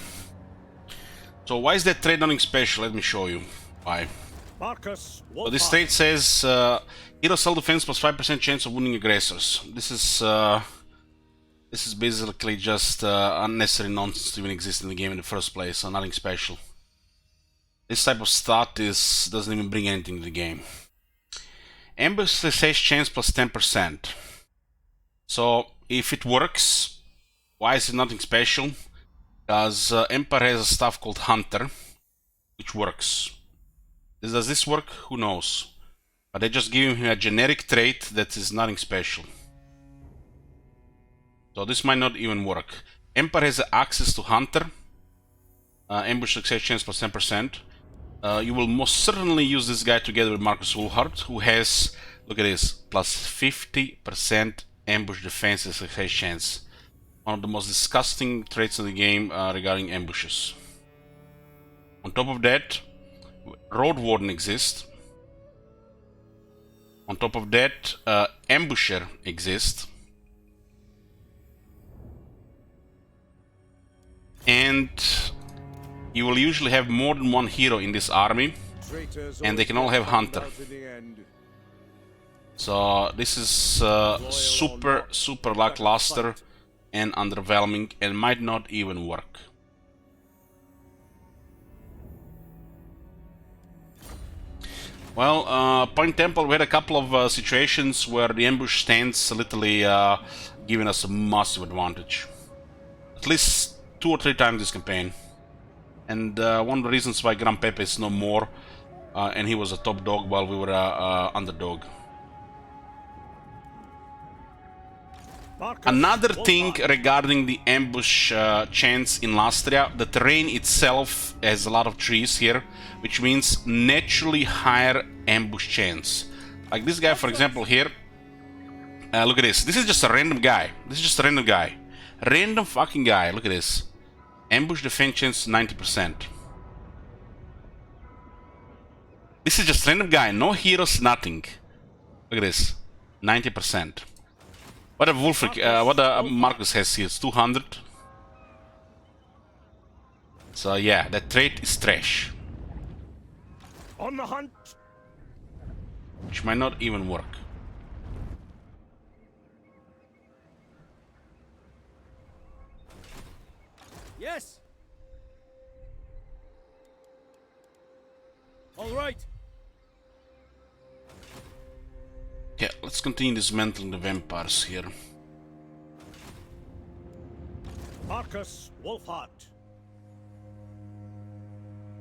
So why is that trait nothing special? Let me show you why. Marcus, So this trait says hero self-defense plus 5% chance of wounding aggressors. This is basically just unnecessary nonsense to even exist in the game in the first place, so nothing special. This type of stat doesn't even bring anything to the game. Ambush success chance plus 10%. So if it works, why is it nothing special? Because Empire has a stuff called Hunter, which works. Does this work? Who knows? But they just give him a generic trait that is nothing special. So this might not even work. Empire has access to Hunter. Ambush success chance plus 10%. You will most certainly use this guy together with Marcus Wolfhard, who has, look at this, plus 50% ambush defense and success chance. One of the most disgusting traits in the game regarding ambushes. On top of that, Road Warden exists. On top of that, Ambusher exists. And you will usually have more than one hero in this army, and they can all have Hunter. So this is super lackluster and underwhelming, and might not even work. Well, Point Temple, we had a couple of situations where the ambush stands literally giving us a massive advantage. At least 2 or 3 times this campaign. And one of the reasons why Gran Pepe is no more, and he was a top dog while we were underdog. Another thing regarding the ambush chance in Lastria, the terrain itself has a lot of trees here, which means naturally higher ambush chance. Like this guy, for example, here. Look at this. This is just a random guy. This is just a random guy. Random fucking guy. Look at this. Ambush defense chance 90%. This is just a random guy. No heroes, nothing. Look at this. 90%. What a Wolfric, what a Marcus has here is 200. So yeah, that trait is trash. On the hunt. Which might not even work. Yes. All right. Okay, let's continue dismantling the vampires here. Marcus Wolfhard.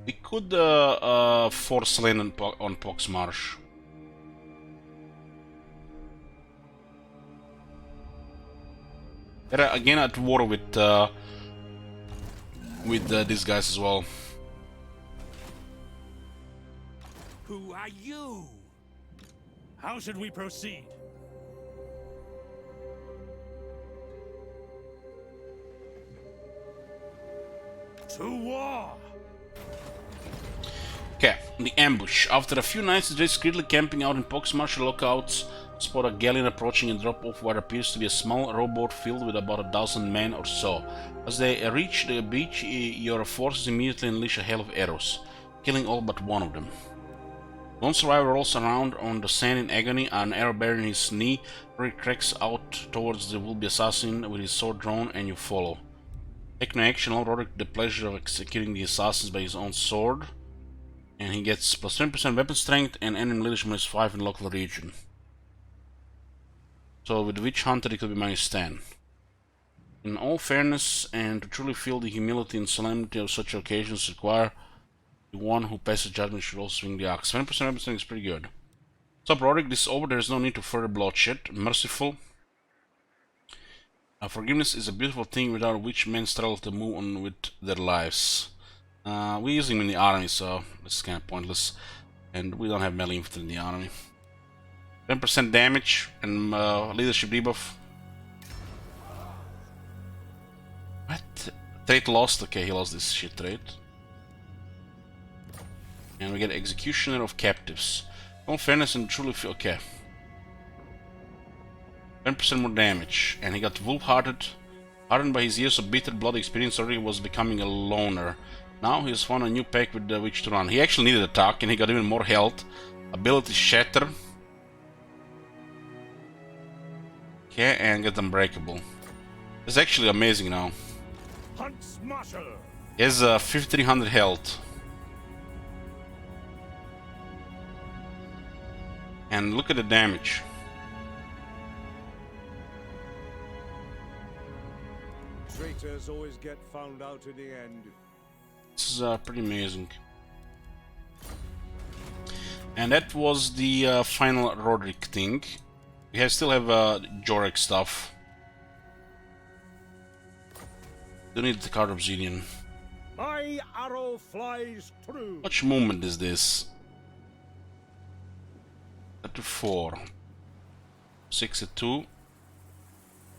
We could force land on Pox Marsh. They're again at war with these guys as well. Who are you? How should we proceed? To war! Okay, the ambush. After a few nights, they secretly camping out in Huntsmarshal lookouts, spot a galleon approaching and drop off what appears to be a small rowboat filled with about a dozen men or so. As they reach the beach, your forces immediately unleash a hail of arrows, killing all but one of them. One survivor rolls around on the sand in agony, an arrow bearing his knee. Rick cracks out towards the would-be assassin with his sword drawn, and you follow. Take no action, all Roderick the pleasure of executing the assassins by his own sword. And he gets plus 10% weapon strength and enemy leadership minus 5 in local region. So with Witch Hunter it could be minus 10. In all fairness, and to truly feel the humility and solemnity of such occasions require, the one who passes judgment should also swing the axe. 20% weapon strength is pretty good. What's up, Roderick? This is over, there is no need to further bloodshed. Merciful. Forgiveness is a beautiful thing without which men struggle to move on with their lives. We're using him in the army, so this is kind of pointless. And we don't have melee infantry in the army. 10% damage and leadership debuff. What? Trait lost? Okay, he lost this shit trait. And we get Executioner of Captives. All fairness and truly feel okay. 10% more damage. And he got Wolf-Hearted. Hardened by his years of bitter blood experience, already was becoming a loner. Now he has found a new pack with which to run. He actually needed attack, and he got even more health. Ability Shatter. Okay, and get Unbreakable. It's actually amazing now. Huntsmarshal. He has 5300 health. And look at the damage. Traitors always get found out in the end. This is pretty amazing. And that was the final Roderick thing. We still have Jorek stuff. Don't need the card obsidian. My arrow flies true. How much movement is this? 34, 62,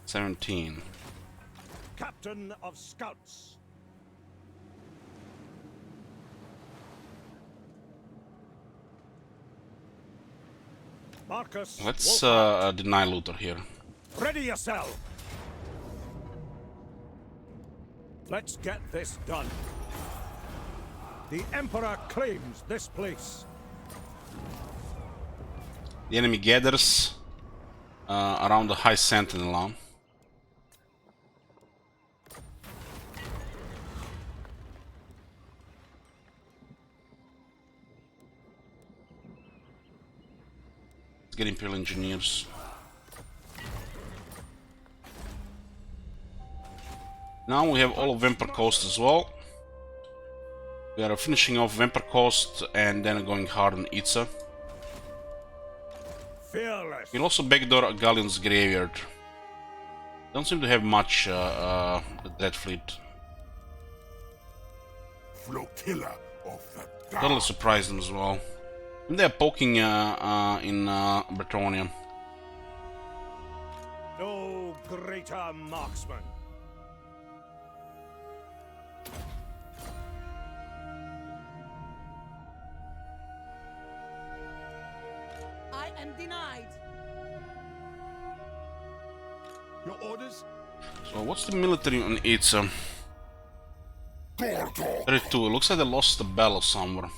17. Captain of Scouts. Marcus. Let's deny Luther here. Ready yourself. Let's get this done. The Emperor claims this place. The enemy gathers around the High Sentinel. Let's get Imperial Engineers. Now we have all of Vampire Coast as well. We are finishing off Vampire Coast and then going hard on Itza. Fearless. We'll also backdoor Galleon's Graveyard. Don't seem to have much the Dread Fleet. Flotilla of the dark. Totally surprised them as well. And they're poking in Bretonia. No greater marksman. I am denied. Your orders? So what's the military on Itza? 32. Looks like they lost the battle somewhere.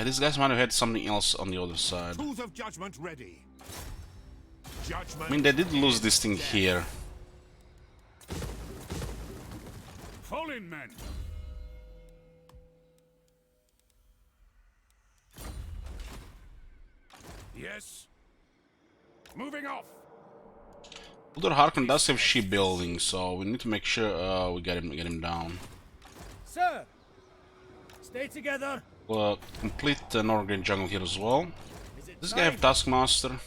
These guys might have had something else on the other side. Tools of judgment ready. Judgment. I mean, they did lose this thing here. Fallen men. Yes. Moving off. Luther Harkon does have shipbuilding, so we need to make sure we get him down. Sir, stay together. Complete Northern Jungle here as well. Does this guy have Taskmaster?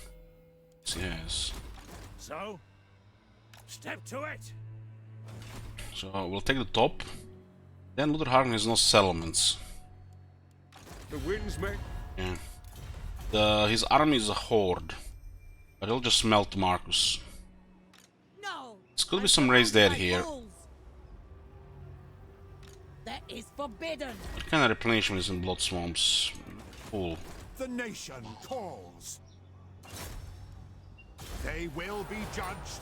Yes, he has. So, step to it. So we'll take the top. Then Luther Harkon has no settlements. The winds may. Yeah. His army is a horde, but he'll just melt Marcus. No. There's could be some raised dead here. That is forbidden. What kind of replenishment is in Blood Swamps? Full. The nation calls. They will be judged.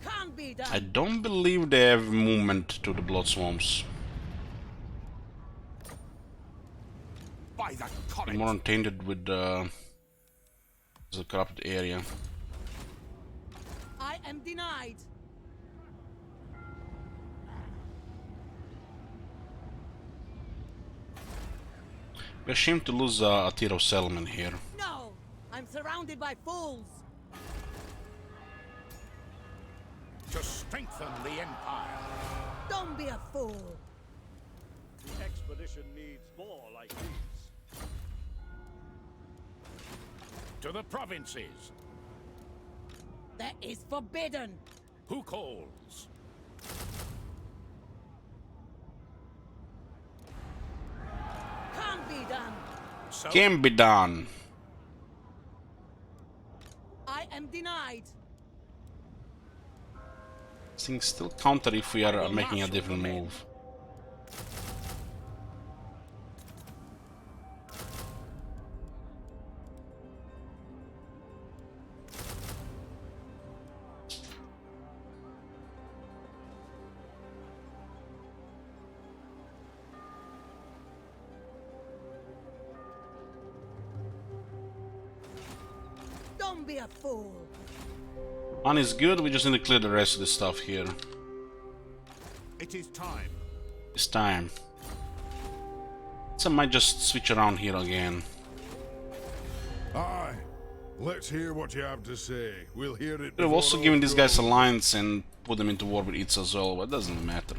Can't be done. I don't believe they have movement to the Blood Swamps. By the They're comet. more untainted with the corrupted area. I am denied. We're ashamed to lose a tier of settlement here. No. I'm surrounded by fools. To strengthen the Empire. Don't be a fool. The expedition needs more like these. To the provinces. That is forbidden. Who calls? Can't be done. So, Can be done. I am denied. Things still counter if we are making a different move. Don't be a fool. Money is good, we just need to clear the rest of the stuff here. It is time. It's time. So I might just switch around here again. Aye. Let's hear what you have to say. We'll hear it. Could have also given these guys alliance and put them into war with Itza as well, but it doesn't matter.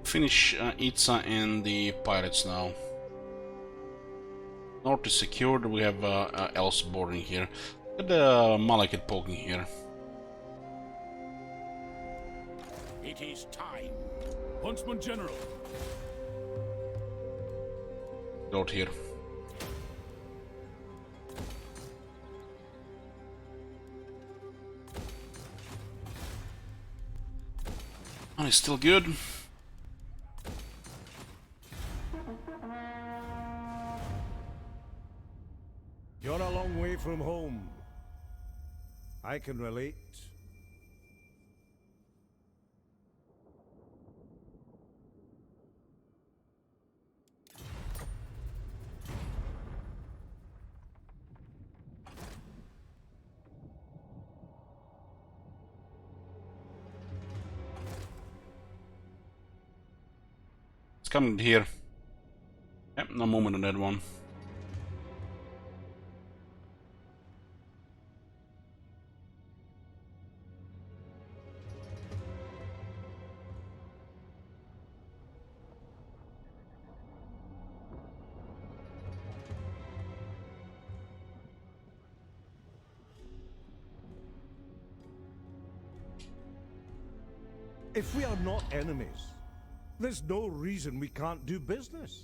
Finish Itza and the pirates now. North is secured, we have else boarding here. Look at the Malekith poking here. It is time. Huntsman General. Out here. Oh, it's still good. You're a long way from home. I can relate. It's coming here. Yep, no movement on that one. If we are not enemies, there's no reason we can't do business.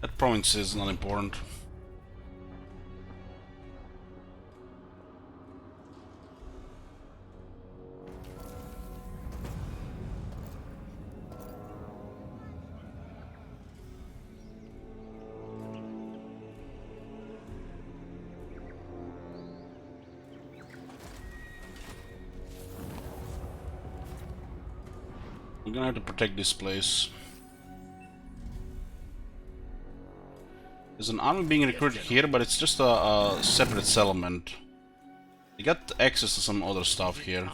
That province is not important. We're gonna have to protect this place. There's an army being recruited here, but it's just a separate settlement. You got access to some other stuff here.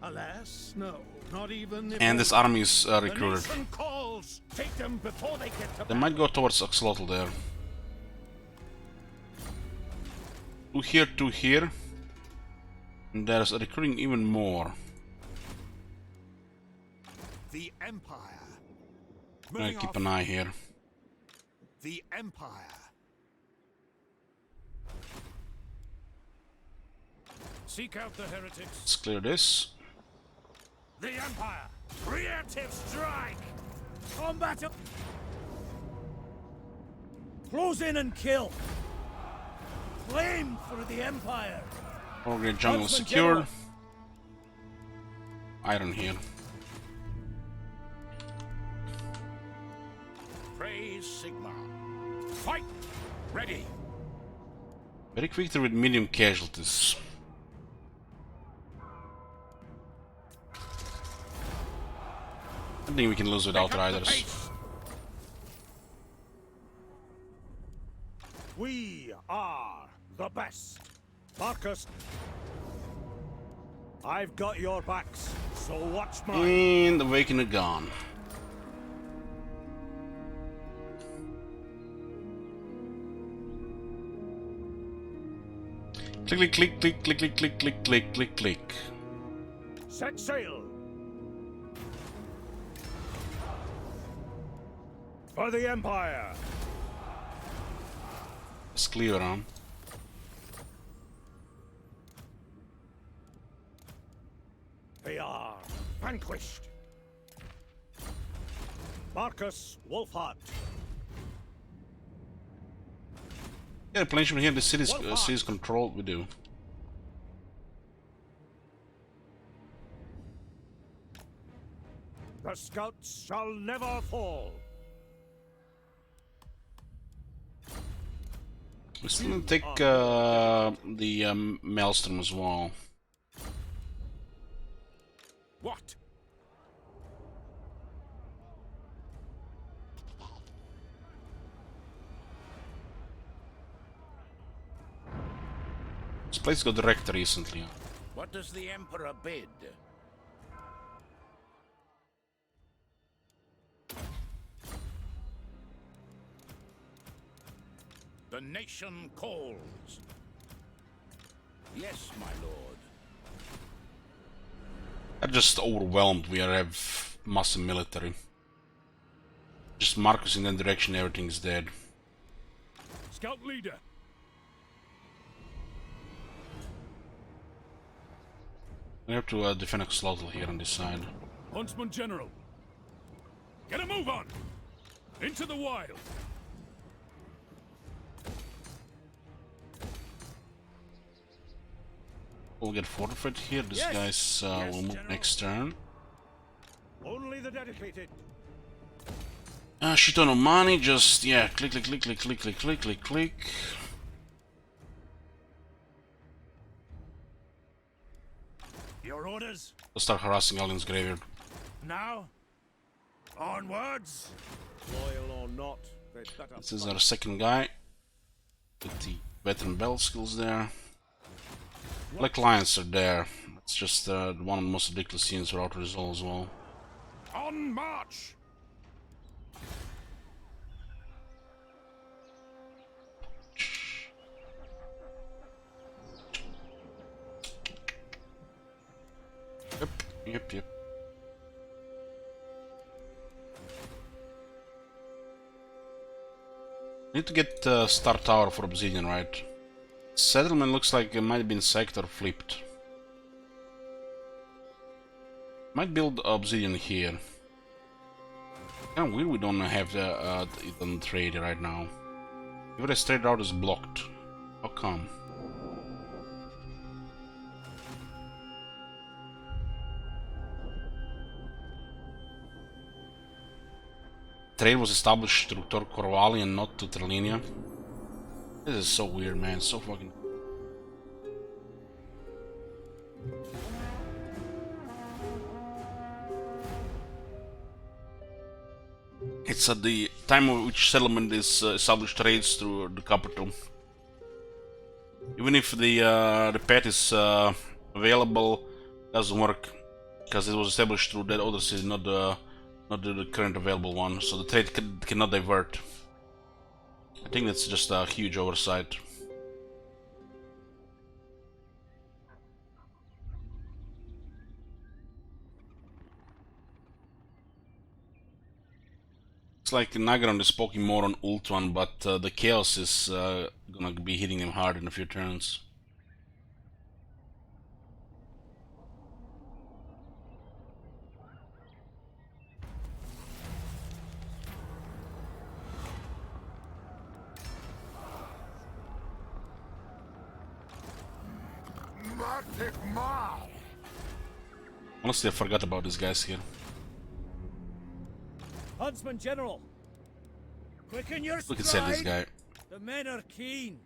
Alas, no, not even And this army is recruited. calls. Take them before they get to They might go towards Axolotl there. Two here. And there's recruiting even more. The Empire. I'm gonna keep an eye here. The Empire. Seek out the heretics. Let's clear this. The Empire. Preemptive strike. Combat. Close in and kill. Flame for the Empire. Organ jungle Huntsman secured. General. Iron here. Praise Sigma. Fight. Ready. Very quickly with medium casualties. I think we can lose with Outriders. We are the best. Marcus, I've got your backs, so watch mine. And the Awakener gone. Click, click, click, click, click, click, click, click, click, click. Set sail. For the Empire. It's clear on. They are vanquished. Marcus Wolfhart. Yeah, replenishment here. The city's controlled. We do. The scouts shall never fall. We still need to take the Maelstrom as well. What? This place got wrecked recently. What does the Emperor bid? The nation calls. Yes, my lord. I'm just overwhelmed. We have massive military. Just Marcus in that direction, everything's dead. Scout leader. We have to defend a slaughter here on this side. Huntsman General. Get a move on! Into the wild! We'll get fortified here. This Yes. guy's Yes, will move General. next turn. Only the dedicated. Shit ton of money, just yeah, click, click, click, click, click, click, click, click, click. Your orders? We'll start harassing Alien's graveyard. Now? Onwards? Loyal or not, they'd better This is our second guy with the veteran bell skills there. Black Lions are there. It's just one of the most ridiculous scenes for Outer Resolve as well. On march! Yep. Need to get Star Tower for Obsidian, right? Settlement looks like it might have been sacked or flipped. Might build Obsidian here. Kinda weird we don't have it on trade right now. Every trade route is blocked. How come? Trade was established through Tor Corvalli and not to Terlinia. This is so weird, man. So fucking. It's at the time of which settlement is established trades through the capital. Even if the pet is available, doesn't work because it was established through that other city, not the current available one. So the trade cannot divert. I think that's just a huge oversight. It's like Nagaron is poking more on Ultron, but the Chaos is gonna be hitting him hard in a few turns. Honestly, I forgot about these guys here. Huntsman General, quicken your stride. Look at this guy. The men are keen.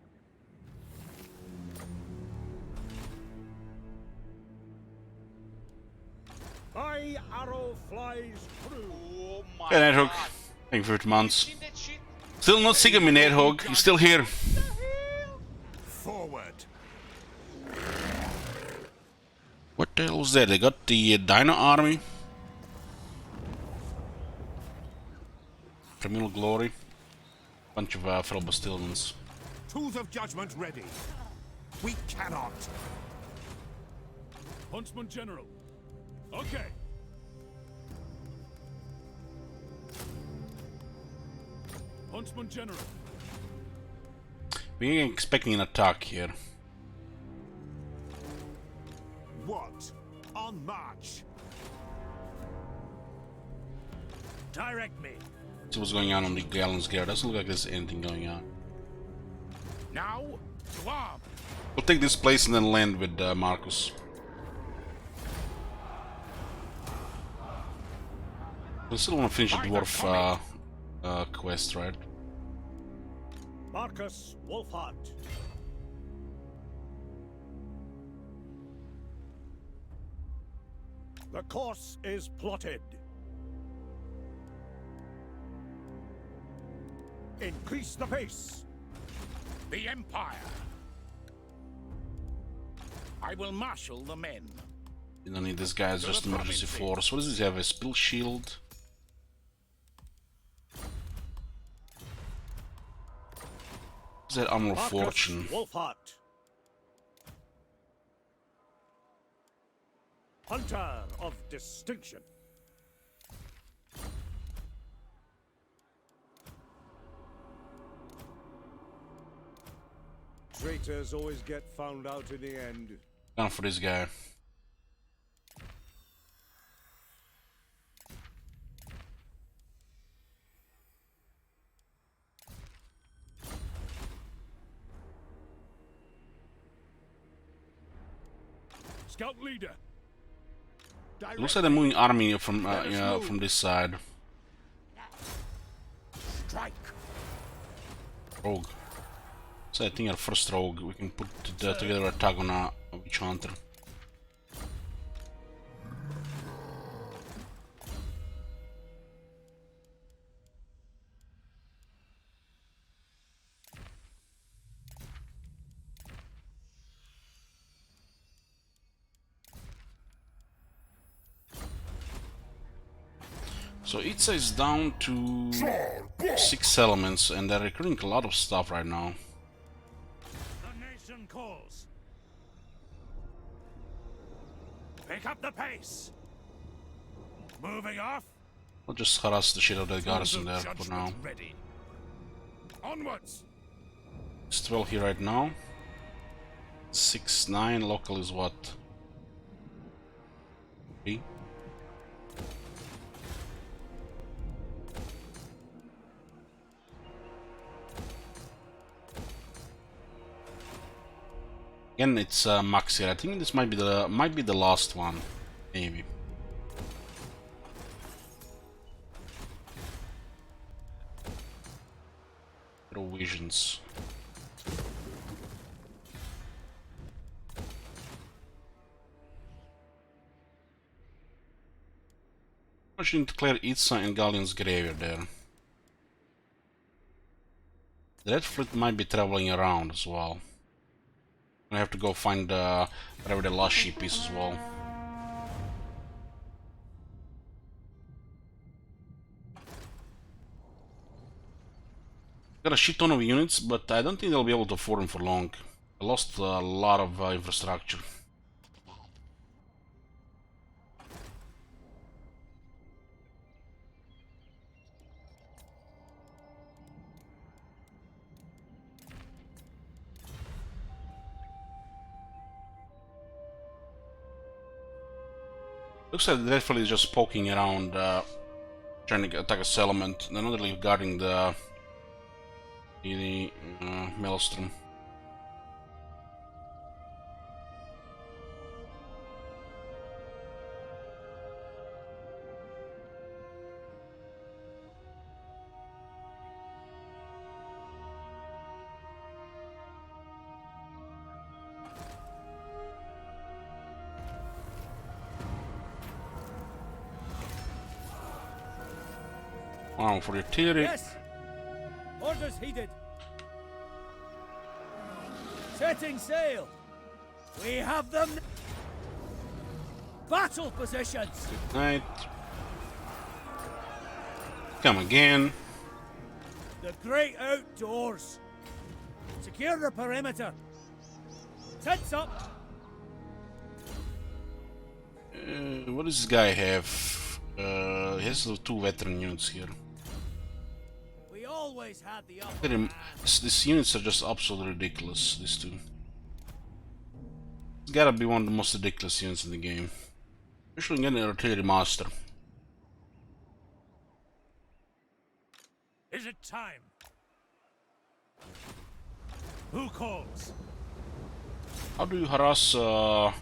My arrow flies through. Oh my Hey, Nighthawk. God. Thank you for 50 months. Seen that shit? Still not sick of me, Nighthawk. You're still here. Forward. What the hell was that? They got the Dino Army. Primeval Glory. Bunch of feral Bastilians. Tools of judgment ready. We cannot. Huntsman General. Okay. Huntsman General. We're expecting an attack here. What? On march. Direct me. See what's going on the Gallon's Gear. Doesn't look like there's anything going on. Now, to arm. We'll take this place and then land with Marcus. I still want to finish the dwarf quest, right? Marcus Wolfhart. The course is plotted. Increase the pace. The Empire. I will marshal the men. You don't need this guy, it's just emergency force. What does this have? A spill shield? Is that armor of fortune? Wolfhart. Hunter of distinction. Traitors always get found out in the end. Down for this guy. Scout leader. It looks like they're moving army from from this side. Strike. Rogue. So I think our first rogue we can put together a tag on a witch hunter. So Itza is down to 6 elements and they're recruiting a lot of stuff right now. The nation calls. Pick up the pace. Moving off. I'll just harass the shit out of the garrison there for now. Ready. Onwards. It's 12 here right now. 6, 9, local is what? 3? Again, it's max here. I think this might be the last one, maybe. Provisions. I should declare Itza and Galleon's graveyard there. The Red Fleet might be traveling around as well. I have to go find whatever the last ship is as well. Got a shit ton of units, but I don't think they'll be able to afford them for long. I lost a lot of infrastructure. Looks like the Red Fleet is just poking around, trying to attack a settlement. They're not really guarding the Maelstrom. Arm for artillery. Yes. Orders heeded. Setting sail. We have them. Battle positions. Good night. Come again. The great outdoors. Secure the perimeter. Tents up. What does this guy have? He has 2 veteran units here. We always had the upper These units are just absolutely ridiculous, these 2. It's gotta be one of the most ridiculous units in the game. Especially getting an artillery master. Is it time? Who calls? How do you harass a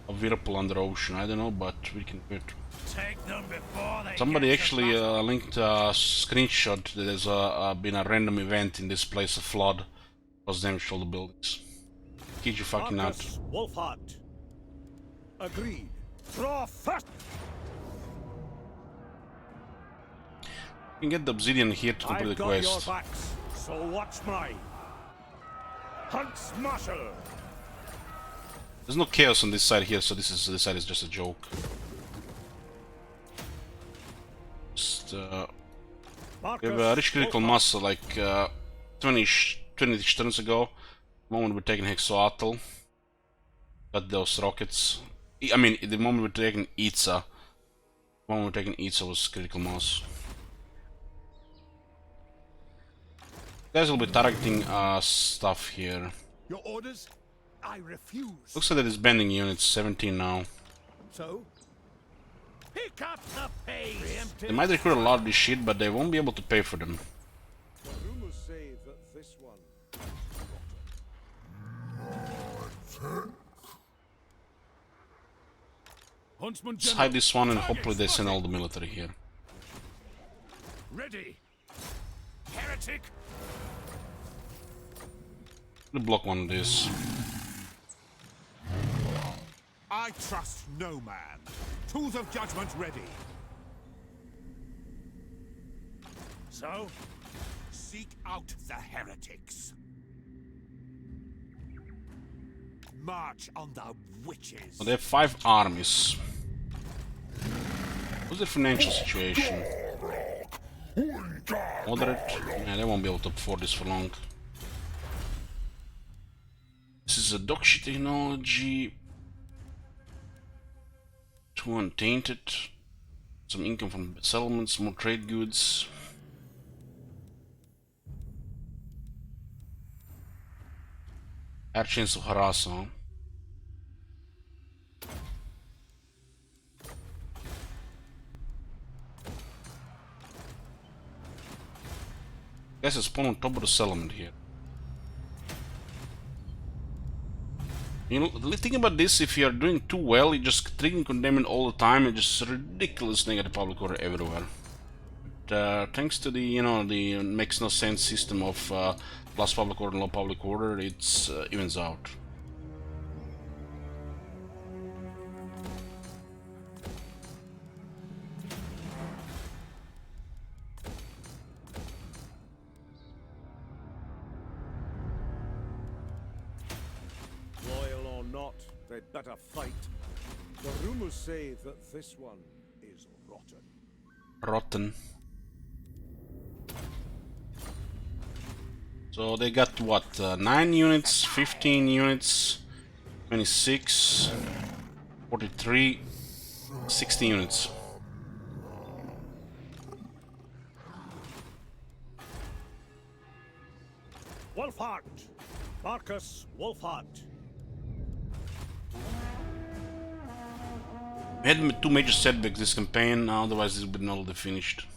whirlpool under ocean? I don't know, but we can do it. Take them before they Somebody get to actually battle. linked a screenshot that there's been a random event in this place, a flood, caused damage to all the buildings. Kid you fucking out. Marcus Wolfhart. Agreed. Draw first. You can get the obsidian here to complete I've the got your quest. backs, so watch mine. Huntsmarshal. There's no chaos on this side here, so this side is just a joke. Just we have a rich critical mass like 20 turns ago. The moment we're taking Hexoatl, got those rockets. I mean, the moment we're taking Itza, the moment we're taking Itza was critical mass. Guys will be targeting stuff here. Your orders? I refuse. Looks like that it's bending units, 17 now. So? Pick up the pace! They might recruit a lot of this shit, but they won't be able to pay for them. The rumors say that this one. Huntsman Let's hide this one and hopefully they send all the military here. Ready. Heretic. We'll block one of these. I trust no man. Tools of judgment ready. So? Seek out the heretics. March on the witches. Well, they have 5 armies. What's their financial situation? Moderate? Yeah, they won't be able to afford this for long. This is a Dokshi technology. 2 untainted. Some income from settlements, more trade goods. Air chains of Harasa. Guys, it's spawned on top of the settlement here. You know, the thing about this, if you are doing too well, you just triggering condemning all the time and just ridiculous negative public order everywhere. But thanks to the, you know, the makes no sense system of plus public order and low public order, it's evens out. Loyal or not, they'd better fight. The rumors say that this one is rotten. Rotten. So they got what? 9 units, 15 units, 26, 43, 60 units. Wolfhart! Marcus Wolfhart! We had 2 major setbacks this campaign, otherwise this would be already finished.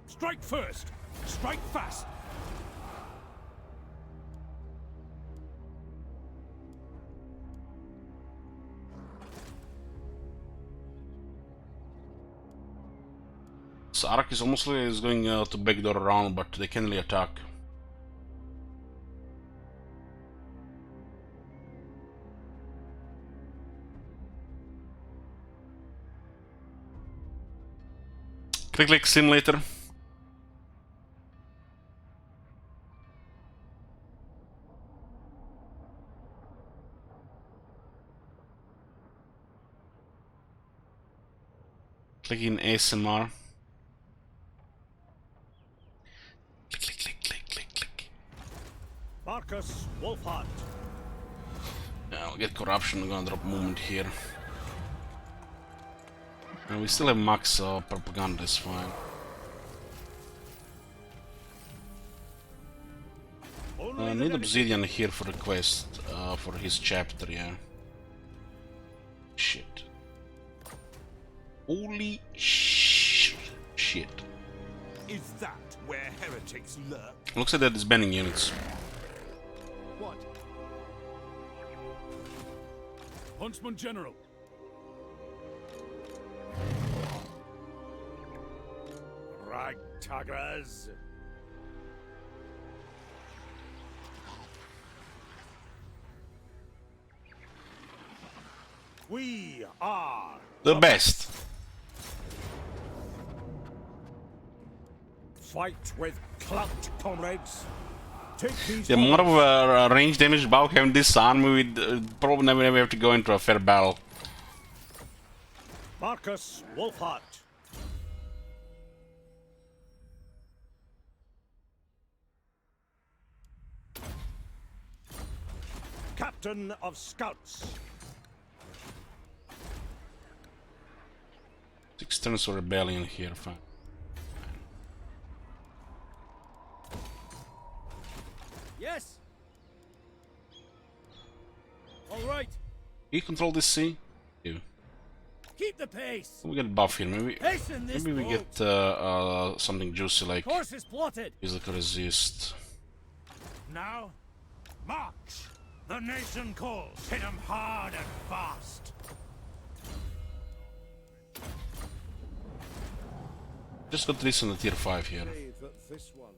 Strike first. Strike fast. So Arak is almost like is going to backdoor around, but they can't really attack. Click simulator. Click in ASMR. Click. Marcus Wolfhart! Yeah, I'll get corruption. I'm gonna drop movement here. And we still have max propaganda, that's fine. I need obsidian here for the quest, for his chapter, yeah. Shit. Holy shit. Is that where heretics lurk? Looks like that is banning units. What? Huntsman General. Ragtaggers. We are the best. Fight with clout, comrades. Take these. Yeah, more of a range damage about having this army, we'd probably never have to go into a fair battle. Marcus Wolfhart. Captain of Scouts. 6 turns of rebellion here, fine. Yes. All right. You control this sea? You. Keep the pace. We get a buff here. Maybe Hasten this we boat. get something juicy like Course is plotted. physical resist. Now, march! The nation calls. Hit 'em hard and fast. Just got this on the tier 5 here. Say that this one.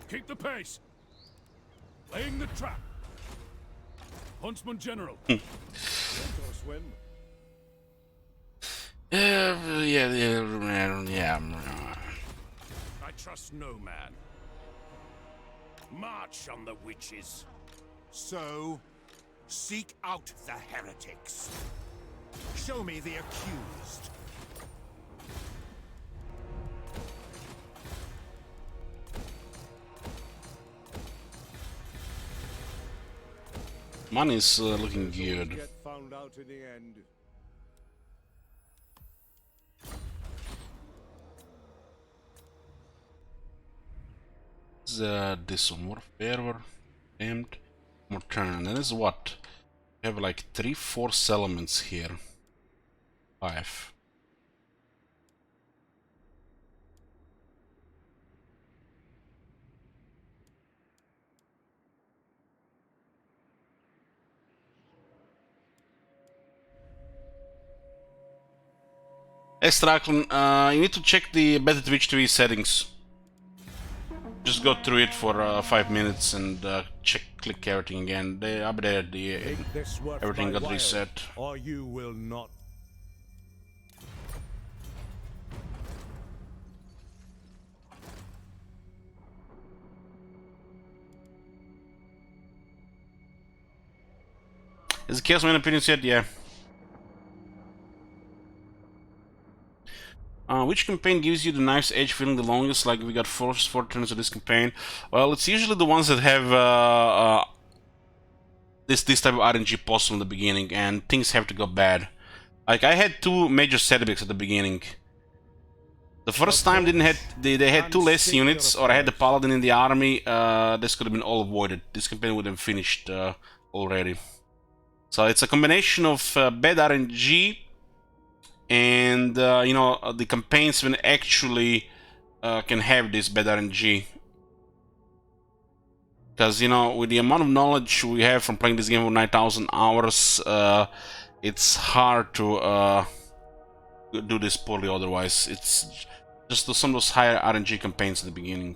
Keep the pace. Laying the trap. Huntsman General. Sink or swim. Yeah. I trust no man. March on the witches. So, seek out the heretics. Show me the accused. Money's looking good. Get found out in the end. This one, more fervor, aimed, more turn. And this is what? We have like 3-4 settlements here. 5. Estraklen, you need to check the Better Twitch TV settings. Just go through it for 5 minutes and click everything again. They updated everything got reset. Or you will not. Is the Chaos Man opinions yet? Yeah. Which campaign gives you the knife's edge feeling the longest? Like we got four turns of this campaign. Well, it's usually the ones that have this type of RNG possible in the beginning, and things have to go bad. Like I had 2 major setbacks at the beginning. The first time they had 2 less units, or I had the paladin in the army. This could have been all avoided. This campaign would have finished already. So it's a combination of bad RNG. And you know, the campaigns when actually can have this bad RNG, because you know, with the amount of knowledge we have from playing this game for 9,000 hours, it's hard to do this poorly. Otherwise, it's just some of those higher RNG campaigns at the beginning.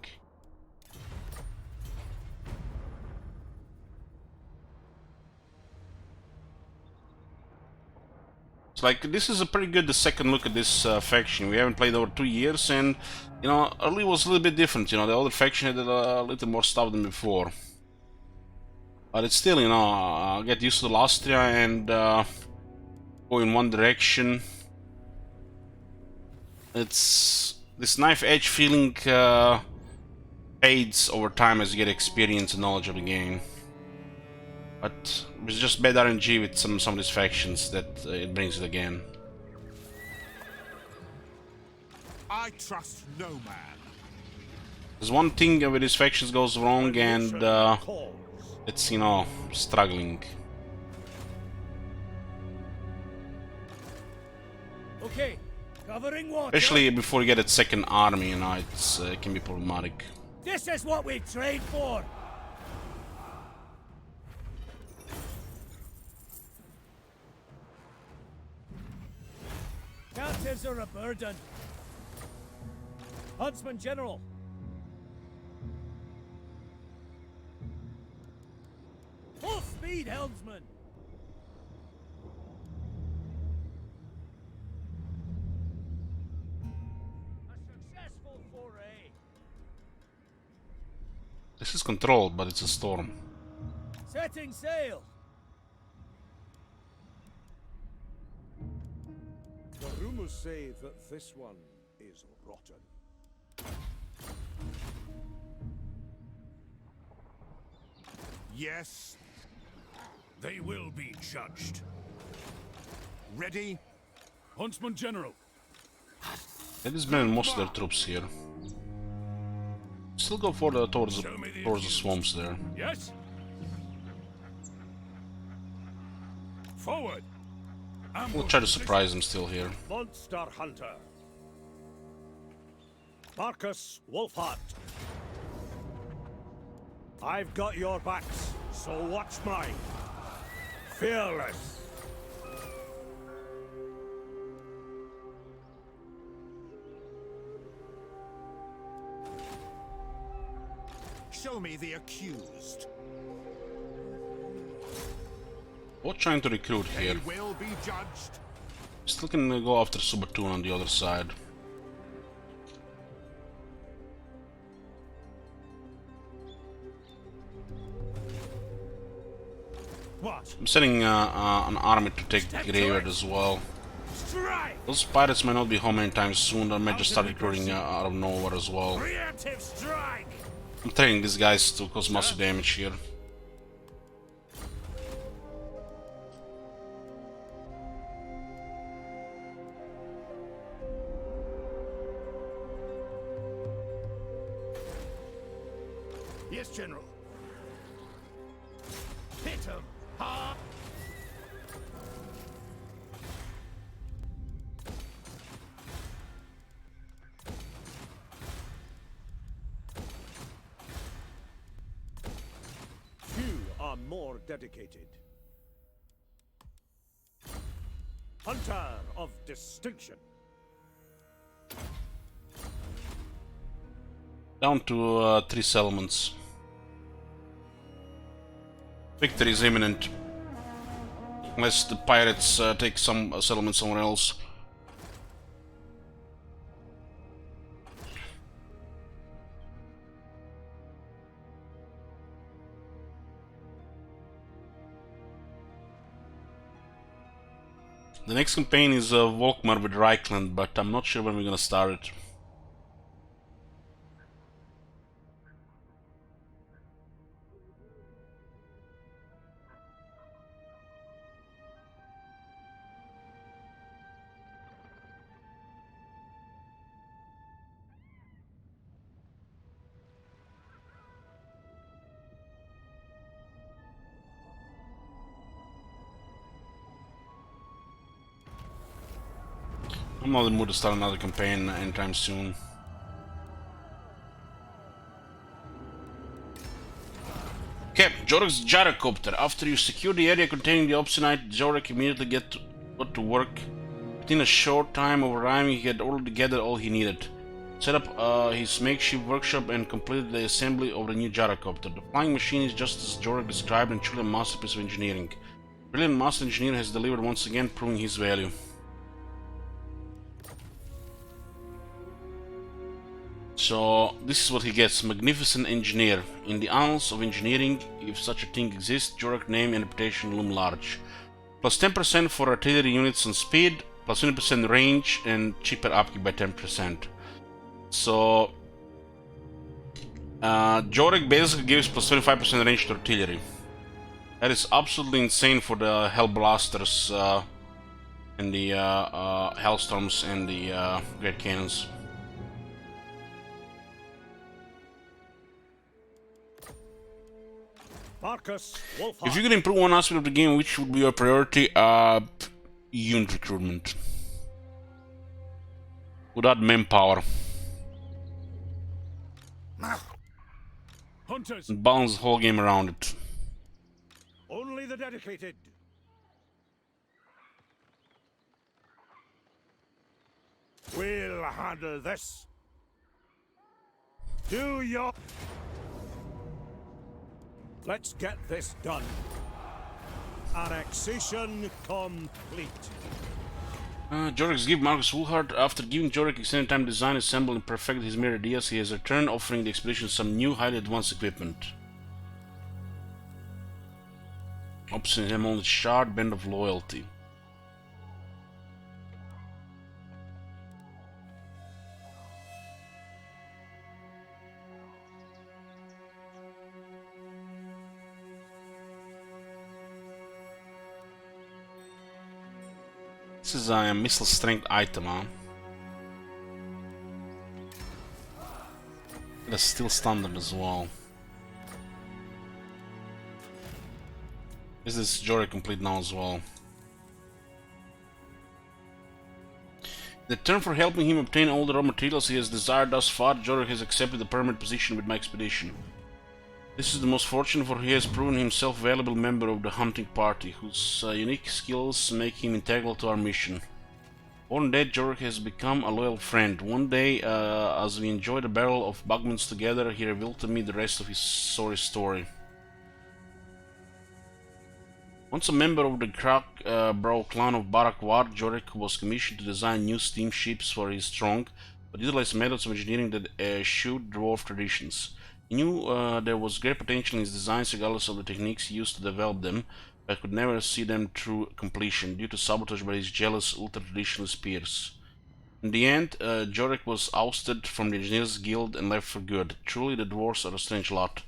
Like, this is a pretty good the second look at this faction. We haven't played over 2 years, and you know, early was a little bit different. You know, the other faction had a little more stuff than before, but it's still, you know, get used to the Lastria and go in one direction. It's this knife edge feeling fades over time as you get experience and knowledge of the game. But it's just bad RNG with some of these factions that it brings it again. I trust no man. There's one thing with these factions goes wrong, and it's, you know, struggling. Okay, covering water. Especially before you get a second army, you know, it can be problematic. This is what we trained for! Captives are a burden. Huntsman General. Full speed, helmsman! A successful foray. This is controlled, but it's a storm. Setting sail. The rumors say that this one is rotten. Yes, they will be judged. Ready? Huntsman General. That is been most of their troops here. Still go for the towards the swamps there. Yes. Forward. We'll try to surprise them still here. Monster Hunter. Marcus Wolfhart. I've got your backs, so watch mine. Fearless. Show me the accused. Both trying to recruit here. They will be judged. Still can go after Subatoon on the other side. What? I'm sending an army to take Graveyard as well. Strike! Those pirates may not be home anytime soon. They may just start recruiting out of nowhere as well. Preemptive strike! I'm training these guys to cause massive damage here. Yes, General. Hit him hard. Few are more dedicated. Hunter of distinction. Down to 3 settlements. Victory is imminent. Unless the pirates take some settlement somewhere else. The next campaign is Volkmar with Reichland, but I'm not sure when we're gonna start it. I'm not in the mood to start another campaign anytime soon. Okay, Jorek's gyrocopter. After you secure the area containing the Obscenite, Jorek immediately got to work. Within a short time of arriving, he had already gathered all he needed. Set up his makeshift workshop and completed the assembly of the new gyrocopter. The flying machine is just as Jorek described and truly a masterpiece of engineering. Brilliant master engineer has delivered once again, proving his value. So this is what he gets: magnificent engineer. In the annals of engineering, if such a thing exists, Jorek name and reputation loom large. Plus 10% for artillery units on speed, plus 20% range, and cheaper upkeep by 10%. So Jorek basically gives plus 25% range to artillery. That is absolutely insane for the Hellblasters and the Hellstorms and the Great Cannons. Marcus Wolfhart. If you could improve one aspect of the game, which would be your priority? Unit recruitment. Without manpower. Hunters. and balance the whole game around it. Only the dedicated. We'll handle this. Do your... Let's get this done. Annexation complete. Jorik's gift Marcus Woolhart. After giving Jorik extended time to design, assemble, and perfect his mere ideas, he has returned, offering the expedition some new, highly advanced equipment. Opposite him only shard band of loyalty. This is a missile strength item, huh? That's still standard as well. Is this Jorik complete now as well? In return for helping him obtain all the raw materials he has desired thus far, Jorik has accepted the permanent position with my expedition. This is the most fortunate, for he has proven himself a valuable member of the hunting party, whose unique skills make him integral to our mission. Born dead, Jorik has become a loyal friend. One day, as we enjoyed a barrel of bugmans together, he revealed to me the rest of his sorry story. Once a member of the Brow clan of Barakwar, Jorik was commissioned to design new steamships for his strong, but utilized methods of engineering that eschewed dwarf traditions. He knew there was great potential in his designs regardless of the techniques used to develop them, but could never see them through completion due to sabotage by his jealous ultra-traditionalist peers. In the end, Jorik was ousted from the Engineers Guild and left for good. Truly, the dwarves are a strange lot.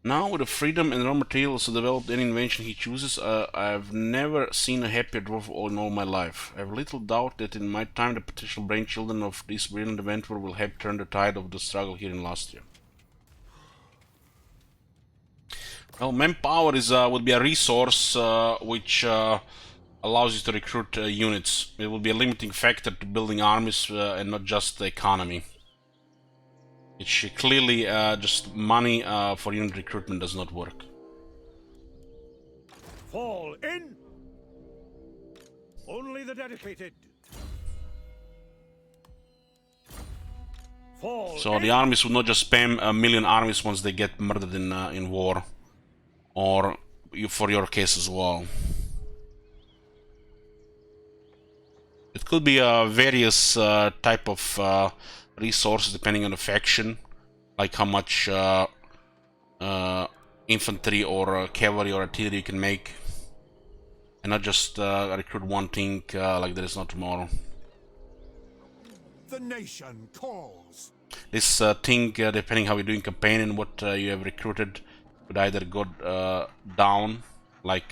Now, with the freedom and raw materials to develop any invention he chooses, I've never seen a happier dwarf in all my life. I have little doubt that in my time the potential brainchildren of this brilliant adventurer will help turn the tide of the struggle here in Lastria. Well, manpower is would be a resource which allows you to recruit units. It will be a limiting factor to building armies and not just the economy. Which clearly just money for unit recruitment does not work. Fall in. Only the dedicated. Fall so in. The armies would not just spam a million armies once they get murdered in war. Or for your case as well. It could be various type of resources depending on the faction, like how much infantry or cavalry or artillery you can make, and not just recruit one thing like there is no tomorrow. The nation calls. This thing, depending how you're doing campaign and what you have recruited, could either go down, like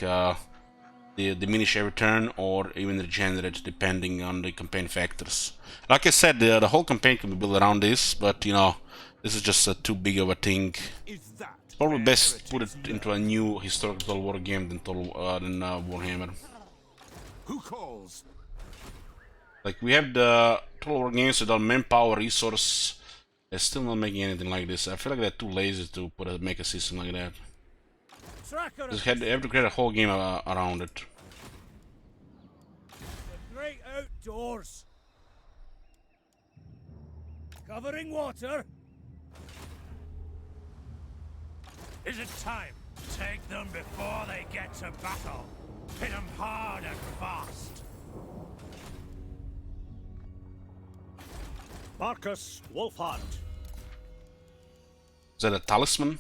they diminish every turn, or even regenerate depending on the campaign factors. Like I said, the whole campaign can be built around this, but you know, this is just too big of a thing. It's probably best to put it into a new historical war game than Warhammer. Who calls? Like we have the Total War games without manpower resource. They're still not making anything like this. I feel like they're too lazy to make a system like that. They have to create a whole game around it. The great outdoors. Covering water. Is it time? Take them before they get to battle. Hit them hard and fast. Marcus Wolfhart. Is that a talisman?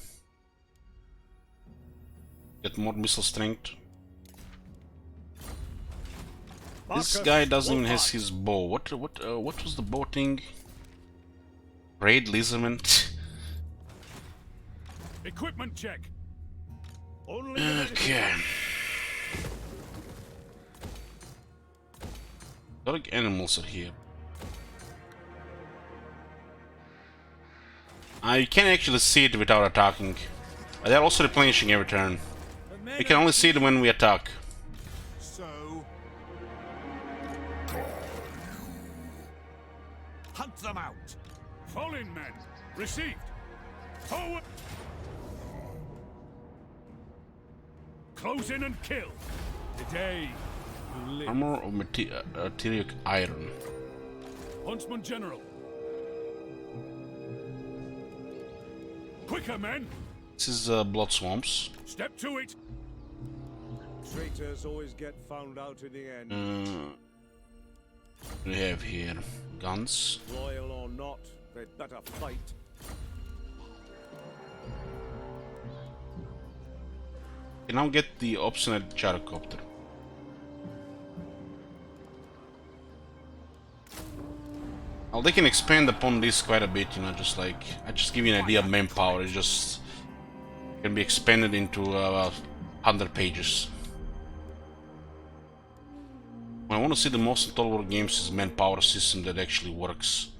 Get more missile strength. This guy doesn't even have his bow. What was the bow thing? Raid Lizardman. Equipment check. Only okay. Exotic animals are here. You can actually see it without attacking. They're also replenishing every turn. We can only see it when we attack. So, hunt them out. Fall in, men. Received. Forward! Close in and kill. Today, you live. Armor of material iron. Huntsman General. Quicker, men! This is blood swamps. Step to it. Traitors always get found out in the end. We have here guns. Loyal or not, they'd better fight. You now get the obstinate gyrocopter. Well, they can expand upon this quite a bit, you know, just like, I just give you an idea of manpower. It just can be expanded into about 100 pages. What I want to see the most in Total War games is a manpower system that actually works.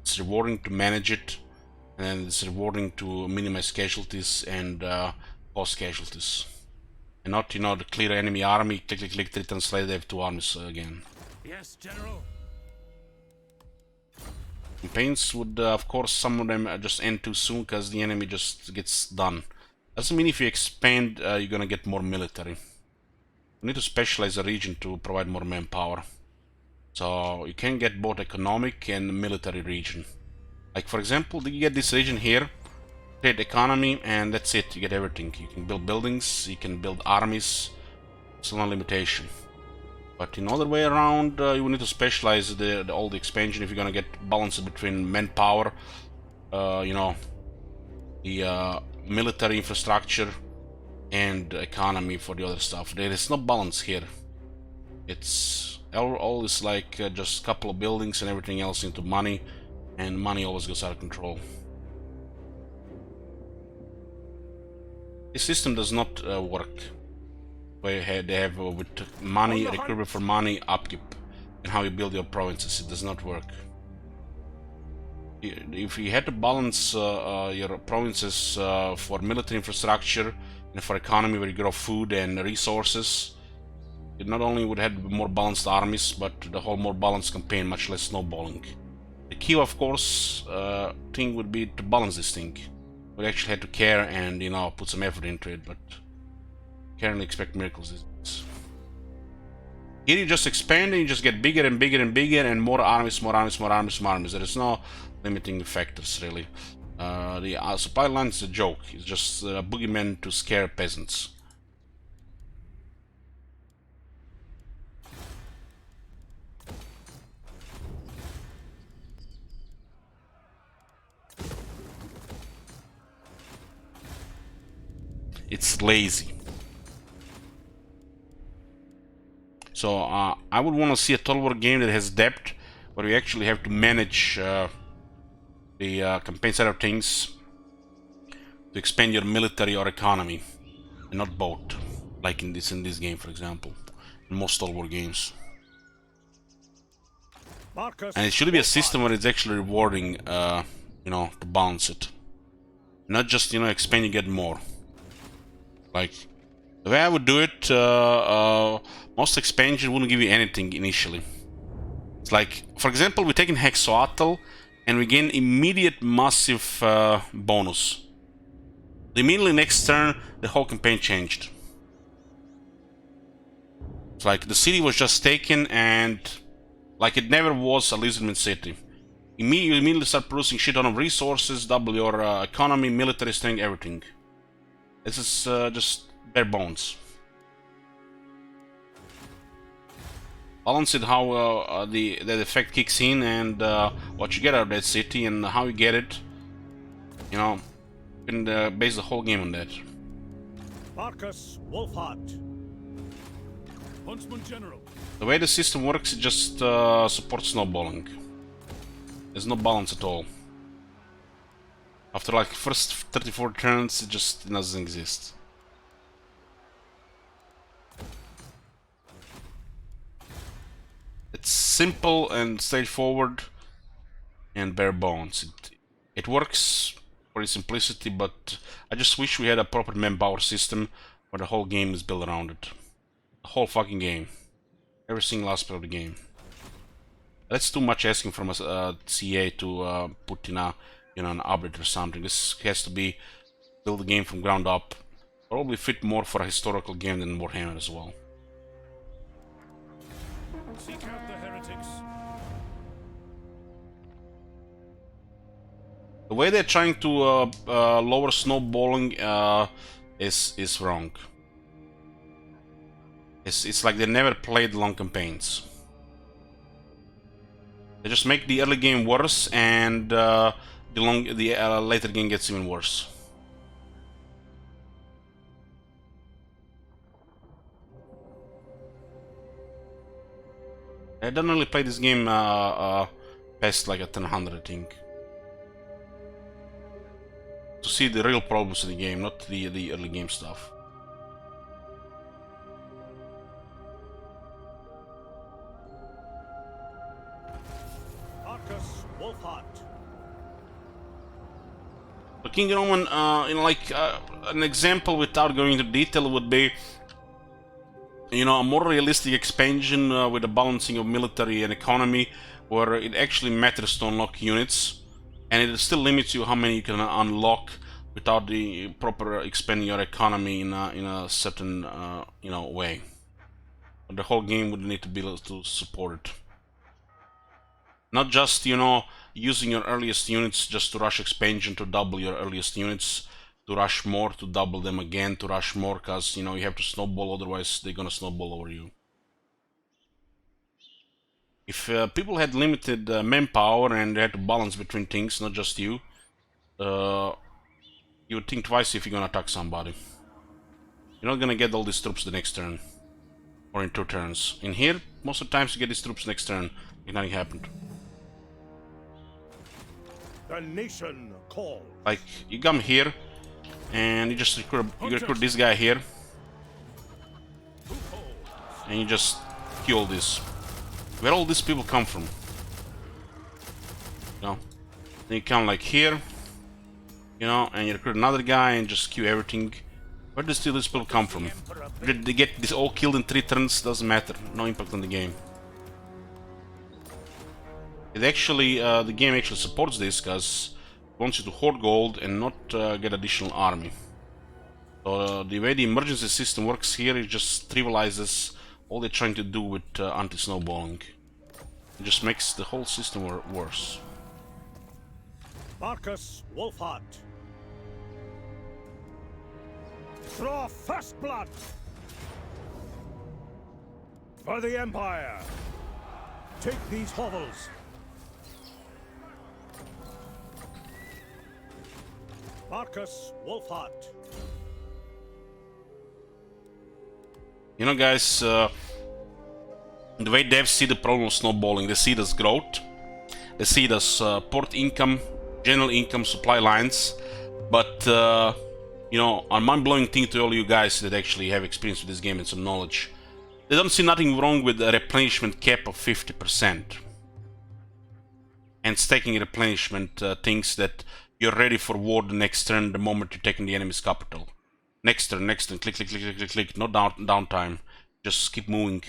It's rewarding to manage it, and it's rewarding to minimize casualties and cause casualties. And not, you know, the clear enemy army, click, click, click, 3 turns later they have 2 armies again. Yes, General. Campaigns would, of course, some of them just end too soon because the enemy just gets done. Doesn't mean if you expand, you're gonna get more military. You need to specialize a region to provide more manpower. So you can get both economic and military region. Like for example, you get this region here, create economy, and that's it. You get everything. You can build buildings, you can build armies. It's no limitation. But in other way around, you will need to specialize all the expansion if you're gonna get balance between manpower, you know, the military infrastructure, and economy for the other stuff. There is no balance here. It's all is like just a couple of buildings and everything else into money, and money always goes out of control. This system does not work. They have with money, recruitment for money, upkeep, and how you build your provinces. It does not work. If you had to balance your provinces for military infrastructure and for economy, where you grow food and resources, it not only would have more balanced armies, but the whole more balanced campaign, much less snowballing. The key, of course, thing would be to balance this thing. We actually had to care and, you know, put some effort into it, but can't expect miracles these days. Here you just expand and you just get bigger and bigger and bigger, and more armies, more armies, more armies, more armies. There is no limiting factors really. The supply line is a joke. It's just a boogeyman to scare peasants. It's lazy. So I would want to see a Total War game that has depth, where you actually have to manage the campaign side of things to expand your military or economy, and not both, like in this game, for example, in most Total War games. And it should be a system where it's actually rewarding, you know, to balance it, not just, you know, expand, you get more. Like the way I would do it, most expansion wouldn't give you anything initially. It's like, for example, we're taking Hexoatl and we gain immediate massive bonus. Immediately next turn, the whole campaign changed. It's like the city was just taken, and like it never was a Lizardman city. You immediately start producing shit ton of resources, double your economy, military strength, everything. This is just bare bones. Balance it how that effect kicks in, and what you get out of that city, and how you get it. You know, you can base the whole game on that. Marcus Wolfhart. Huntsman General. The way the system works, it just supports snowballing. There's no balance at all. After like first 34 turns, it just doesn't exist. It's simple and straightforward and bare bones. It works for its simplicity, but I just wish we had a proper manpower system where the whole game is built around it. The whole fucking game. Every single aspect of the game. That's too much asking from a CA to put in a you know, an update or something. This has to be build the game from ground up. Probably fit more for a historical game than Warhammer as well. Seek out the heretics. The way they're trying to lower snowballing is wrong. It's like they never played long campaigns. They just make the early game worse, and the later game gets even worse. I don't really play this game past like a 1000, I think. To see the real problems in the game, not the early game stuff. Marcus Wolfhart. The King Roman, you know, like an example without going into detail would be, you know, a more realistic expansion with a balancing of military and economy, where it actually matters to unlock units, and it still limits you how many you can unlock without the proper expanding your economy in a certain you know, way. But the whole game would need to be able to support it. Not just, you know, using your earliest units just to rush expansion to double your earliest units, to rush more, to double them again, to rush more, because, you know, you have to snowball, otherwise they're gonna snowball over you. If people had limited manpower and they had to balance between things, not just you, you would think twice if you're gonna attack somebody. You're not gonna get all these troops the next turn, or in 2 turns. In here, most of the times you get these troops next turn, if nothing happened. The nation calls. Like, you come here, and you just recruit this guy here, and you just kill this. Where all these people come from? You know? Then you come like here, you know, and you recruit another guy and just queue everything. Where does these people come from? Did they get this all killed in 3 turns? Doesn't matter. No impact on the game. It actually, the game actually supports this, because it wants you to hoard gold and not get additional army. So the way the emergency system works here, it just trivializes all they're trying to do with anti-snowballing. It just makes the whole system worse. Marcus Wolfhart. Draw first blood for the Empire. Take these hovels. Marcus Wolfhart. You know, guys, the way devs see the problem of snowballing, they see it as growth, they see it as port income, general income, supply lines, but you know, a mind-blowing thing to all you guys that actually have experience with this game and some knowledge, they don't see nothing wrong with a replenishment cap of 50%. And stacking replenishment thinks that you're ready for war the next turn the moment you're taking the enemy's capital. Next turn, click, click, click, click, click, click, no downtime. Just keep moving.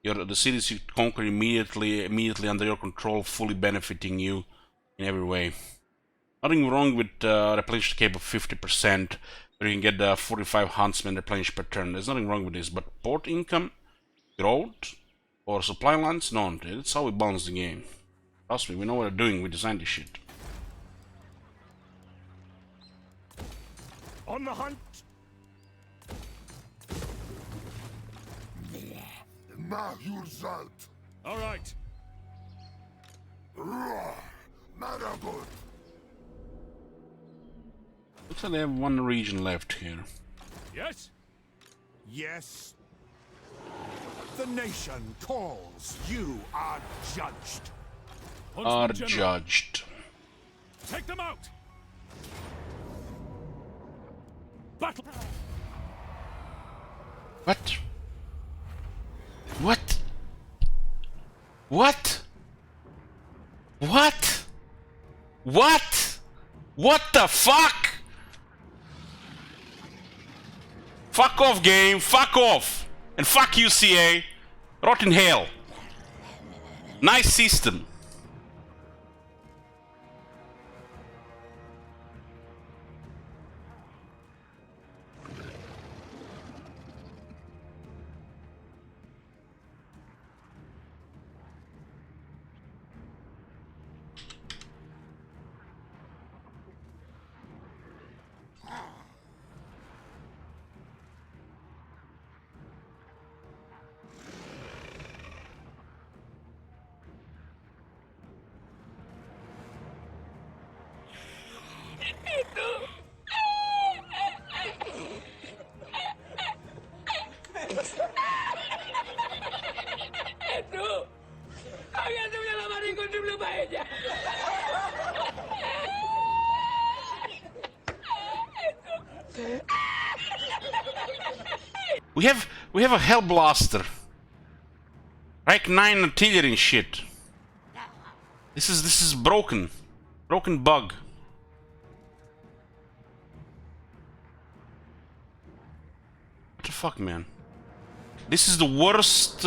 The cities you conquer immediately under your control, fully benefiting you in every way. Nothing wrong with replenishment cap of 50%, where you can get 45 huntsmen replenished per turn. There's nothing wrong with this, but port income, growth, or supply lines, no, that's how we balance the game. Trust me, we know what we're doing, we designed this shit. On the hunt. All right. Looks like they have 1 region left here. Yes? Yes. The nation calls. You are judged. Are judged. Take them out! Battle! What? What? What? What? What? What the fuck? Fuck off, game. Fuck off. And fuck you, CA. Rot in hell. Nice system. We have a Hellblaster. Rank 9 artillery and shit. This is broken. Broken bug. What the fuck, man? This is the worst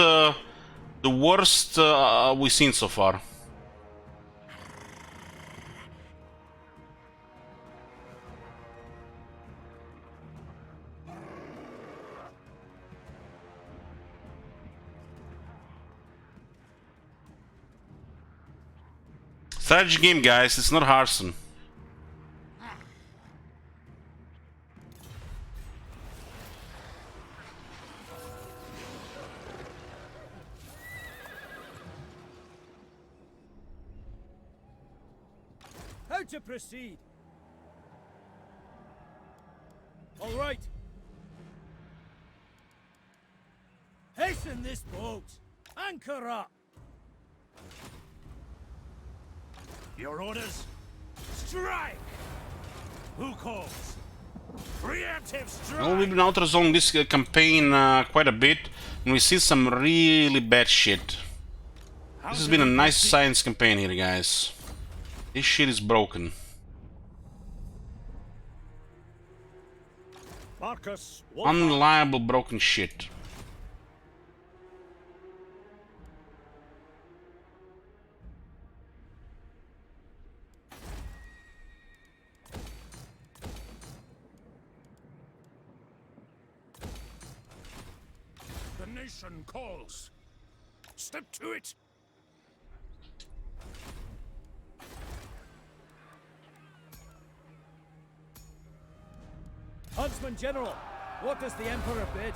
we've seen so far. Strategy game, guys. It's not Hearthstone. How to proceed? All right. Hasten this boat. Anchor up. Your orders? Strike! Who calls? Preemptive strike! Well, we've been out-resolving this campaign quite a bit, and we see some really bad shit. This has been a nice science campaign here, guys. This shit is broken. Marcus, Unreliable broken shit. The nation calls. Step to it. Huntsman General, what does the Emperor bid?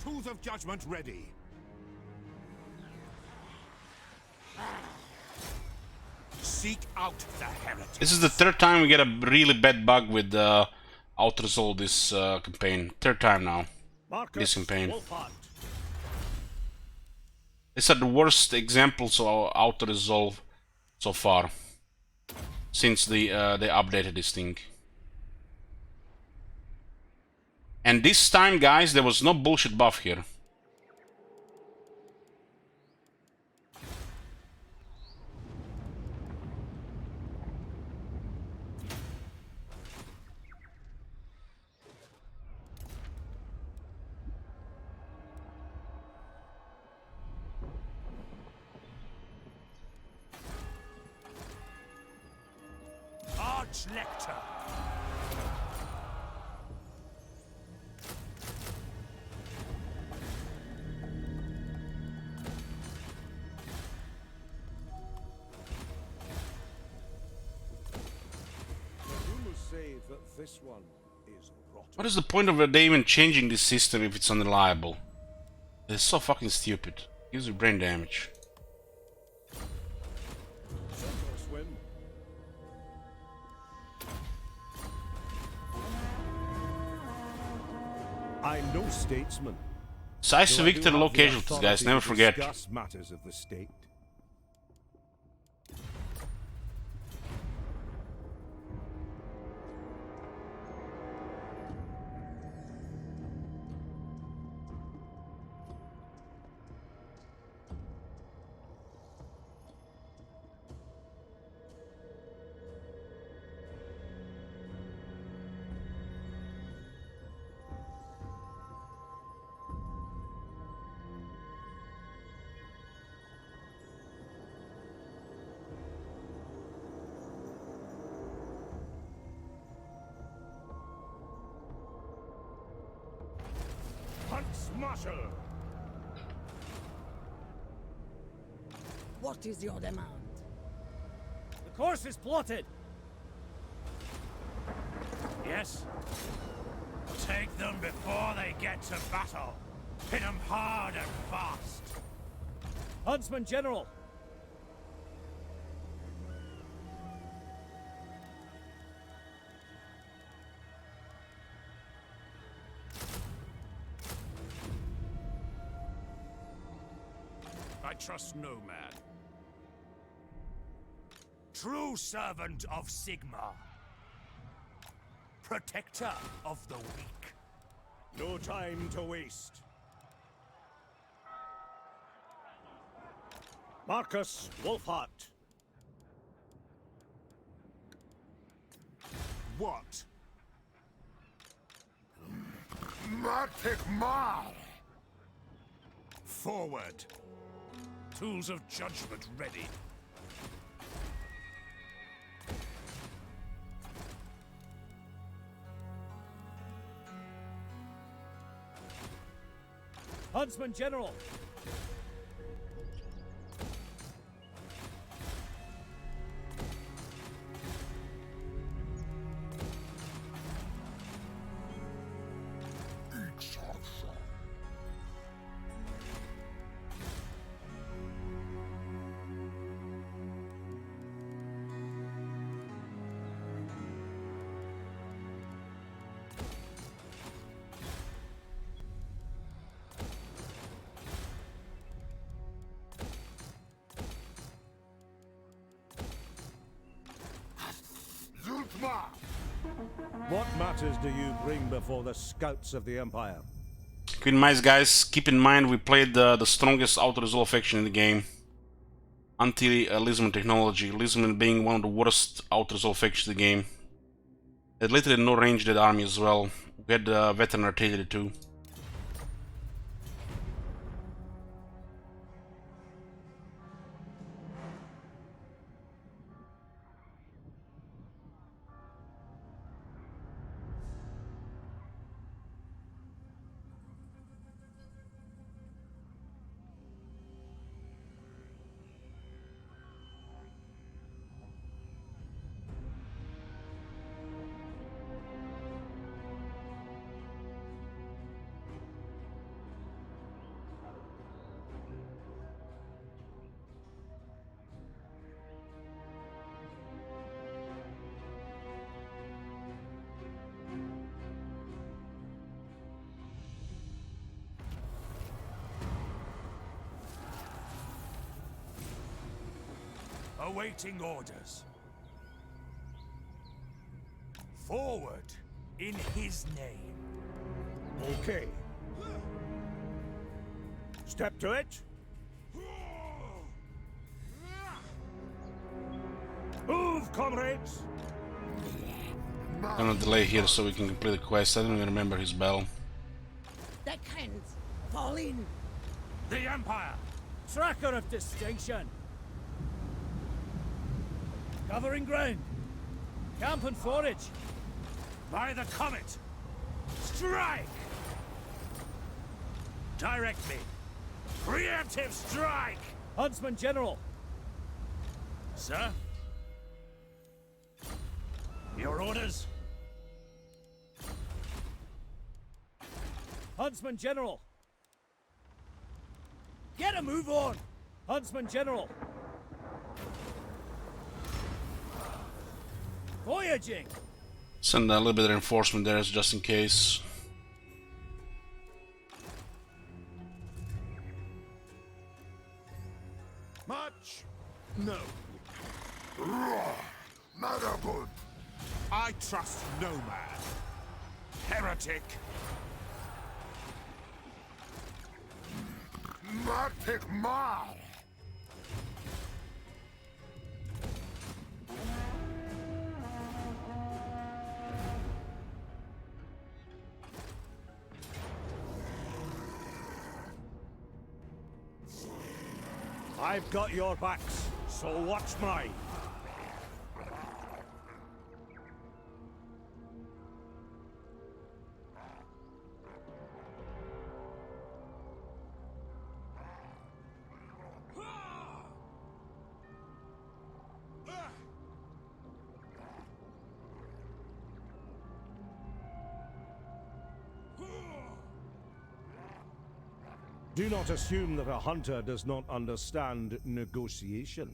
Tools of judgment ready. Seek out the heretics. This is the third time we get a really bad bug with out-resolve this campaign. Third time now. This campaign. These are the worst examples of auto-resolve so far. Since they updated this thing. And this time, guys, there was no bullshit buff here. Lecter. Rumors say that this one is rotten. What is the point of they even changing this system if it's unreliable? It's so fucking stupid. Gives you brain damage. I'm no statesman. Size to victory, low casualties, guys. Never forget. Discuss matters of the state. Huntsmarshal! What is your demand? The course is plotted. Yes? Take them before they get to battle. Hit them hard and fast. Huntsman General. trust no man. True servant of Sigmar. Protector of the weak. No time to waste. Marcus Wolfhart. What? Matic Mar! Forward. Tools of judgment ready. Huntsman General. What matters do you bring before the scouts of the Empire? Good night, guys. Keep in mind we played the strongest auto-resolve faction in the game. Anti-Lisman technology. Lisman being one of the worst auto-resolve factions in the game. It literally no range that army as well. We had veteran artillery too. Awaiting orders. Forward in his name. Okay. Step to it. Move, comrades! Gonna delay here so we can complete the quest. I don't even remember his bell. Deckhands, fall in. The Empire! Tracker of distinction! Covering ground. Camp and forage. By the comet! Strike! Direct me. Preemptive strike! Huntsman General. Sir? Your orders? Huntsman General. Get a move on! Huntsman General. Voyaging! Send a little bit of reinforcement there just in case. Much? No. Matter good. I trust no man. Heretic. Matic Mar! I've got your backs, so watch mine. Do not assume that a hunter does not understand negotiation.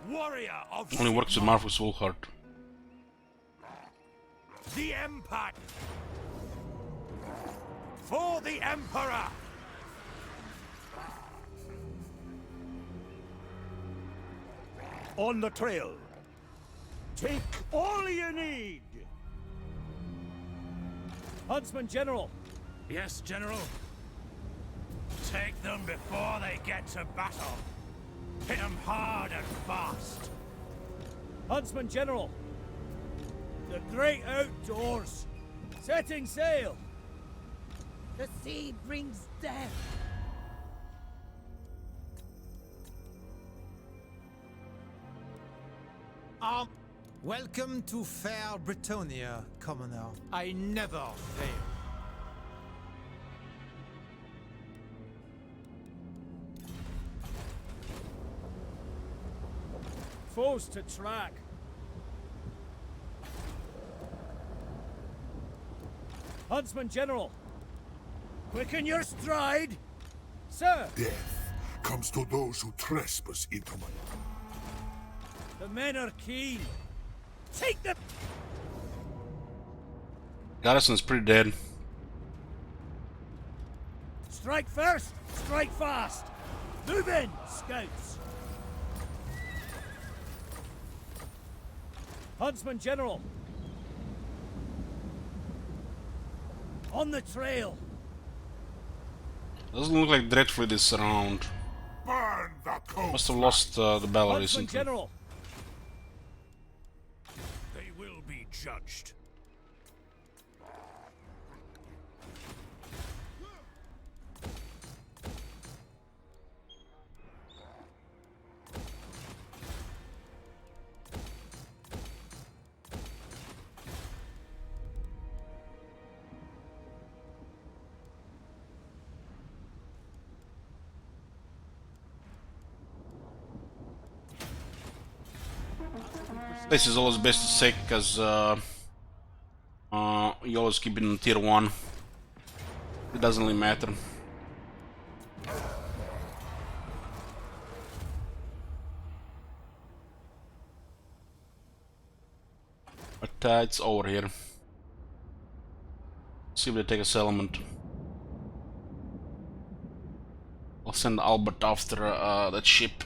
warrior of Only works with Marcus Wolfhard. the Empire. For the Emperor. On the trail. Take all you need. Huntsman General. Yes, General. Take them before they get to battle. Hit them hard and fast. Huntsman General. The great outdoors. Setting sail. The sea brings death. Welcome to fair Britonia, Commoner. I never fail. Foes to track. Huntsman General. Quicken your stride. Sir. Death comes to those who trespass into my... The men are keen. Take them! Garrison's pretty dead. Strike first, strike fast. Move in, scouts. Huntsman General. On the trail. Doesn't look like Dreadfleet is around. Burn the coast. Must have lost the battle Huntsman recently. General. They will be judged. This is always best to take because you always keep it in tier 1. It doesn't really matter. But it's over here. See if they take a settlement. I'll send Albert after that ship.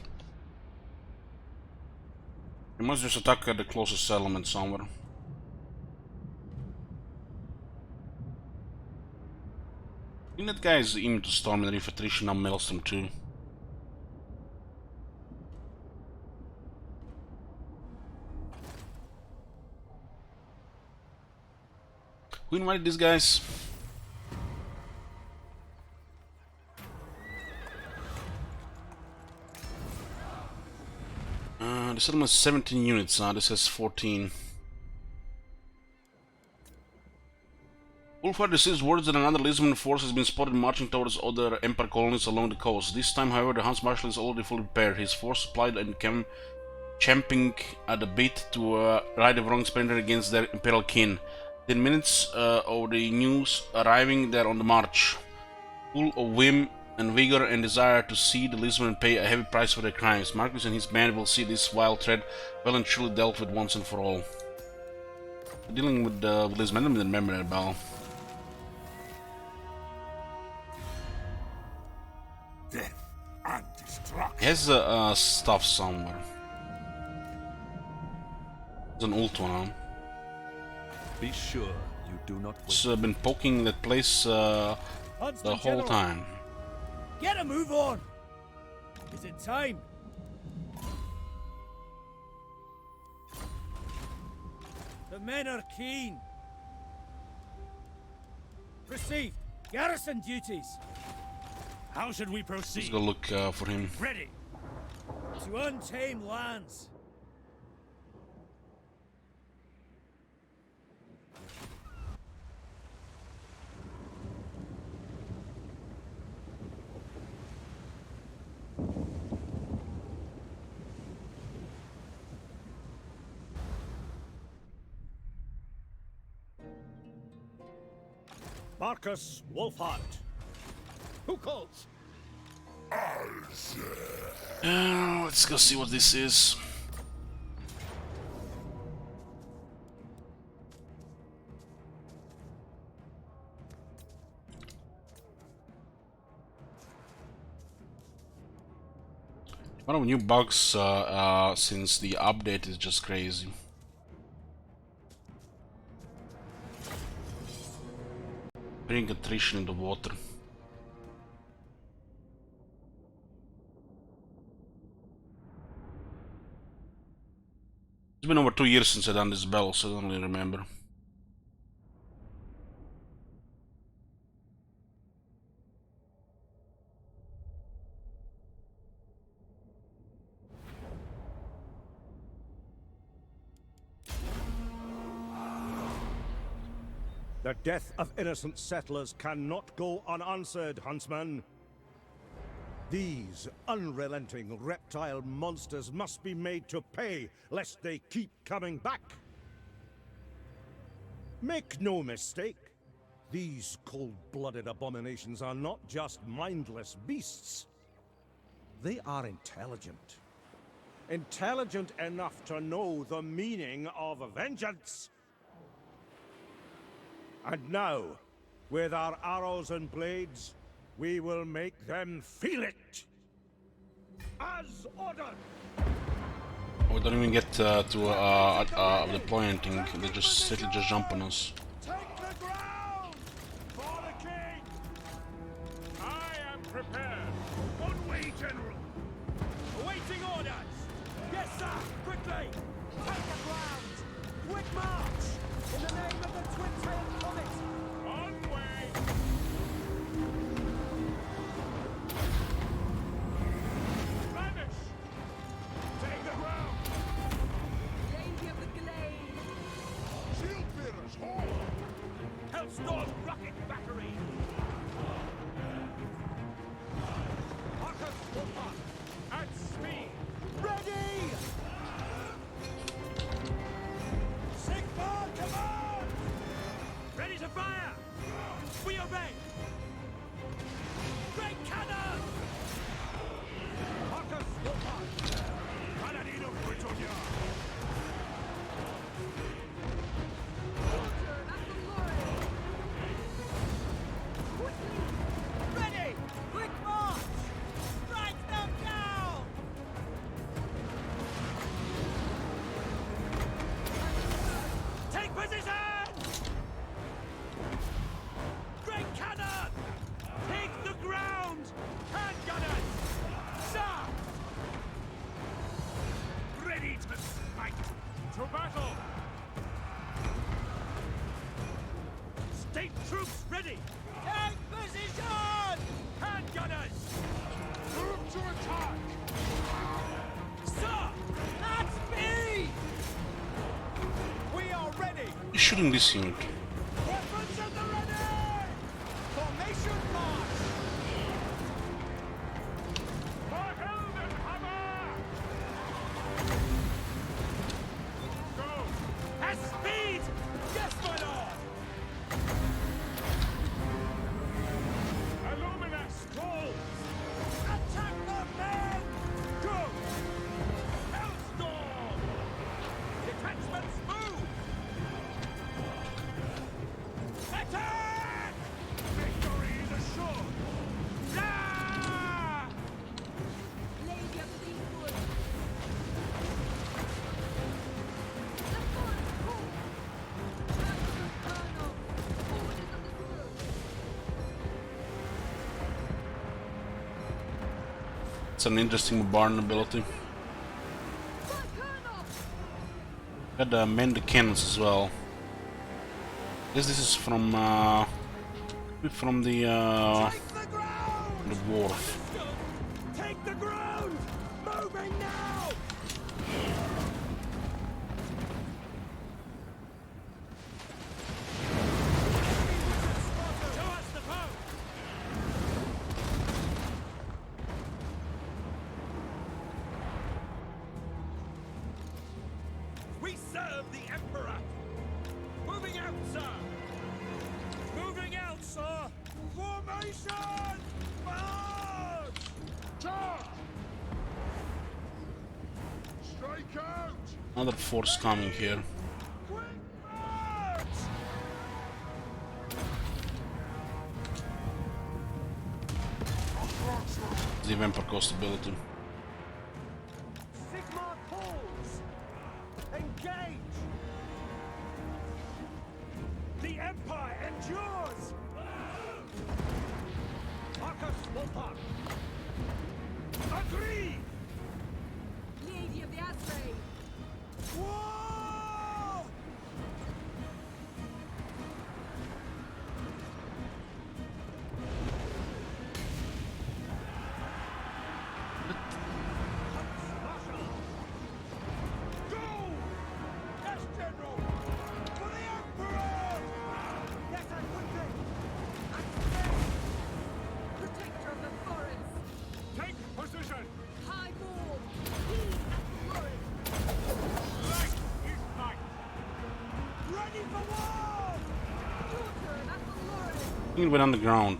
We must just attack the closest settlement somewhere. I think that guy is immune to Storm and Reef Attrition, now Maelstrom too. Who invited these guys? The settlement has 17 units, this has 14. Wolfhard receives word that another Lisbon force has been spotted marching towards other Empire colonies along the coast. This time, however, the Huntsmarshal is already fully prepared. His force supplied and champing at the bit to right the wrong splendor against their Imperial kin. 10 minutes of the news arriving there on the march. Full of whim and vigor and desire to see the Lisbon pay a heavy price for their crimes. Marcus and his band will see this vile threat well and truly dealt with once and for all. Dealing with Lisbon, I don't remember that battle. Death and destruction. He has stuff somewhere. There's an ult one on. Be sure you do not. It's been poking that place the whole time. Get a move on! Is it time? The men are keen. Received. Garrison duties. How should we proceed? Let's go look for him. Ready. To untamed lands. Marcus Wolfhard. Who calls? Let's go see what this is. One of new bugs since the update is just crazy. Bring attrition in the water. It's been over 2 years since I done this battle, so I don't really remember. The death of innocent settlers cannot go unanswered, Huntsman. These unrelenting reptile monsters must be made to pay, lest they keep coming back. Make no mistake, these cold-blooded abominations are not just mindless beasts. They are intelligent. Intelligent enough to know the meaning of vengeance. And now, with our arrows and blades, we will make them feel it! As ordered! We don't even get to deploy anything, they just simply just jump on us. Take the ground! For the king! I am prepared! One way, General! Awaiting orders! Yes, sir! Quickly! Take the ground! Quick march! In the name of the twin-tailed comet! On way! Vanish! Take the ground! Lady of the Glade! Shield bearers, hold! Hellstorm rocket battery! Marcus Wolfhard! At speed! Ready! Sigmar command! Ready to fire! We obey! Great cannon! Marcus Wolfhard! Paladin of Britannia! Water at the Lord! Quickly! Ready! Quick march! Strike them down! Take position! Great cannon! Take the ground! Hand gunners! Sir! Ready to smite! To battle! State troops ready! Take position! Hand gunners! Move to attack! Sir! At speed! We are ready! Who's shooting this unit? Weapons at the ready! Formation march! For Heldenhammer! Go! At speed! Yes, my lord! Illuminus, call! Attack the men! Go! Hellstorm! Detachments move! Attack! Victory is assured! Ah! Lady of the Deepwood! The Forest Hall! Church of Colonel! Orders of the Squirrel! It's an interesting barn ability. For Colonel! Had mend the cannons as well. Guess this is from the wharf. Take the ground! Moving now! Show us the foe! We serve the Emperor! Moving out, sir! Moving out, sir! Formation! March! Charge! Strike out! Another force coming here. Quick march! The Vampire Coast ability. The Empire endures! Marcus Wolfhard! Agree! Lady of the Asray! Whoa! Huntsmarshal! Go! Yes, General! For the Emperor! Yes, I would be! Protector of the forest! Take position! High Ball! Heed at the forest! Right is might! Ready for war! Daughter at the forest! He went underground.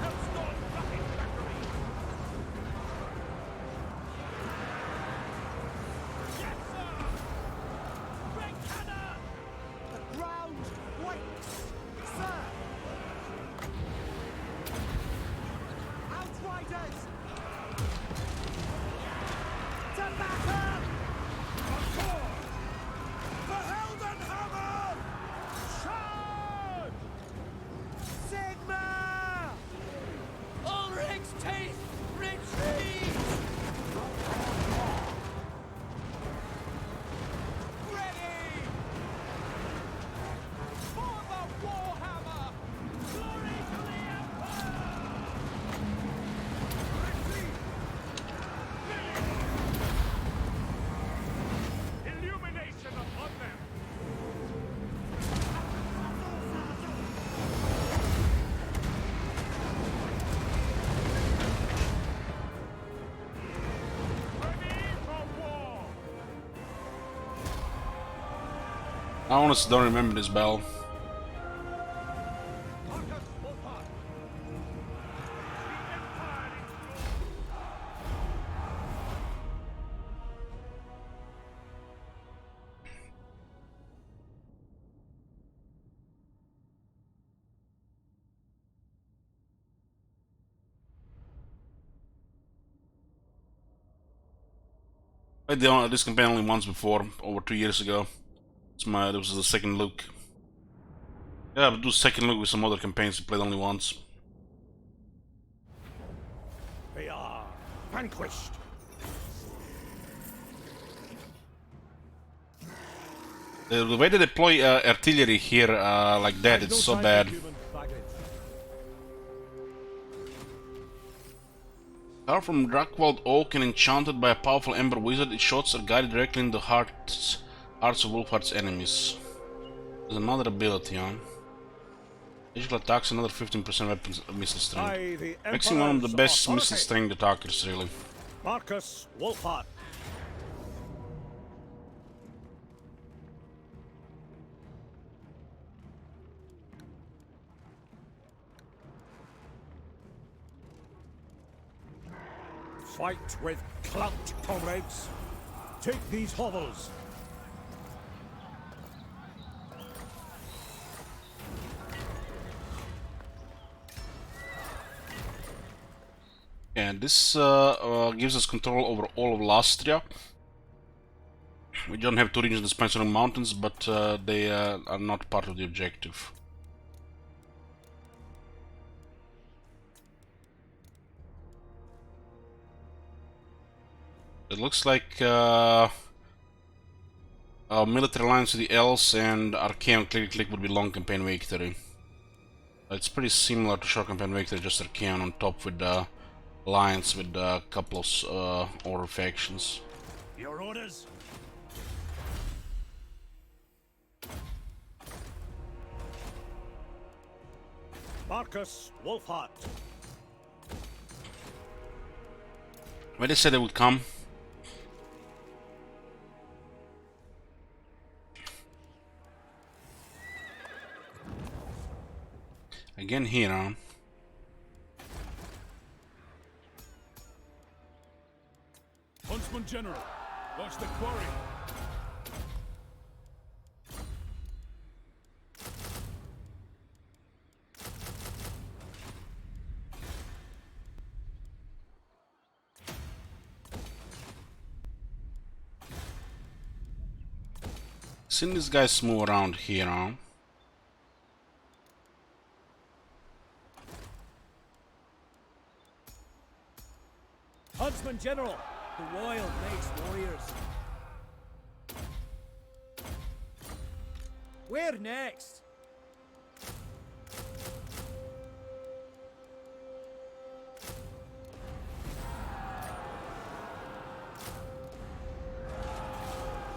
Hellstorm rocket battery! Yes, sir! Great cannon! The ground waits! Sir! Outriders! To battle! Accord! For Heldenhammer! Charge! Sigma! Ulrich's teeth! Retreat! Ready! For the Warhammer! Glory to the Empire! Retreat! Illumination upon them! Ready for war! I honestly don't remember this battle. Marcus Wolfhard! The Empire is I did this campaign only once before, over 2 years ago. This was the second look. Yeah, but do second look with some other campaigns we played only once. They are vanquished. The way they deploy artillery here like that, it's so bad. Power from Drackwald Oak and enchanted by a powerful Ember Wizard, its shots are guided directly in the hearts of Wolfhard's enemies. There's another ability on. Magical attacks, another 15% weapons missile strength. Makes him one of the best missile strength attackers, really. Marcus Wolfhard. Fight with clout, comrades. Take these hovels. And this gives us control over all of Lastria. We don't have two regions in the Spencer Mountains, but they are not part of the objective. It looks like our military alliance with the Elves and Archaean Click would be long campaign victory. It's pretty similar to short campaign victory, just Archaean on top with the alliance with a couple of order factions. Your orders? Marcus Wolfhard. When they said they would come. Again here, huh? Huntsman General, watch the quarry. Seen these guys move around here, huh? Huntsman General, the wild makes warriors. Where next?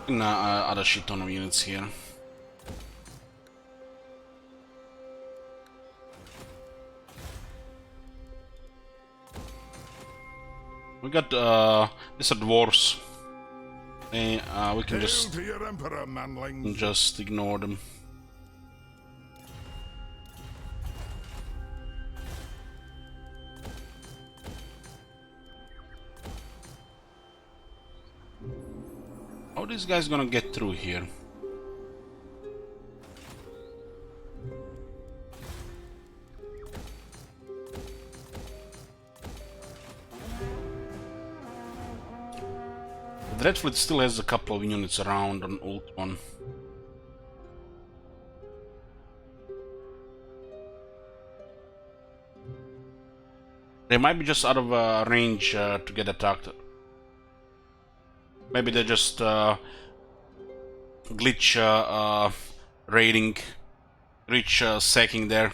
Other shit ton of units here. We got these are dwarves. We can just to your emperor, manlings. just ignore them. How are these guys gonna get through here? The Red Fleet still has a couple of units around on Ult 1. They might be just out of range to get attacked. Maybe they're just glitch raiding, glitch sacking there.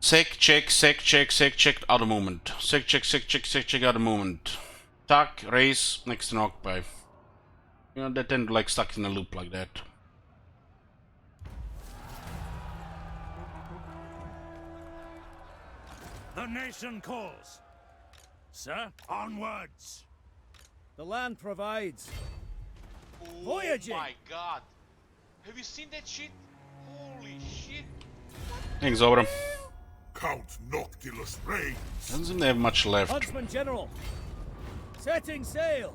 Sec check, out of movement. Sec check, out of movement. Attack, raise, next turn occupy. You know, they tend to like stuck in a loop like that. The nation calls. Sir, onwards. The land provides. Oh Voyaging. my god. Have you seen that shit? Holy shit. Thanks, over. Count Noctilus reigns. Doesn't seem they have much left. Huntsman General, setting sail.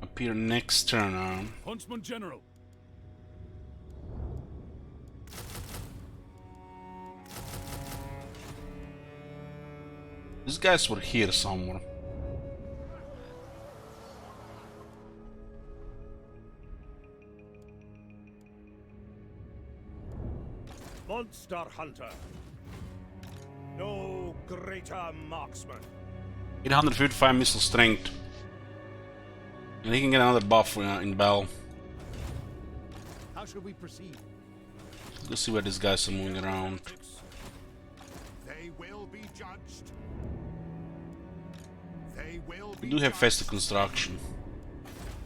Appear next turn. Huntsman General. These guys were here somewhere. Monster Hunter. No greater marksman. 855 missile strength. And he can get another buff in Bell. How should we proceed? Let's see where these guys are moving around. They will be judged. They will We be do have judged. faster construction.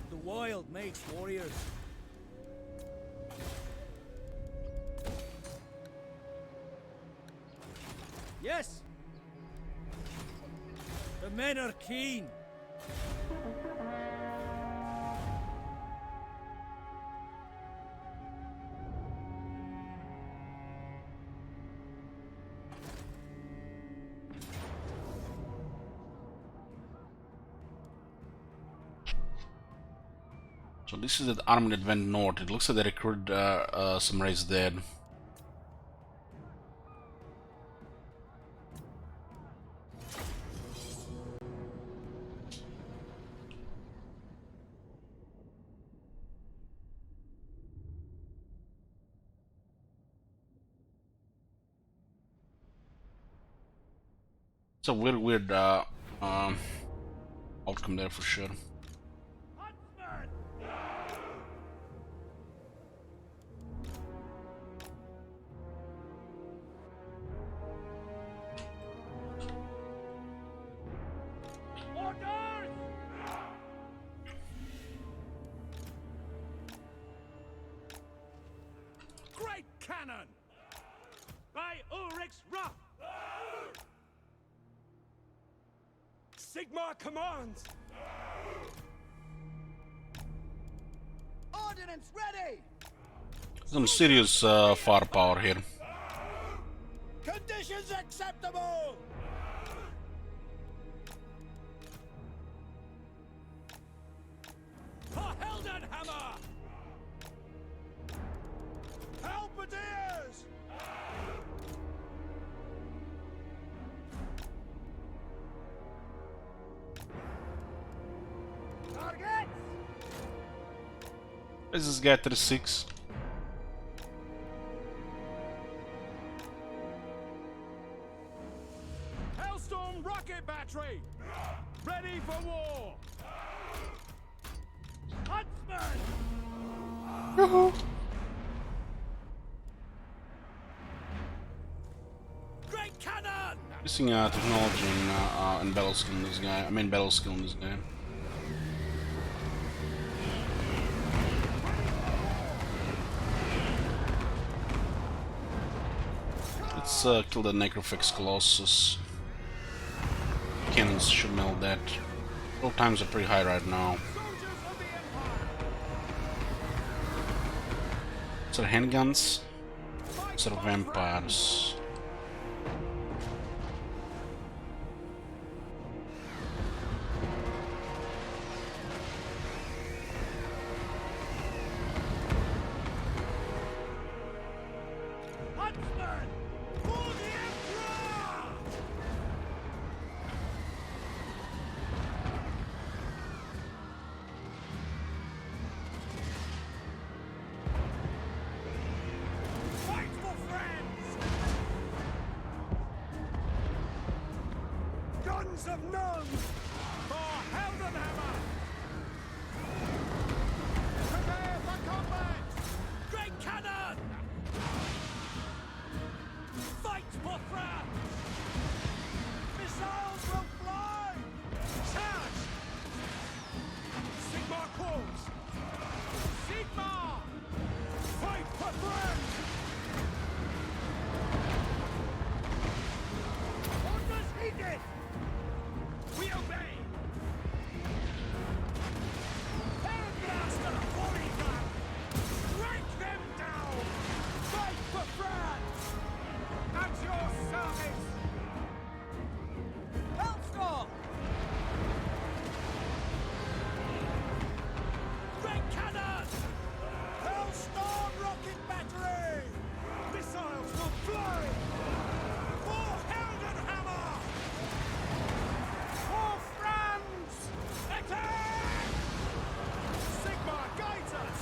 The wild makes warriors. Yes. The men are keen. So this is the army that went north. It looks like they recruited some raids dead. It's a weird outcome there for sure. Great cannon! By Ulrich's wrath! Sigmar commands! Ordnance ready! Some serious firepower here. Conditions acceptable! For Heldenhammer! Halberdiers! Targets! Where's this guy 36? Hellstorm rocket battery! Ready for war! Huntsman! Great cannon! Missing technology and battle skill in this guy. I mean battle skill in this guy. Let's kill the Necrofix Colossus. Cannons should melt that. All times are pretty high right now. Sort of handguns, sort of vampires. Huntsman! For the Emperor! Fight for friends! Guns of none! For Heldenhammer! Prepare for combat! Great cannon! Fight for France! Missiles will fly! Charge! Sigmar calls! Sigmar! Fight for France! Orders needed! We obey! Hellblaster! Warrior! Strike them down! Fight for France! At your service! Hellstorm! Great cannon! Hellstorm rocket battery! Missiles will fly! For Heldenhammer! For France! Attack! Sigmar guides us!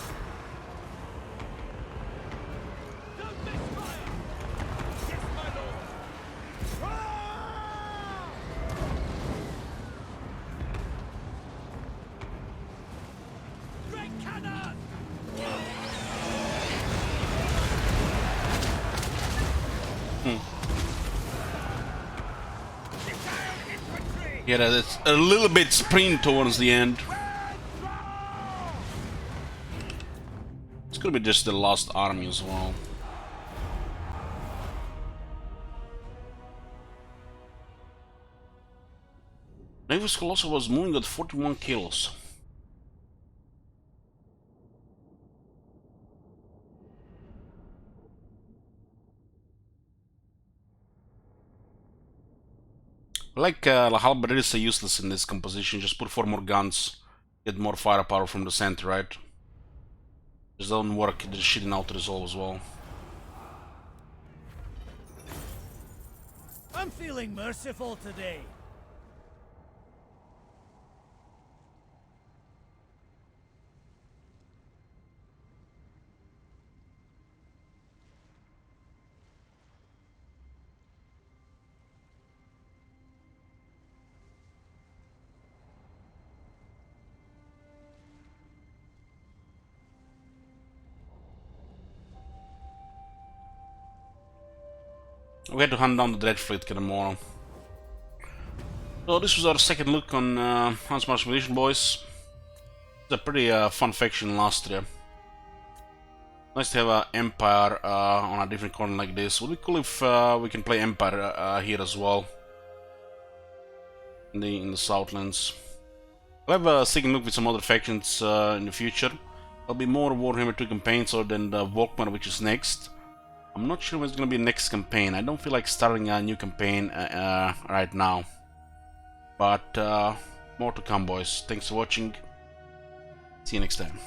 Don't misfire! Yes, my lord! Ah! Great cannon! Yeah, that's a little bit sprint towards the end. It's gonna be just the last army as well. Navy's Colossus was moving at 41 kills. Like halberdiers are useless in this composition. Just put 4 more guns, get more firepower from the center, right? Just don't work. There's shit in auto resolve as well. I'm feeling merciful today. We had to hunt down the Dread Fleet tomorrow. So this was our second look on Huntsmarshal Expedition, boys. It's a pretty fun faction last year. Nice to have an Empire on a different corner like this. Would be cool if we can play Empire here as well. In the Southlands. We'll have a second look with some other factions in the future. There'll be more Warhammer 2 campaigns other than the Volkmar, which is next. I'm not sure when it's gonna be next campaign. I don't feel like starting a new campaign right now. But more to come, boys. Thanks for watching. See you next time.